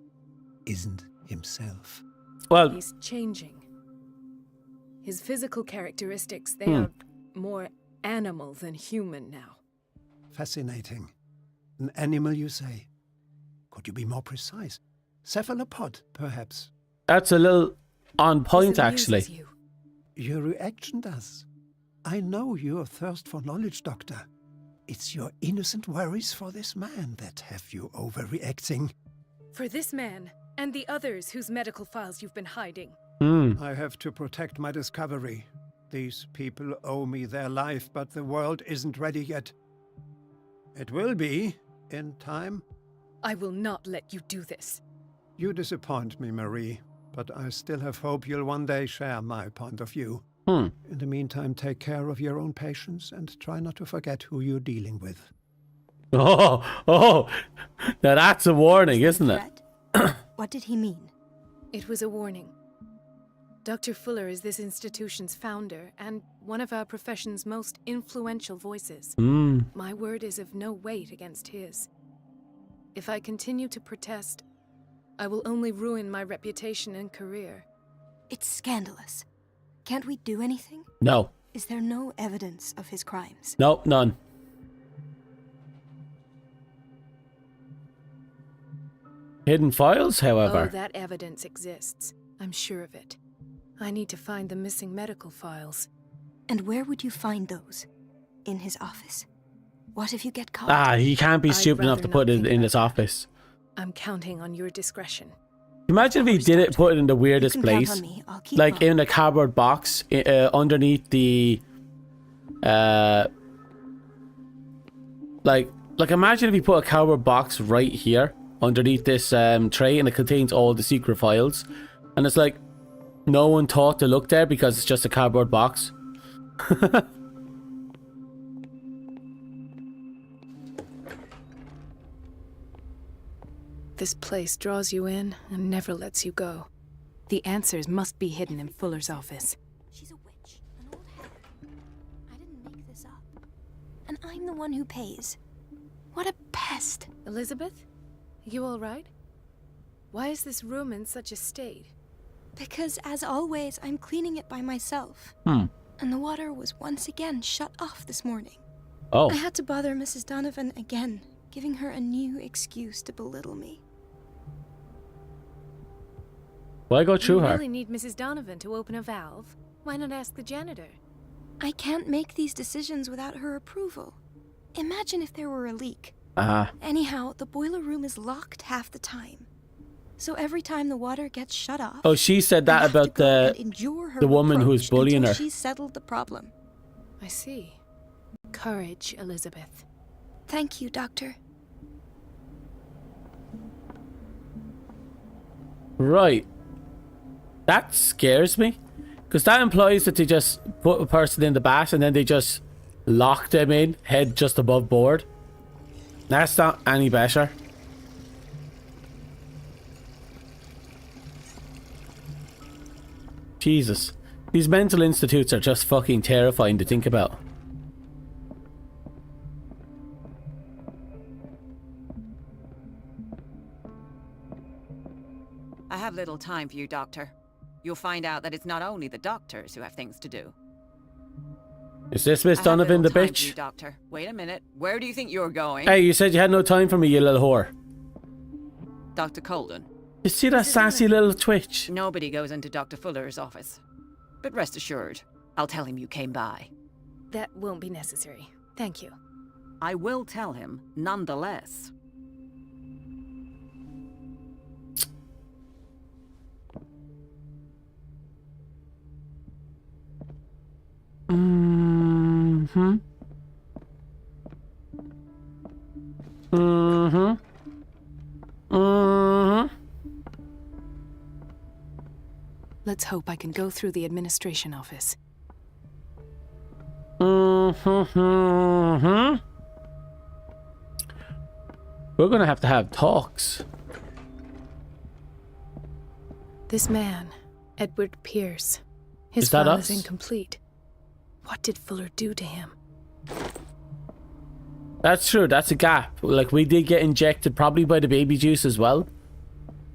isn't himself. Well, he's changing. His physical characteristics, they are more animal than human now. Fascinating. An animal, you say? Could you be more precise? Cephalopod, perhaps? that's a little on point, This amuses actually. you. Your reaction does. I know your thirst for knowledge, Doctor. It's your innocent worries for this man that have you overreacting. For this man, and the others whose medical files you've been hiding. I have to protect my discovery. These people owe me their life, but the world isn't ready yet. It will be, in time. I will not let you do this. You disappoint me, Marie, but I still have hope you'll one day share my point of view. Hmm. In the meantime, take care of your own patients and try not to forget who you're dealing with. Oh, now that's a warning, isn't it? What did he mean? It was a warning. Dr. Fuller is this institution's founder and one of our profession's most influential voices. My word is of no weight against his. If I continue to protest, I will only ruin my reputation and career. It's scandalous. Can't we do anything? No. Is there no evidence of his crimes? No, none. Hidden files, however. Oh, that evidence exists. I'm sure of it. I need to find the missing medical files. And where would you find those? In his office? What if you get caught? He can't be stupid enough to put it in his office. I'm counting on your discretion. Imagine if he did it, put it in the weirdest place. Count on me. I'll keep Like on. in a cardboard box underneath the like imagine if you put a cardboard box right here underneath this tray, and it contains all the secret files, and it's like no one thought to look there because it's just a cardboard box. This place draws you in and never lets you go. The answers must be hidden in Fuller's office. She's a witch, an old hag. I didn't make this up. And I'm the one who pays. What a pest. Elizabeth? You all right? Why is this room in such a state? Because, as always, I'm cleaning it by myself. And the water was once again shut off this morning. Oh. I had to bother Mrs. Donovan again, giving her a new excuse to belittle me. Why go through You her? really need Mrs. Donovan to open a valve. Why not ask the janitor? I can't make these decisions without her approval. Imagine if there were a leak. Anyhow, the boiler room is locked half the time. So every time the water gets shut off... Oh, she said that about the woman who's bullying her. She's settled the problem. I see. Courage, Elizabeth. Thank you, Doctor. Right. That scares me. Because that implies that they just put a person in the bath and then they just lock them in, head just above board. That's not any better. Jesus. These mental institutes are just fucking terrifying to think about. I have little time for you, Doctor. You'll find out that it's not only the doctors who have things to do. Is this Miss Donovan the bitch? You, Doctor. Wait a minute. Where do you think you're going? Hey, you said you had no time for me, you little whore. Dr. Colden. You see that sassy little twitch? Nobody goes into Dr. Fuller's office. But rest assured, I'll tell him you came by. That won't be necessary. Thank you. I will tell him, nonetheless. Mm-hmm. Mm-hmm. Mm-hmm. Let's hope I can go through the administration office. Mm-hmm. We're gonna have to have talks. This man, Edward Pierce. His Is that file us? is incomplete. What did Fuller do to him? That's true, that's a gap. Like, we did get injected probably by the baby juice as well.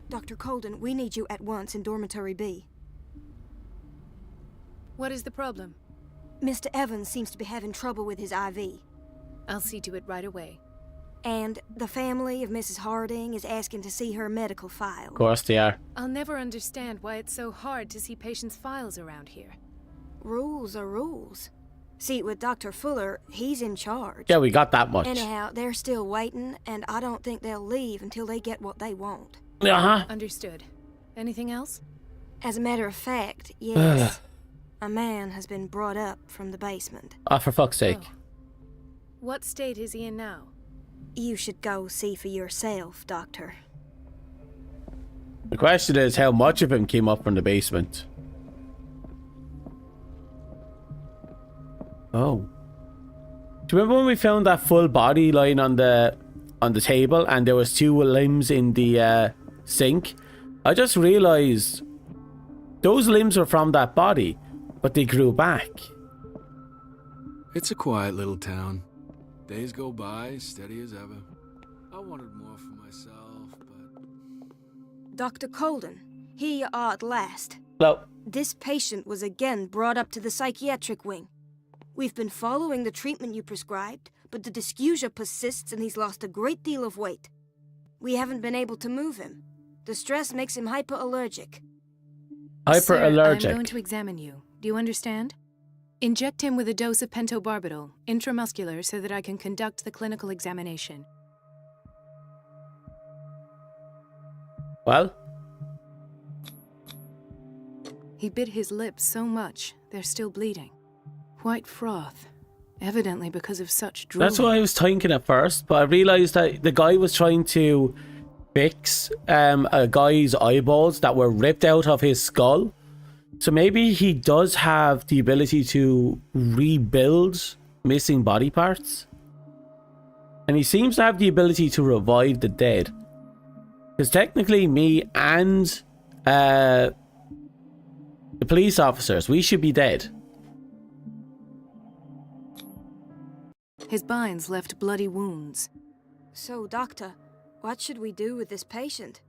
Dr. Colden, we need you at once in Dormitory B. What is the problem? Mr. Evans seems to be having trouble with his IV. I'll see to it right away. And the family of Mrs. Harding is asking to see her medical file. Of course they are. I'll never understand why it's so hard to see patients' files around here. Rules are rules. See, with Dr. Fuller, he's in charge. Yeah, we got that much. Anyhow, they're still waiting, and I don't think they'll leave until they get what they want. Uh-huh. Understood. Anything else? As a matter of fact, yes. A man has been brought up from the basement. Oh, for fuck's sake. Oh. What state is he in now? You should go see for yourself, Doctor. The question is how much of him came up from the basement. Oh. Do you remember when we found that full body lying on the table and there was 2 limbs in the sink? I just realized those limbs were from that body, but they grew back. It's a quiet little town. Days go by, steady as ever. I wanted more for myself, but... Dr. Colden, here you are at last. Hello. This patient was again brought up to the psychiatric wing. We've been following the treatment you prescribed, but the dysgeusia persists and he's lost a great deal of weight. We haven't been able to move him. The stress makes him hyperallergic. Hyperallergic? Sir, I'm going to examine you. Do you understand? Inject him with a dose of pentobarbital, intramuscular, so that I can conduct the clinical examination. Well? He bit his lips so much, they're still bleeding. White froth, evidently because of such drooling. That's what I was thinking at first, but I realized that the guy was trying to fix a guy's eyeballs that were ripped out of his skull. So maybe he does have the ability to rebuild missing body parts. And he seems to have the ability to revive the dead. Because technically me and the police officers, we should be dead. His binds left bloody wounds. So, Doctor, what should we do with this patient?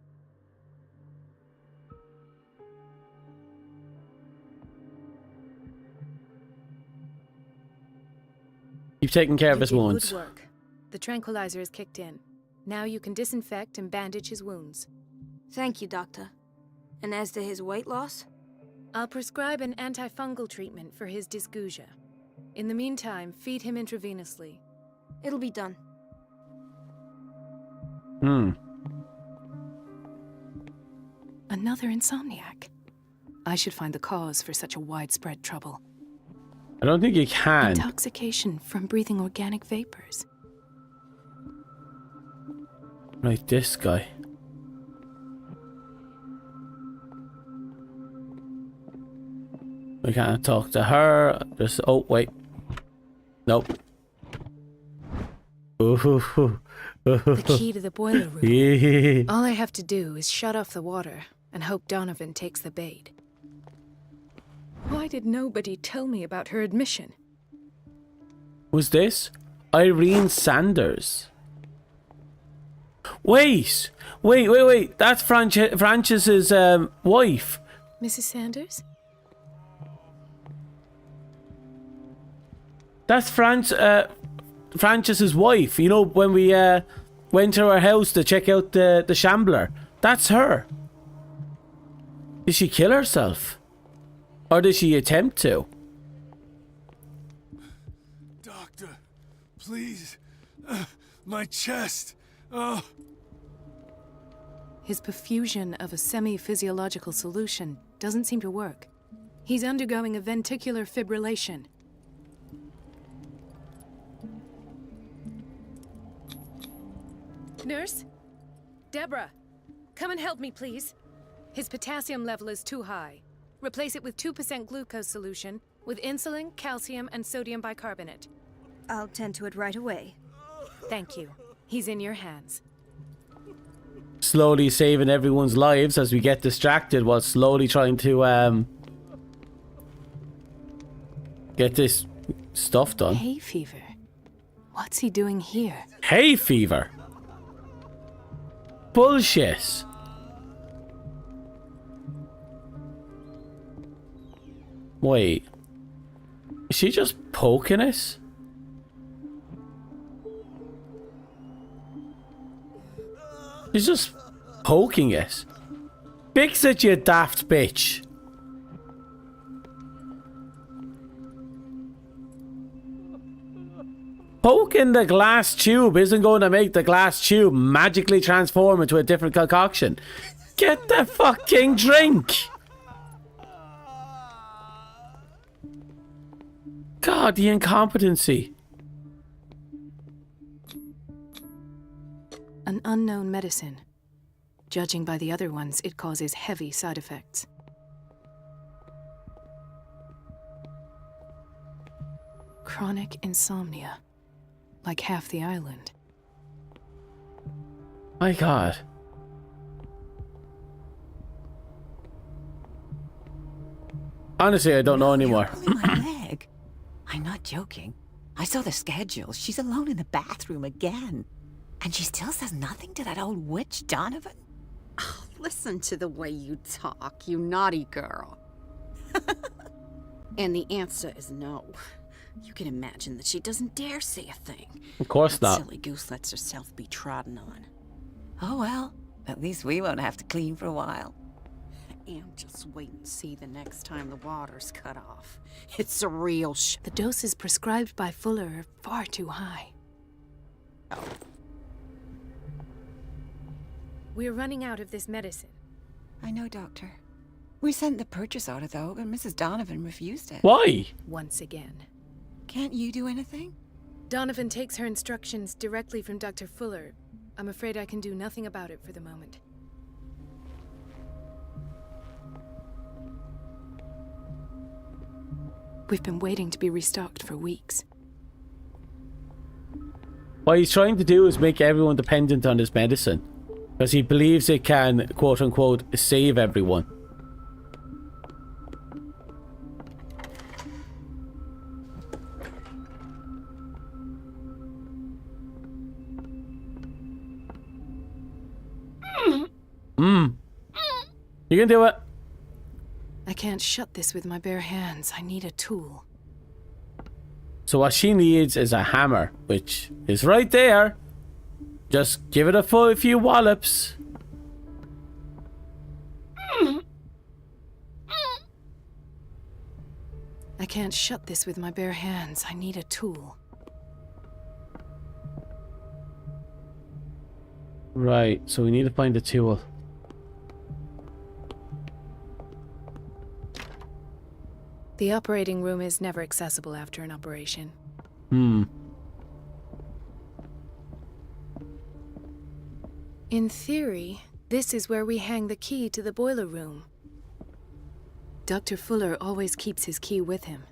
Keep taking care of his wounds. Good work. The tranquilizer is kicked in. Now you can disinfect and bandage his wounds. Thank you, Doctor. And as to his weight loss? I'll prescribe an antifungal treatment for his dysgeusia. In the meantime, feed him intravenously. It'll be done. Another insomniac. I should find the cause for such a widespread trouble. I don't think you can. Intoxication from breathing organic vapors. Right, this guy. We can't talk to her. Just, oh, wait. Nope. The key to the boiler room. Yeah. All I have to do is shut off the water and hope Donovan takes the bait. Why did nobody tell me about her admission? Who's this? Irene Sanders. Wait. That's Francis's wife. Mrs. Sanders? That's Francis's wife. You know, when we went to her house to check out the Shambler. That's her. Did she kill herself? Or did she attempt to? Doctor, please. My chest. Oh. His perfusion of a semi-physiological solution doesn't seem to work. He's undergoing a ventricular fibrillation. Nurse? Deborah, come and help me, please. His potassium level is too high. Replace it with 2% glucose solution with insulin, calcium, and sodium bicarbonate. I'll tend to it right away. Thank you. He's in your hands. Slowly saving everyone's lives as we get distracted while slowly trying to get this stuff done. Hay fever. What's he doing here? Hay fever? Bullshit. Wait. Is she just poking us? She's just poking us. Fix it, you daft bitch. Poking the glass tube isn't going to make the glass tube magically transform into a different concoction. Get the fucking drink! God, the incompetency. An unknown medicine. Judging by the other ones, it causes heavy side effects. Chronic insomnia. Like half the island. My God. Honestly, I don't know anymore. My leg. I'm not joking. I saw the schedule. She's alone in the bathroom again. And she still says nothing to that old witch, Donovan? Oh, listen to the way you talk, you naughty girl. And the answer is no. You can imagine that she doesn't dare say a thing. Of course that not. Silly goose lets herself be trodden on. Oh well, at least we won't have to clean for a while. And just wait and see the next time the water's cut off. It's a real The doses prescribed by Fuller are far too high. We're running out of this medicine. I know, Doctor. We sent the purchase order, though, and Mrs. Donovan refused it. Why? Once again. Can't you do anything? Donovan takes her instructions directly from Dr. Fuller. I'm afraid I can do nothing about it for the moment. We've been waiting to be restocked for weeks. What he's trying to do is make everyone dependent on his medicine. Because he believes it can, quote-unquote, save everyone. You can do it. I can't shut this with my bare hands. I need a tool. So what she needs is a hammer, which is right there. Just give it a few wallops. I can't shut this with my bare hands. I need a tool. Right, so we need to find a tool. The operating room is never accessible after an operation. In theory, this is where we hang the key to the boiler room. Dr. Fuller always keeps his key with him.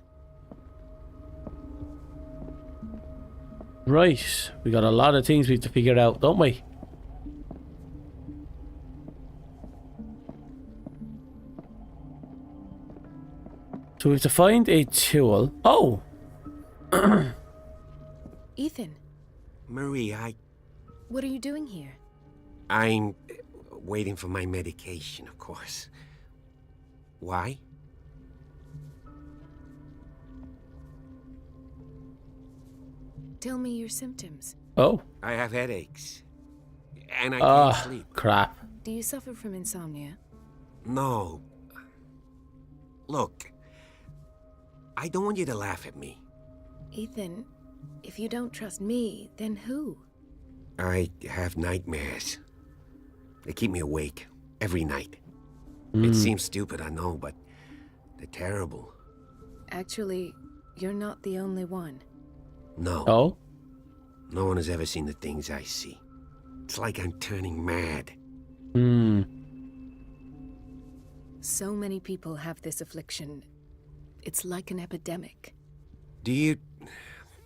Right, we got a lot of things we have to figure out, don't we? So we have to find a tool. Oh! Ethan, Marie, what are you doing here? I'm waiting for my medication, of course. Why? Tell me your symptoms. Oh. I have headaches. And I can't sleep. Crap. Do you suffer from insomnia? No. Look, I don't want you to laugh at me. Ethan, if you don't trust me, then who? I have nightmares. They keep me awake every night. It seems stupid, I know, but they're terrible. Actually, you're not the only one. No. Oh? No one has ever seen the things I see. It's like I'm turning mad. So many people have this affliction. It's like an epidemic. Do you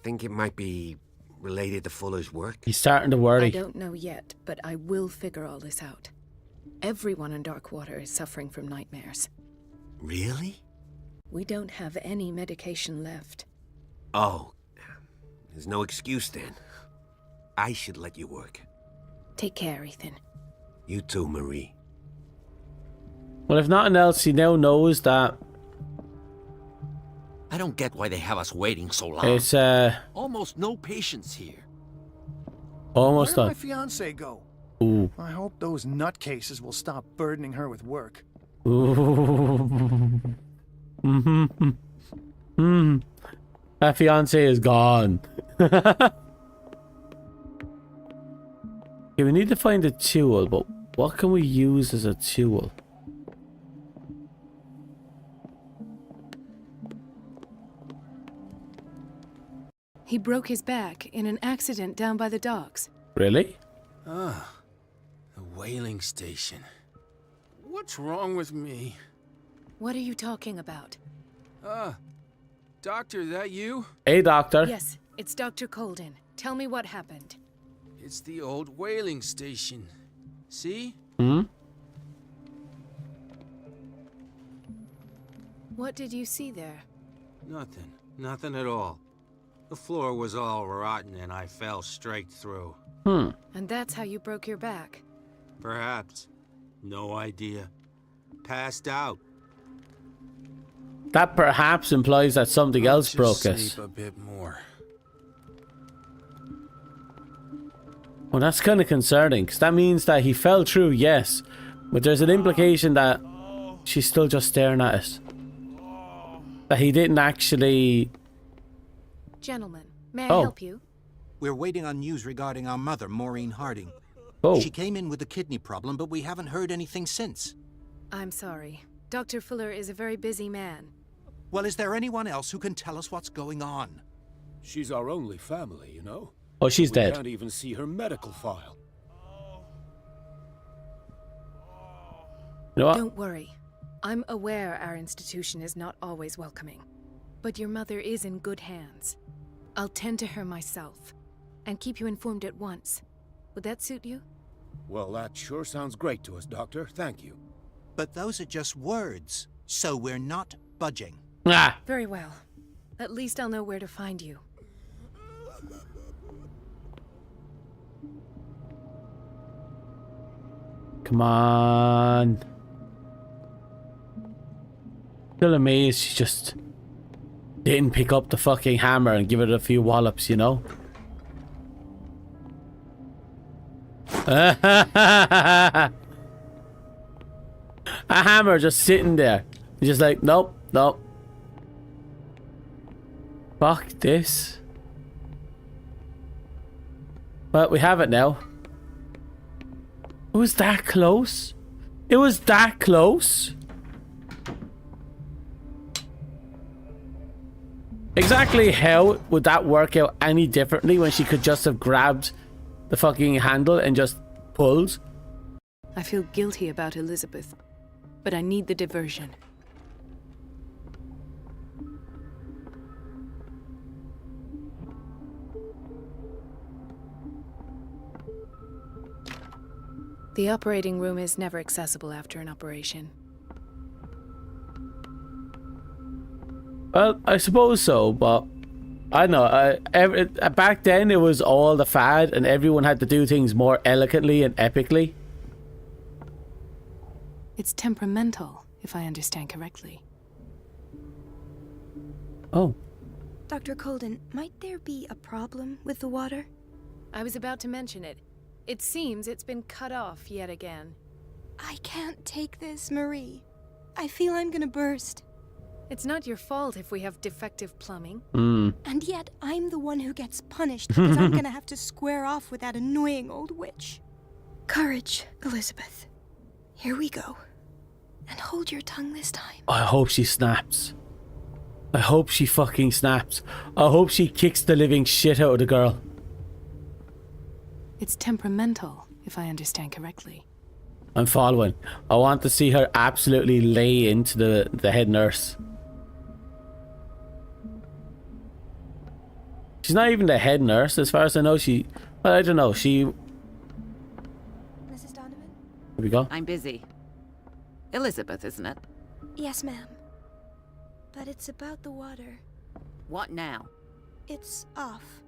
think it might be related to Fuller's work? He's starting to worry. I don't know yet, but I will figure all this out. Everyone in Darkwater is suffering from nightmares. Really? We don't have any medication left. Oh, there's no excuse then. I should let you work. Take care, Ethan. You too, Marie. Well, if nothing else, he now knows that I don't get why they have us waiting so long. It's almost no patience here. Almost Where'd done. my fiance go? Ooh. I hope those nutcases will stop burdening her with work. Ooh. That fiance is gone. Okay, we need to find a tool, but what can we use as a tool? He broke his back in an accident down by the docks. Really? Ah, the whaling station. What's wrong with me? What are you talking about? Doctor, that you? Hey, doctor. Yes, it's Dr. Colden. Tell me what happened. It's the old whaling station. See? What did you see there? Nothing. Nothing at all. The floor was all rotten and I fell straight through. And that's how you broke your back. Perhaps. No idea. Passed out. That perhaps implies that something else broke us. Sleep a bit more. Well, that's kind of concerning, because that means that he fell through, yes, but there's an implication that she's still just staring at us. That he didn't actually... Gentlemen, may I help you? We're waiting on news regarding our mother, Maureen Harding. Oh. She came in with a kidney problem, but we haven't heard anything since. I'm sorry. Dr. Fuller is a very busy man. Well, is there anyone else who can tell us what's going on? She's our only family, you know? Oh, she's dead. We can't even see her medical file. You know what? Don't worry. I'm aware our institution is not always welcoming. But your mother is in good hands. I'll tend to her myself, and keep you informed at once. Would that suit you? Well, that sure sounds great to us, Doctor. Thank you. But those are just words, so we're not budging. Ah. Very well. At least I'll know where to find you. Come on. Still amazed she just didn't pick up the fucking hammer and give it a few wallops, you know? A hammer just sitting there. He's just like, nope, nope. Fuck this. Well, we have it now. It was that close? It was that close? Exactly how would that work out any differently when she could just have grabbed the fucking handle and just pulled? I feel guilty about Elizabeth, but I need the diversion. The operating room is never accessible after an operation. Well, I suppose so, but I don't know. Back then it was all the fad and everyone had to do things more elegantly and epically. It's temperamental, if I understand correctly. Oh. Dr. Colden, might there be a problem with the water? I was about to mention it. It seems it's been cut off yet again. I can't take this, Marie. I feel I'm gonna burst. It's not your fault if we have defective plumbing. And yet, I'm the one who gets punished because I'm gonna have to square off with that annoying old witch. Courage, Elizabeth. Here we go. And hold your tongue this time. I hope she snaps. I hope she fucking snaps. I hope she kicks the living shit out of the girl. It's temperamental, if I understand correctly. I'm following. I want to see her absolutely lay into the head nurse. She's not even the head nurse, as far as I know. Well, I don't know. Mrs. Donovan? Here we go. I'm busy. Elizabeth, isn't it? Yes, ma'am. But it's about the water. What now? It's off.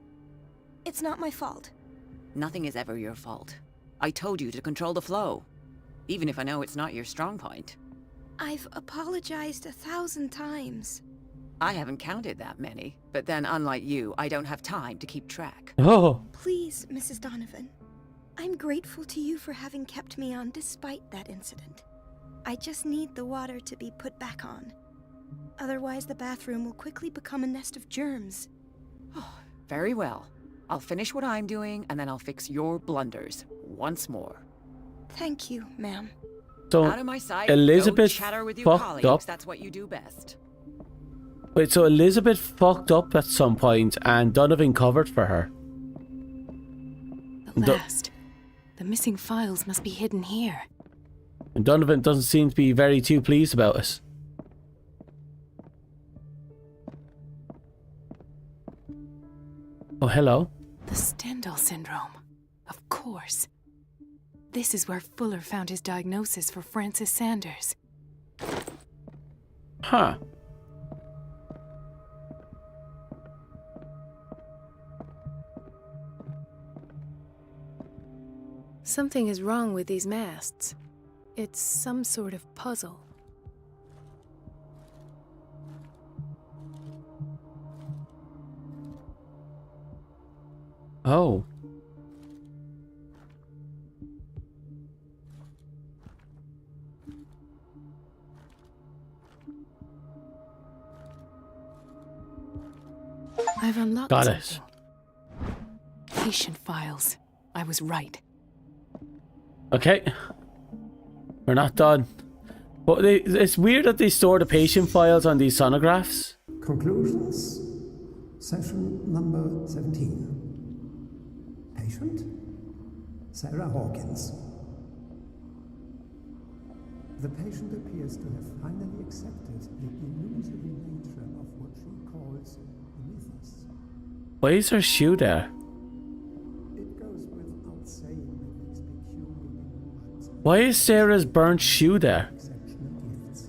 It's not my fault. Nothing is ever your fault. I told you to control the flow, even if I know it's not your strong point. I've apologized 1,000 times. I haven't counted that many, but then unlike you, I don't have time to keep track. Oh. Please, Mrs. Donovan. I'm grateful to you for having kept me on despite that incident. I just need the water to be put back on. Otherwise, the bathroom will quickly become a nest of germs. Very well. I'll finish what I'm doing, and then I'll fix your blunders once more. Thank you, ma'am. So, Out of my sight, Elizabeth don't chatter with your fucked colleagues. up. That's what you do best. Wait, so Elizabeth fucked up at some point and Donovan covered for her. The last. The missing files must be hidden here. And Donovan doesn't seem to be very too pleased about it. Oh, hello. The Stendhal syndrome. Of course. This is where Fuller found his diagnosis for Francis Sanders. Huh. Something is wrong with these masts. It's some sort of puzzle. Oh. I've unlocked Got something. Patient files. I was right. Okay. We're not done. But it's weird that they store the patient files on these sonographs. Conclusions. Session number 17. Patient? Sarah Hawkins. The patient appears to have finally accepted the illusory nature of what she calls the mythos. Why is her shoe there? It goes without saying that these peculiar illusions Why is Sarah's burnt shoe there? exceptional gifts.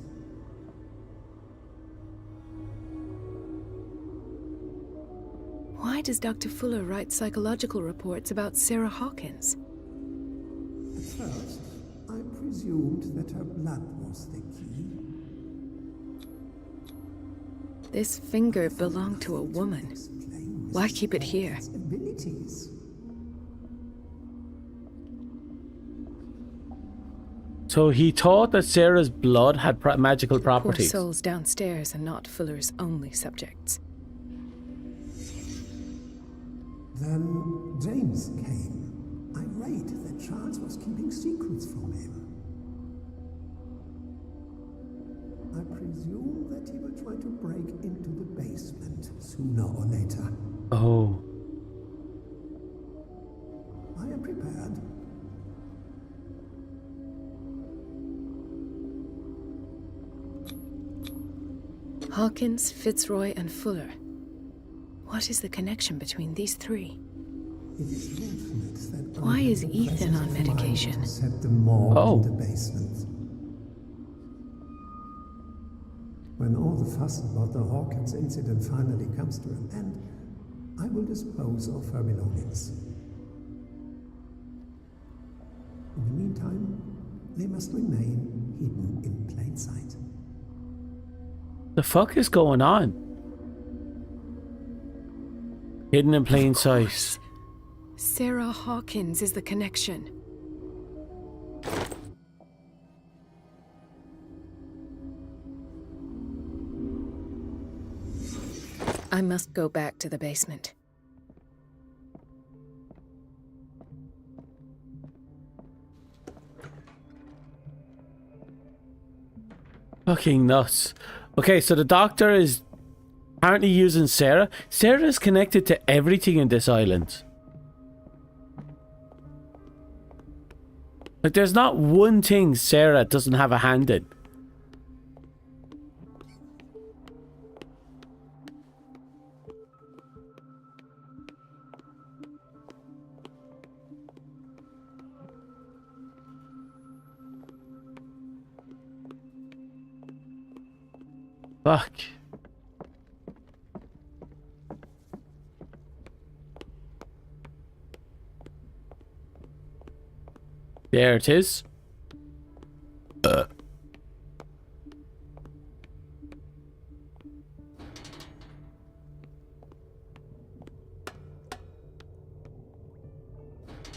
Why does Dr. Fuller write psychological reports about Sarah Hawkins? At first, I presumed that her blood was the key. This finger belonged to a woman. Why keep it here? Abilities. So he thought that Sarah's blood had magical Poor properties. souls downstairs and not Fuller's only subjects. Then James came. Irate that Charles was keeping secrets from him. I presume that he will try to break into the basement sooner or later. Oh. I am prepared. Hawkins, Fitzroy, and Fuller. What is the connection between these three? It is fortunate that Why is Ethan on medication? Set them more Oh. in the basement. When all the fuss about the Hawkins incident finally comes to an end, I will dispose of her belongings. In the meantime, they must remain hidden in plain sight. The fuck is going on? Hidden in plain sight. Sarah Hawkins is the connection. I must go back to the basement. Fucking nuts. Okay, so the doctor is apparently using Sarah. Sarah is connected to everything in this island. Like, there's not one thing Sarah doesn't have a hand in. Fuck. There it is.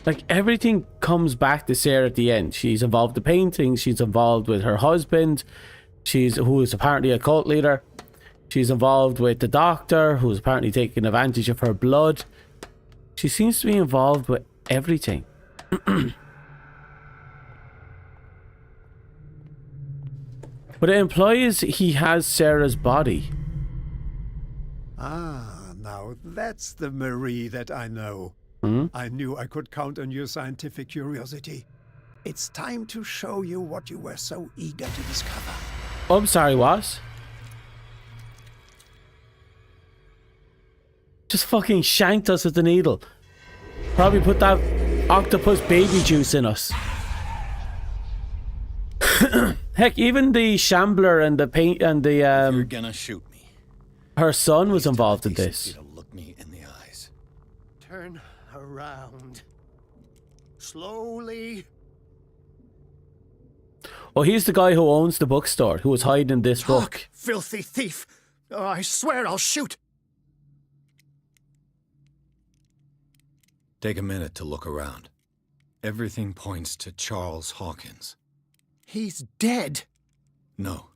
Like, everything comes back to Sarah at the end. She's involved in the painting. She's involved with her husband, who is apparently a cult leader. She's involved with the doctor, who's apparently taking advantage of her blood. She seems to be involved with everything. But it implies he has Sarah's body. Ah, now that's the Marie that I know. I knew I could count on your scientific curiosity. It's time to show you what you were so eager to discover. Oh, I'm sorry, what? Just fucking shanked us with the needle. Probably put that octopus baby juice in us. Heck, even the shambler and the paint and the You're gonna shoot me. Her son was involved in this. Look me in the eyes. Turn around. Slowly. Oh, he's the guy who owns the bookstore, who was hiding this book. Filthy thief! Oh, I swear I'll shoot. Take a minute to look around. Everything points to Charles Hawkins. He's dead. No.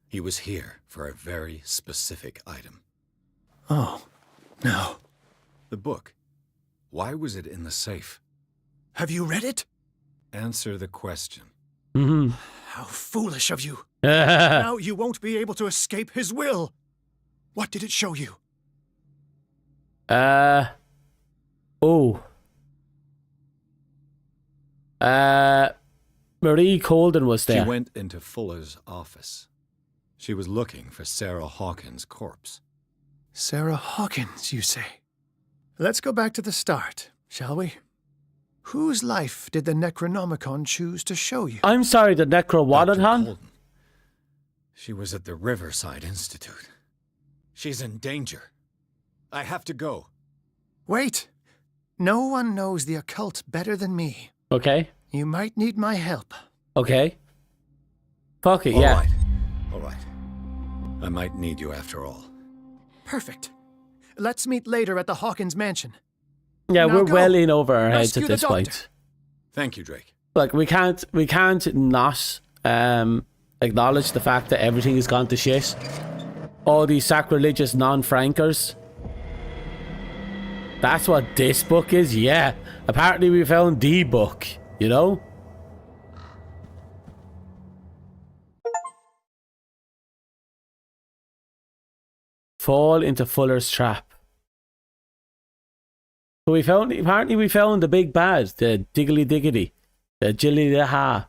He was here for a very specific item. Oh, no. The book. Why was it in the safe? Have you read it? Answer the question. How foolish of you. Now you won't be able to escape his will. What did it show you? Marie Colden was there. She went into Fuller's office. She was looking for Sarah Hawkins' corpse. Sarah Hawkins, you say? Let's go back to the start, shall we? Whose life did the Necronomicon choose to show you? I'm sorry, the Necro-Wadadhan? She was at the Riverside Institute. She's in danger. I have to go. Wait. No one knows the occult better than me. Okay. You might need my help. Okay. Fuck it, yeah. All right. I might need you after all. Perfect. Let's meet later at the Hawkins mansion. Yeah, Now we're go. well in over our heads Rescue at the this doctor. point. Thank you, Drake. Like, we can't not acknowledge the fact that everything has gone to shit. All these sacrilegious non-frankers. That's what this book is? Yeah. Apparently we found the book, you know? Fall into Fuller's trap. So apparently we found the big bad, the Diggly Diggity, the Jilly Ha.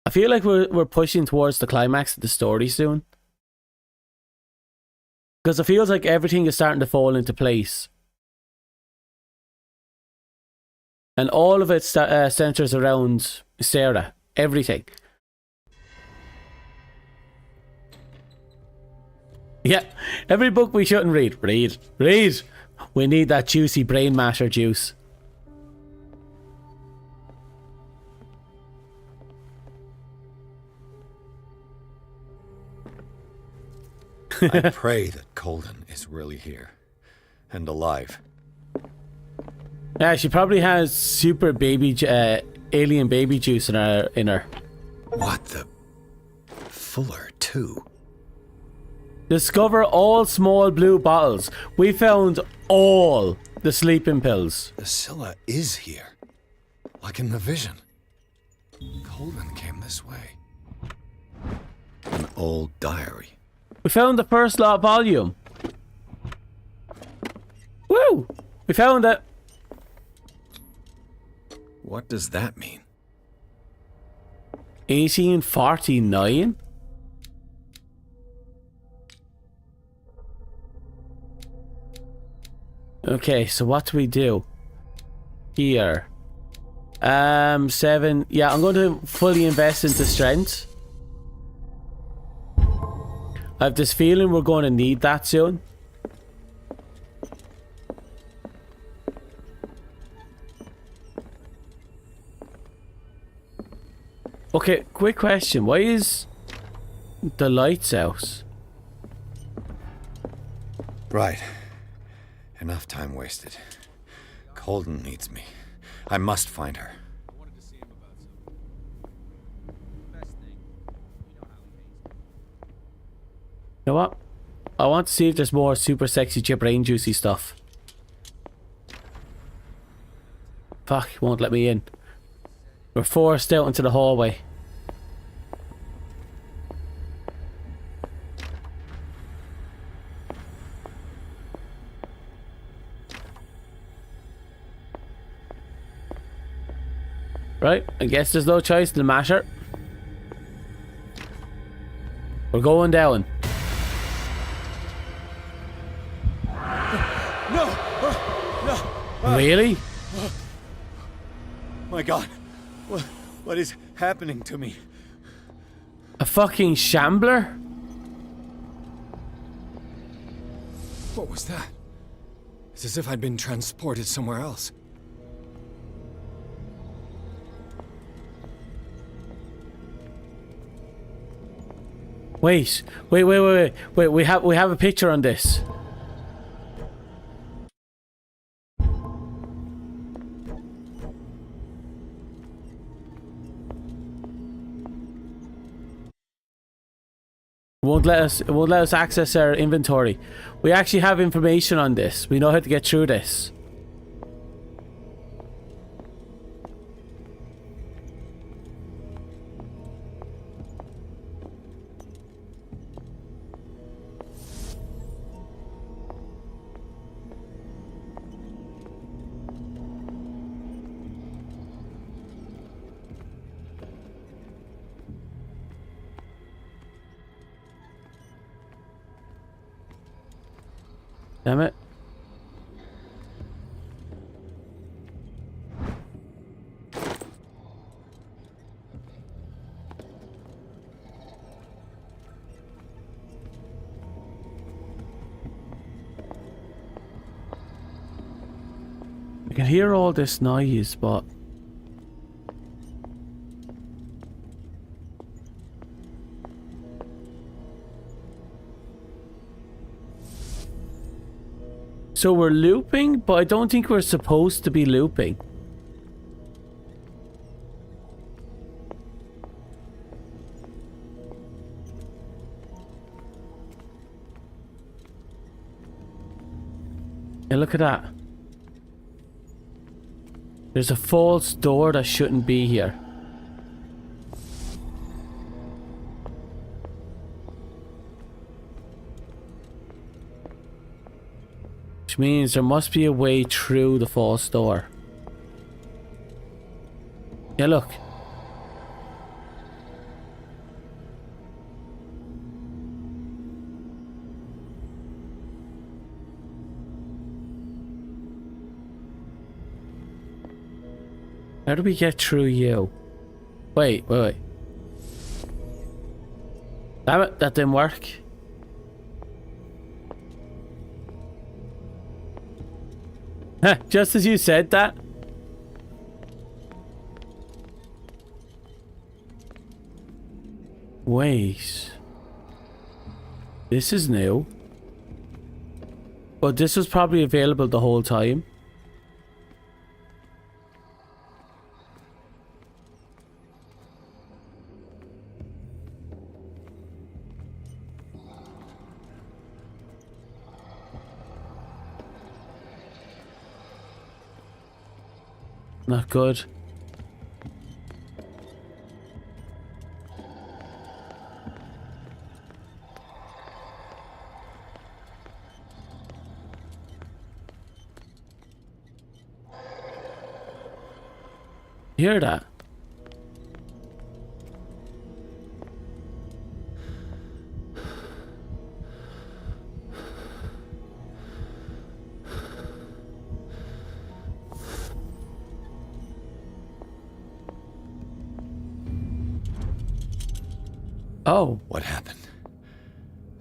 I feel like we're pushing towards the climax of the story soon. Because it feels like everything is starting to fall into place. And all of it centers around Sarah. Everything. Yeah, every book we shouldn't read. Read. We need that juicy brain matter juice. I pray that Colden is really here. And alive. Yeah, she probably has super baby, alien baby juice in her. What the? Fuller, too. Discover all small blue bottles. We found all the sleeping pills. The Scylla is here. Like in the vision. Colden came this way. An old diary. We found the first volume. Woo! We found it. What does that mean? 1849? Okay, so what do we do? Here. 7. Yeah, I'm going to fully invest into strength. I have this feeling we're going to need that soon. Okay, quick question. Why is the lights out? Right. Enough time wasted. Holden needs me. I must find her. You know what? I want to see if there's more super sexy brain juicy stuff. Fuck, he won't let me in. We're forced out into the hallway. Right, I guess there's no choice in the matter. We're going down. No! Really? My God. What is happening to me? A fucking shambler? What was that? It's as if I'd been transported somewhere else. Wait, we have a picture on this. It won't let us access our inventory. We actually have information on this. We know how to get through this. Damn it. I can hear all this noise, but so we're looping, but I don't think we're supposed to be looping. Yeah, look at that. There's a false door that shouldn't be here. Which means there must be a way through the false door. Yeah, look. How do we get through you? Wait. Damn it, that didn't work. Just as you said that. Wait. This is new. But this was probably available the whole time. Not good. Hear that? Oh. What happened?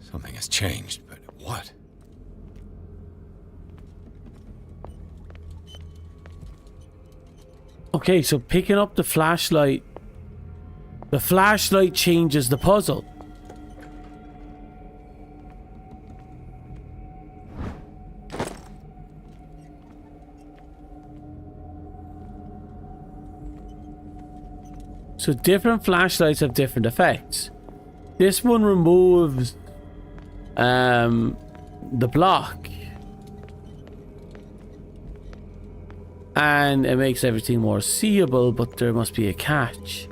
Something has changed, but what? Okay, so picking up the flashlight changes the puzzle. So different flashlights have different effects. This one removes the block. And it makes everything more seeable, but there must be a catch.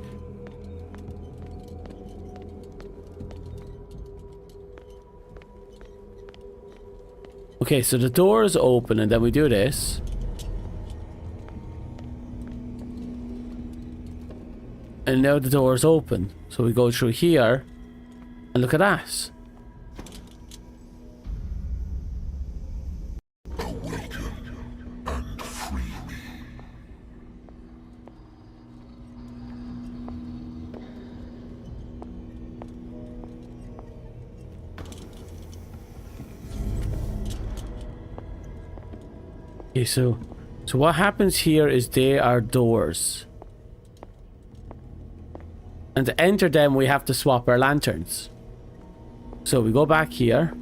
Okay, so the door is open and then we do this. And now the door is open. So we go through here and look at that. Okay, so what happens here is they are doors. And to enter them, we have to swap our lanterns. So we go back here.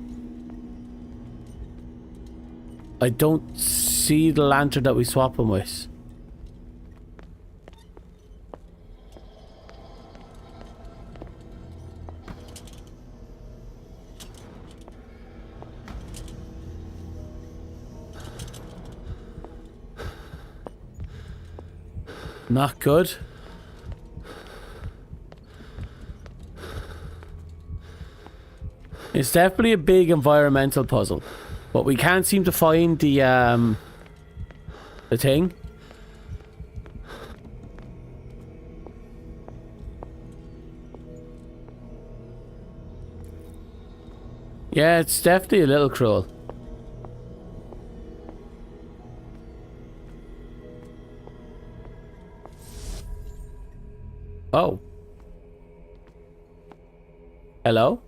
I don't see the lantern that we swap them with. Not good. It's definitely a big environmental puzzle, but we can't seem to find the thing. Yeah, it's definitely a little cruel. Oh. Hello?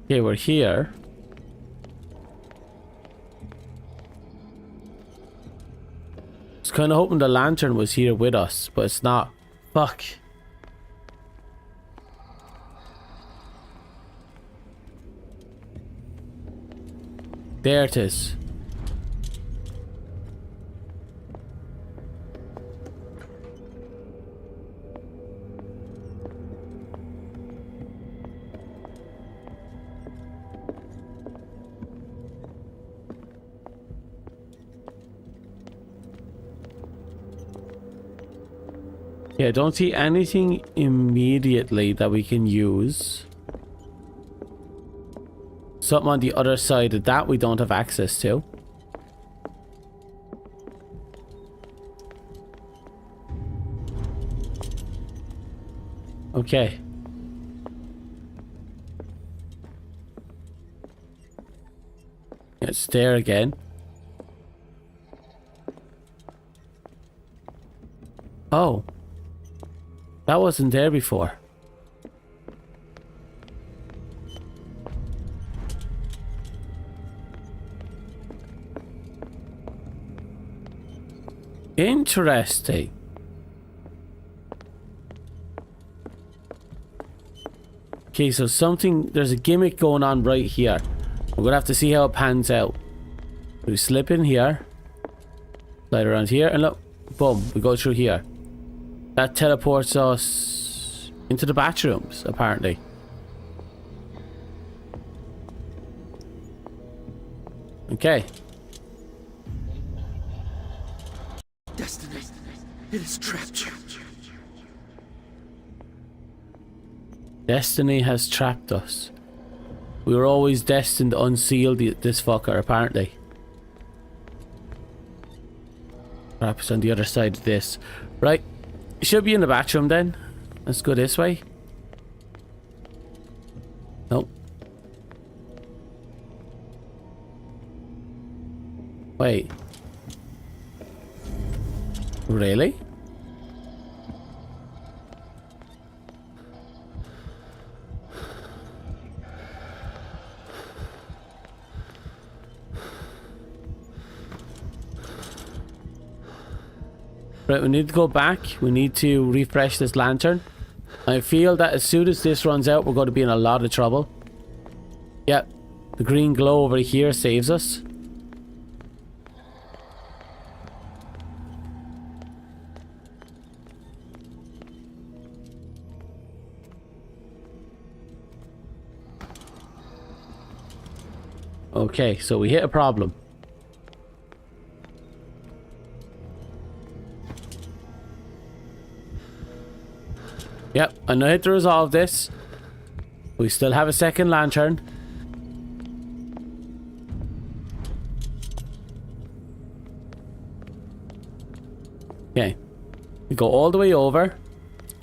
Okay, we're here. I was kind of hoping the lantern was here with us, but it's not. Fuck. There it is. Yeah, I don't see anything immediately that we can use. Something on the other side of that we don't have access to. Okay. It's there again. Oh. That wasn't there before. Interesting. Okay, so there's a gimmick going on right here. We're gonna have to see how it pans out. We slip in here, slide around here, and look, boom, we go through here. That teleports us into the bathrooms, apparently. Okay. Destiny, it has trapped you. Destiny has trapped us. We were always destined to unseal this fucker, apparently. Perhaps on the other side of this. Right. Should be in the bathroom then. Let's go this way. Nope. Wait. Really? Right, we need to go back. We need to refresh this lantern. I feel that as soon as this runs out, we're going to be in a lot of trouble. Yep. The green glow over here saves us. Okay, so we hit a problem. Yep, I know how to resolve this. We still have a second lantern. Okay. We go all the way over.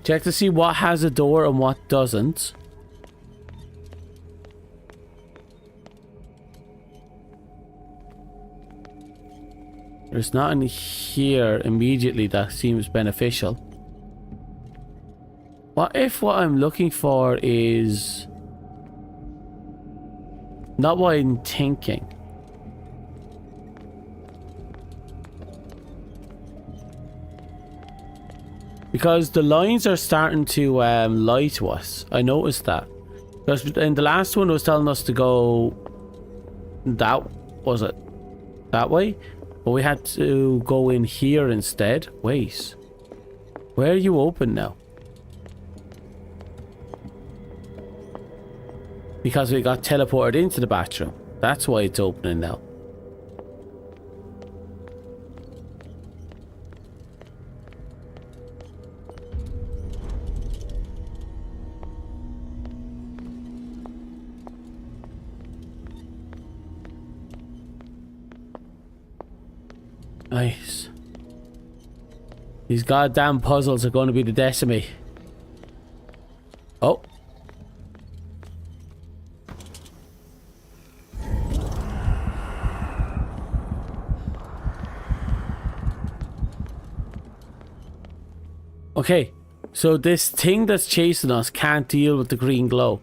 Check to see what has a door and what doesn't. There's nothing here immediately that seems beneficial. What if what I'm looking for is not what I'm thinking? Because the lines are starting to lie to us. I noticed that. Because in the last one it was telling us to go that, was it? That way? But we had to go in here instead. Wait. Where are you open now? Because we got teleported into the bathroom. That's why it's opening now. Nice. These goddamn puzzles are going to be the death of me. Oh. Okay, so this thing that's chasing us can't deal with the green glow.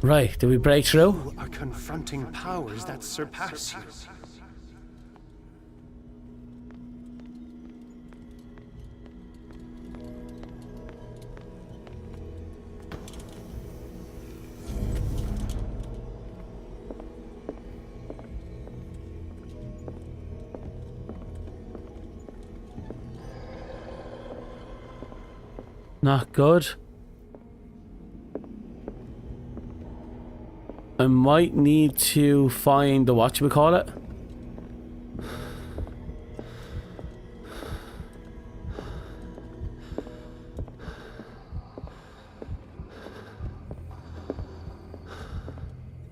Right, did we break through? You are confronting powers that surpass you. Not good. I might need to find the whatchamacallit.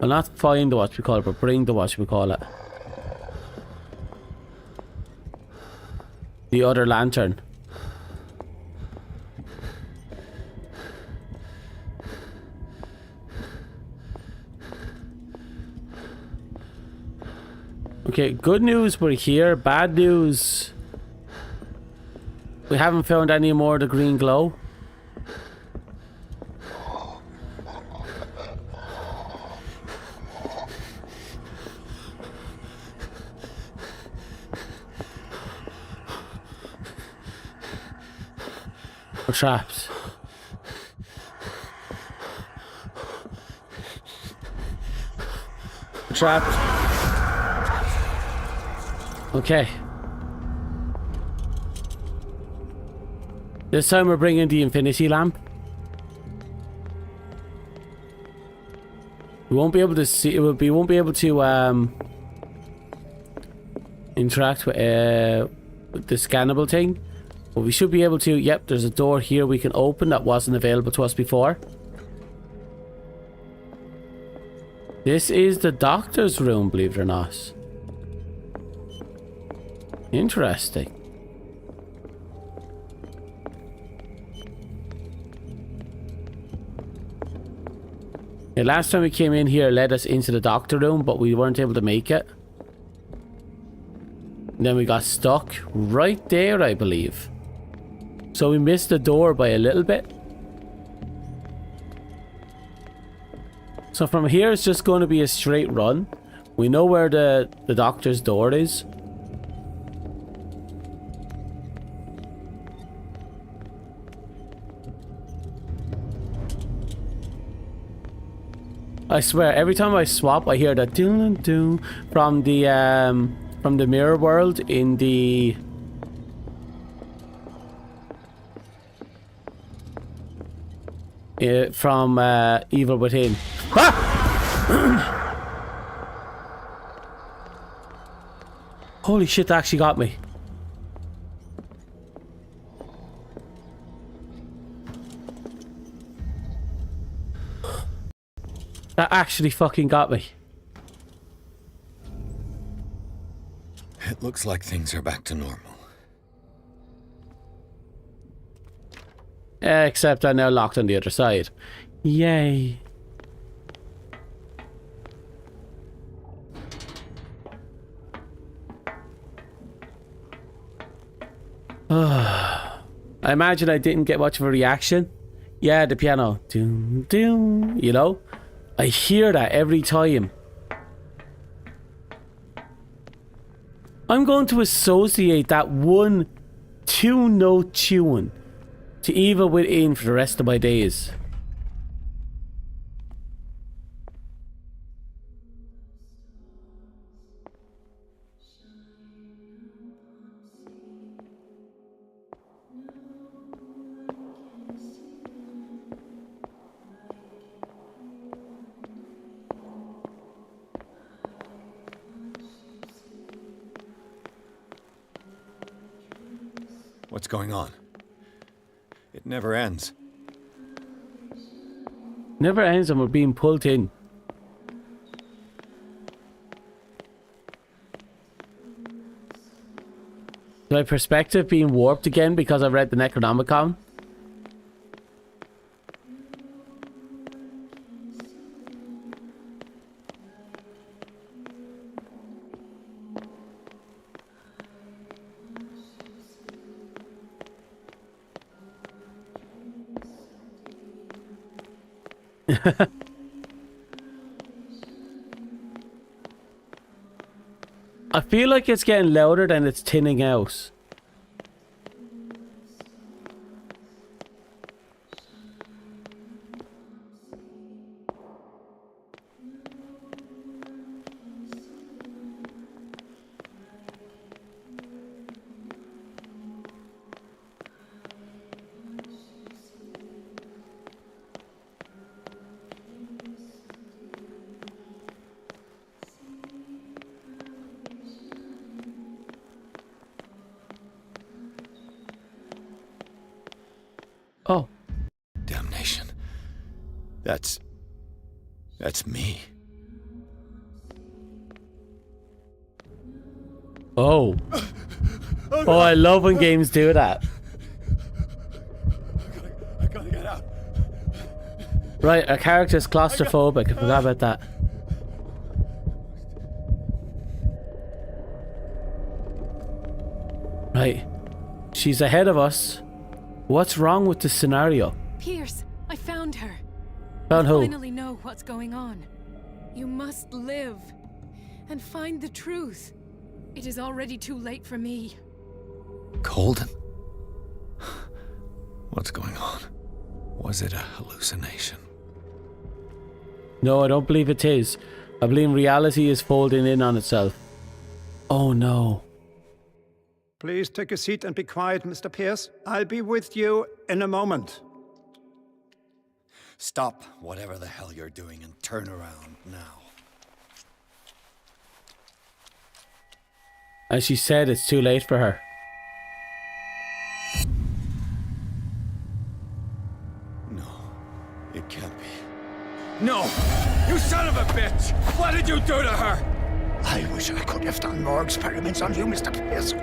I'll not find the whatchamacallit, but bring the whatchamacallit. The other lantern. Okay, good news, we're here. Bad news, we haven't found any more of the green glow. We're trapped. We're trapped. Okay. This time we're bringing the infinity lamp. We won't be able to see. We won't be able to interact with the scannable thing, but we should be able to. Yep, there's a door here we can open that wasn't available to us before. This is the doctor's room, believe it or not. Interesting. Yeah, last time we came in here, it led us into the doctor room, but we weren't able to make it. And then we got stuck right there, I believe. So we missed the door by a little bit. So from here, it's just going to be a straight run. We know where the doctor's door is. I swear, every time I swap, I hear that doo doo from the mirror world in the from Evil Within. Ah! Holy shit, that actually got me. That actually fucking got me. It looks like things are back to normal. Except I'm now locked on the other side. Yay. I imagine I didn't get much of a reaction. Yeah, the piano. Doom, doom, you know? I hear that every time. I'm going to associate that one 2-note tune to Evil Within for the rest of my days. What's going on? It never ends. Never ends and we're being pulled in. Is my perspective being warped again because I read the Necronomicon? I feel like it's getting louder than it's thinning out. Oh. Damnation. That's me. Oh. Oh, I love when games do that. I gotta get out. Right, our character's claustrophobic. I forgot about that. Right. She's ahead of us. What's wrong with the scenario? Pierce, I found her. Found who? I finally know what's going on. You must live and find the truth. It is already too late for me. Colden? What's going on? Was it a hallucination? No, I don't believe it is. I believe reality is folding in on itself. Oh no. Please take a seat and be quiet, Mr. Pierce. I'll be with you in a moment. Stop whatever the hell you're doing and turn around now. As she said, it's too late for her. No, it can't be. No! You son of a bitch! What did you do to her? I wish I could have done more experiments on you, Mr. Pierce.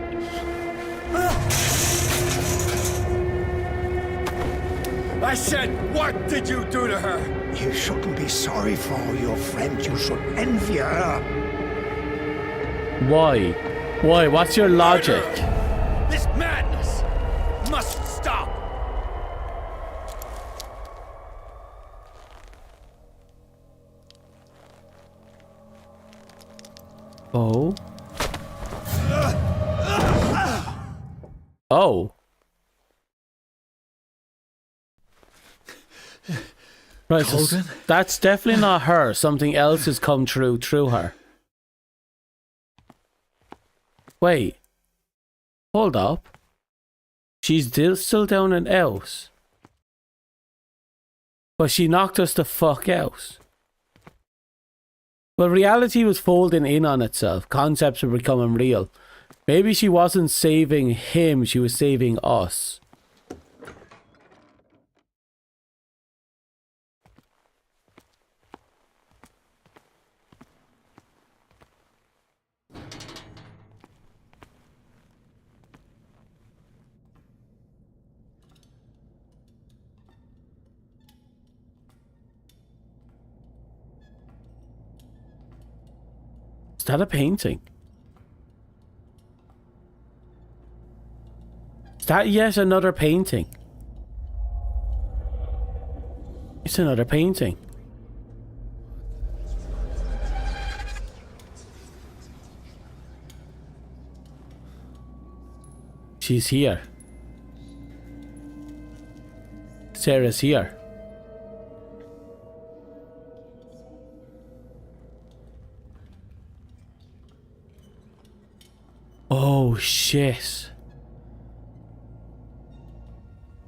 I said, what did you do to her? You shouldn't be sorry for your friend. You should envy her. Why? Why? What's your logic? This madness must stop. Oh. Oh. Right, so that's definitely not her. Something else has come through her. Wait. Hold up. She's still down and out. But she knocked us the fuck out. Well, reality was folding in on itself. Concepts were becoming real. Maybe she wasn't saving him, she was saving us. Is that a painting? Is that yet another painting? It's another painting. She's here. Sarah's here. Oh shit.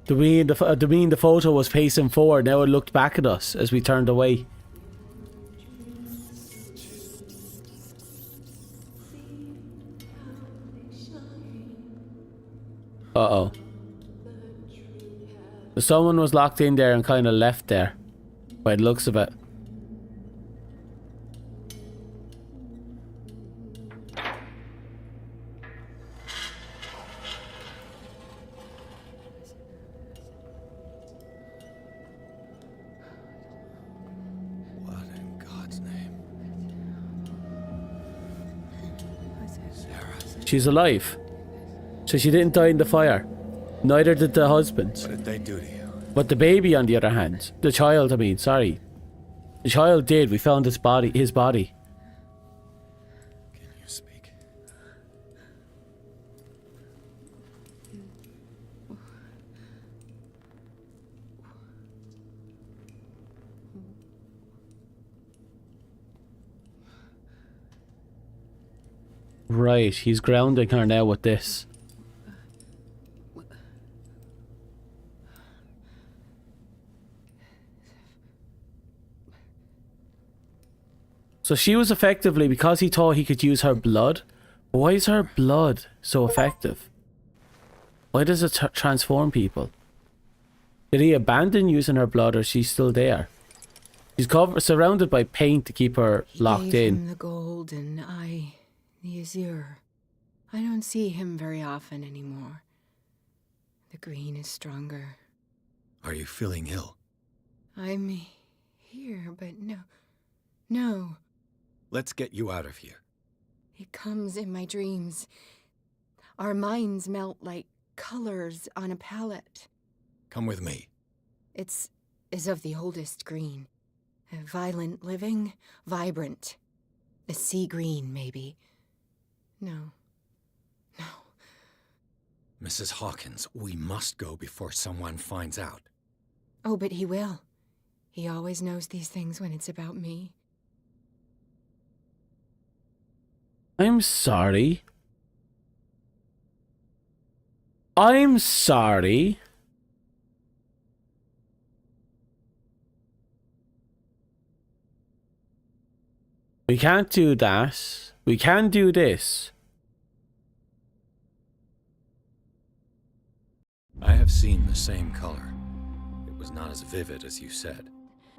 The mean the photo was facing forward, now it looked back at us as we turned away. Uh-oh. Someone was locked in there and kind of left there, by the looks of it. She's alive. So she didn't die in the fire. Neither did the husband. What did they do to you? But the baby, on the other hand, the child, I mean, sorry. The child did. We found his body. Can you speak? Right, he's grounding her now with this. So she was effectively, because he thought he could use her blood. Why is her blood so effective? Why does it transform people? Did he abandon using her blood, or is she still there? She's surrounded by paint to keep her locked Gave in. him the gold and I, the azure. I don't see him very often anymore. The green is stronger. Are you feeling ill? I'm here, but no. Let's get you out of here. It comes in my dreams. Our minds melt like colors on a palette. Come with me. It's of the oldest green. Violent living, vibrant. A sea green, maybe. No. Mrs. Hawkins, we must go before someone finds out. Oh, but he will. He always knows these things when it's about me. I'm sorry. I'm sorry. We can't do that. We can do this. I have seen the same color. It was not as vivid as you said.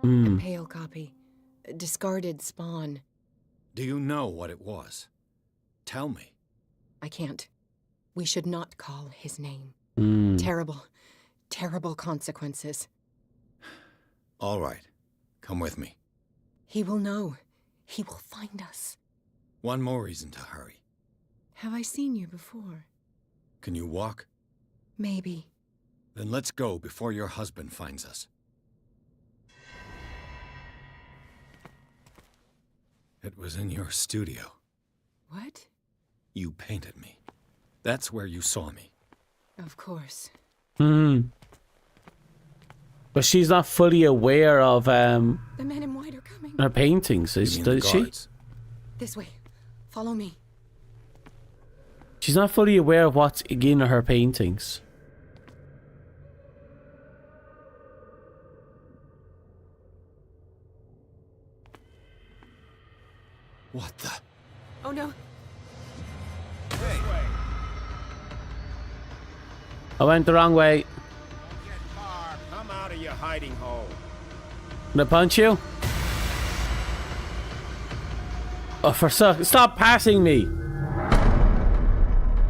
A pale copy. A discarded spawn. Do you know what it was? Tell me. I can't. We should not call his name. Terrible consequences. All right. Come with me. He will know. He will find us. One more reason to hurry. Have I seen you before? Can you walk? Maybe. Then let's go before your husband finds us. It was in your studio. What? You painted me. That's where you saw me. Of course. But she's not fully aware of The men in white are coming. her paintings, is she? This way. Follow me. She's not fully aware of what's in her paintings. What the? Oh no. I went the wrong way. Come out of your hiding hole. Can I punch you? Oh, for stop passing me!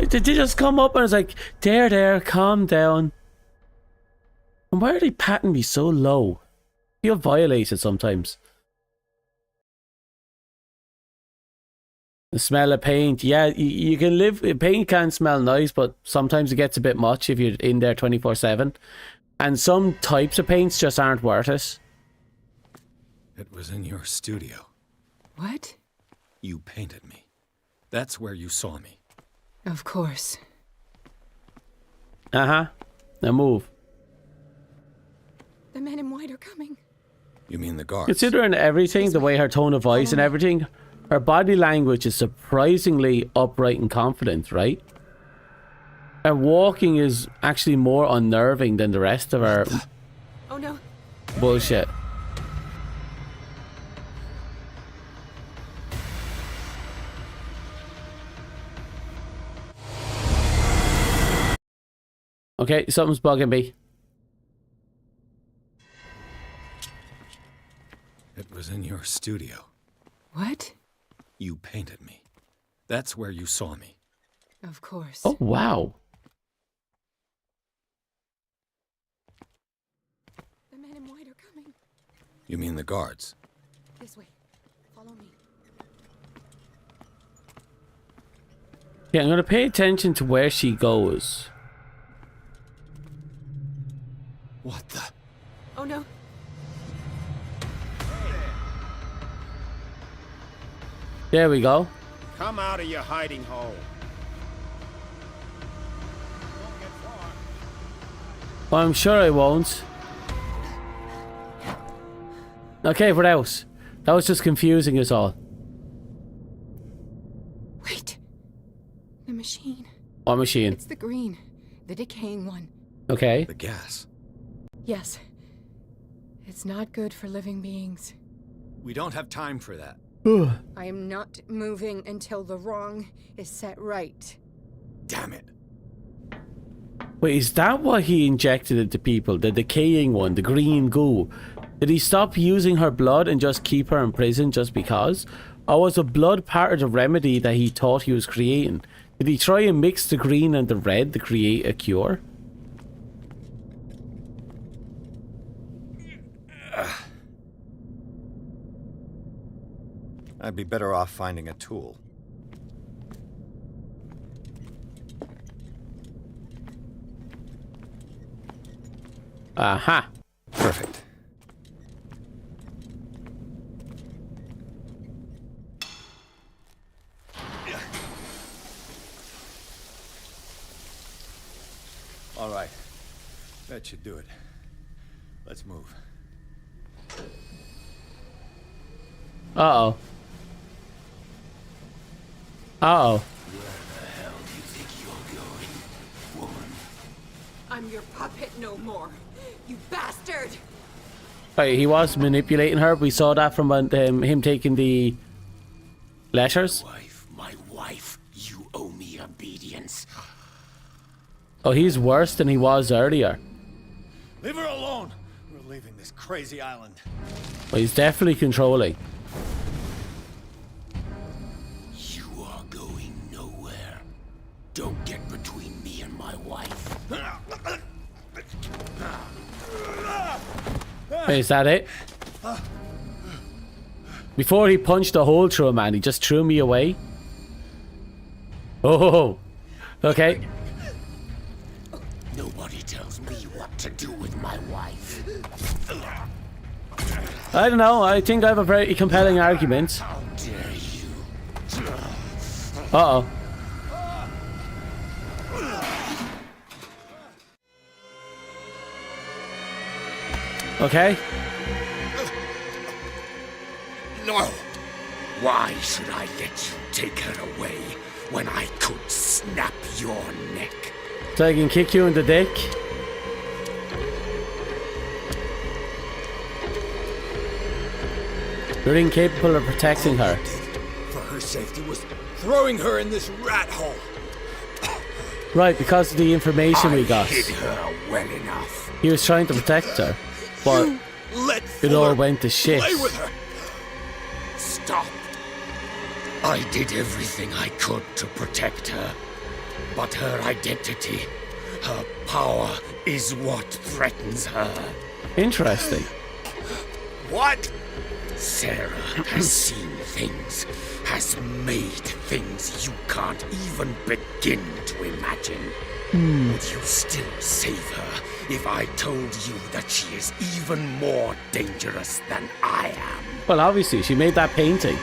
Did you just come up and I was like, there, calm down. And why are they patting me so low? I feel violated sometimes. The smell of paint. Yeah, you can live... Paint can smell nice, but sometimes it gets a bit much if you're in there 24/7. And some types of paints just aren't worth it. It was in your studio. What? You painted me. That's where you saw me. Of course. Uh-huh. Now move. The men in white are coming. You mean the guards? Considering everything, the way her tone of voice and everything, her body language is surprisingly upright and confident, right? Her walking is actually more unnerving than the rest of her Oh no. bullshit. Okay, something's bugging me. It was in your studio. What? You painted me. That's where you saw me. Of course. Oh, wow. The men in white are coming. You mean the guards? This way. Follow me. Yeah, I'm going to pay attention to where she goes. What the? Oh no. There we go. Come out of your hiding hole. Well, I'm sure I won't. Okay, what else? That was just confusing us all. Wait. The machine. What machine? It's the green. The decaying one. Okay. The gas. Yes. It's not good for living beings. We don't have time for that. I am not moving until the wrong is set right. Damn it. Wait, is that what he injected into people? The decaying one, the green goo? Did he stop using her blood and just keep her in prison just because? Or was the blood part of the remedy that he thought he was creating? Did he try and mix the green and the red to create a cure? I'd be better off finding a tool. Aha. Perfect. All right. That should do it. Let's move. Uh-oh. Uh-oh. Where the hell do you think you're going, woman? I'm your puppet no more. You bastard! Right, he was manipulating her. We saw that from him taking the letters. My wife, you owe me obedience. Oh, he's worse than he was earlier. Leave her alone. We're leaving this crazy island. But he's definitely controlling. You are going nowhere. Don't get between me and my wife. Wait, is that it? Before he punched a hole through a man, he just threw me away. Oh, okay. Nobody tells me what to do with my wife. I don't know. I think I have a very compelling argument. How dare you? Uh-oh. Okay. No! Why should I let you take her away when I could snap your neck? So I can kick you in the dick? You're incapable of protecting her. For her safety was throwing her in this rat hole. Right, because of the information we got. Hid her well enough. He was trying to protect her, but it all went to shit. Play with her. Stop. I did everything I could to protect her. But her identity, her power, is what threatens her. Interesting. What? Sarah has seen things, has made things you can't even begin to imagine. Would you still save her if I told you that she is even more dangerous than I am? Well, obviously, she made that painting.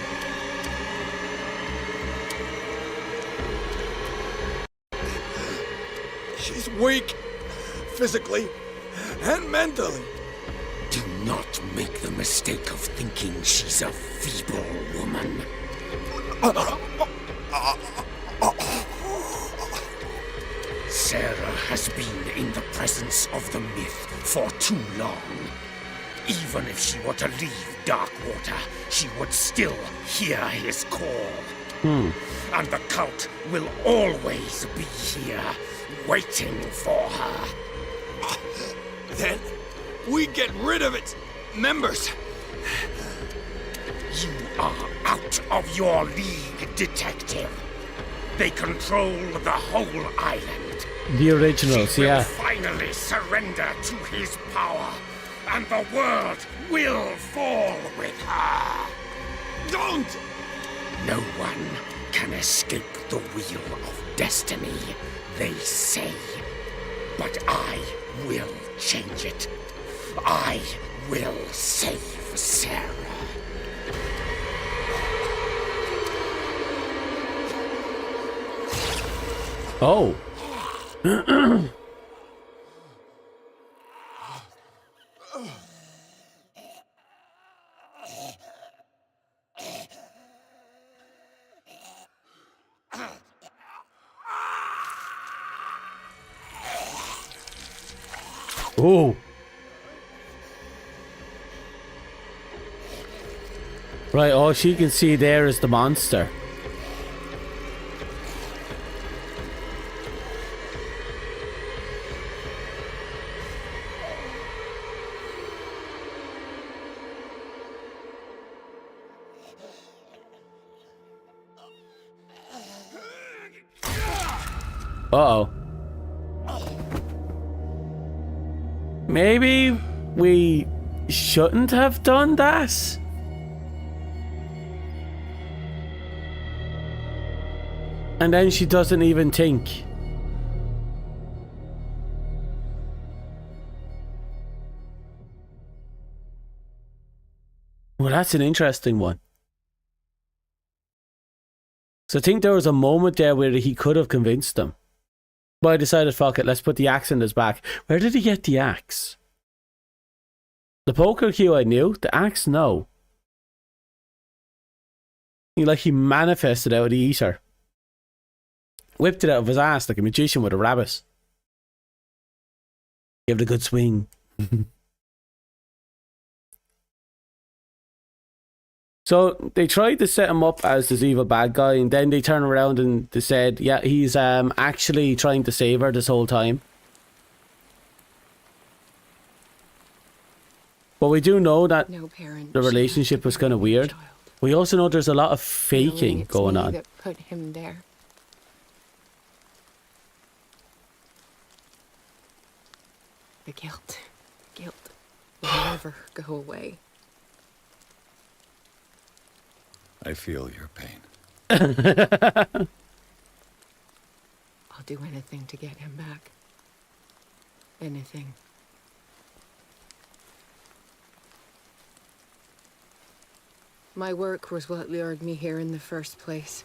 She's weak, physically and mentally. Do not make the mistake of thinking she's a feeble woman. Sarah has been in the presence of the myth for too long. Even if she were to leave Darkwater, she would still hear his call. And the cult will always be here, waiting for her. Then we get rid of its members. You are out of your league, detective. They control the whole island. The originals, She will yeah. finally surrender to his power, and the world will fall with her. Don't! No one can escape the wheel of destiny, they say. But I will change it. I will save Sarah. Oh. Oh. Right, all she can see there is the monster. Uh-oh. Maybe we shouldn't have done that? And then she doesn't even think. Well, that's an interesting one. So I think there was a moment there where he could have convinced them. But I decided, fuck it, let's put the axe in his back. Where did he get the axe? The poker cue I knew, the axe no. He manifested out of the ether. Whipped it out of his ass like a magician with a rabbit. Give it a good swing. So they tried to set him up as this evil bad guy, and then they turned around and they said, yeah, he's actually trying to save her this whole time. But we do know that the relationship was kind of weird. We also know there's a lot of faking going on. That put him there. The guilt will never go away. I feel your pain. I'll do anything to get him back. Anything. My work was what lured me here in the first place.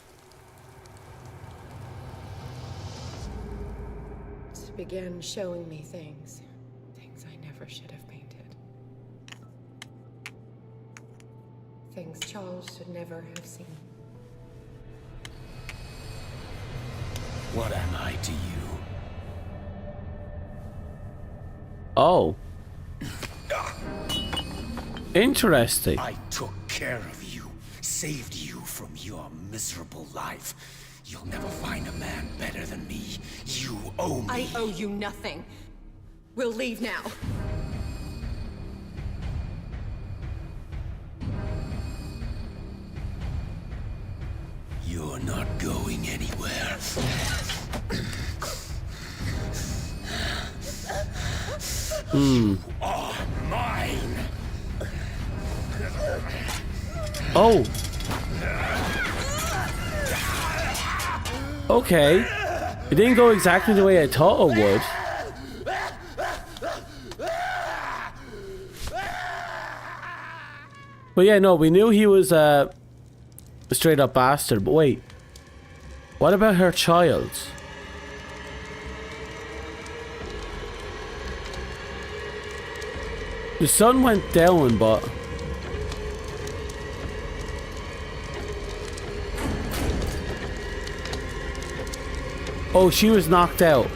It began showing me things I never should have painted. Things Charles should never have seen. What am I to you? Oh. Interesting. I took care of you, saved you from your miserable life. You'll never find a man better than me. You owe me. I owe you nothing. We'll leave now. You're not going anywhere. You are mine. Oh. Okay. It didn't go exactly the way I thought it would. But yeah, no, we knew he was a straight up bastard. But wait. What about her child? The sun went down, but... Oh, she was knocked out.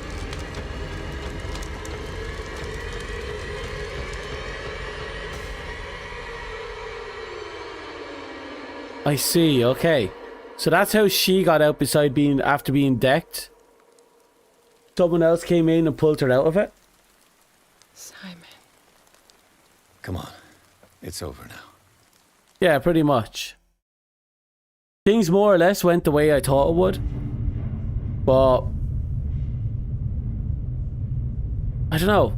I see, okay. So that's how she got out after being decked. Someone else came in and pulled her out of it. Simon. Come on. It's over now. Yeah, pretty much. Things more or less went the way I thought it would. But I don't know.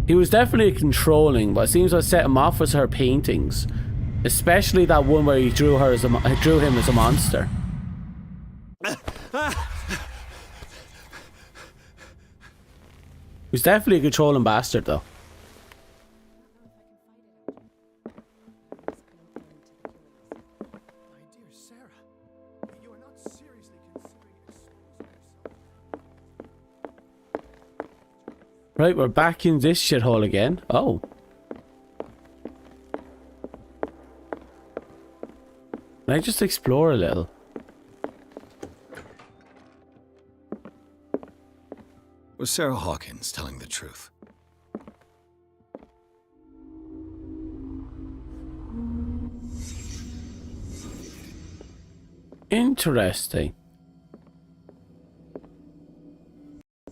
He was definitely controlling, but it seems what set him off was her paintings. Especially that one where he drew him as a monster. He was definitely a controlling bastard though. Right, we're back in this shithole again. Oh. Can I just explore a little? Was Sarah Hawkins telling the truth? Interesting.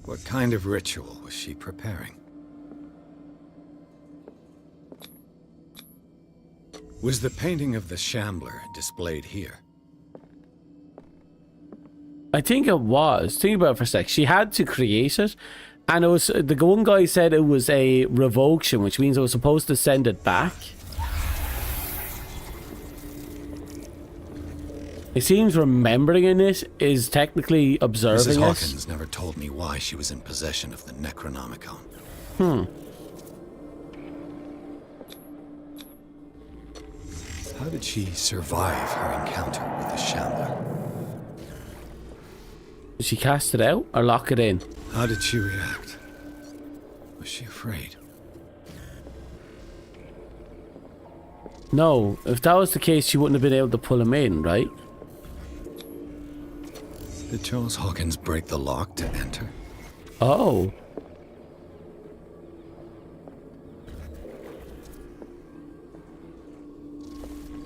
What kind of ritual was she preparing? Was the painting of the Shambler displayed here? I think it was. Think about it for a sec. She had to create it. And it was, the one guy said it was a revocation, which means I was supposed to send it back. It seems remembering in it is technically observing Mrs. it. Hawkins never told me why she was in possession of the Necronomicon. How did she survive her encounter with the Shambler? Did she cast it out or lock it in? How did she react? Was she afraid? No, if that was the case, she wouldn't have been able to pull him in, right? Did Charles Hawkins break the lock to enter? Oh.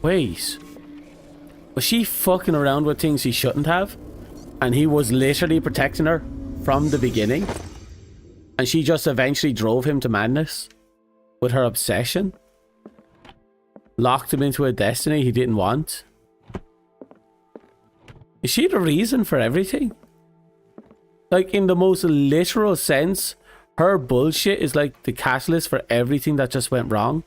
Wait. Was she fucking around with things he shouldn't have? And he was literally protecting her from the beginning? And she just eventually drove him to madness? With her obsession? Locked him into a destiny he didn't want? Is she the reason for everything? Like, in the most literal sense, her bullshit is like the catalyst for everything that just went wrong?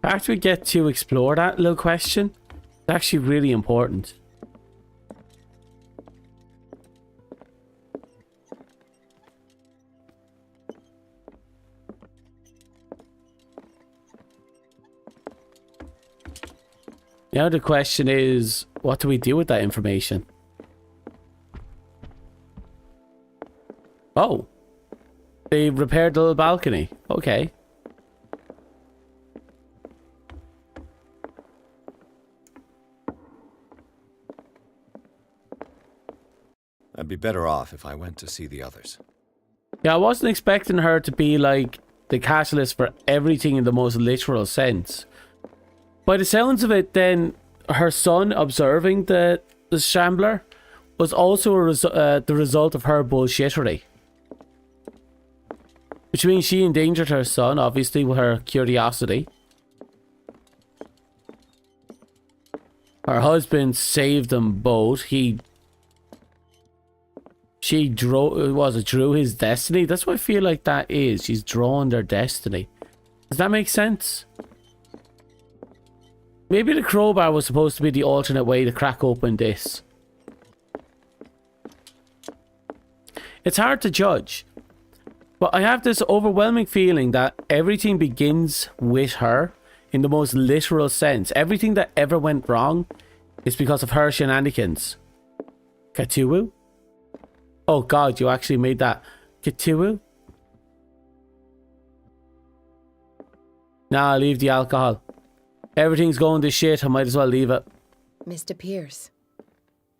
After we get to explore that little question, it's actually really important. Now the question is, what do we do with that information? Oh. They repaired the little balcony. Okay. I'd be better off if I went to see the others. Yeah, I wasn't expecting her to be like the catalyst for everything in the most literal sense. By the sounds of it, then, her son observing the Shambler was also the result of her bullshittery. Which means she endangered her son, obviously, with her curiosity. Her husband saved them both. She drew his destiny? That's what I feel like that is. She's drawn their destiny. Does that make sense? Maybe the crowbar was supposed to be the alternate way to crack open this. It's hard to judge. But I have this overwhelming feeling that everything begins with her in the most literal sense. Everything that ever went wrong is because of her shenanigans. Cthulhu? Oh god, you actually made that. Cthulhu? Nah, leave the alcohol. Everything's going to shit, I might as well leave it. Mr. Pierce,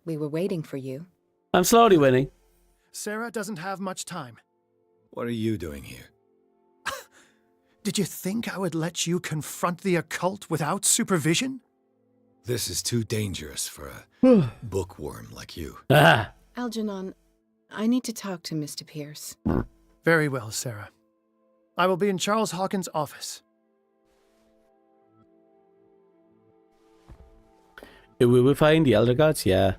we were waiting for you. I'm slowly winning. Sarah doesn't have much time. What are you doing here? Did you think I would let you confront the occult without supervision? This is too dangerous for a bookworm like you. Algernon, I need to talk to Mr. Pierce. Very well, Sarah. I will be in Charles Hawkins' office. Will we find the Elder Gods? Yeah.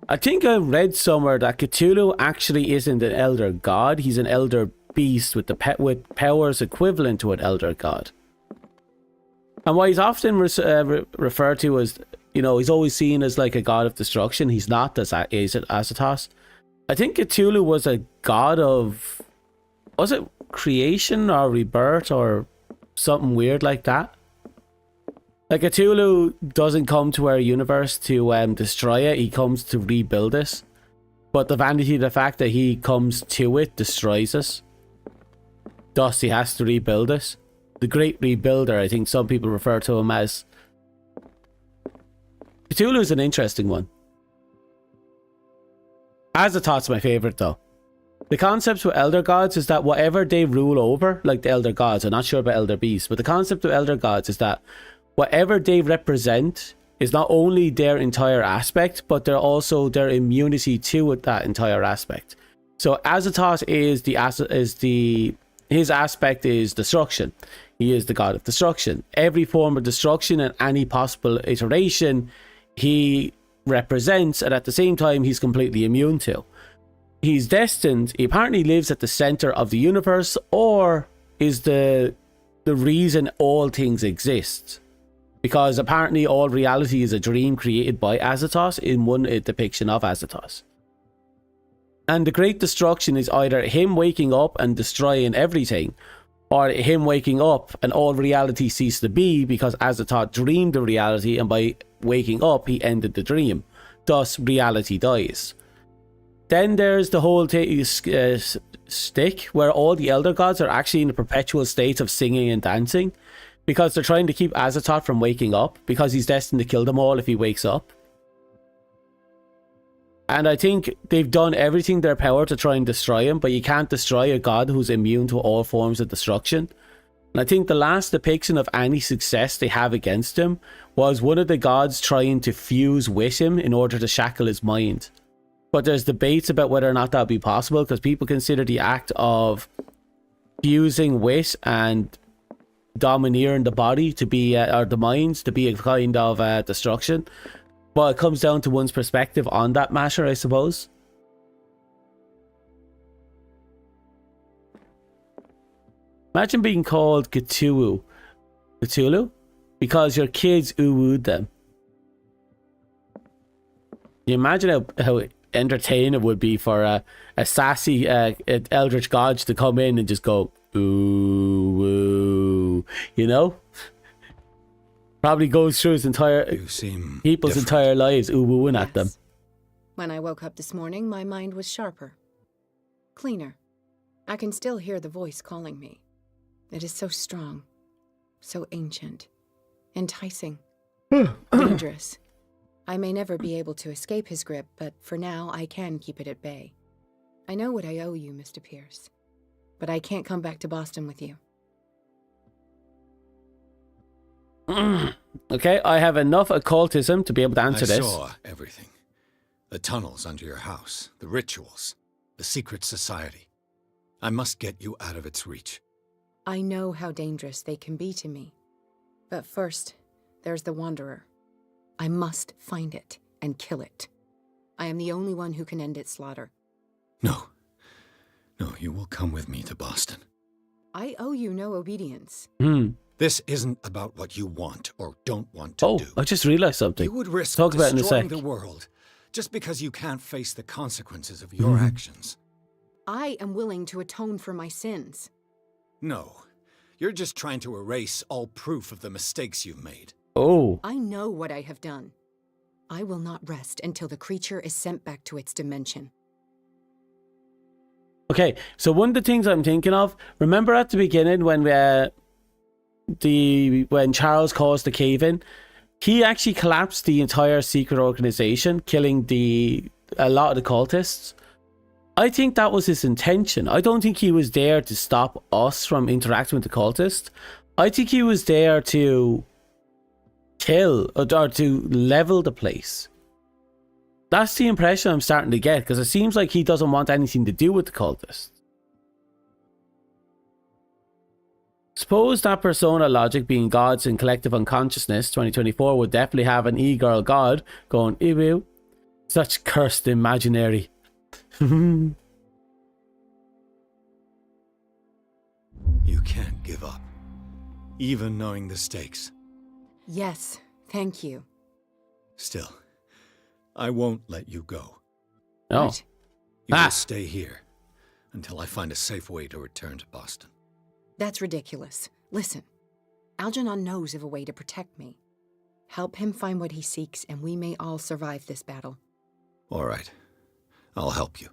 I think I read somewhere that Cthulhu actually isn't an Elder God. He's an Elder Beast with with powers equivalent to an Elder God. And why he's often referred to as, you know, he's always seen as like a god of destruction. He's not, as Azotos. I think Cthulhu was a god of, was it creation or rebirth or something weird like that? Like, Cthulhu doesn't come to our universe to destroy it, he comes to rebuild it. But the vanity of the fact that he comes to it destroys us. Thus, he has to rebuild it. The Great Rebuilder, I think some people refer to him as. Cthulhu is an interesting one. Azathoth's my favourite, though. The concept with Elder Gods is that whatever they rule over, like the Elder Gods, I'm not sure about Elder Beasts, but the concept of Elder Gods is that whatever they represent is not only their entire aspect, but they're also their immunity to that entire aspect. So Azathoth his aspect is destruction. He is the god of destruction. Every form of destruction and any possible iteration he represents, and at the same time he's completely immune to. He's destined, he apparently lives at the center of the universe, or is the reason all things exist. Because apparently all reality is a dream created by Azathoth in one depiction of Azathoth. And the Great Destruction is either him waking up and destroying everything, or him waking up and all reality ceased to be because Azathoth dreamed the reality, and by waking up he ended the dream. Thus reality dies. Then there's the whole stick where all the Elder Gods are actually in a perpetual state of singing and dancing, because they're trying to keep Azathoth from waking up, because he's destined to kill them all if he wakes up. And I think they've done everything in their power to try and destroy him, but you can't destroy a god who's immune to all forms of destruction. And I think the last depiction of any success they have against him was one of the gods trying to fuse with him in order to shackle his mind. But there's debates about whether or not that would be possible, because people consider the act of fusing with and domineering the body to be, or the mind to be a kind of destruction. But it comes down to one's perspective on that matter, I suppose. Imagine being called Cthulhu. Cthulhu? Because your kids ooh-wooed them. You imagine how entertaining it would be for a sassy eldritch god to come in and just go ooh woo, you know? Probably goes through his people's entire lives ooh-wooing at them. When I woke up this morning, my mind was sharper. Cleaner. I can still hear the voice calling me. It is so strong. So ancient. Enticing. Dangerous. I may never be able to escape his grip, but for now I can keep it at bay. I know what I owe you, Mr. Pierce. But I can't come back to Boston with you. Okay, I have enough occultism to be able to answer this. I saw everything. The tunnels under your house, the rituals, the secret society. I must get you out of its reach. I know how dangerous they can be to me. But first, there's the Wanderer. I must find it and kill it. I am the only one who can end its slaughter. No. No, you will come with me to Boston. I owe you no obedience. This isn't about what you want or don't want to do. I just realized something. You would risk Talk about it in a destroying sec. the world just because you can't face the consequences of your actions. I am willing to atone for my sins. No. You're just trying to erase all proof of the mistakes you've made. Oh. I know what I have done. I will not rest until the creature is sent back to its dimension. Okay, so one of the things I'm thinking of, remember at the beginning when when Charles caused the cave-in, he actually collapsed the entire secret organization, killing a lot of the cultists. I think that was his intention. I don't think he was there to stop us from interacting with the cultists. I think he was there to kill or to level the place. That's the impression I'm starting to get, because it seems like he doesn't want anything to do with the cultists. Suppose that persona logic being gods in collective unconsciousness 2024 would definitely have an e-girl god going, ew, such cursed imaginary. You can't give up, even knowing the stakes. Yes, thank you. Still, I won't let you go. No. You will stay here until I find a safe way to return to Boston. That's ridiculous. Listen, Algernon knows of a way to protect me. Help him find what he seeks, and we may all survive this battle. All right. I'll help you.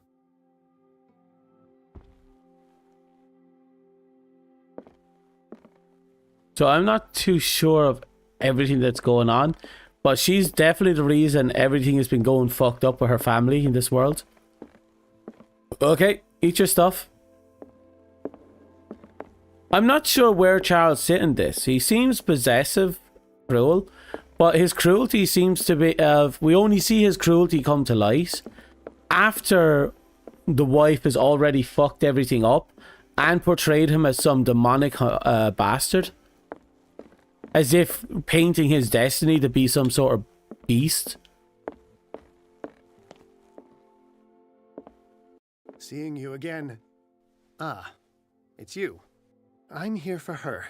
So I'm not too sure of everything that's going on, but she's definitely the reason everything has been going fucked up with her family in this world. Okay, eat your stuff. I'm not sure where Charles sit in this. He seems possessive, cruel, but his cruelty seems to be we only see his cruelty come to light after the wife has already fucked everything up and portrayed him as some demonic bastard. As if painting his destiny to be some sort of beast. Seeing you again. Ah, it's you. I'm here for her,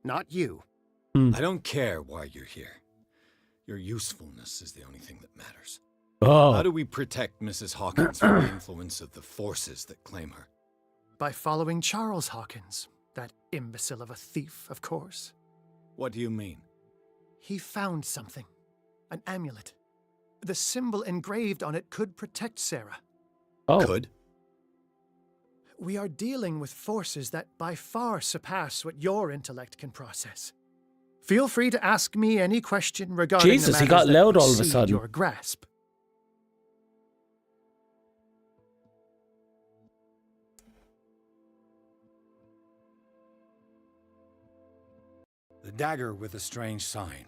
not you. I don't care why you're here. Your usefulness is the only thing that matters. Oh. How do we protect Mrs. Hawkins from the influence of the forces that claim her? By following Charles Hawkins, that imbecile of a thief, of course. What do you mean? He found something. An amulet. The symbol engraved on it could protect Sarah. Oh. Could? We are dealing with forces that by far surpass what your intellect can process. Feel free to ask me any question regarding Jesus, the he got matters that loud all of a exceed sudden. your grasp. The dagger with the strange sign.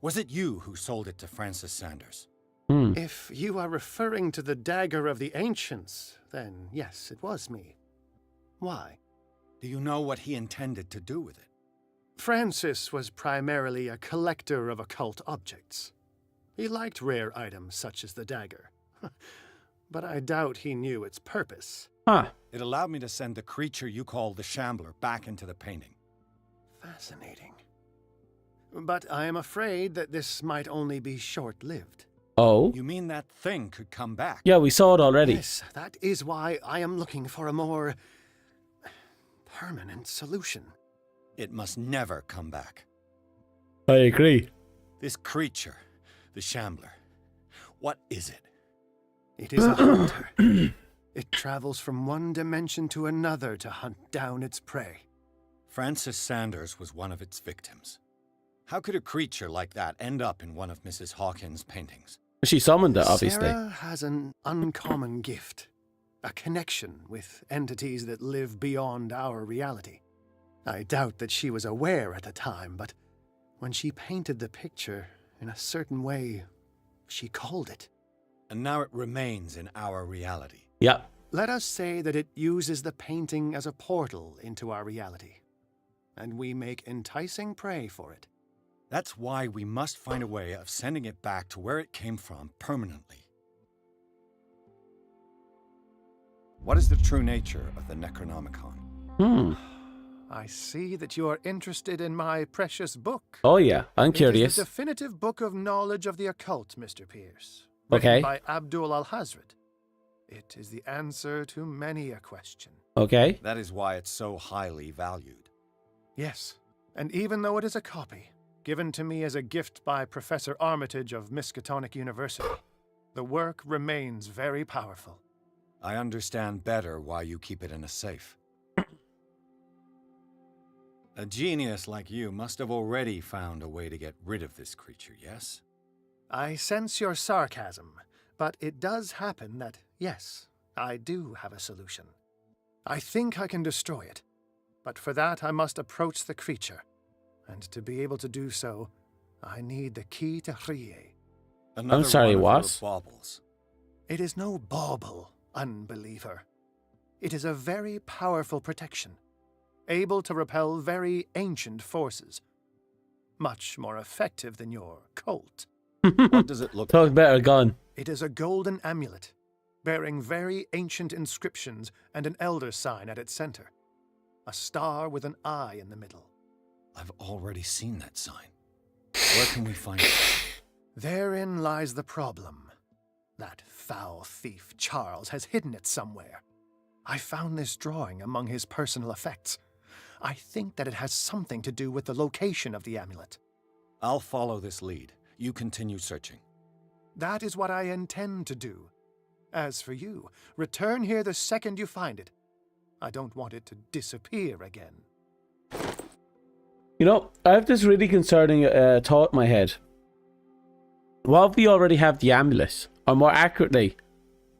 Was it you who sold it to Francis Sanders? If you are referring to the dagger of the ancients, then yes, it was me. Why? Do you know what he intended to do with it? Francis was primarily a collector of occult objects. He liked rare items such as the dagger. But I doubt he knew its purpose. It allowed me to send the creature you call the Shambler back into the painting. Fascinating. But I am afraid that this might only be short-lived. Oh? You mean that thing could come back? Yeah, we saw it already. Yes, that is why I am looking for a more permanent solution. It must never come back. I agree. This creature, the Shambler, what is it? It is a hunter. It travels from one dimension to another to hunt down its prey. Francis Sanders was one of its victims. How could a creature like that end up in one of Mrs. Hawkins' paintings? She summoned it, obviously. Sarah has an uncommon gift. A connection with entities that live beyond our reality. I doubt that she was aware at the time, but when she painted the picture in a certain way, she called it. And now it remains in our reality. Yeah. Let us say that it uses the painting as a portal into our reality. And we make enticing prey for it. That's why we must find a way of sending it back to where it came from permanently. What is the true nature of the Necronomicon? I see that you are interested in my precious book. Oh yeah, I'm curious. It is the definitive book of knowledge of the occult, Mr. Pierce. Okay. Written by Abdul al-Hazred. It is the answer to many a question. Okay. That is why it's so highly valued. Yes, and even though it is a copy, given to me as a gift by Professor Armitage of Miskatonic University, the work remains very powerful. I understand better why you keep it in a safe. A genius like you must have already found a way to get rid of this creature, yes? I sense your sarcasm, but it does happen that, yes, I do have a solution. I think I can destroy it, but for that I must approach the creature, and to be able to do so, I need the key to Rie. I'm sorry, what? Baubles. It is no bauble, unbeliever. It is a very powerful protection, able to repel very ancient forces. Much more effective than your Colt. What does it look Talk like? better, gun. It is a golden amulet, bearing very ancient inscriptions and an elder sign at its center. A star with an eye in the middle. I've already seen that sign. Where can we find it? Therein lies the problem. That foul thief, Charles, has hidden it somewhere. I found this drawing among his personal effects. I think that it has something to do with the location of the amulet. I'll follow this lead. You continue searching. That is what I intend to do. As for you, return here the second you find it. I don't want it to disappear again. You know, I have this really concerning thought in my head. What if we already have the amulet? Or more accurately,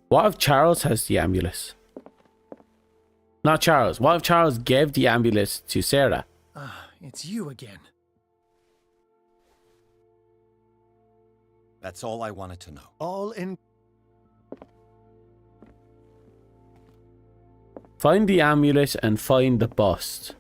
what if Charles has the amulet? Not Charles. What if Charles gave the amulet to Sarah? Ah, it's you again. That's all I wanted to know. All in... Find the amulet and find the bust.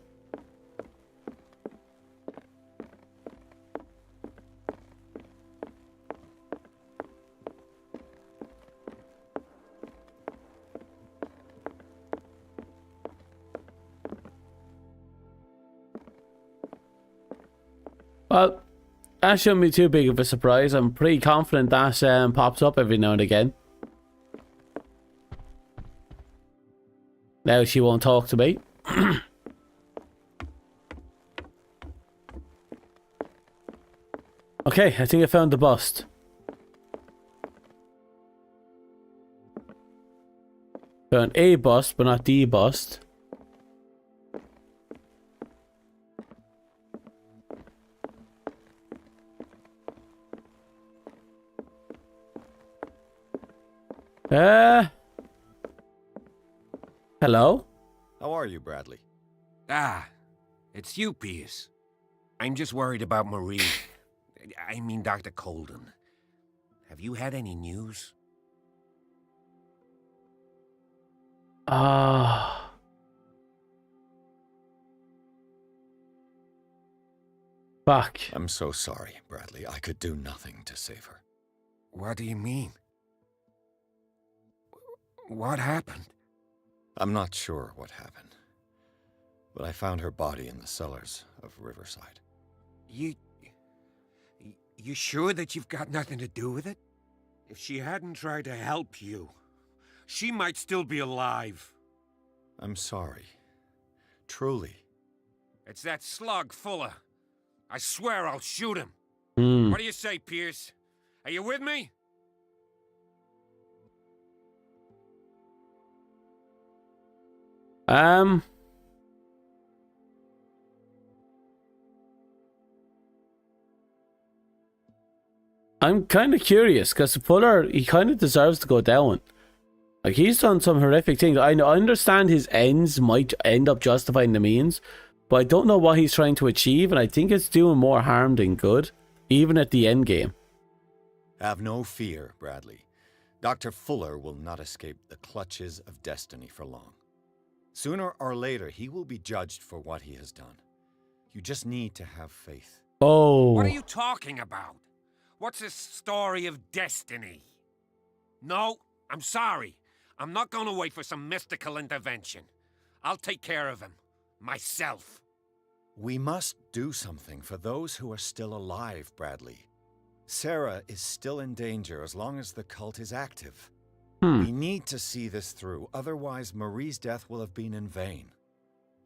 Well, that shouldn't be too big of a surprise. I'm pretty confident that pops up every now and again. Now she won't talk to me. Okay, I think I found the bust. Found a bust, but not the bust. Hello? How are you, Bradley? Ah, it's you, Pierce. I'm just worried about Marie. I mean, Dr. Colden. Have you had any news? Fuck. I'm so sorry, Bradley. I could do nothing to save her. What do you mean? What happened? I'm not sure what happened, but I found her body in the cellars of Riverside. You sure that you've got nothing to do with it? If she hadn't tried to help you, she might still be alive. I'm sorry. Truly. It's that slug, Fuller. I swear I'll shoot him. Hmm. What do you say, Pierce? Are you with me? I'm kind of curious because Fuller, he kind of deserves to go down. Like, he's done some horrific things. I understand his ends might end up justifying the means, but I don't know what he's trying to achieve, and I think it's doing more harm than good, even at the end game. Have no fear, Bradley. Dr. Fuller will not escape the clutches of destiny for long. Sooner or later, he will be judged for what he has done. You just need to have faith. Oh. What are you talking about? What's this story of destiny? No, I'm sorry. I'm not going to wait for some mystical intervention. I'll take care of him. Myself. We must do something for those who are still alive, Bradley. Sarah is still in danger as long as the cult is active. We need to see this through, otherwise Marie's death will have been in vain.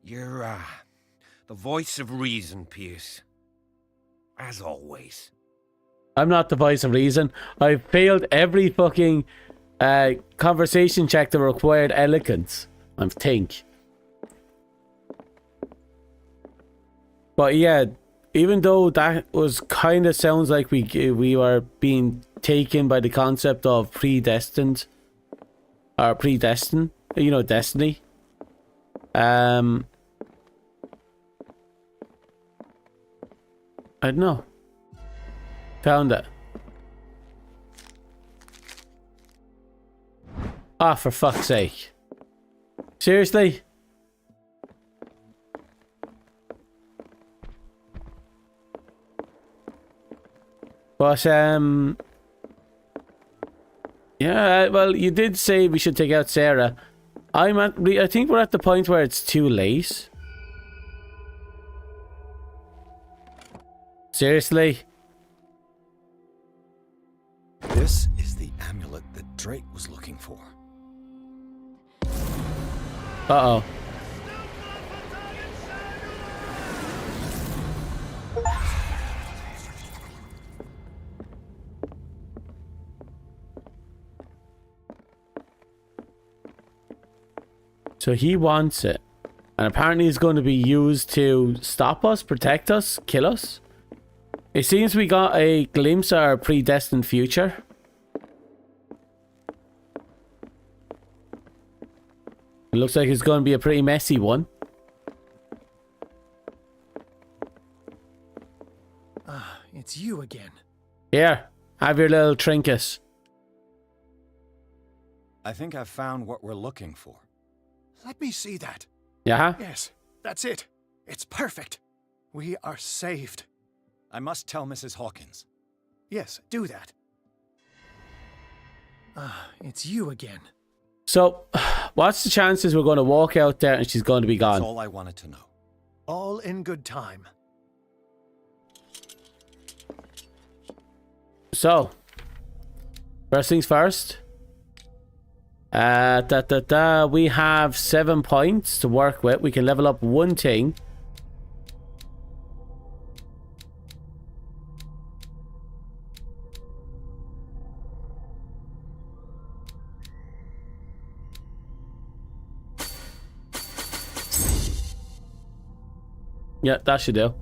You're, the voice of reason, Pierce. As always. I'm not the voice of reason. I've failed every fucking conversation check that required eloquence, I think. But yeah, even though that was kind of sounds like we were being taken by the concept of predestined, or predestined, you know, destiny. I don't know. Found it. Ah, for fuck's sake. Seriously? But, yeah, well, you did say we should take out Sarah. I think we're at the point where it's too late. Seriously? This is the amulet that Drake was looking for. Uh-oh. So he wants it. And apparently it's going to be used to stop us, protect us, kill us. It seems we got a glimpse of our predestined future. It looks like it's going to be a pretty messy one. Ah, it's you again. Here, have your little trinket. I think I've found what we're looking for. Let me see that. Yeah? Yes, that's it. It's perfect. We are saved. I must tell Mrs. Hawkins. Yes, do that. Ah, it's you again. So, what's the chances we're going to walk out there and she's going to be gone? That's all I wanted to know. All in good time. So, first things first. We have 7 points to work with. We can level up one thing. Yeah, that should do.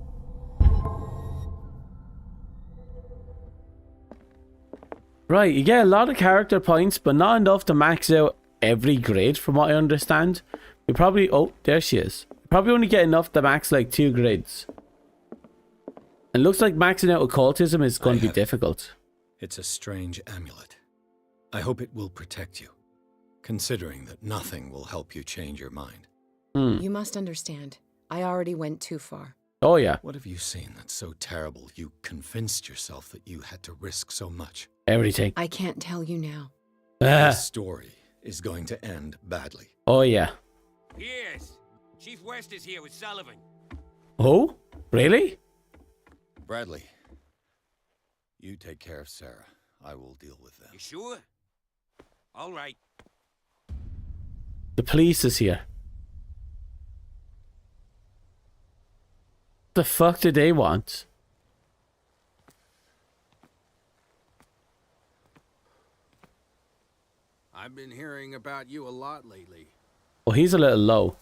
Right, you get a lot of character points, but not enough to max out every grid, from what I understand. We probably... Oh, there she is. Probably only get enough to max like 2 grids. And looks like maxing out occultism is going to be difficult. It's a strange amulet. I hope it will protect you, considering that nothing will help you change your mind. You must understand. I already went too far. Oh, yeah. What have you seen that's so terrible you convinced yourself that you had to risk so much? Everything. I can't tell you now. This story is going to end badly. Oh, yeah. Yes. Chief West is here with Sullivan. Oh? Really? Bradley, you take care of Sarah. I will deal with them. You sure? All right. The police is here. the fuck did they want? I've been hearing about you a lot lately. Well, he's a little low.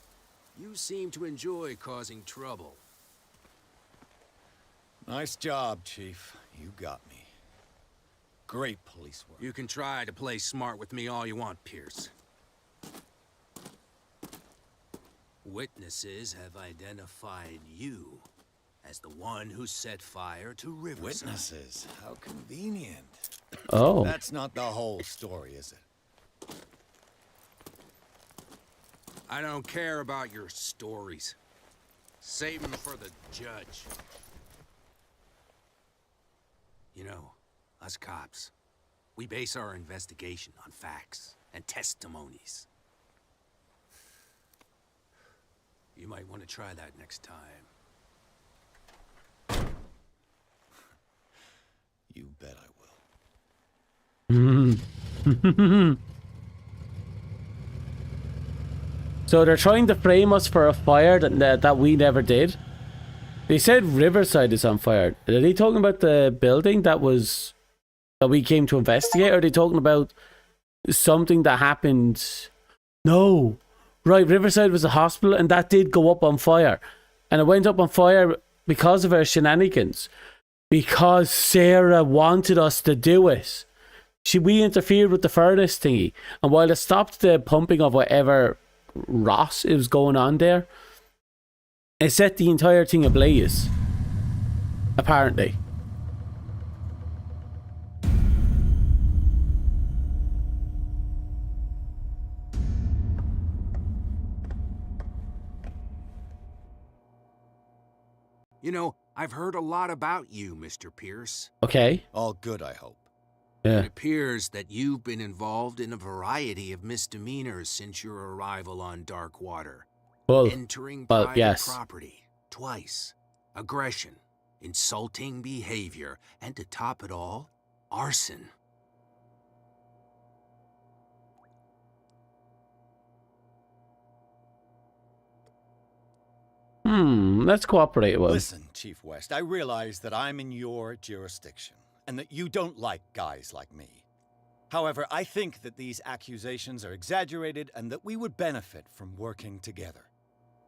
You seem to enjoy causing trouble. Nice job, Chief. You got me. Great police work. You can try to play smart with me all you want, Pierce. Witnesses have identified you as the one who set fire to Riverside. Witnesses? How convenient. Oh. That's not the whole story, is it? I don't care about your stories. Save them for the judge. You know, us cops, we base our investigation on facts and testimonies. You might want to try that next time. You bet I will. So they're trying to frame us for a fire that we never did. They said Riverside is on fire. Are they talking about the building that we came to investigate? Or are they talking about something that happened? No. Right, Riverside was a hospital and that did go up on fire. And it went up on fire because of our shenanigans. Because Sarah wanted us to do it. We interfered with the furnace thingy. And while it stopped the pumping of whatever Ross it was going on there, it set the entire thing ablaze. Apparently. You know, I've heard a lot about you, Mr. Pierce. Okay. All good, I hope. Yeah. It appears that you've been involved in a variety of misdemeanors since your arrival on Darkwater. Well, entering private yes. property twice, aggression, insulting behavior, and to top it all, arson. Let's cooperate with him. Listen, Chief West, I realize that I'm in your jurisdiction, and that you don't like guys like me. However, I think that these accusations are exaggerated and that we would benefit from working together.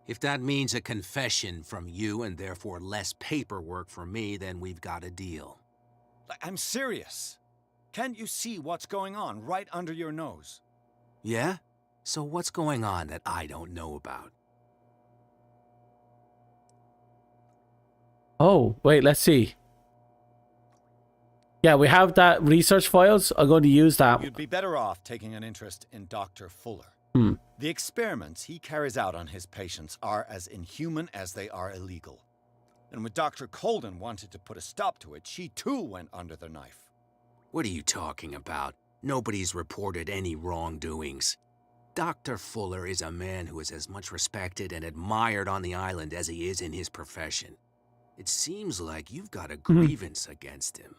If that means a confession from you and therefore less paperwork for me, then we've got a deal. I'm serious. Can't you see what's going on right under your nose? Yeah? So what's going on that I don't know about? Oh, wait, let's see. Yeah, we have that research files. I'm going to use that. You'd be better off taking an interest in Dr. Fuller. The experiments he carries out on his patients are as inhuman as they are illegal. And when Dr. Colden wanted to put a stop to it, she too went under the knife. What are you talking about? Nobody's reported any wrongdoings. Dr. Fuller is a man who is as much respected and admired on the island as he is in his profession. It seems like you've got a grievance against him.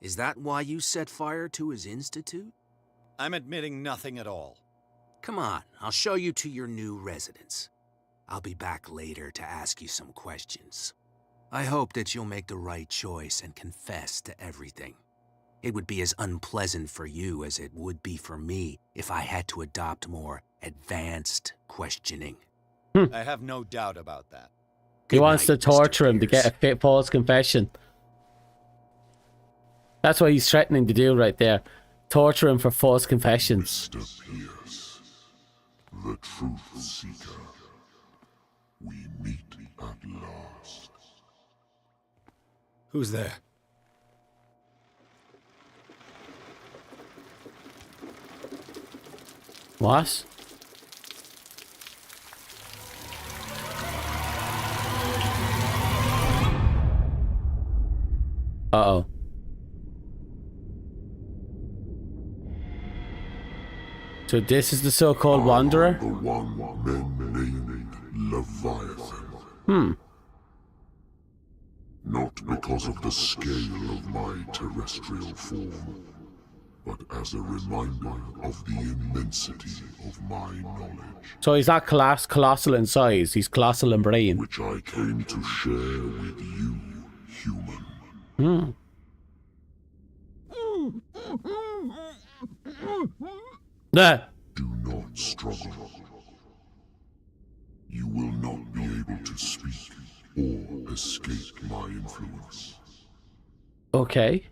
Is that why you set fire to his institute? I'm admitting nothing at all. Come on, I'll show you to your new residence. I'll be back later to ask you some questions. I hope that you'll make the right choice and confess to everything. It would be as unpleasant for you as it would be for me if I had to adopt more advanced questioning. I have no doubt about that. He wants to torture him to get a false confession. That's what he's threatening to do right there. Torture him for false confessions. Mr. Pierce, the truth seeker. We meet at last. Who's there? What? Uh-oh. So this is the so-called Wanderer? The one men named Leviathan. Not because of the scale of my terrestrial form, but as a reminder of the immensity of my knowledge. So he's not colossal in size, he's colossal in brain. Which I came to share with you, human. Nah. Do not struggle. You will not be able to speak or escape my influence. Okay.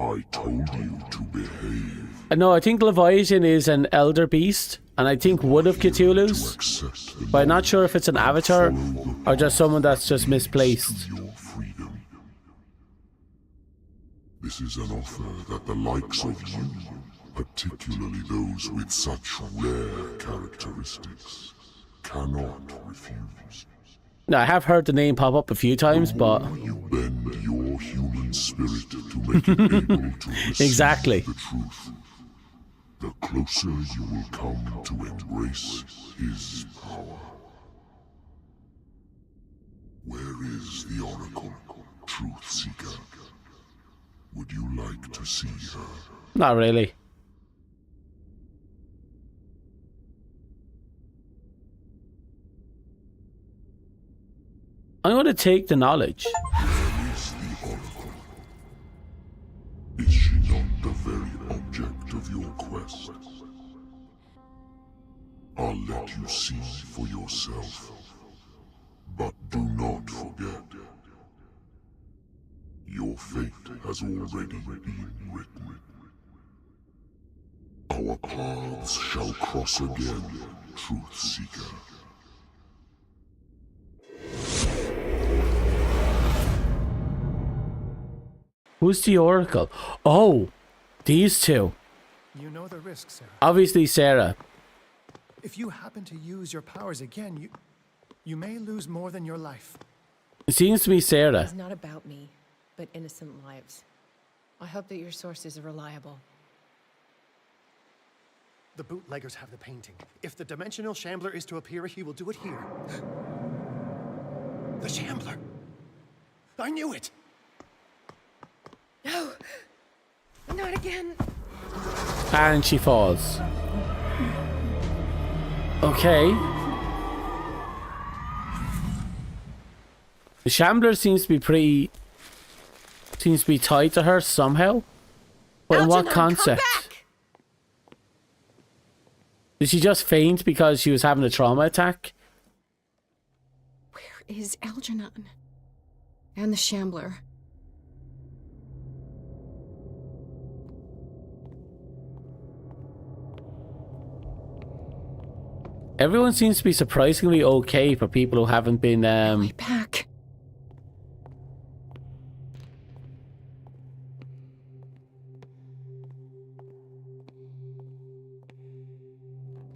I told you to behave. No, I think Leviathan is an elder beast, and I think one of Cthulhu's. But I'm not sure if it's an avatar or just someone that's just misplaced. This is an offer that the likes of you, particularly those with such rare characteristics, cannot refuse. Now, I have heard the name pop up a few times, but... You bend your human spirit to make it able to receive exactly. The truth. The closer you will come to embrace his power. Where is the Oracle, Truth Seeker? Would you like to see her? Not really. I'm going to take the knowledge. Where is the Oracle? Is she not the very object of your quest? I'll let you see for yourself. But do not forget, your fate has already been written. Our paths shall cross again, Truth Seeker. Who's the Oracle? Oh, these two. You know the risk, Sarah. Obviously, Sarah. If you happen to use your powers again, you may lose more than your life. It seems to be Sarah. It's not about me, but innocent lives. I hope that your sources are reliable. The bootleggers have the painting. If the dimensional shambler is to appear, he will do it here. The shambler! I knew it! No! Not again! And she falls. Okay. The shambler seems to be tied to her somehow. But in what concept? Did she just faint because she was having a trauma attack? Where is Algernon? And the shambler? Everyone seems to be surprisingly okay for people who haven't been back.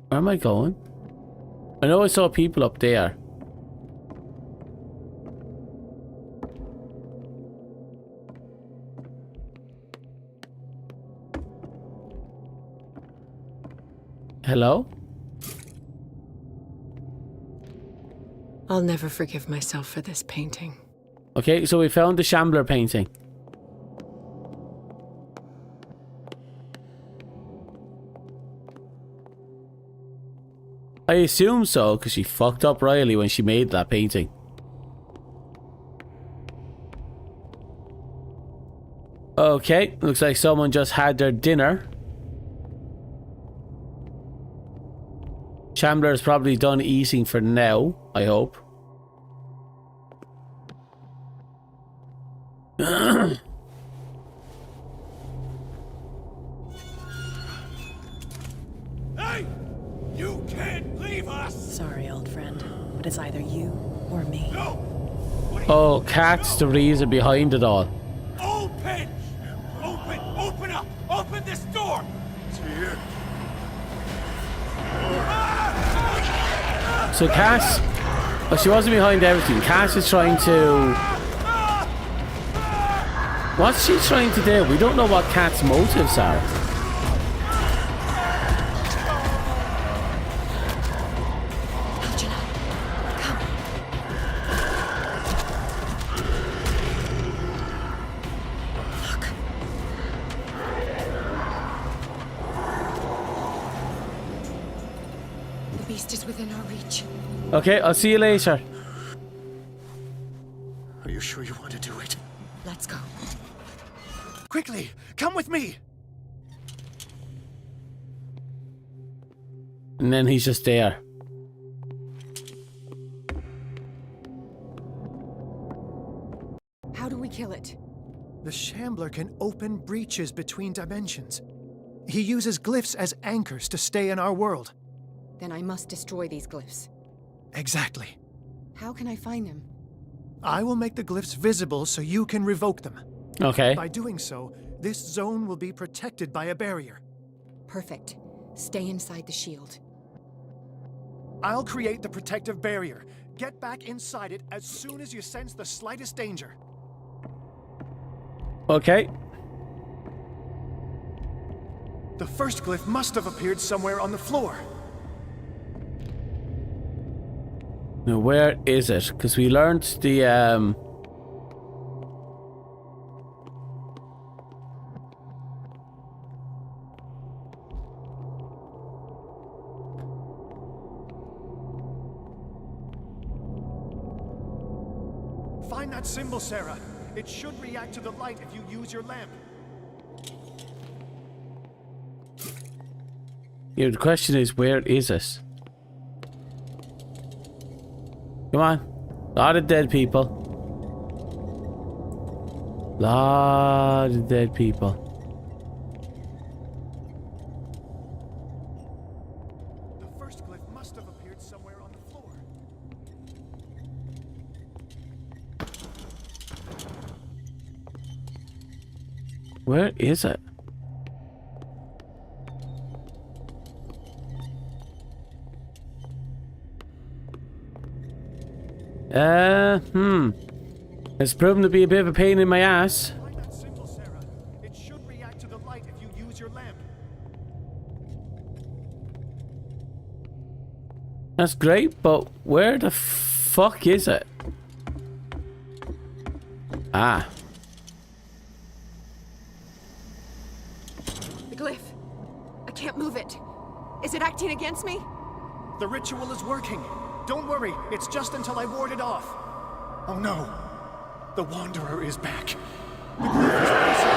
Where am I going? I know I saw people up there. Hello? I'll never forgive myself for this painting. Okay, so we found the shambler painting. I assume so, because she fucked up Riley when she made that painting. Okay, looks like someone just had their dinner. Shambler's probably done eating for now, I hope. Hey! You can't leave us! Sorry, old friend, but it's either you or me. No! Oh, Cat's the reason behind it all. Open! Open up! Open this door! It's here. So Cass, well, she wasn't behind everything. Cass is trying to... What's she trying to do? We don't know what Cat's motives are. beast is within our reach. Okay, I'll see you later. Are you sure you want to do it? Let's go. Quickly, come with me! And then he's just there. How do we kill it? The Shambler can open breaches between dimensions. He uses glyphs as anchors to stay in our world. Then I must destroy these glyphs. Exactly. How can I find them? I will make the glyphs visible so you can revoke them. Okay. By doing so, this zone will be protected by a barrier. Perfect. Stay inside the shield. I'll create the protective barrier. Get back inside it as soon as you sense the slightest danger. Okay. The first glyph must have appeared somewhere on the floor. Now, where is it? Because we learned the, Find that symbol, Sarah. It should react to the light if you use your lamp. Yeah, the question is, where is it? Come on. Lot of dead people. Lot of dead people. The first glyph must have appeared somewhere on the floor. Where is it? It's proven to be a bit of a pain in my ass. Find that symbol, Sarah. It should react to the light if you use your lamp. That's great, but where the fuck is it? Ah. The glyph. I can't move it. Is it acting against me? The ritual is working. Don't worry, it's just until I ward it off. Oh no. The Wanderer is back. The glyph is rising.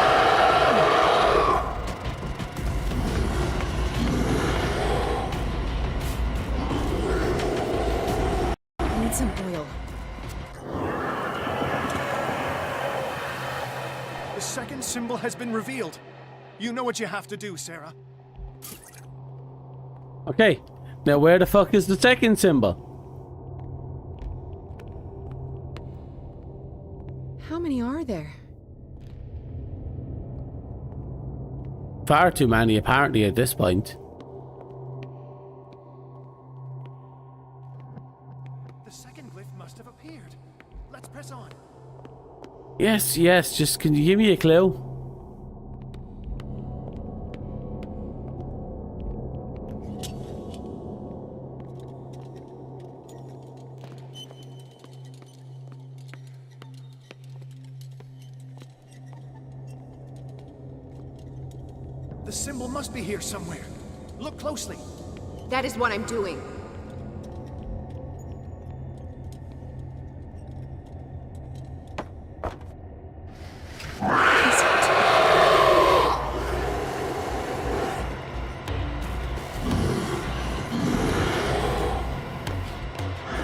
I need some oil. The second symbol has been revealed. You know what you have to do, Sarah. Okay. Now where the fuck is the second symbol? How many are there? Far too many, apparently, at this point. The second glyph must have appeared. Let's press on. Yes, yes, just can you give me a clue? The symbol must be here somewhere. Look closely. That is what I'm doing.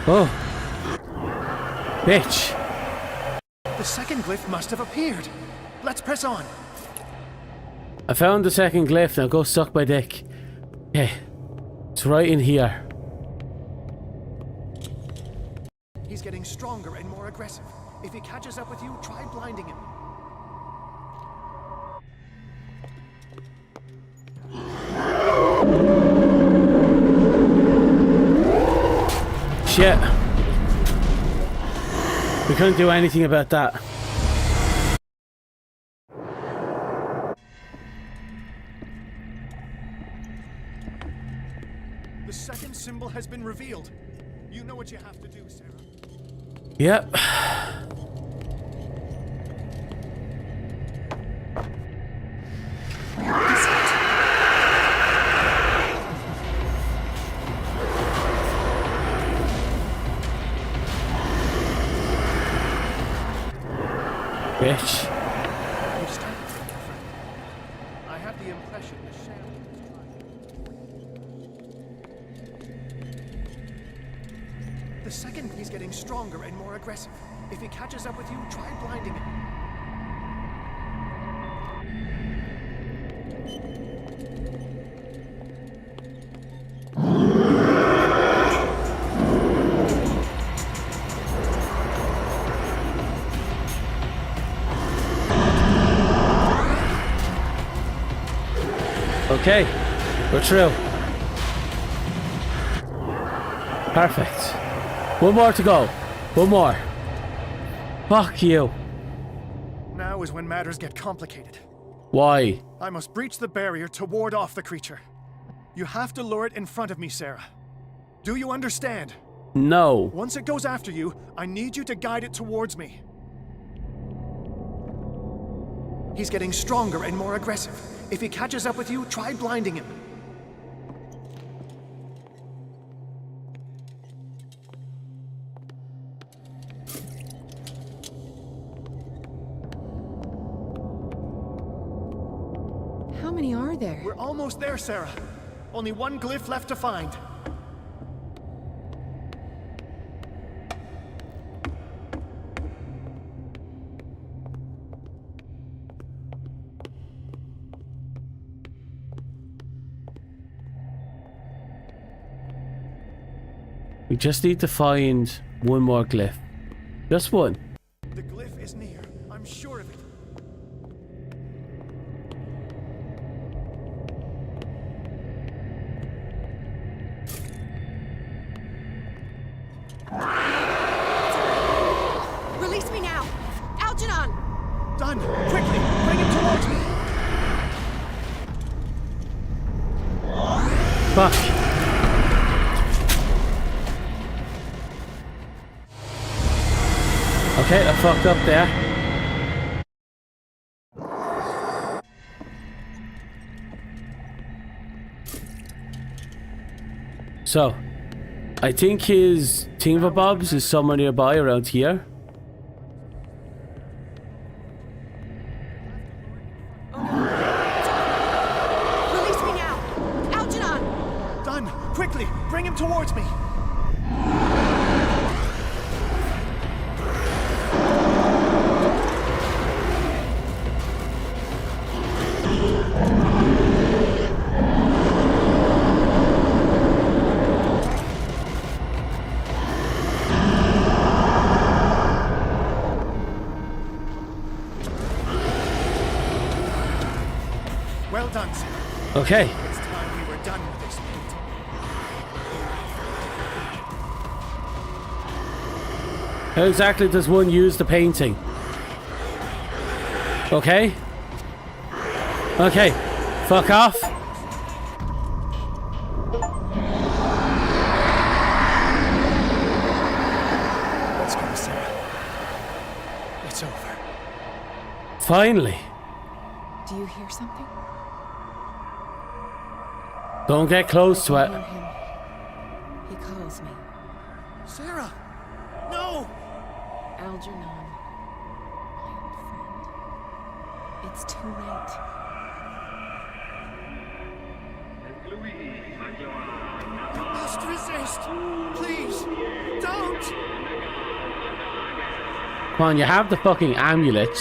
Oh. Bitch. The second glyph must have appeared. Let's press on. I found the second glyph, now go suck my dick. Okay. It's right in here. He's getting stronger and more aggressive. If he catches up with you, try blinding him. Shit. We couldn't do anything about that. The second symbol has been revealed. You know what you have to do, Sarah. Yep. Bitch. You've started to get friendly. I have the impression the sheriff is The second he's getting stronger and more aggressive. If he catches up with you, try blinding him. Okay, we're through. Perfect. One more to go. One more. Fuck you. Now is when matters get complicated. Why? I must breach the barrier to ward off the creature. You have to lure it in front of me, Sarah. Do you understand? No. Once it goes after you, I need you to guide it towards me. He's getting stronger and more aggressive. If he catches up with you, try blinding him. How many are there? We're almost there, Sarah. Only one glyph left to find. We just need to find one more glyph. Just one. The glyph is near. I'm sure of it. Release me now! Algernon! Done! Quickly! Bring him towards me! Fuck. Okay, I fucked up there. So, I think his thingamabobs is somewhere nearby around here. Release me now! Algernon! Done! Quickly! Bring him towards me! Well done, Sarah. Okay. It's time we were done with this painting. How exactly does one use the painting? Okay. Okay. Fuck off. Let's go, Sarah. It's over. Finally. Do you hear something? Don't get close to it. Hear him. He calls me. Sarah! No! Algernon. My old friend. It's too late. You must resist! Please! Don't! Come on, you have the fucking amulet.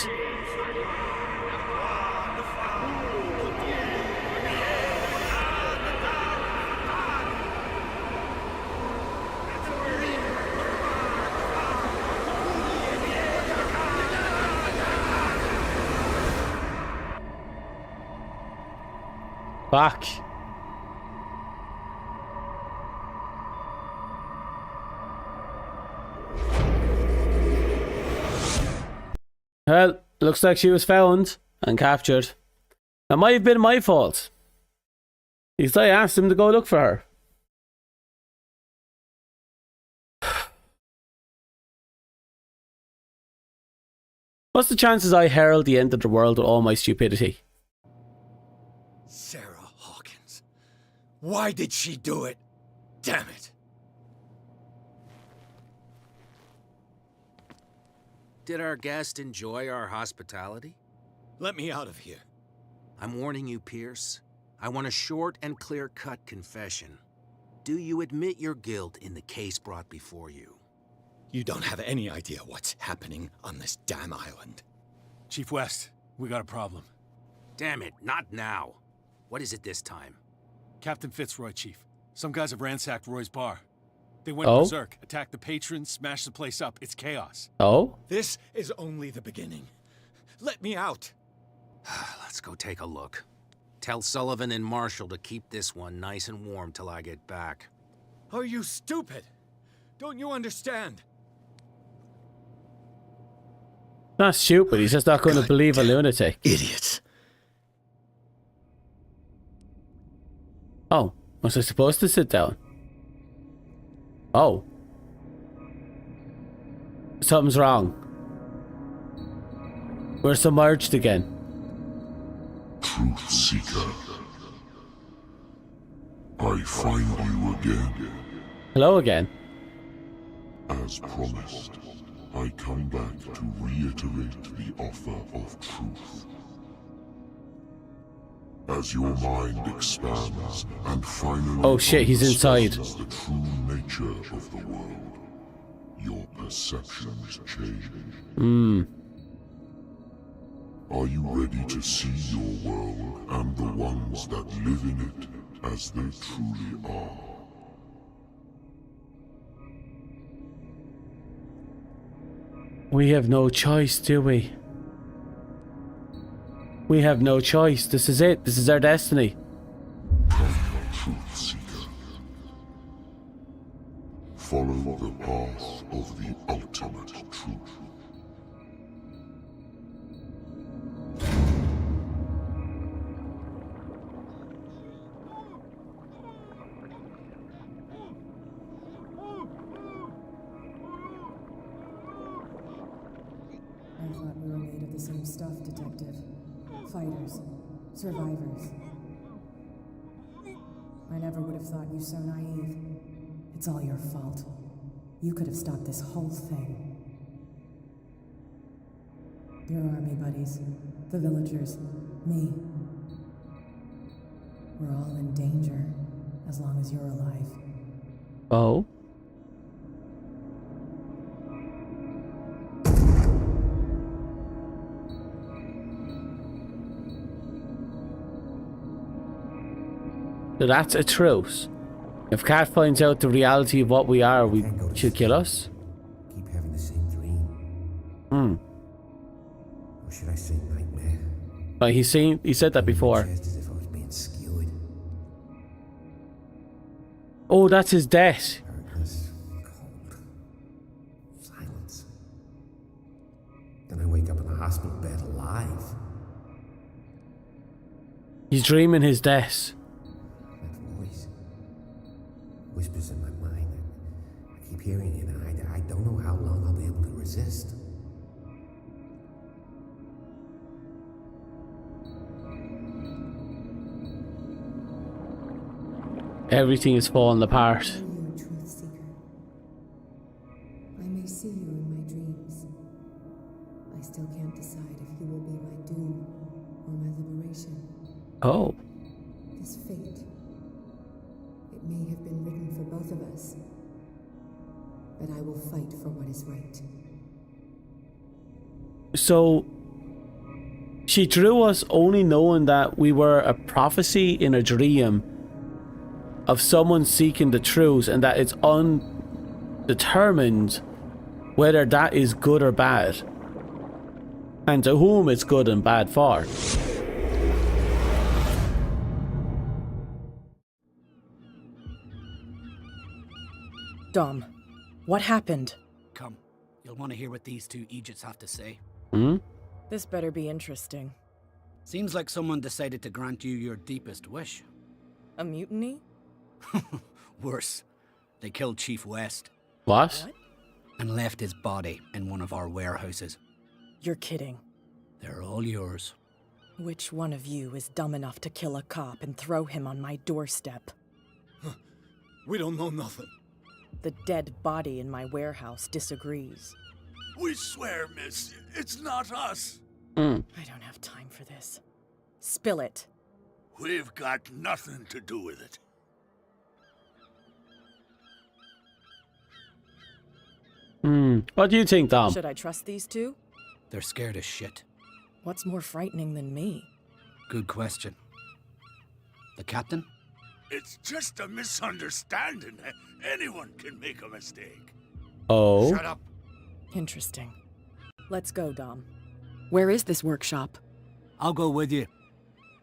Fuck. Well, looks like she was found and captured. That might have been my fault. Because I asked him to go look for her. What's the chances I herald the end of the world with all my stupidity? Sarah Hawkins. Why did she do it? Damn it. Did our guest enjoy our hospitality? Let me out of here. I'm warning you, Pierce. I want a short and clear-cut confession. Do you admit your guilt in the case brought before you? You don't have any idea what's happening on this damn island. Chief West, we got a problem. Damn it, not now. What is it this time? Captain Fitzroy, Chief. Some guys have ransacked Roy's bar. They went berserk, attacked the patrons, smashed the place up. It's chaos. Oh? This is only the beginning. Let me out. Let's go take a look. Tell Sullivan and Marshall to keep this one nice and warm till I get back. Are you stupid? Don't you understand? Not stupid, he's just not going to believe a lunatic. Idiots. Oh, was I supposed to sit down? Oh. Something's wrong. We're submerged again. Truth Seeker. I find you again. Hello again. As promised, I come back to reiterate the offer of truth. As your mind expands and finally oh shit, he's inside. The true nature of the world, your perceptions change. Are you ready to see your world and the ones that live in it as they truly are? We have no choice, do we? We have no choice. This is it. This is our destiny. Come, Truth Seeker. Follow the path of the ultimate truth. I thought we were made of the same stuff, Detective. Fighters. Survivors. I never would have thought you so naive. It's all your fault. You could have stopped this whole thing. Your army buddies, the villagers, me. We're all in danger, as long as you're alive. Oh? So that's a truce. If Kat finds out the reality of what we are, she'll kill us? Keep having the same dream. Hmm. Or should I say nightmare? Oh, he said that before. Just as if I was being skewered. Oh, that's his death. Darkness, cold, silence. Then I wake up in a hospital bed alive. He's dreaming his death. Whispers in my mind. I keep hearing it, and I don't know how long I'll be able to resist. Everything is falling apart. Are you a truth seeker? I may see you in my dreams. I still can't decide if you will be my doom or my liberation. Oh. This fate. It may have been written for both of us. But I will fight for what is right. So, she drew us only knowing that we were a prophecy in a dream of someone seeking the truth, and that it's undetermined whether that is good or bad, and to whom it's good and bad for. Dom, what happened? Come, you'll want to hear what these two Egypts have to say. Hmm? This better be interesting. Seems like someone decided to grant you your deepest wish. A mutiny? Worse, they killed Chief West. What? And left his body in one of our warehouses. You're kidding. They're all yours. Which one of you is dumb enough to kill a cop and throw him on my doorstep? We don't know nothing. The dead body in my warehouse disagrees. We swear, miss, it's not us. I don't have time for this. Spill it. We've got nothing to do with it. What do you think, Dom? Should I trust these two? They're scared as shit. What's more frightening than me? Good question. The captain? It's just a misunderstanding. Anyone can make a mistake. Oh. Shut up. Interesting. Let's go, Dom. Where is this workshop? I'll go with you.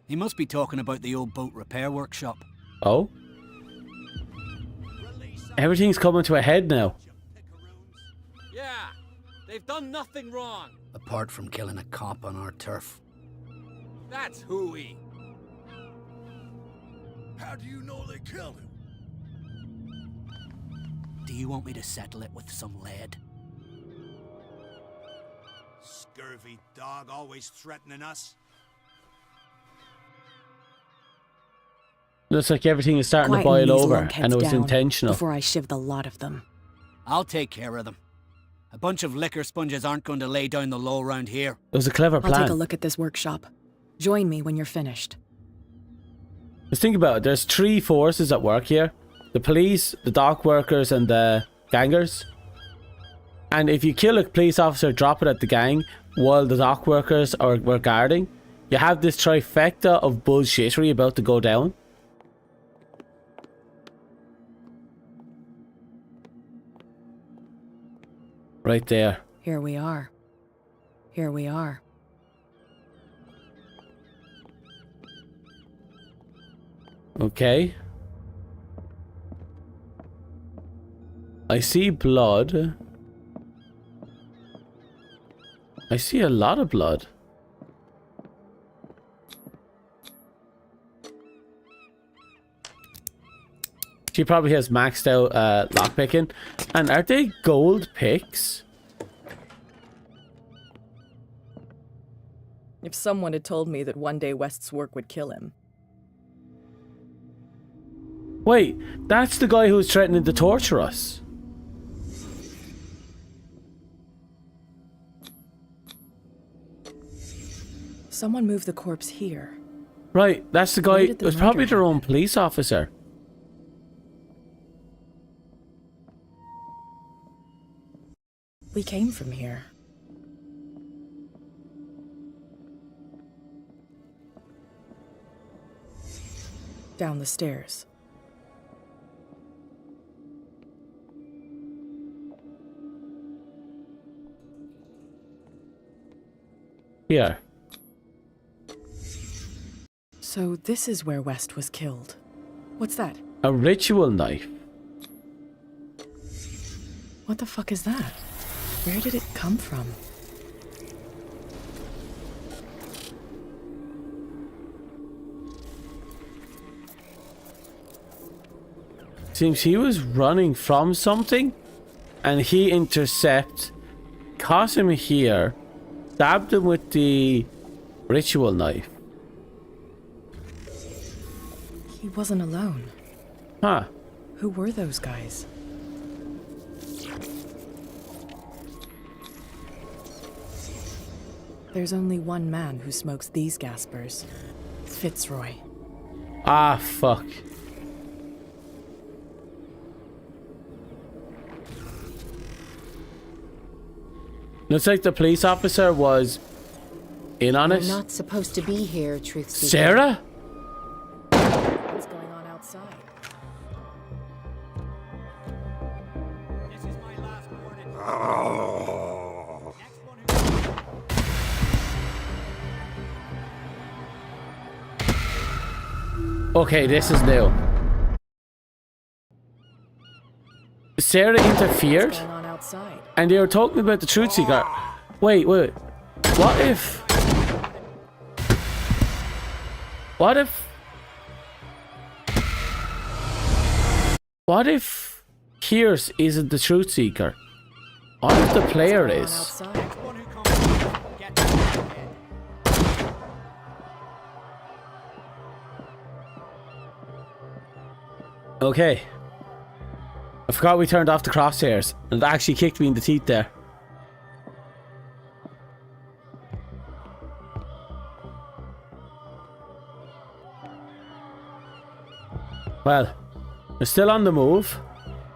He must be talking about the old boat repair workshop. Oh? Everything's coming to a head now. Yeah, they've done nothing wrong. Apart from killing a cop on our turf. That's hooey. How do you know they killed him? Do you want me to settle it with some lead? Scurvy dog, always threatening us. Looks like everything is starting to Quieten boil these over, lunkheads and it was down intentional. Before I shiv the lot of them. I'll take care of them. A bunch of liquor sponges aren't going to lay down the law around here. It was a clever plan. I'll take a look at this workshop. Join me when you're finished. Just think about it. There's 3 forces at work here. The police, the dock workers, and the gangers. And if you kill a police officer, drop it at the gang, while the dock workers were guarding, you have this trifecta of bullshittery about to go down. Right there. Here we are. Here we are. Okay. I see blood. I see a lot of blood. She probably has maxed out lockpicking. And are they gold picks? If someone had told me that one day West's work would kill him. Wait, that's the guy who was threatening to torture us. Someone moved the corpse here. Right, that's the guy. Where did It the was probably murder their own police officer. We came from here. Down the stairs. Here. So this is where West was killed. What's that? A ritual knife. What the fuck is that? Where did it come from? Seems he was running from something, and he intercepted, caught him here, stabbed him with the ritual knife. He wasn't alone. Huh. Who were those guys? There's only one man who smokes these gaspers. Fitzroy. Ah, fuck. Looks like the police officer was in on it. You're not supposed to be here, truth be told. Sarah? What's going on outside? This is my last warning. Okay, this is new. Sarah interfered, What's going on outside? and they were talking about the truth seeker. Wait. What if? What if Pierce isn't the truth seeker? What if the player is? Outside. Okay. I forgot we turned off the crosshairs, and it actually kicked me in the teeth there. Well, we're still on the move.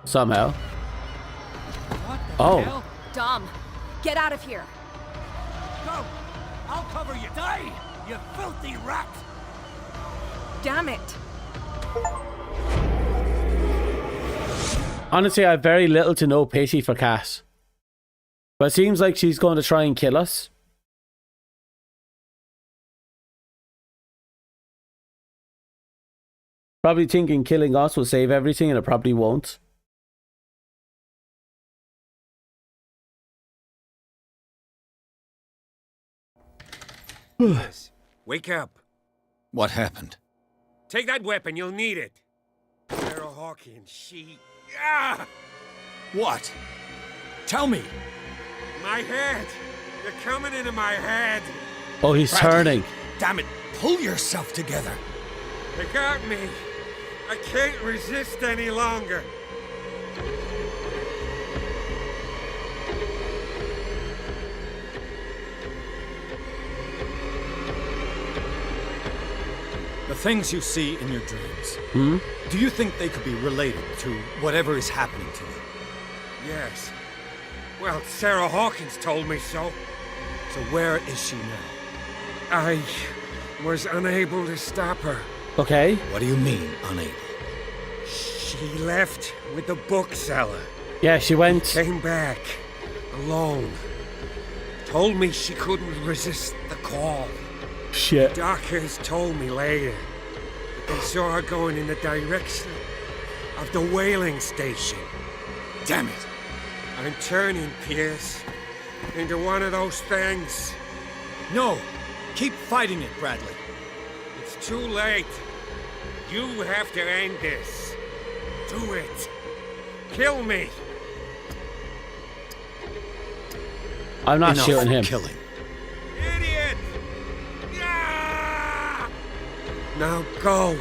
Somehow. Oh. Dom, get out of here. Go! I'll cover you. Die, you filthy rat! Damn it. Honestly, I have very little to no pity for Cass. But it seems like she's going to try and kill us. Probably thinking killing us will save everything, and it probably won't. Yes. Wake up. What happened? Take that weapon, you'll need it. Sarah Hawkins, she... Ah! What? Tell me. My head. You're coming into my head. Oh, he's turning. Damn it, pull yourself together. They got me. I can't resist any longer. The things you see in your dreams, do you think they could be related to whatever is happening to you? Yes. Well, Sarah Hawkins told me so. So where is she now? I was unable to stop her. Okay. What do you mean, unable? She left with the bookseller. Yeah, she went. Came back. Alone. Told me she couldn't resist the call. Shit. Doctors told me later that they saw her going in the direction of the whaling station. Damn it. I'm turning, Pierce, into one of those things. No. Keep fighting it, Bradley. It's too late. You have to end this. Do it. Kill me. I'm not Enough shooting him. Killing. Idiot! Yeah! Now go,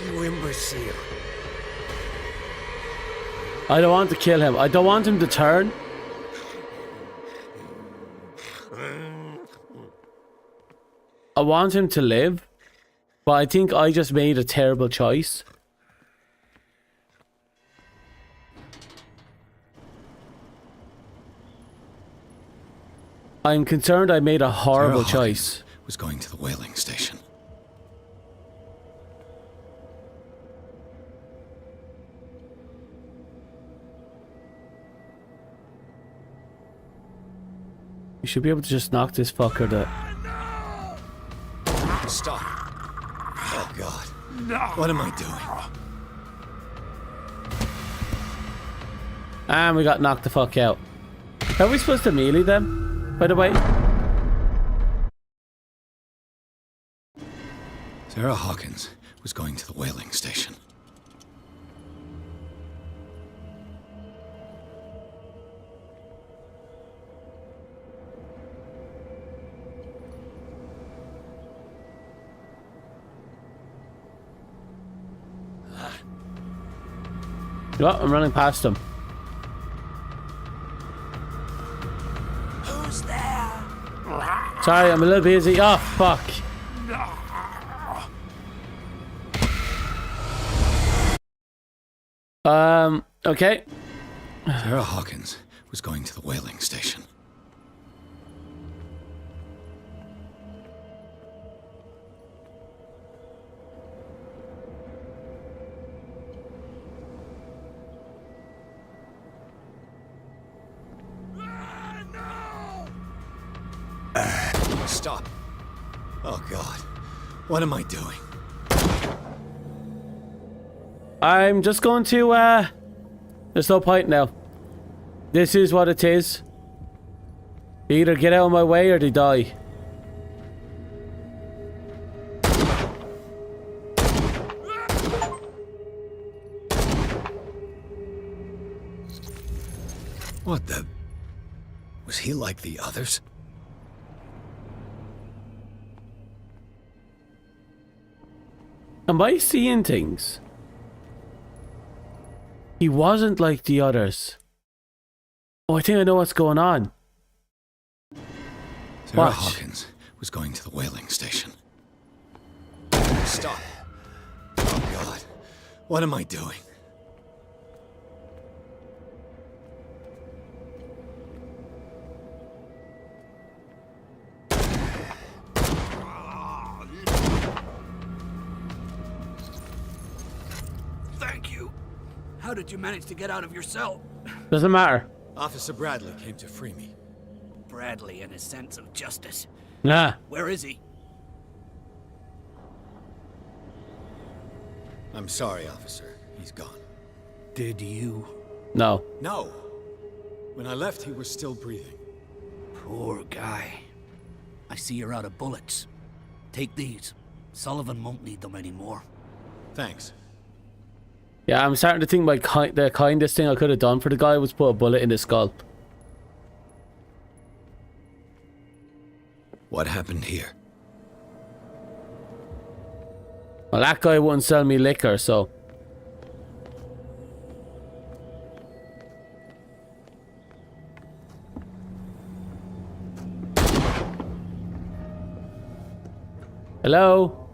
you imbecile. I don't want to kill him. I don't want him to turn. I want him to live. But I think I just made a terrible choice. I'm concerned I made a horrible choice. Was going to the whaling station. You should be able to just knock this fucker down. Stop. Oh, God. No. What am I doing? And we got knocked the fuck out. Are we supposed to melee them, by the way? Sarah Hawkins was going to the whaling station. Oh, I'm running past him. Who's there? Sorry, I'm a little busy. Oh, fuck. Okay. Sarah Hawkins was going to the whaling station. Stop. Oh, God. What am I doing? I'm just going to, there's no point now. This is what it is. They either get out of my way or they die. What the... Was he like the others? Am I seeing things? He wasn't like the others. Oh, I think I know what's going on. Sarah Watch. Hawkins was going to the whaling station. Stop. Oh, God. What am I doing? Thank you. How did you manage to get out of your cell? Doesn't matter. Officer Bradley came to free me. Bradley and his sense of justice. Nah. Where is he? I'm sorry, officer. He's gone. Did you? No. No. When I left, he was still breathing. Poor guy. I see you're out of bullets. Take these. Sullivan won't need them anymore. Thanks. Yeah, I'm starting to think the kindest thing I could have done for the guy was put a bullet in his skull. What happened here? Well, that guy wouldn't sell me liquor, so... Hello?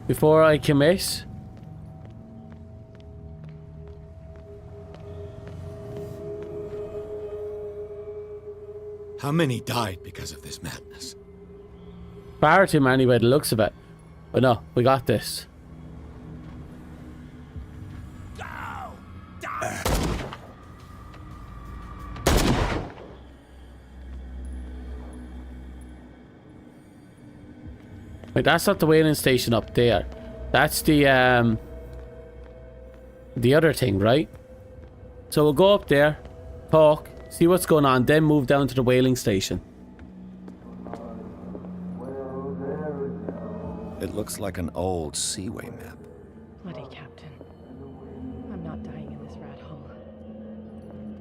Before I commit... How many died because of this madness? Far too many by the looks of it. But no, we got this. Wait, that's not the whaling station up there. That's the other thing, right? So we'll go up there, talk, see what's going on, then move down to the whaling station. It looks like an old Seaway map. Bloody Captain. I'm not dying in this rat hole.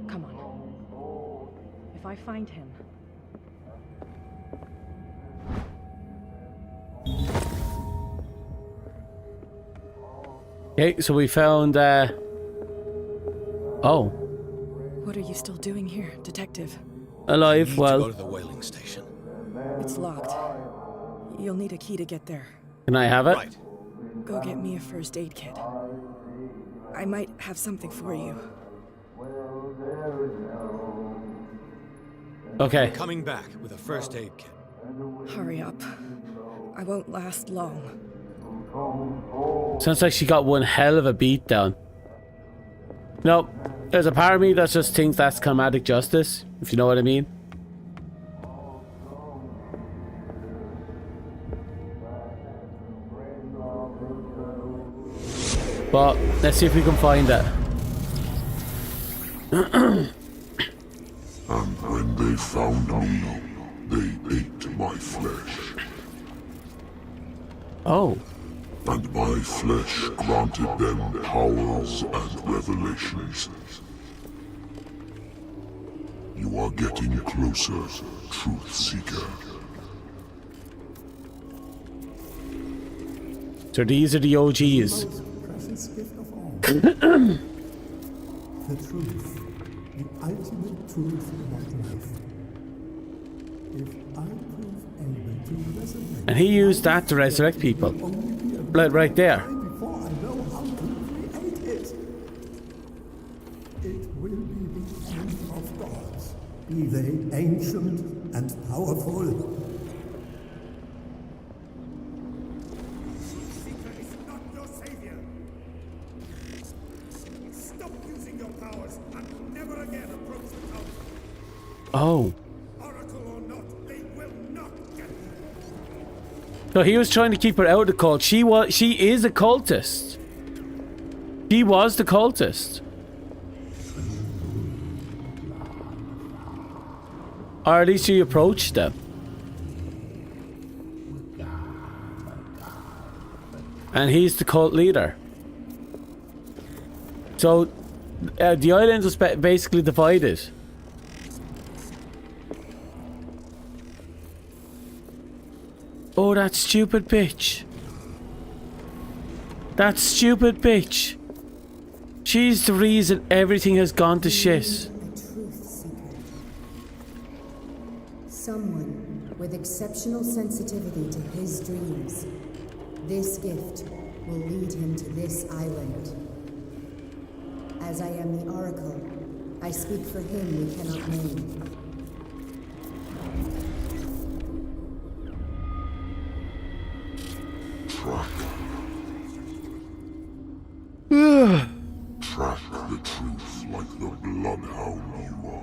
Come on. If I find him... Okay, so we found, oh. What are you still doing here, Detective? Alive, well. To go to the whaling station. It's locked. You'll need a key to get there. Can I have it? Right. Go get me a first aid kit. I might have something for you. Okay. Coming back with a first aid kit. Hurry up. I won't last long. Sounds like she got one hell of a beat down. No, there's a part of me that just thinks that's comedic justice, if you know what I mean. But let's see if we can find it. And when they found me, they ate my flesh. Oh. And my flesh granted them powers and revelations. You are getting closer, Truth Seeker. So these are the OGs. Precious gift of all. The truth. The ultimate truth about life. If I prove able to resurrect... And he used that to resurrect people. Right there. Before I know how to create it. It will be the end of gods. Be they ancient and powerful. Oh. So he was trying to keep her out of the cult. She is a cultist. She was the cultist. Or at least she approached them. And he's the cult leader. So the island was basically divided. Oh, that stupid bitch. That stupid bitch. She's the reason everything has gone to shit. Someone with exceptional sensitivity to his dreams. This gift will lead him to this island. As I am the Oracle, I speak for him we cannot name. Track the truth like the bloodhound you are.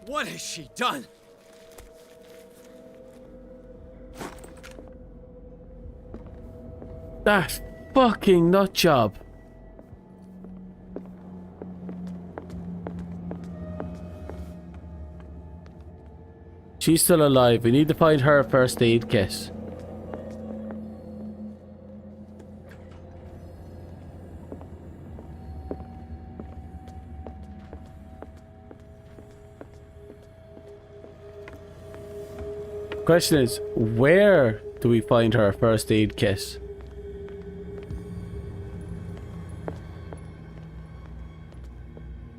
What has she done? That fucking nut job. She's still alive. We need to find her first aid kit. Question is, where do we find her first aid kit?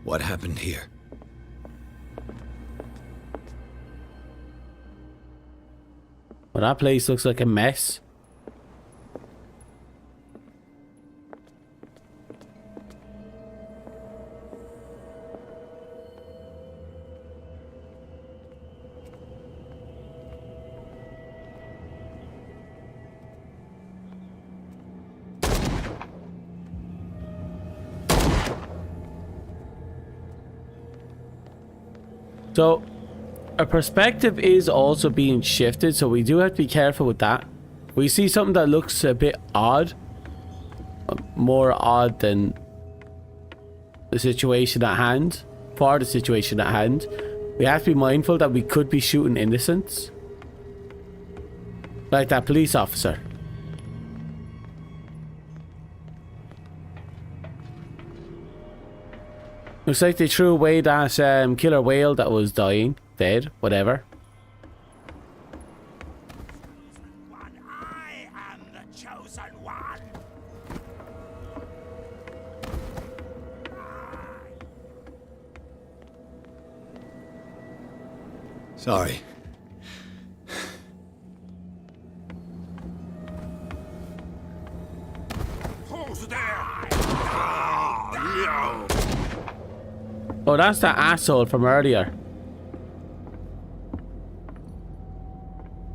What happened here? Well, that place looks like a mess. So, our perspective is also being shifted, so we do have to be careful with that. We see something that looks a bit odd, more odd than the situation at hand, for the situation at hand. We have to be mindful that we could be shooting innocents, like that police officer. Looks like they threw away that killer whale that was dying, dead, whatever. I am the chosen one. Sorry. Who's there? Oh, that's that asshole from earlier.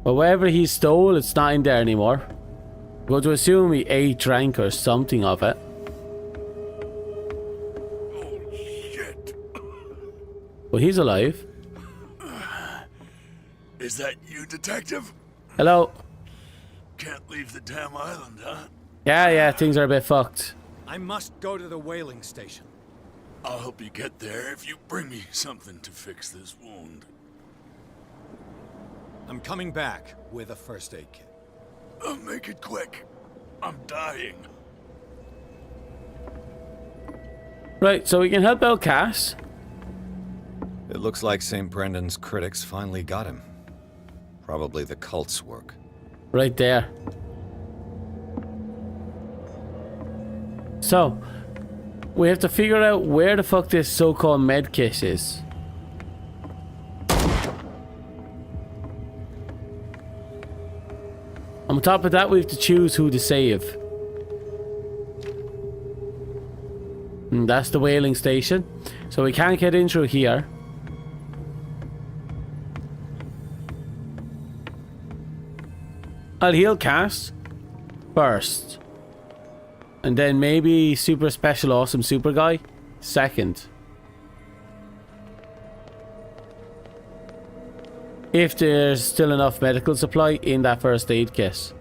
But whatever he stole, it's not in there anymore. We're going to assume he ate, drank, or something of it. Oh, shit. Well, he's alive. Is that you, Detective? Hello. Can't leave the damn island, huh? Yeah, things are a bit fucked. I must go to the whaling station. I'll help you get there if you bring me something to fix this wound. I'm coming back with a first aid kit. Make it quick. I'm dying. Right, so we can help out Cass. It looks like St. Brendan's critics finally got him. Probably the cult's work. Right there. So, we have to figure out where the fuck this so-called medkit is. On top of that, we have to choose who to save. And that's the whaling station. So we can't get in through here. I'll heal Cass first. And then maybe super special awesome super guy second. If there's still enough medical supply in that first aid kit.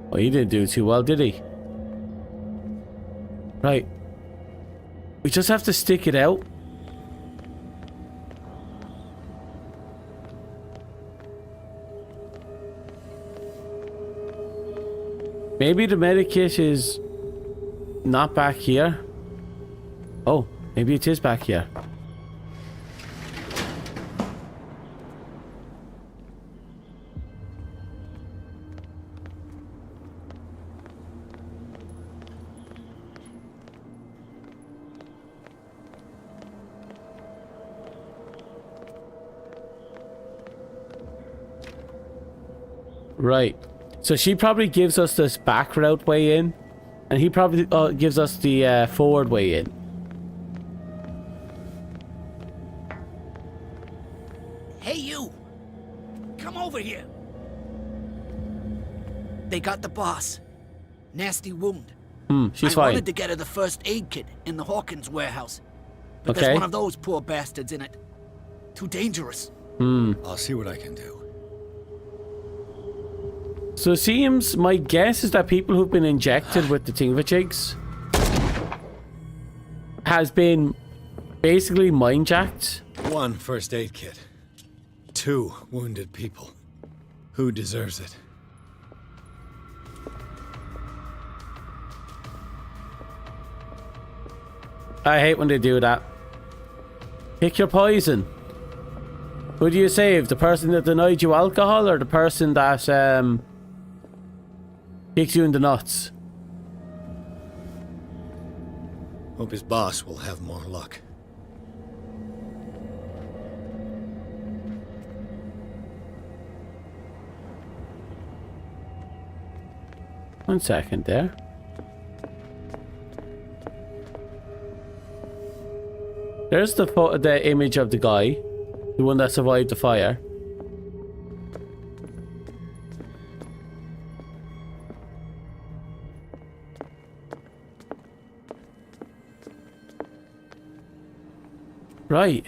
Well, he didn't do too well, did he? Right. We just have to stick it out. Maybe the medikit is not back here. Oh, maybe it is back here. Right. So she probably gives us this back route way in, and he probably gives us the forward way in. Hey, you! Come over here! They got the boss. Nasty wound. She's I fine. wanted to get her the first aid kit in the Hawkins warehouse. But Okay. there's one of those poor bastards in it. Too dangerous. I'll see what I can do. So it seems, my guess is that people who've been injected with the thingamajig's has been basically mind-jacked. 1 first aid kit. 2 wounded people. Who deserves it? I hate when they do that. Pick your poison. Who do you save? The person that denied you alcohol, or the person that kicked you in the nuts? Hope his boss will have more luck. One second there. There's the image of the guy, the one that survived the fire. Right.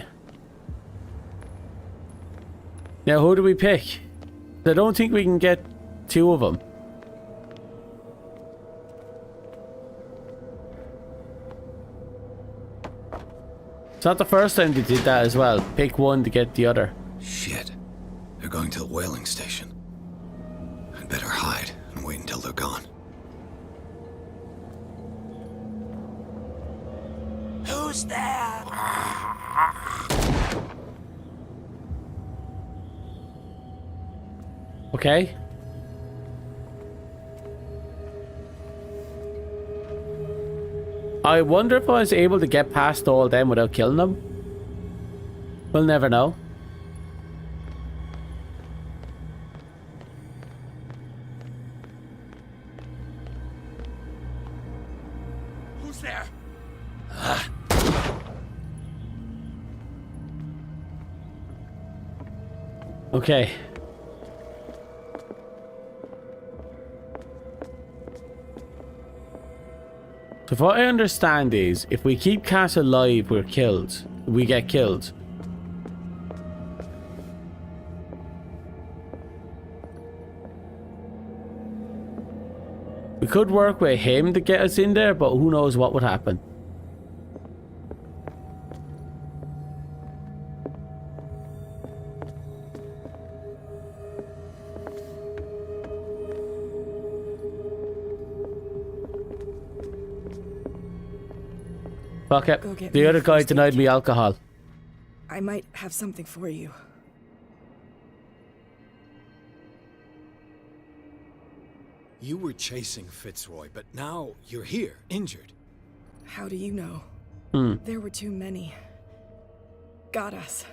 Now who do we pick? I don't think we can get 2 of them. It's not the first time they did that as well. Pick one to get the other. Shit. They're going to the whaling station. I'd better hide and wait until they're gone. Who's there? Okay. I wonder if I was able to get past all them without killing them. We'll never know. Who's there? Okay. So what I understand is, if we keep Cass alive, we're killed. We get killed. We could work with him to get us in there, but who knows what would happen. Fuck it. Go get The me other a guy first aid denied me kit. alcohol. I might have something for you. You were chasing Fitzroy, but now you're here, injured. How do you know? There were too many. Got us.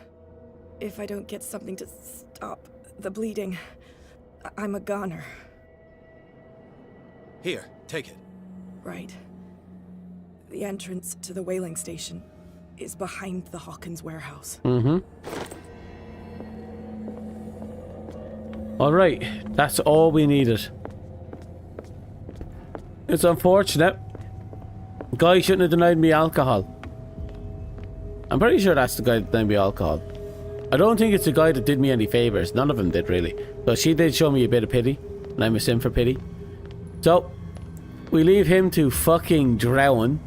If I don't get something to stop the bleeding, I'm a goner. Here, take it. Right. The entrance to the whaling station is behind the Hawkins warehouse. Alright, that's all we needed. It's unfortunate. Guy shouldn't have denied me alcohol. I'm pretty sure that's the guy that denied me alcohol. I don't think it's the guy that did me any favors. None of them did, really. But she did show me a bit of pity, and I'm a sim for pity. So, we leave him to fucking drown.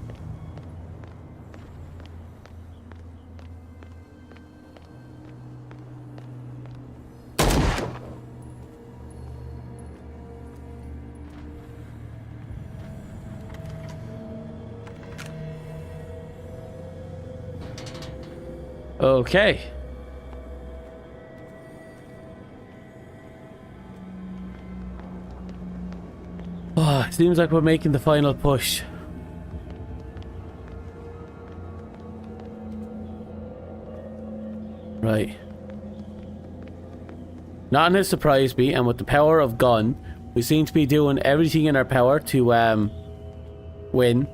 Okay. Oh, seems like we're making the final push. Right. Nothing has surprised me, and with the power of gun, we seem to be doing everything in our power to win.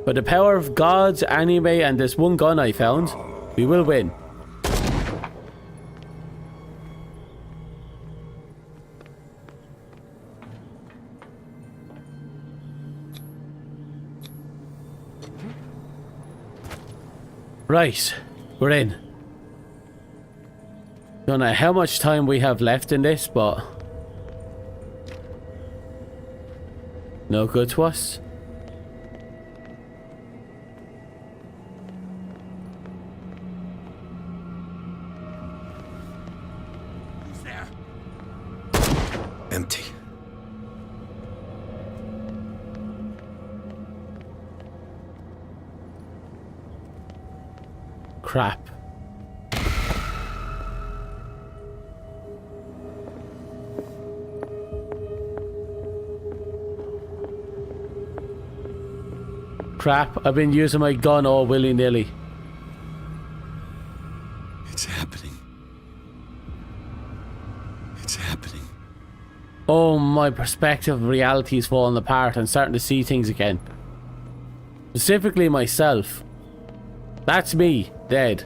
But the power of gods, anime, and this one gun I found, we will win. Right, we're in. Don't know how much time we have left in this, but no good to us. Who's there? Empty. Crap. Crap, I've been using my gun all willy-nilly. It's happening. It's happening. Oh, my perspective of reality is falling apart and starting to see things again. Specifically myself. That's me, dead.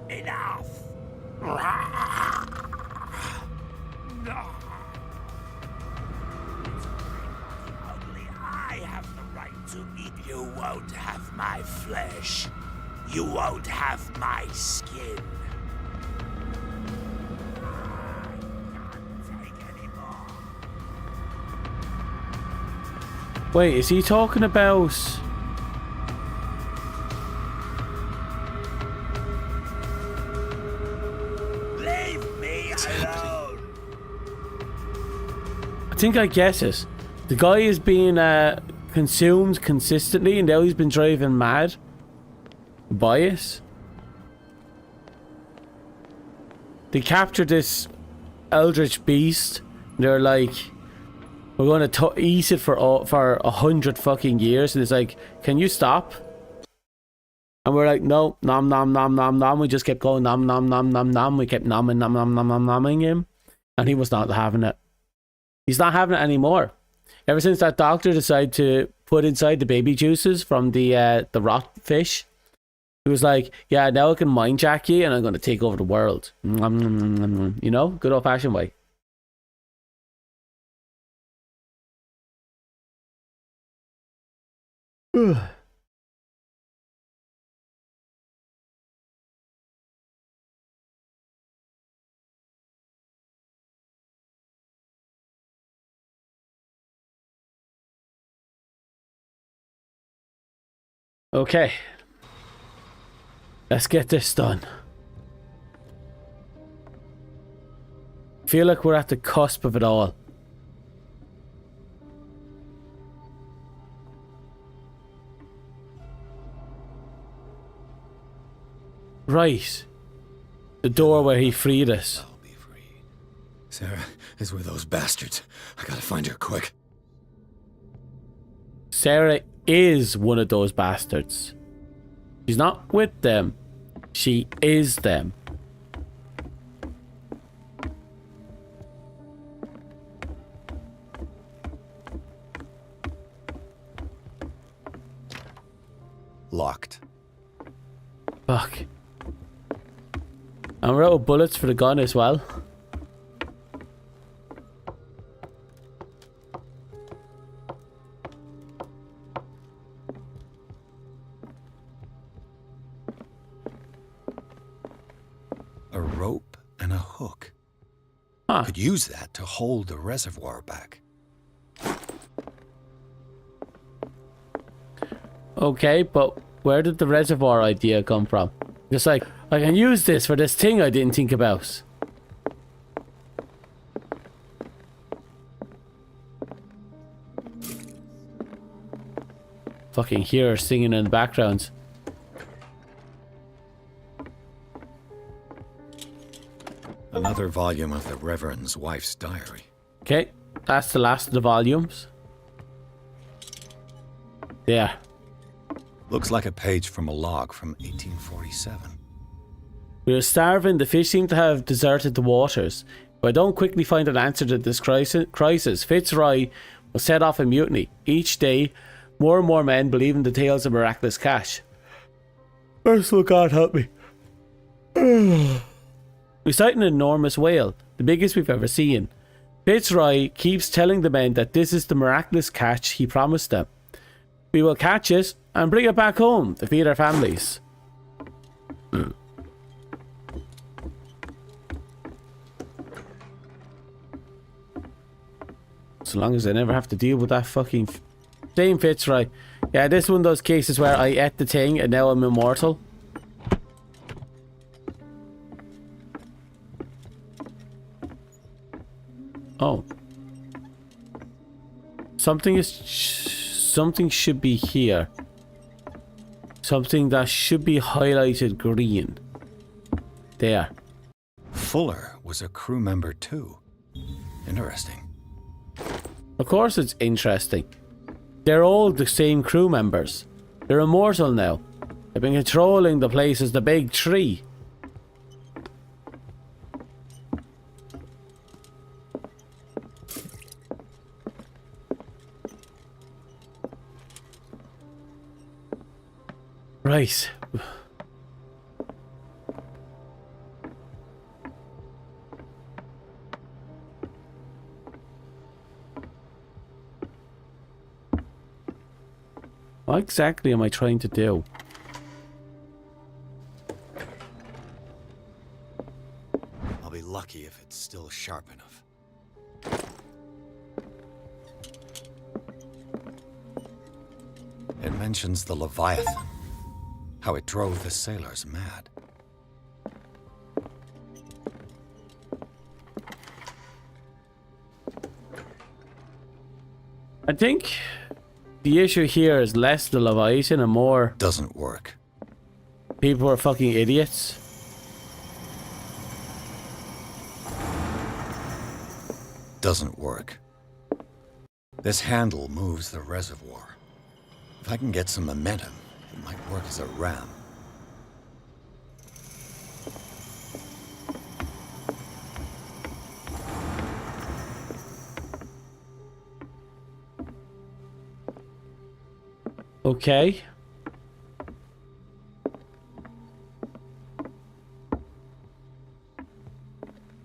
Enough! No! Only I have the right to eat. You won't have my flesh. You won't have my skin. Wait, is he talking about... Leave me alone! I think I guess it. The guy is being consumed consistently and now he's been driving mad by it. They captured this eldritch beast. They're like, we're going to eat it for 100 fucking years. And it's like, can you stop? And we're like, no, nom nom nom nom nom. We just kept going nom nom nom nom nom. We kept nomming nom nom nom nom nomming him. And he was not having it. He's not having it anymore. Ever since that doctor decided to put inside the baby juices from the rot fish, he was like, yeah, now I can mind jack you and I'm going to take over the world. You know, good old fashioned way. Okay. Let's get this done. Feel like we're at the cusp of it all. Right. The door where he freed us. I'll be free. Sarah is with those bastards. I gotta find her quick. Sarah is one of those bastards. She's not with them. She is them. Locked. Fuck. And we're out of bullets for the gun as well. A rope and a hook. Huh. Could use that to hold the reservoir back. Okay, but where did the reservoir idea come from? Just like, I can use this for this thing I didn't think about. Fucking hear her singing in the background. Another volume of the Reverend's wife's diary. Okay, that's the last of the volumes. There. Looks like a page from a log from 1847. We are starving. The fish seem to have deserted the waters. If I don't quickly find an answer to this crisis, Fitzroy will set off a mutiny. Each day, more and more men believe in the tales of miraculous catch. Merciful God, help me. We sight an enormous whale, the biggest we've ever seen. Fitzroy keeps telling the men that this is the miraculous catch he promised them. We will catch it and bring it back home to feed our families. So long as I never have to deal with that fucking same Fitzroy. Yeah, this is one of those cases where I ate the thing and now I'm immortal. Oh. Something should be here. Something that should be highlighted green. There. Fuller was a crew member too. Interesting. Of course it's interesting. They're all the same crew members. They're immortal now. They've been controlling the place as the big tree. Right. What exactly am I trying to do? I'll be lucky if it's still sharp enough. It mentions the Leviathan. How it drove the sailors mad. I think the issue here is less the Leviathan and more... Doesn't work. People are fucking idiots. Doesn't work. This handle moves the reservoir. If I can get some momentum, it might work as a ram. Okay.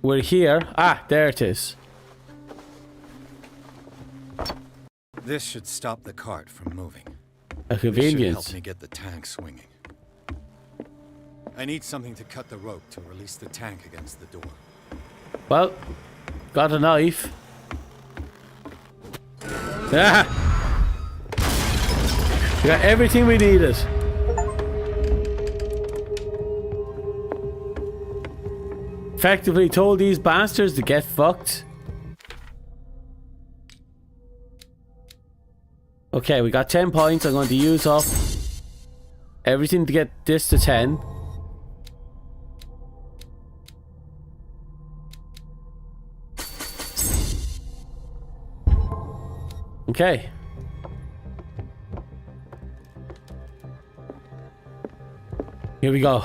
We're here. Ah, there it is. This should stop the cart from moving. A convenience. This should help me get the tank swinging. I need something to cut the rope to release the tank against the door. Well, got a knife. Ah! We got everything we needed. Effectively told these bastards to get fucked. Okay, we got 10 points. I'm going to use up everything to get this to 10. Okay. Here we go.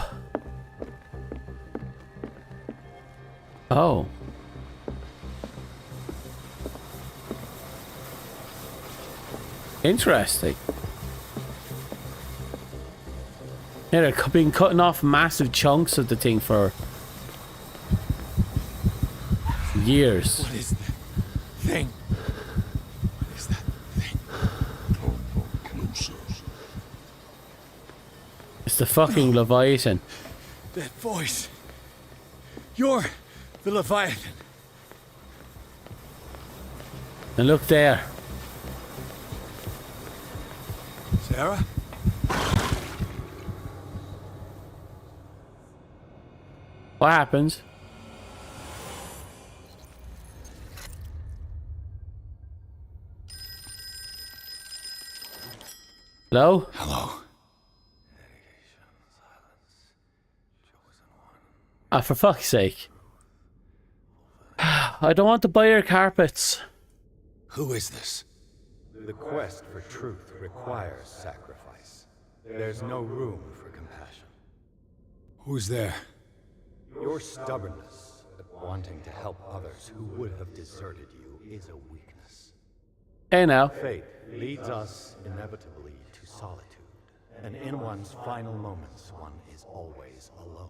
Oh. Interesting. Yeah, they've been cutting off massive chunks of the thing for years. What is that thing? What is that thing? Come closer. It's the fucking Leviathan. That voice. You're the Leviathan. And look there. Sarah? What happens? Hello? Hello. Ah, for fuck's sake. I don't want to buy your carpets. Who is this? The quest for truth requires sacrifice. There's no room for compassion. Who's there? Your stubbornness at wanting to help others who would have deserted you is a weakness. Hey now. Fate leads us inevitably to solitude, and in one's final moments, one is always alone.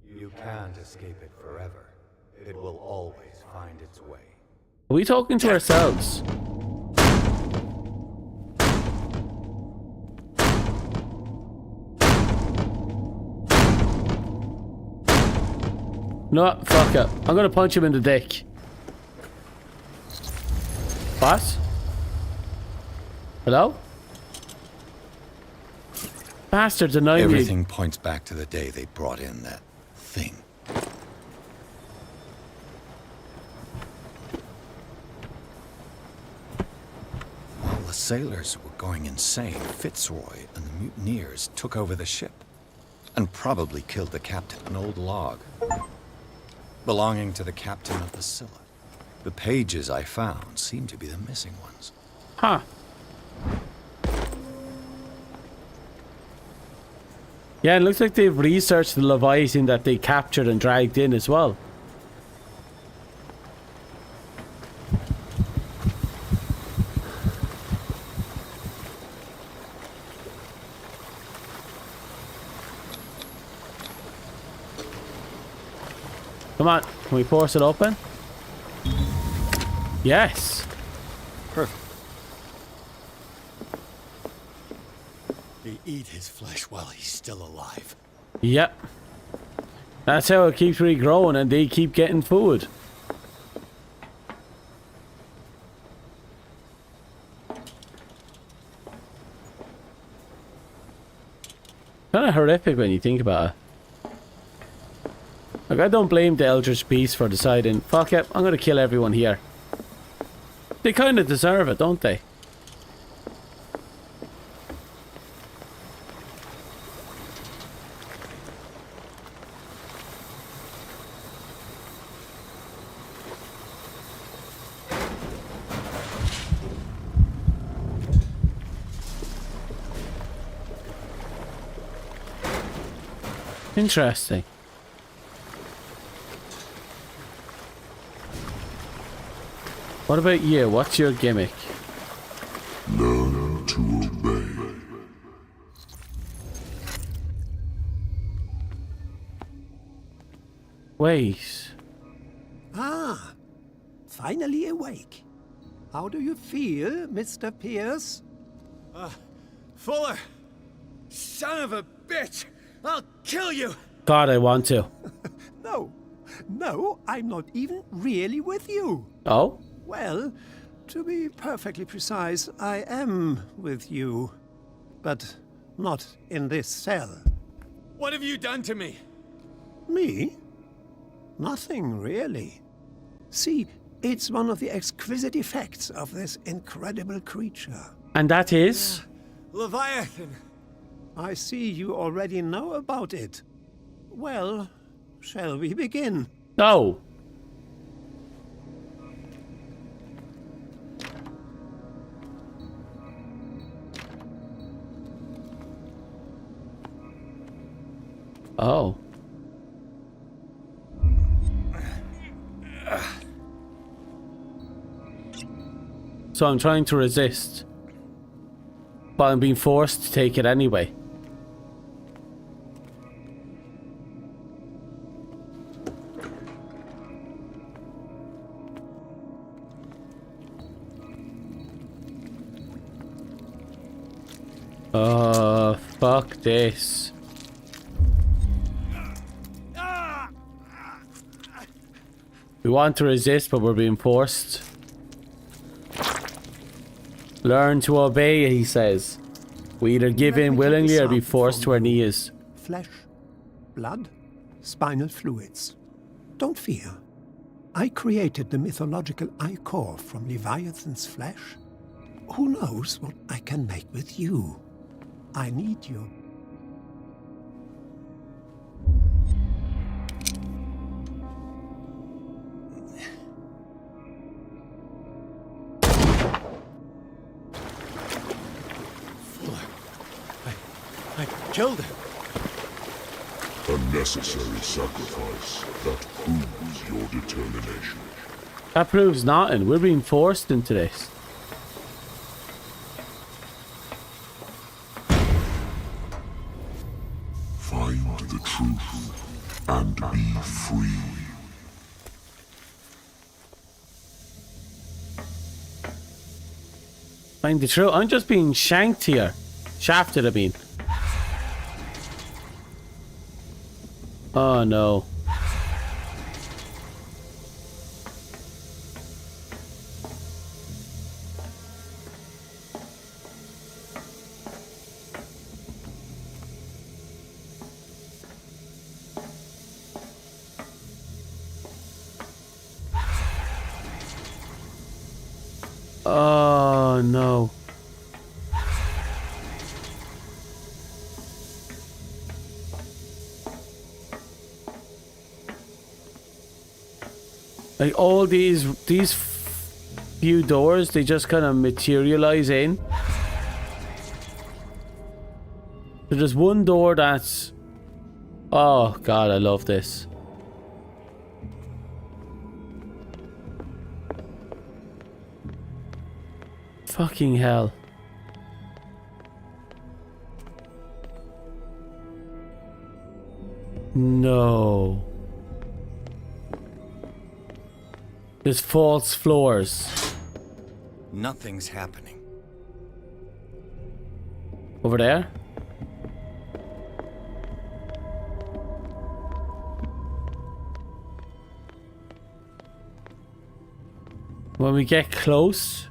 You can't escape it forever. It will always find its way. Are we talking to ourselves? No, fuck it. I'm gonna punch him in the dick. What? Hello? Bastard denying me. Everything points back to the day they brought in that thing. While the sailors were going insane, Fitzroy and the mutineers took over the ship and probably killed the captain, an old log belonging to the captain of the Scylla. The pages I found seem to be the missing ones. Huh. Yeah, it looks like they've researched the Leviathan that they captured and dragged in as well. Come on, can we force it open? Yes. Perfect. They eat his flesh while he's still alive. Yep. That's how it keeps regrowing and they keep getting food. Kind of horrific when you think about it. Like, I don't blame the Eldritch Beast for deciding, fuck it, I'm gonna kill everyone here. They kind of deserve it, don't they? Interesting. What about you? What's your gimmick? Learn to obey. Wait. Ah, finally awake. How do you feel, Mr. Pierce? Fuller! Son of a bitch! I'll kill you! God, I want to. No, I'm not even really with you. Oh? Well, to be perfectly precise, I am with you. But not in this cell. What have you done to me? Me? Nothing, really. See, it's one of the exquisite effects of this incredible creature. And that is? Leviathan! I see you already know about it. Well, shall we begin? No. Oh. So I'm trying to resist, but I'm being forced to take it anyway. Fuck this. We want to resist, but we're being forced. Learn to obey, he says. We either give in willingly or be forced to our knees. Flesh, blood, spinal fluids. Don't fear. I created the mythological ichor from Leviathan's flesh. Who knows what I can make with you? I need you. I killed him. A unnecessary sacrifice that proves your determination. That proves nothing. We're being forced into this. Find the truth and be free. Find the truth. I'm just being shanked here. Shafted, I mean. Oh no. Oh no. Like all these few doors, they just kind of materialize in. So there's one door that's... Oh god, I love this. Fucking hell. No. There's false floors. Nothing's happening. Over there? When we get close...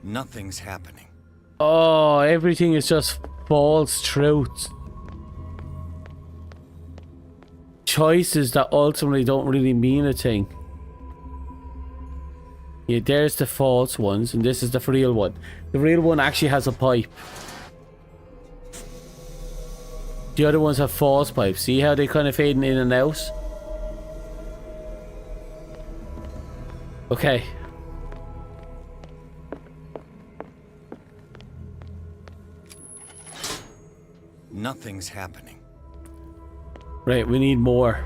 Nothing's happening. Oh, everything is just false truth. Choices that ultimately don't really mean a thing. Yeah, there's the false ones, and this is the real one. The real one actually has a pipe. The other ones have false pipes. See how they kind of fading in and out? Okay. Nothing's happening. Right, we need more.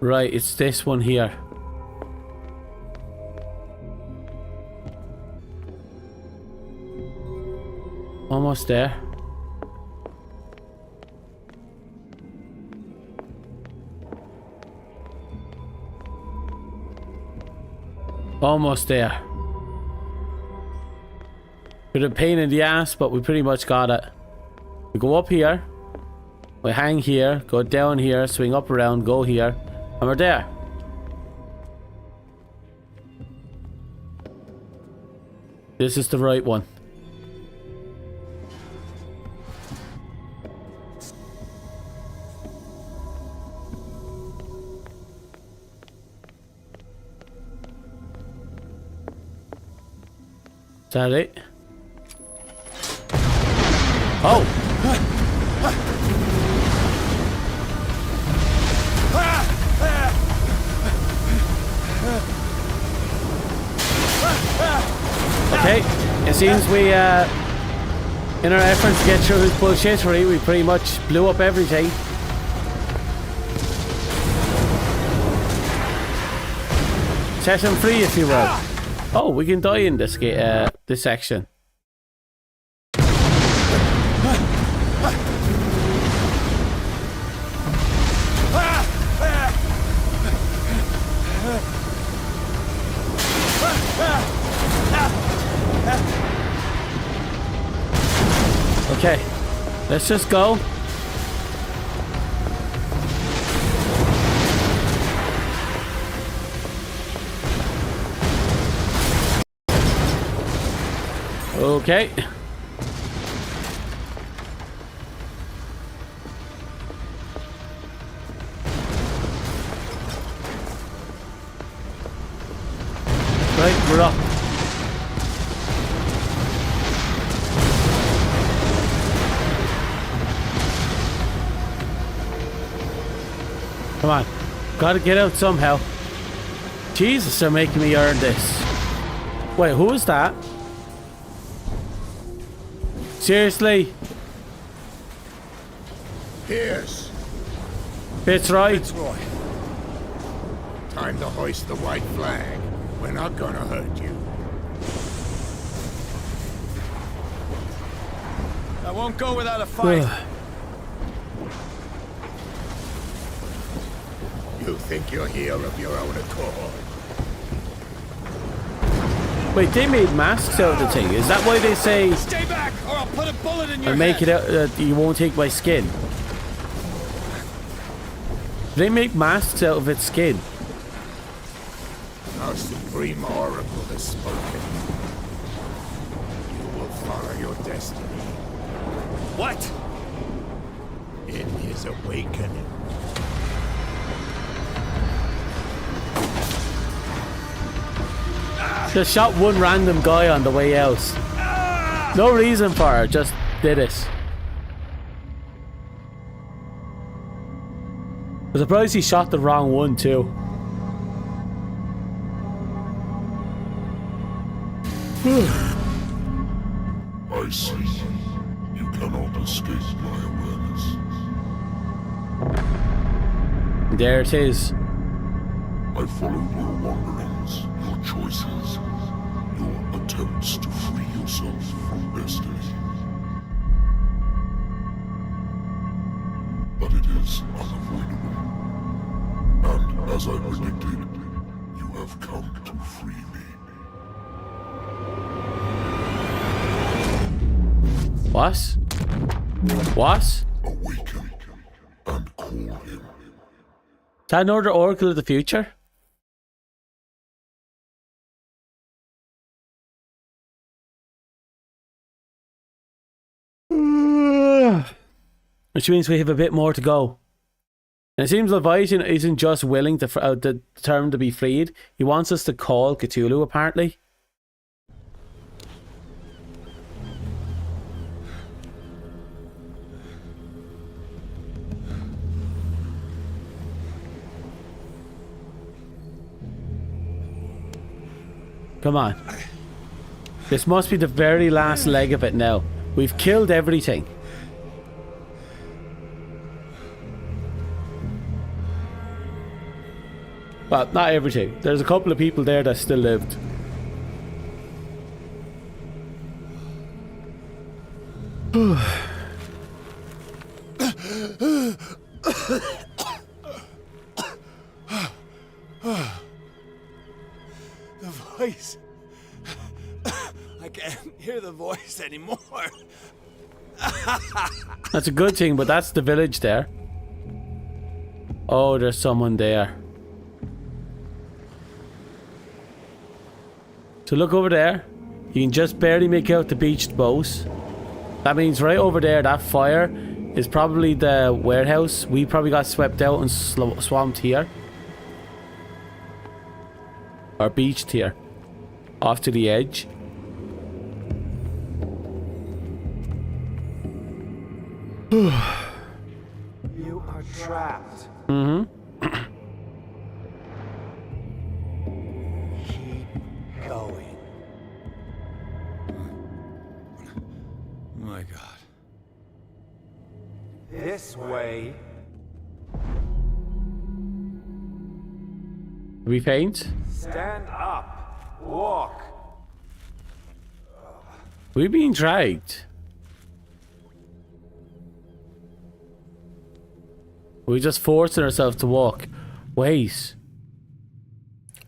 Right, it's this one here. Almost there. Almost there. Bit of pain in the ass, but we pretty much got it. We go up here. We hang here, go down here, swing up around, go here, and we're there. This is the right one. Is that it? Oh! Okay, it seems we, in our efforts to get through his bullshittery, we pretty much blew up everything. Set him free, if you will. Oh, we can die in this this section. Okay, let's just go. Okay. Right, we're up. Come on. Gotta get out somehow. Jesus, they're making me earn this. Wait, who is that? Seriously? Pierce. Fitzroy? Fitzroy. Time to hoist the white flag. We're not gonna hurt you. I won't go without a fight. You think you're here of your own accord? Wait, they made masks out of the thing. Is that why they say... Stay back, or I'll put a bullet in your I'll make head. it out, you won't take my skin. They make masks out of its skin. Our supreme oracle has spoken. You will follow your destiny. What? In his awakening. Just shot one random guy on the way out. No reason for it, just did it. I'm surprised he shot the wrong one too. I see. You cannot escape my awareness. There it is. I followed your wanderings, your choices, your attempts to free yourself from destiny. But it is unavoidable. And as I predicted, you have come to free me. What? What? Awaken and call him. Is that another Oracle of the Future? Which means we have a bit more to go. And it seems Leviathan isn't just willing to the term to be freed. He wants us to call Cthulhu, apparently. Come on. This must be the very last leg of it now. We've killed everything. Well, not everything. There's a couple of people there that still lived. The voice. I can't hear the voice anymore. That's a good thing, but that's the village there. Oh, there's someone there. So look over there. You can just barely make out the beached boat. That means right over there, that fire is probably the warehouse. We probably got swept out and swamped here. Or beached here. Off to the edge. You are trapped. Mm-hmm. Keep going. My God. This way. We faint? Stand up. Walk. We're being dragged. We're just forcing ourselves to walk. Wait.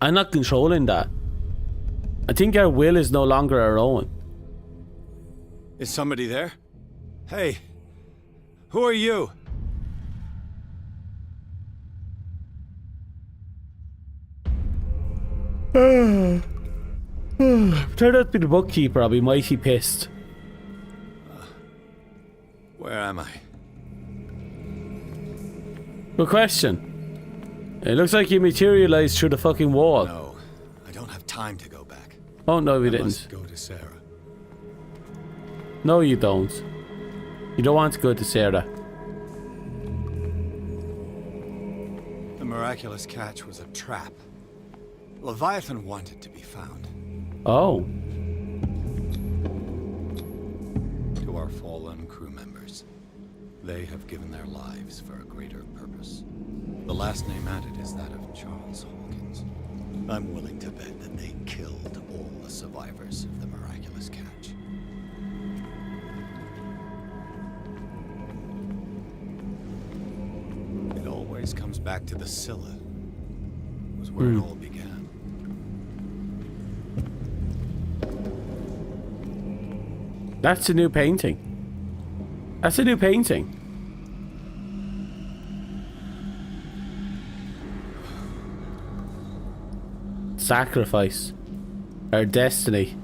I'm not controlling that. I think our will is no longer our own. Is somebody there? Hey, who are you? Turned out to be the bookkeeper. I'll be mighty pissed. Where am I? Good question. It looks like you materialized through the fucking wall. No, I don't have time to go back. Oh no, we I didn't. must go to Sarah. No, you don't. You don't want to go to Sarah. The miraculous catch was a trap. Leviathan wanted to be found. Oh. To our fallen crew members, they have given their lives for a greater purpose. The last name added is that of Charles Hawkins. I'm willing to bet that they killed all the survivors of the miraculous catch. It always comes back to the Scylla. It was where it all began. That's a new painting. That's a new painting. Sacrifice. Our destiny.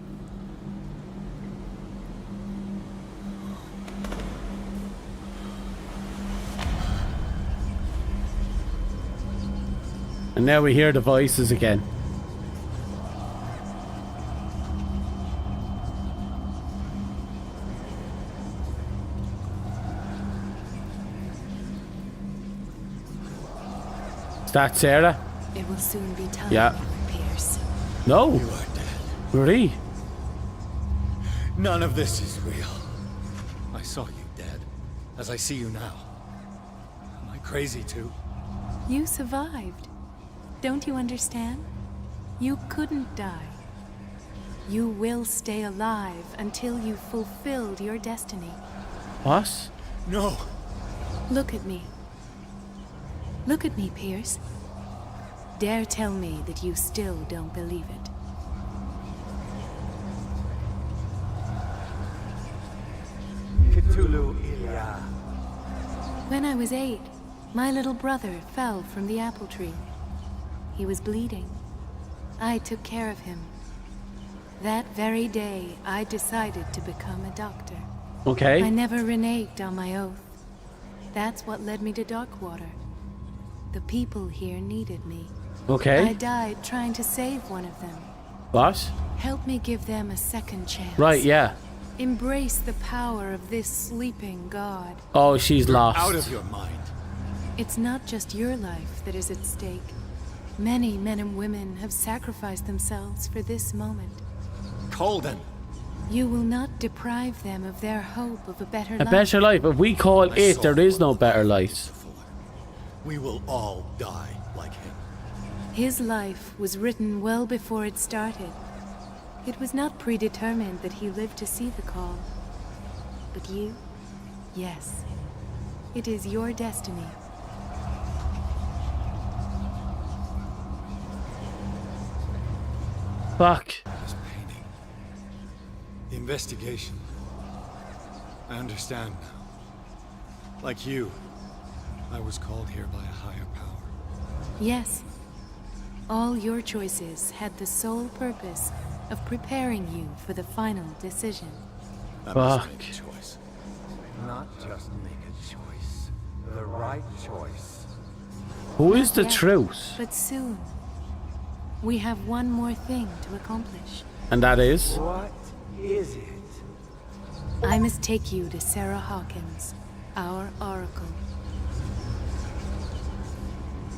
And now we hear the voices again. Is that Sarah? It will soon be time, Yeah. Pierce. No. You are dead. Marie. None of this is real. I saw you dead, as I see you now. Am I crazy too? You survived. Don't you understand? You couldn't die. You will stay alive until you've fulfilled your destiny. What? No. Look at me. Look at me, Pierce. Dare tell me that you still don't believe it. Cthulhu Ilya. When I was 8, my little brother fell from the apple tree. He was bleeding. I took care of him. That very day, I decided to become a doctor. Okay. I never reneged on my oath. That's what led me to Darkwater. The people here needed me. Okay. I died trying to save one of them. What? Help me give them a second chance. Right, yeah. Embrace the power of this sleeping god. Oh, she's lost. Out of your mind. It's not just your life that is at stake. Many men and women have sacrificed themselves for this moment. Colden. You will not deprive them of their hope of a better A life. better life. If we call it, there is no better life. We will all die like him. His life was written well before it started. It was not predetermined that he lived to see the call. But you, yes, it is your destiny. Fuck. This painting. The investigation. I understand now. Like you, I was called here by a higher power. Yes, all your choices had the sole purpose of preparing you for the final decision. I must make a choice. Not just make a choice. The right choice. Who is the Not yet, truth? But soon. We have one more thing to accomplish. And that is? What is it? I must take you to Sarah Hawkins, our oracle.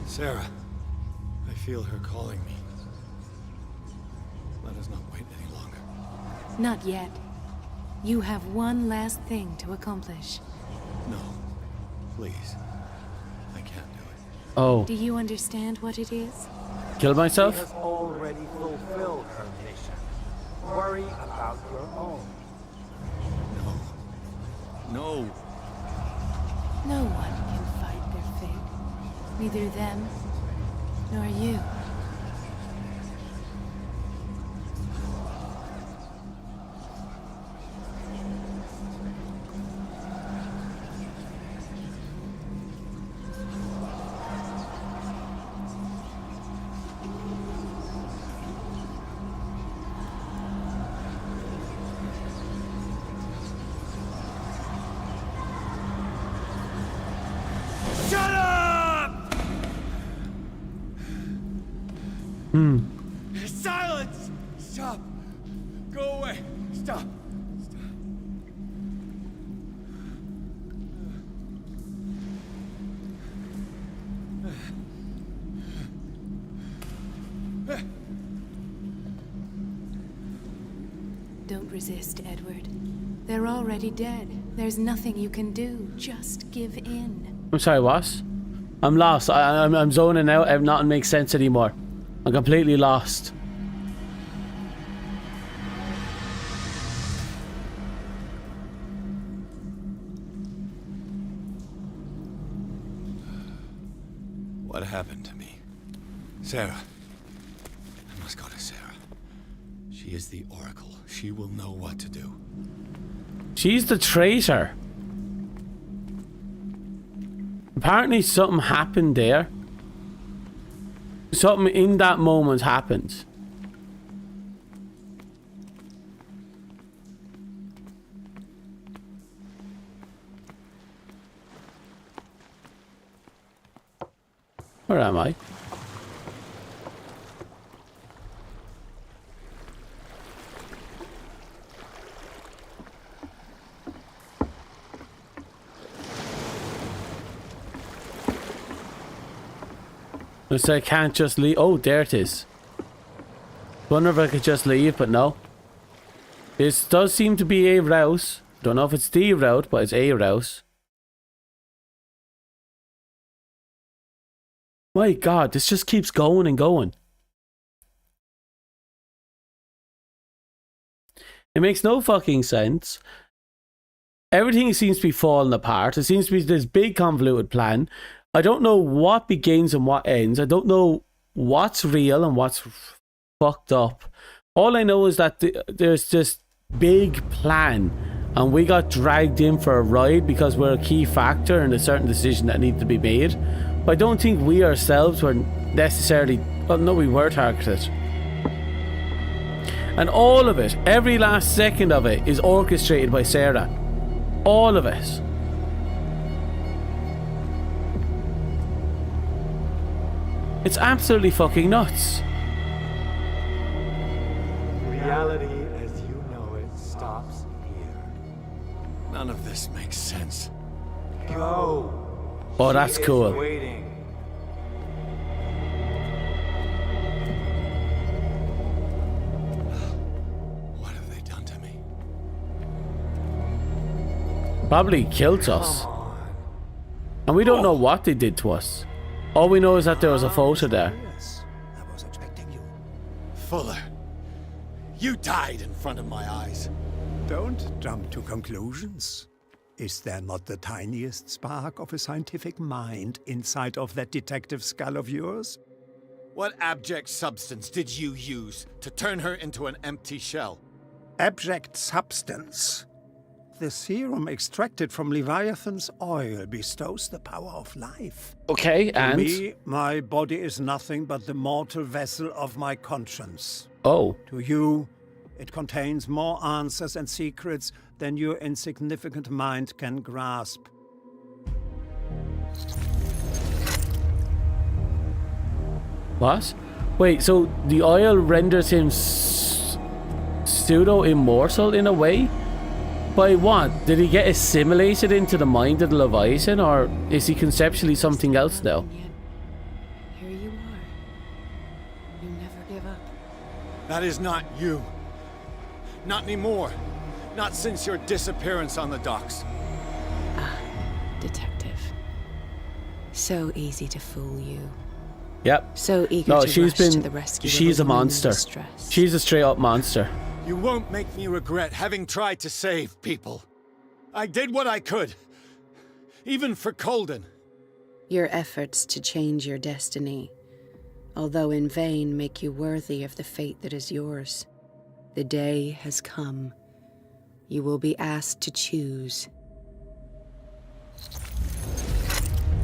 Sarah, I feel her calling me. Let us not wait any longer. Not yet. You have one last thing to accomplish. No, please. I can't do it. Oh. Do you understand what it is? Kill myself? She has already fulfilled her mission. Worry about your own. No. No one can fight their fate. Neither them, nor you. Shut up! Silence! Stop! Go away! Stop! Don't resist, Edward. They're already dead. There's nothing you can do. Just give in. I'm sorry, what? I'm lost. I'm zoning out. Nothing makes sense anymore. I'm completely lost. What happened to me? Sarah. I must go to Sarah. She is the Oracle. She will know what to do. She's the traitor. Apparently something happened there. Something in that moment happened. Where am I? So I can't just leave. Oh, there it is. Wonder if I could just leave, but no. This does seem to be a route. Don't know if it's the route, but it's a route. My God, this just keeps going and going. It makes no fucking sense. Everything seems to be falling apart. It seems to be this big convoluted plan. I don't know what begins and what ends. I don't know what's real and what's fucked up. All I know is that there's this big plan and we got dragged in for a ride because we're a key factor in a certain decision that needed to be made. But I don't think we ourselves were necessarily... Well, no, we were targeted. And all of it, every last second of it, is orchestrated by Sarah. All of it. It's absolutely fucking nuts. Reality as you know it stops here. None of this makes sense. Go. Oh, that's cool. Waiting. What have they done to me? Probably killed us. And we don't know what they did to us. All we know is that there was a photo there. I was expecting you. Fuller, you died in front of my eyes. Don't jump to conclusions. Is there not the tiniest spark of a scientific mind inside of that detective skull of yours? What abject substance did you use to turn her into an empty shell? Abject substance. The serum extracted from Leviathan's oil bestows the power of life. Okay, and? To me, my body is nothing but the mortal vessel of my conscience. Oh. To you, it contains more answers and secrets than your insignificant mind can grasp. What? Wait, so the oil renders him pseudo-immortal in a way? By what? Did he get assimilated into the mind of the Leviathan, or is he conceptually something else now? Here you are. You never give up. That is not you. Not anymore. Not since your disappearance on the docks. Ah, detective. So easy to fool you. Yep. So eager no, to she's rush been. to the rescue She's of a woman in monster. distress. She's a straight-up monster. You won't make me regret having tried to save people. I did what I could. Even for Colden. Your efforts to change your destiny, although in vain, make you worthy of the fate that is yours. The day has come. You will be asked to choose.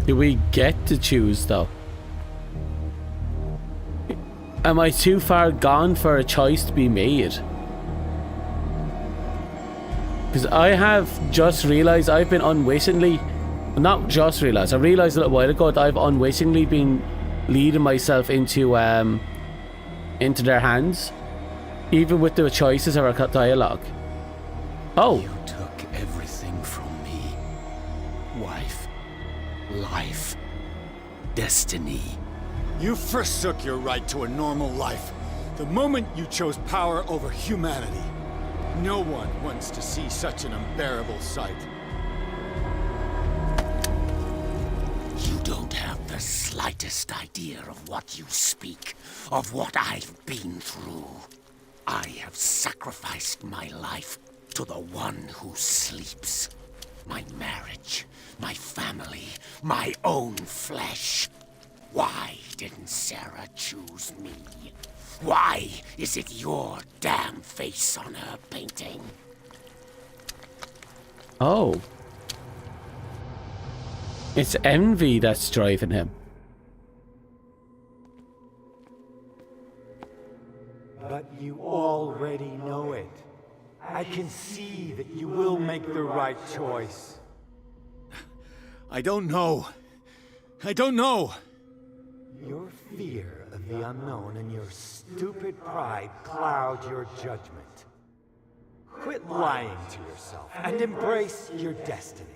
Do we get to choose, though? Am I too far gone for a choice to be made? Because I have just realised I've been unwittingly... Not just realised, I realised a little while ago that I've unwittingly been leading myself into their hands. Even with the choices of our dialogue. Oh. You took everything from me. Wife, life, destiny. You forsook your right to a normal life the moment you chose power over humanity. No one wants to see such an unbearable sight. You don't have the slightest idea of what you speak, of what I've been through. I have sacrificed my life to the one who sleeps. My marriage, my family, my own flesh. Why didn't Sarah choose me? Why is it your damn face on her painting? Oh. It's envy that's driving him. But you already know it. I can see that you will make the right choice. I don't know. I don't know. Your fear of the unknown and your stupid pride cloud your judgment. Quit lying to yourself and embrace your destiny.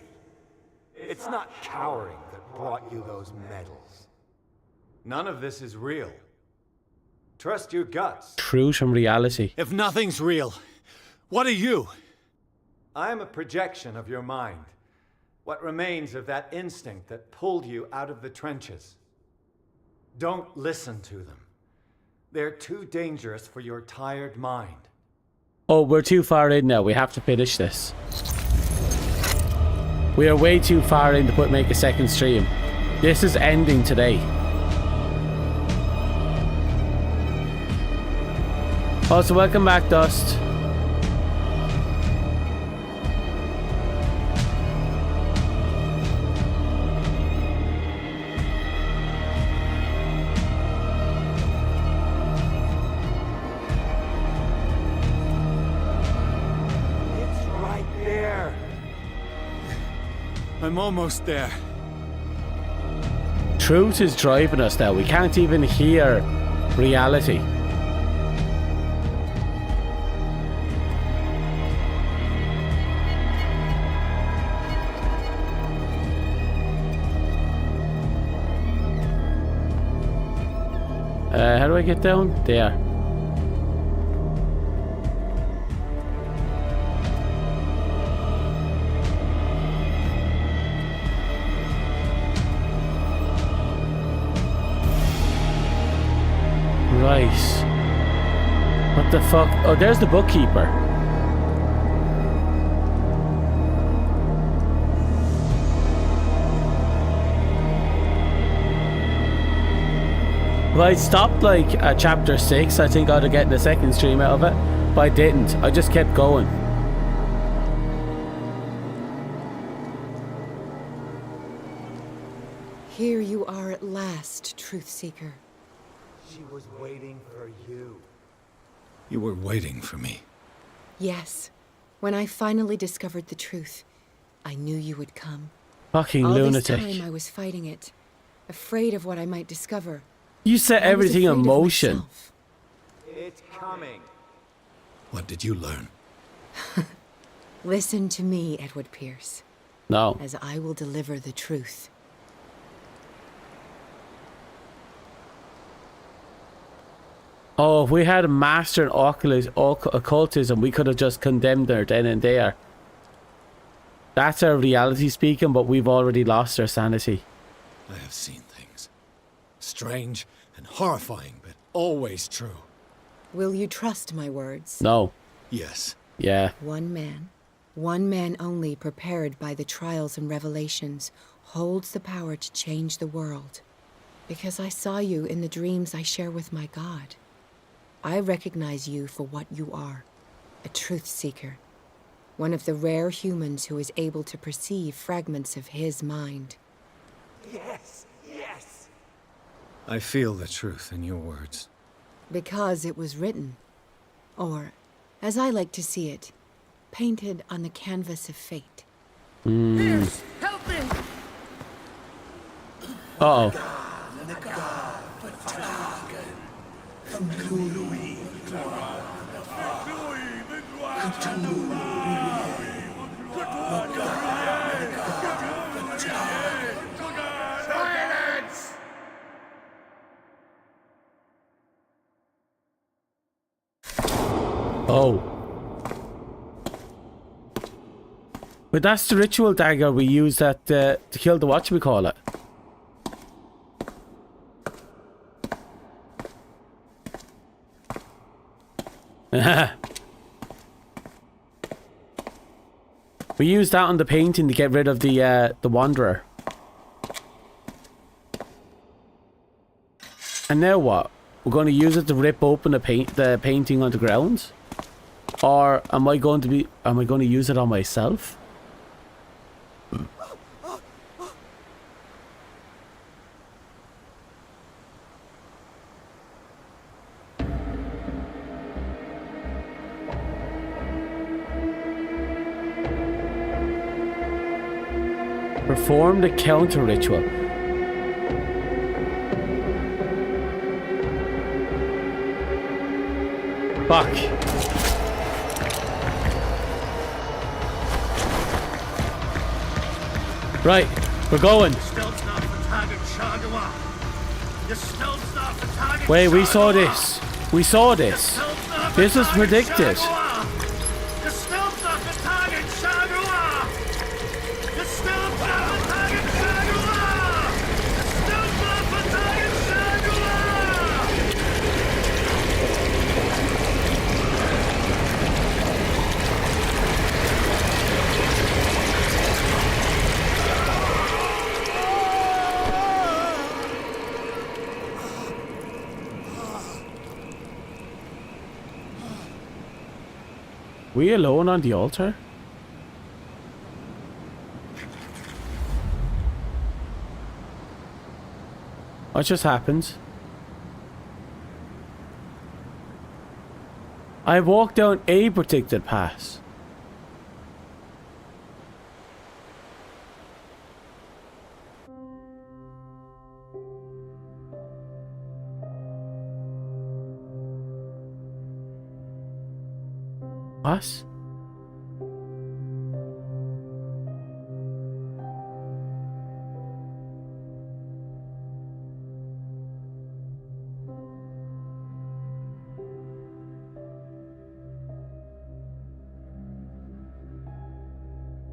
It's not cowering that brought you those medals. None of this is real. Trust your guts. Truth from reality. If nothing's real, what are you? I am a projection of your mind. What remains of that instinct that pulled you out of the trenches. Don't listen to them. They're too dangerous for your tired mind. Oh, we're too far in now. We have to finish this. We are way too far in to make a second stream. This is ending today. Also, welcome back, Dust. I'm almost there. Truth is driving us now. We can't even hear reality. How do I get down? There. Right. What the fuck? Oh, there's the bookkeeper. If I stopped like at chapter 6, I think I'd have gotten a second stream out of it. But I didn't. I just kept going. Here you are at last, Truth Seeker. She was waiting for you. You were waiting for me. Yes. When I finally discovered the truth, I knew you would come. Fucking All lunatic. this time I was fighting it, afraid of what I might discover. You set I was everything in afraid of motion. myself. It's coming. What did you learn? Listen to me, Edward Pierce. No. As I will deliver the truth. Oh, if we had a master in occultism, we could have just condemned her then and there. That's our reality speaking, but we've already lost our sanity. I have seen things. Strange and horrifying, but always true. Will you trust my words? No. Yes. Yeah. One man only prepared by the trials and revelations, holds the power to change the world. Because I saw you in the dreams I share with my God. I recognize you for what you are, a truth seeker. One of the rare humans who is able to perceive fragments of his mind. Yes, yes. I feel the truth in your words. Because it was written. Or, as I like to see it, painted on the canvas of fate. Pierce, help me! Uh-oh. Silence! Oh. But that's the ritual dagger we use that to kill the whatchamacallit. We used that on the painting to get rid of the Wanderer. And now what? We're going to use it to rip open the painting on the ground? Or am I going to use it on myself? Perform the counter ritual. Fuck. Right, we're going. Wait, we saw this. We saw this. This was predicted. We alone on the altar? What just happened? I walked down a protected path. What?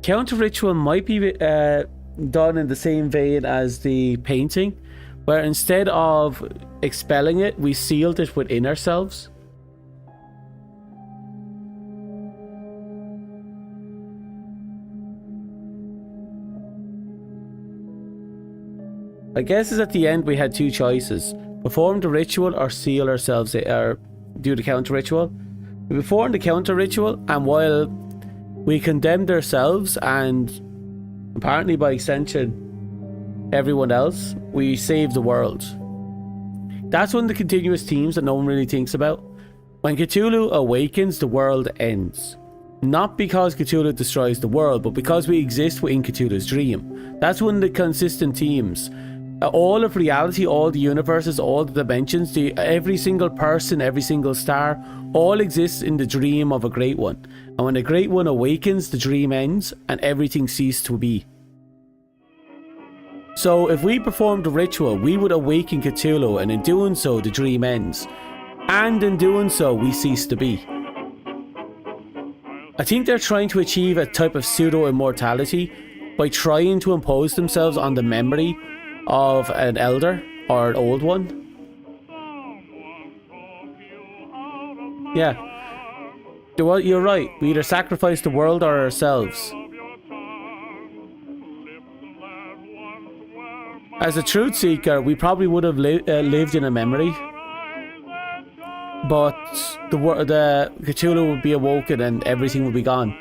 Counter ritual might be done in the same vein as the painting, where instead of expelling it, we sealed it within ourselves. I guess at the end we had two choices: perform the ritual or seal ourselves, or do the counter ritual. We performed the counter ritual, and while we condemned ourselves and apparently by extension everyone else, we saved the world. That's one of the continuous themes that no one really thinks about. When Cthulhu awakens, the world ends. Not because Cthulhu destroys the world, but because we exist within Cthulhu's dream. That's one of the consistent themes. All of reality, all the universes, all the dimensions, every single person, every single star, all exists in the dream of a Great One. And when the Great One awakens, the dream ends and everything ceases to be. So if we performed the ritual, we would awaken Cthulhu, and in doing so, the dream ends. And in doing so, we cease to be. I think they're trying to achieve a type of pseudo-immortality by trying to impose themselves on the memory of an elder or an old one. Yeah. You're right. We either sacrifice the world or ourselves. As a truth seeker, we probably would have lived in a memory. But the Cthulhu would be awoken and everything would be gone.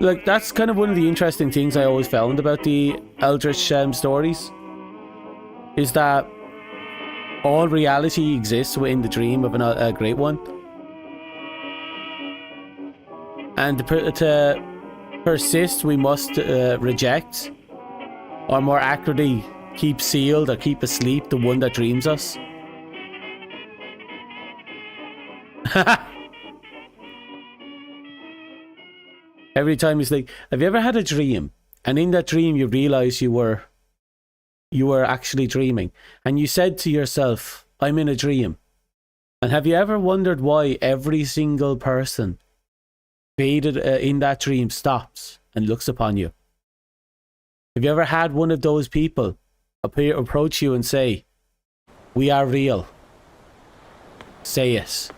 Like, that's kind of one of the interesting things I always found about the eldritch stories, is that all reality exists within the dream of a Great One, and to persist we must reject, or more accurately keep sealed or keep asleep, the one that dreams us. Every time it's like, have you ever had a dream? And in that dream you realize you were actually dreaming. And you said to yourself, I'm in a dream. And have you ever wondered why every single person created in that dream stops and looks upon you? Have you ever had one of those people approach you and say, "We are real. Say it."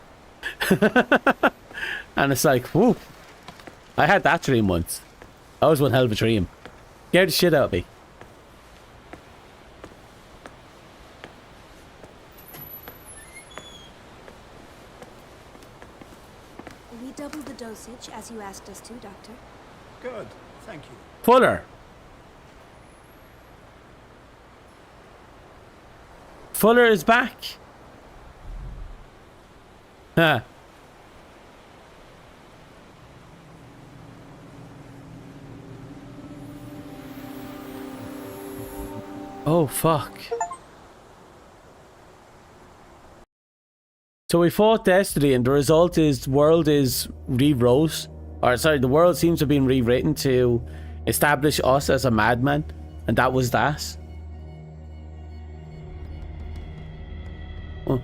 And it's like, whoop. I had that dream once. That was one hell of a dream. Scared the shit out of me. We doubled the dosage, as you asked us to, Doctor. Good, thank you. Fuller. Fuller is back. Huh. Oh, fuck. So we fought Destiny and the result is the world is rewrote. Or sorry, the world seems to have been rewritten to establish us as a madman. And that was that. Oh,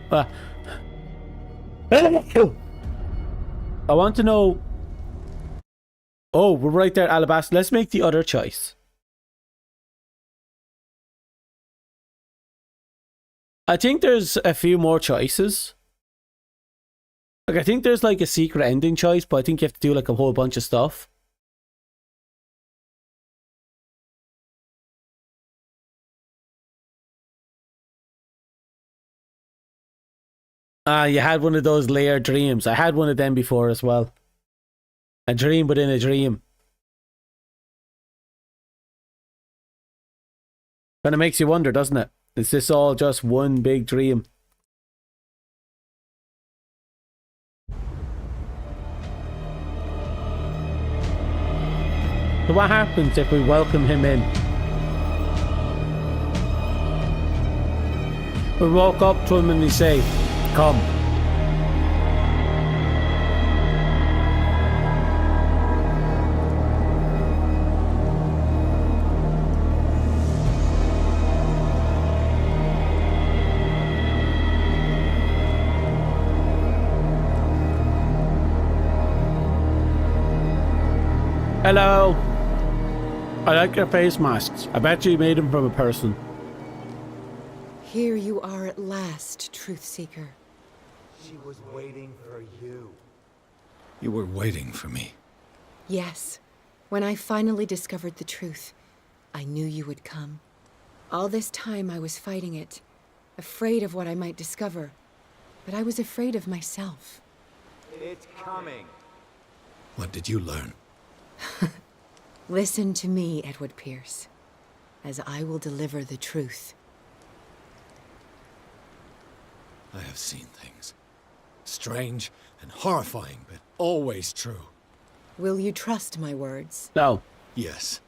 I want to know... Oh, we're right there, Alabaster. Let's make the other choice. I think there's a few more choices. Like, I think there's like a secret ending choice, but I think you have to do like a whole bunch of stuff. You had one of those layered dreams. I had one of them before as well. A dream within a dream. Kind of makes you wonder, doesn't it? Is this all just one big dream? So what happens if we welcome him in? We walk up to him and we say, "Come." Hello. I like your face masks. I bet you made them from a person. Here you are at last, Truth Seeker. She was waiting for you. You were waiting for me. Yes. When I finally discovered the truth, I knew you would come. All this time I was fighting it, afraid of what I might discover. But I was afraid of myself. It's coming. What did you learn? Listen to me, Edward Pierce, as I will deliver the truth. I have seen things. Strange and horrifying, but always true. Will you trust my words? No. Yes.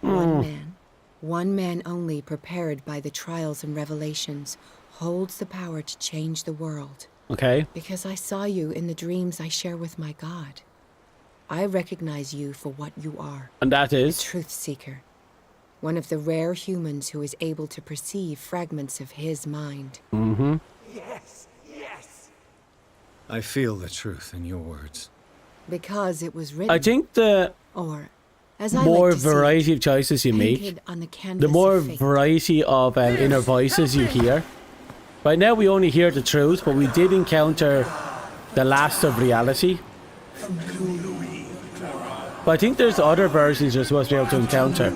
One man only prepared by the trials and revelations holds the power to change the world. Okay. Because I saw you in the dreams I share with my God. I recognize you for what you are. And that is? A truth seeker. One of the rare humans who is able to perceive fragments of his mind. Mm-hmm. Yes, yes. I feel the truth in your words. Because it was written. I think the as I more like to variety see of choices you make, painted on the the canvas more of fate. variety of inner voices you hear. Right now we only hear the truth, but we did encounter the last of reality. But I think there's other versions you're supposed to be able to encounter.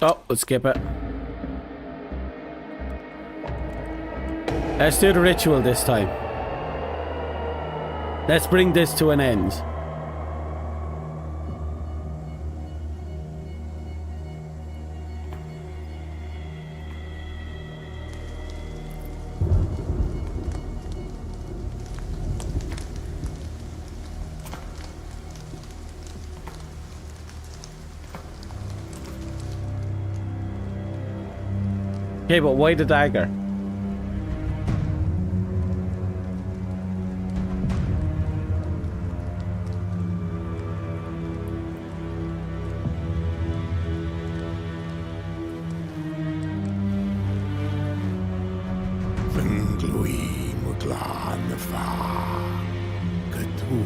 Oh, let's skip it. Let's do the ritual this time. Let's bring this to an end. Okay, but why the dagger? gone far. Cthulhu,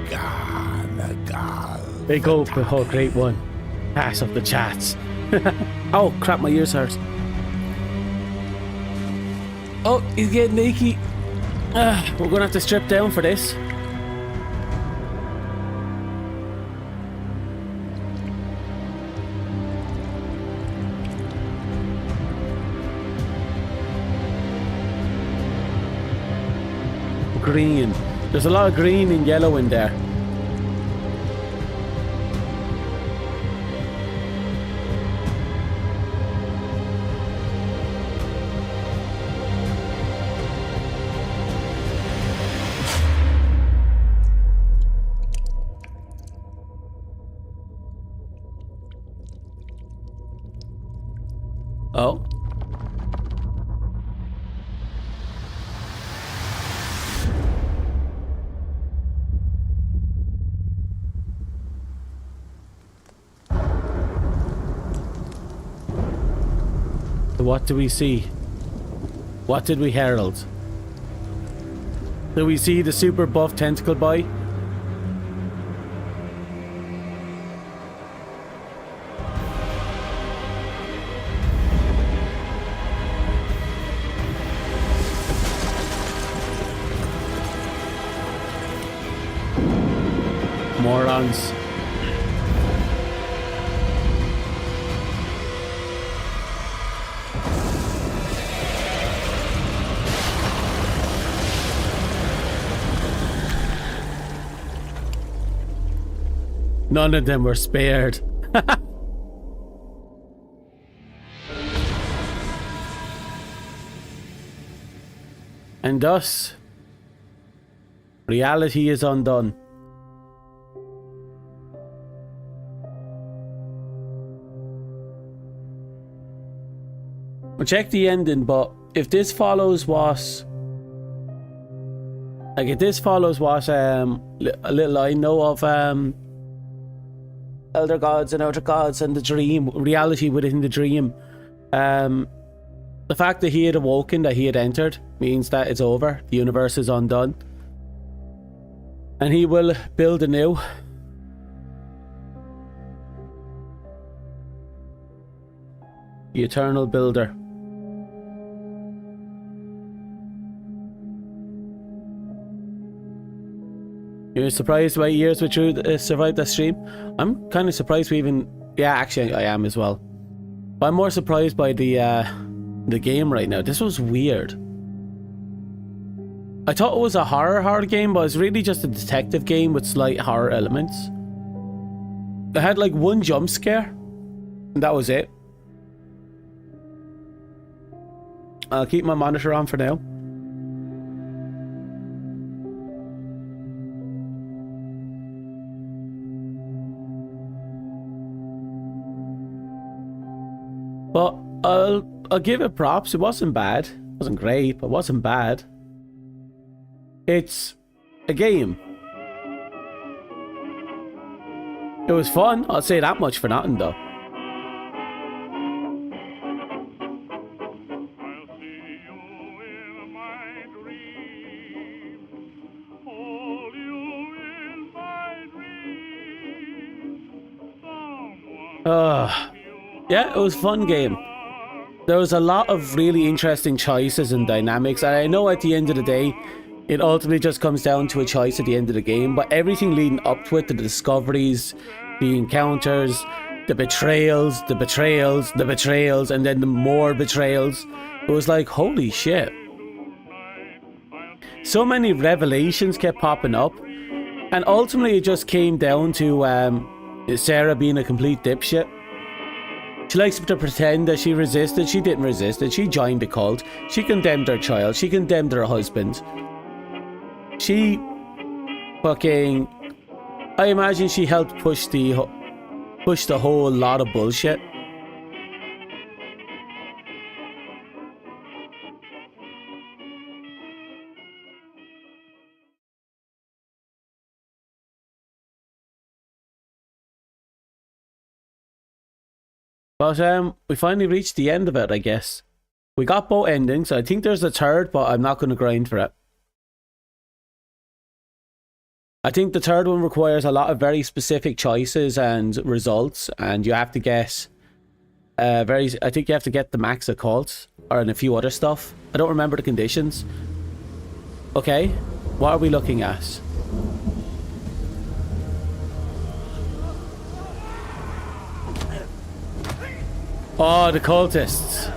yeah. We're gone. Big hope, oh, great one. Pass up the chats. Oh, crap, my ears hurt. Oh, he's getting naked. We're gonna have to strip down for this. Green. There's a lot of green and yellow in there. Oh. What do we see? What did we herald? Do we see the super buff tentacle boy? Morons. None of them were spared. And thus, reality is undone. We'll check the ending, but if this follows what... Like, if this follows what a little I know of elder gods and outer gods and the dream, reality within the dream, the fact that he had awoken, that he had entered, means that it's over. The universe is undone. And he will build anew. The eternal builder. You're surprised by years we survived that stream? I'm kind of surprised we even... Yeah, actually I am as well. But I'm more surprised by the game right now. This was weird. I thought it was a horror game, but it's really just a detective game with slight horror elements. I had like one jump scare, and that was it. I'll keep my monitor on for now. But I'll give it props. It wasn't bad. It wasn't great, but it wasn't bad. It's a game. It was fun. I'll say that much for nothing, though. Yeah, it was a fun game. There was a lot of really interesting choices and dynamics, and I know at the end of the day, it ultimately just comes down to a choice at the end of the game, but everything leading up to it, the discoveries, the encounters, the betrayals, and then the more betrayals, it was like, holy shit. So many revelations kept popping up, and ultimately it just came down to Sarah being a complete dipshit. She likes to pretend that she resisted. She didn't resist it. She joined the cult. She condemned her child. She condemned her husband. She fucking... I imagine she helped push the whole lot of bullshit. But we finally reached the end of it, I guess. We got both endings. I think there's a third, but I'm not going to grind for it. I think the third one requires a lot of very specific choices and results, and you have to get I think you have to get the max occult and a few other stuff. I don't remember the conditions. Okay, what are we looking at? Oh, the cultists.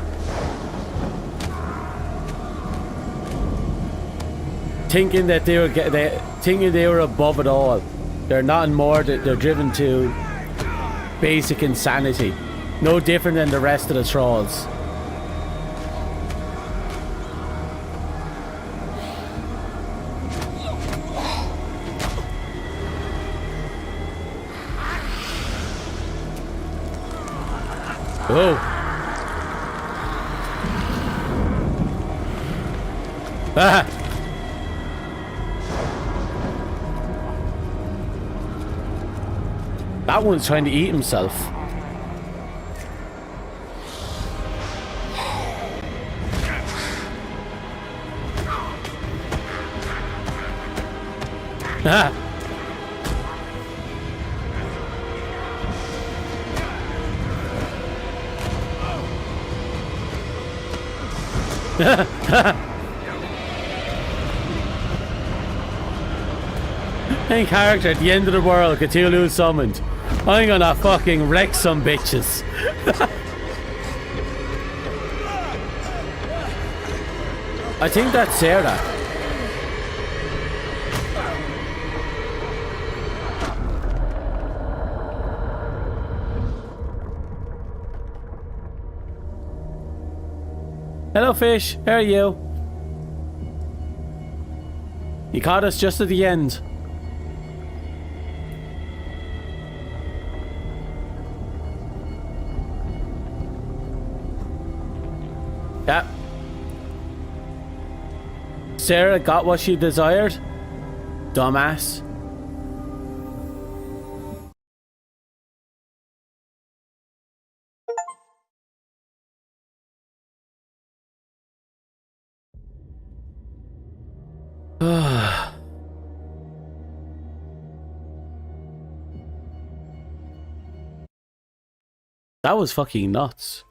Thinking that they were above it all. They're nothing more. They're driven to basic insanity. No different than the rest of the trolls. Oh. Ah. That one's trying to eat himself. Ah. Main character at the end of the world, Cthulhu summoned. I'm gonna fucking wreck some bitches. I think that's Sarah. Hello, fish. How are you? You caught us just at the end. Yeah. Sarah got what she desired. Dumbass. That was fucking nuts.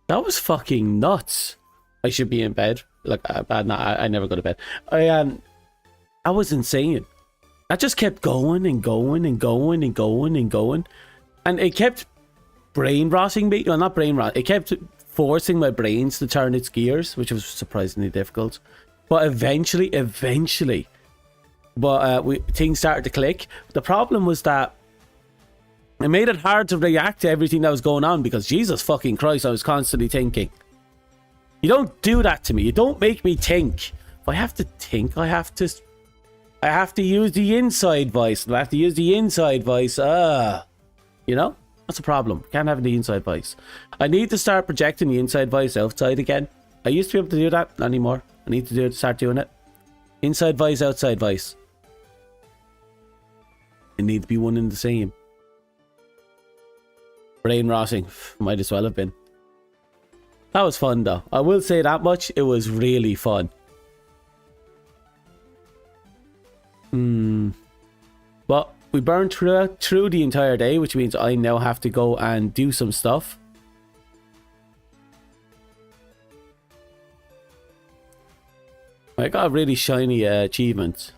That was fucking nuts. I should be in bed. Like, I never go to bed. That was insane. That just kept going and going and going and going and going. And it kept brain rotting me. Well, not brain rot. It kept forcing my brains to turn its gears, which was surprisingly difficult. But eventually, things started to click. The problem was that it made it hard to react to everything that was going on because Jesus fucking Christ, I was constantly thinking. You don't do that to me. You don't make me think. If I have to think, I have to use the inside voice. I have to use the inside voice. You know? That's a problem. Can't have the inside voice. I need to start projecting the inside voice outside again. I used to be able to do that. Not anymore. I need to start doing it. Inside voice, outside voice. It needs to be one and the same. Brain rotting. Might as well have been. That was fun though. I will say that much. It was really fun. But we burned through the entire day, which means I now have to go and do some stuff. I got a really shiny achievement.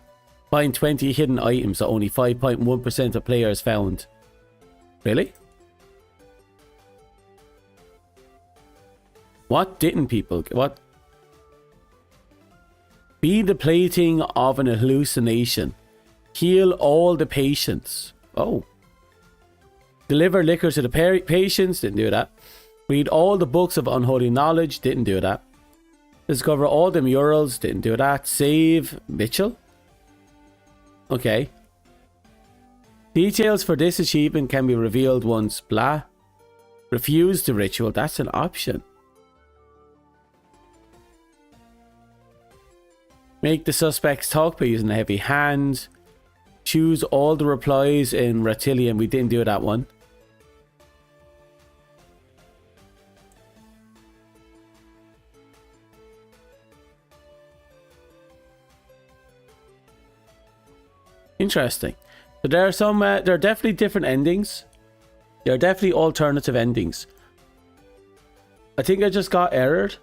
Find 20 hidden items that only 5.1% of players found. Really? What didn't people... What? Be the plaything of an hallucination. Heal all the patients. Oh. Deliver liquor to the patients. Didn't do that. Read all the books of unholy knowledge. Didn't do that. Discover all the murals. Didn't do that. Save Mitchell. Okay. Details for this achievement can be revealed once. Blah. Refuse the ritual. That's an option. Make the suspects talk by using a heavy hand. Choose all the replies in Reptilian. We didn't do that one. Interesting. So there are some, there are definitely different endings. There are definitely alternative endings. I think I just got errored.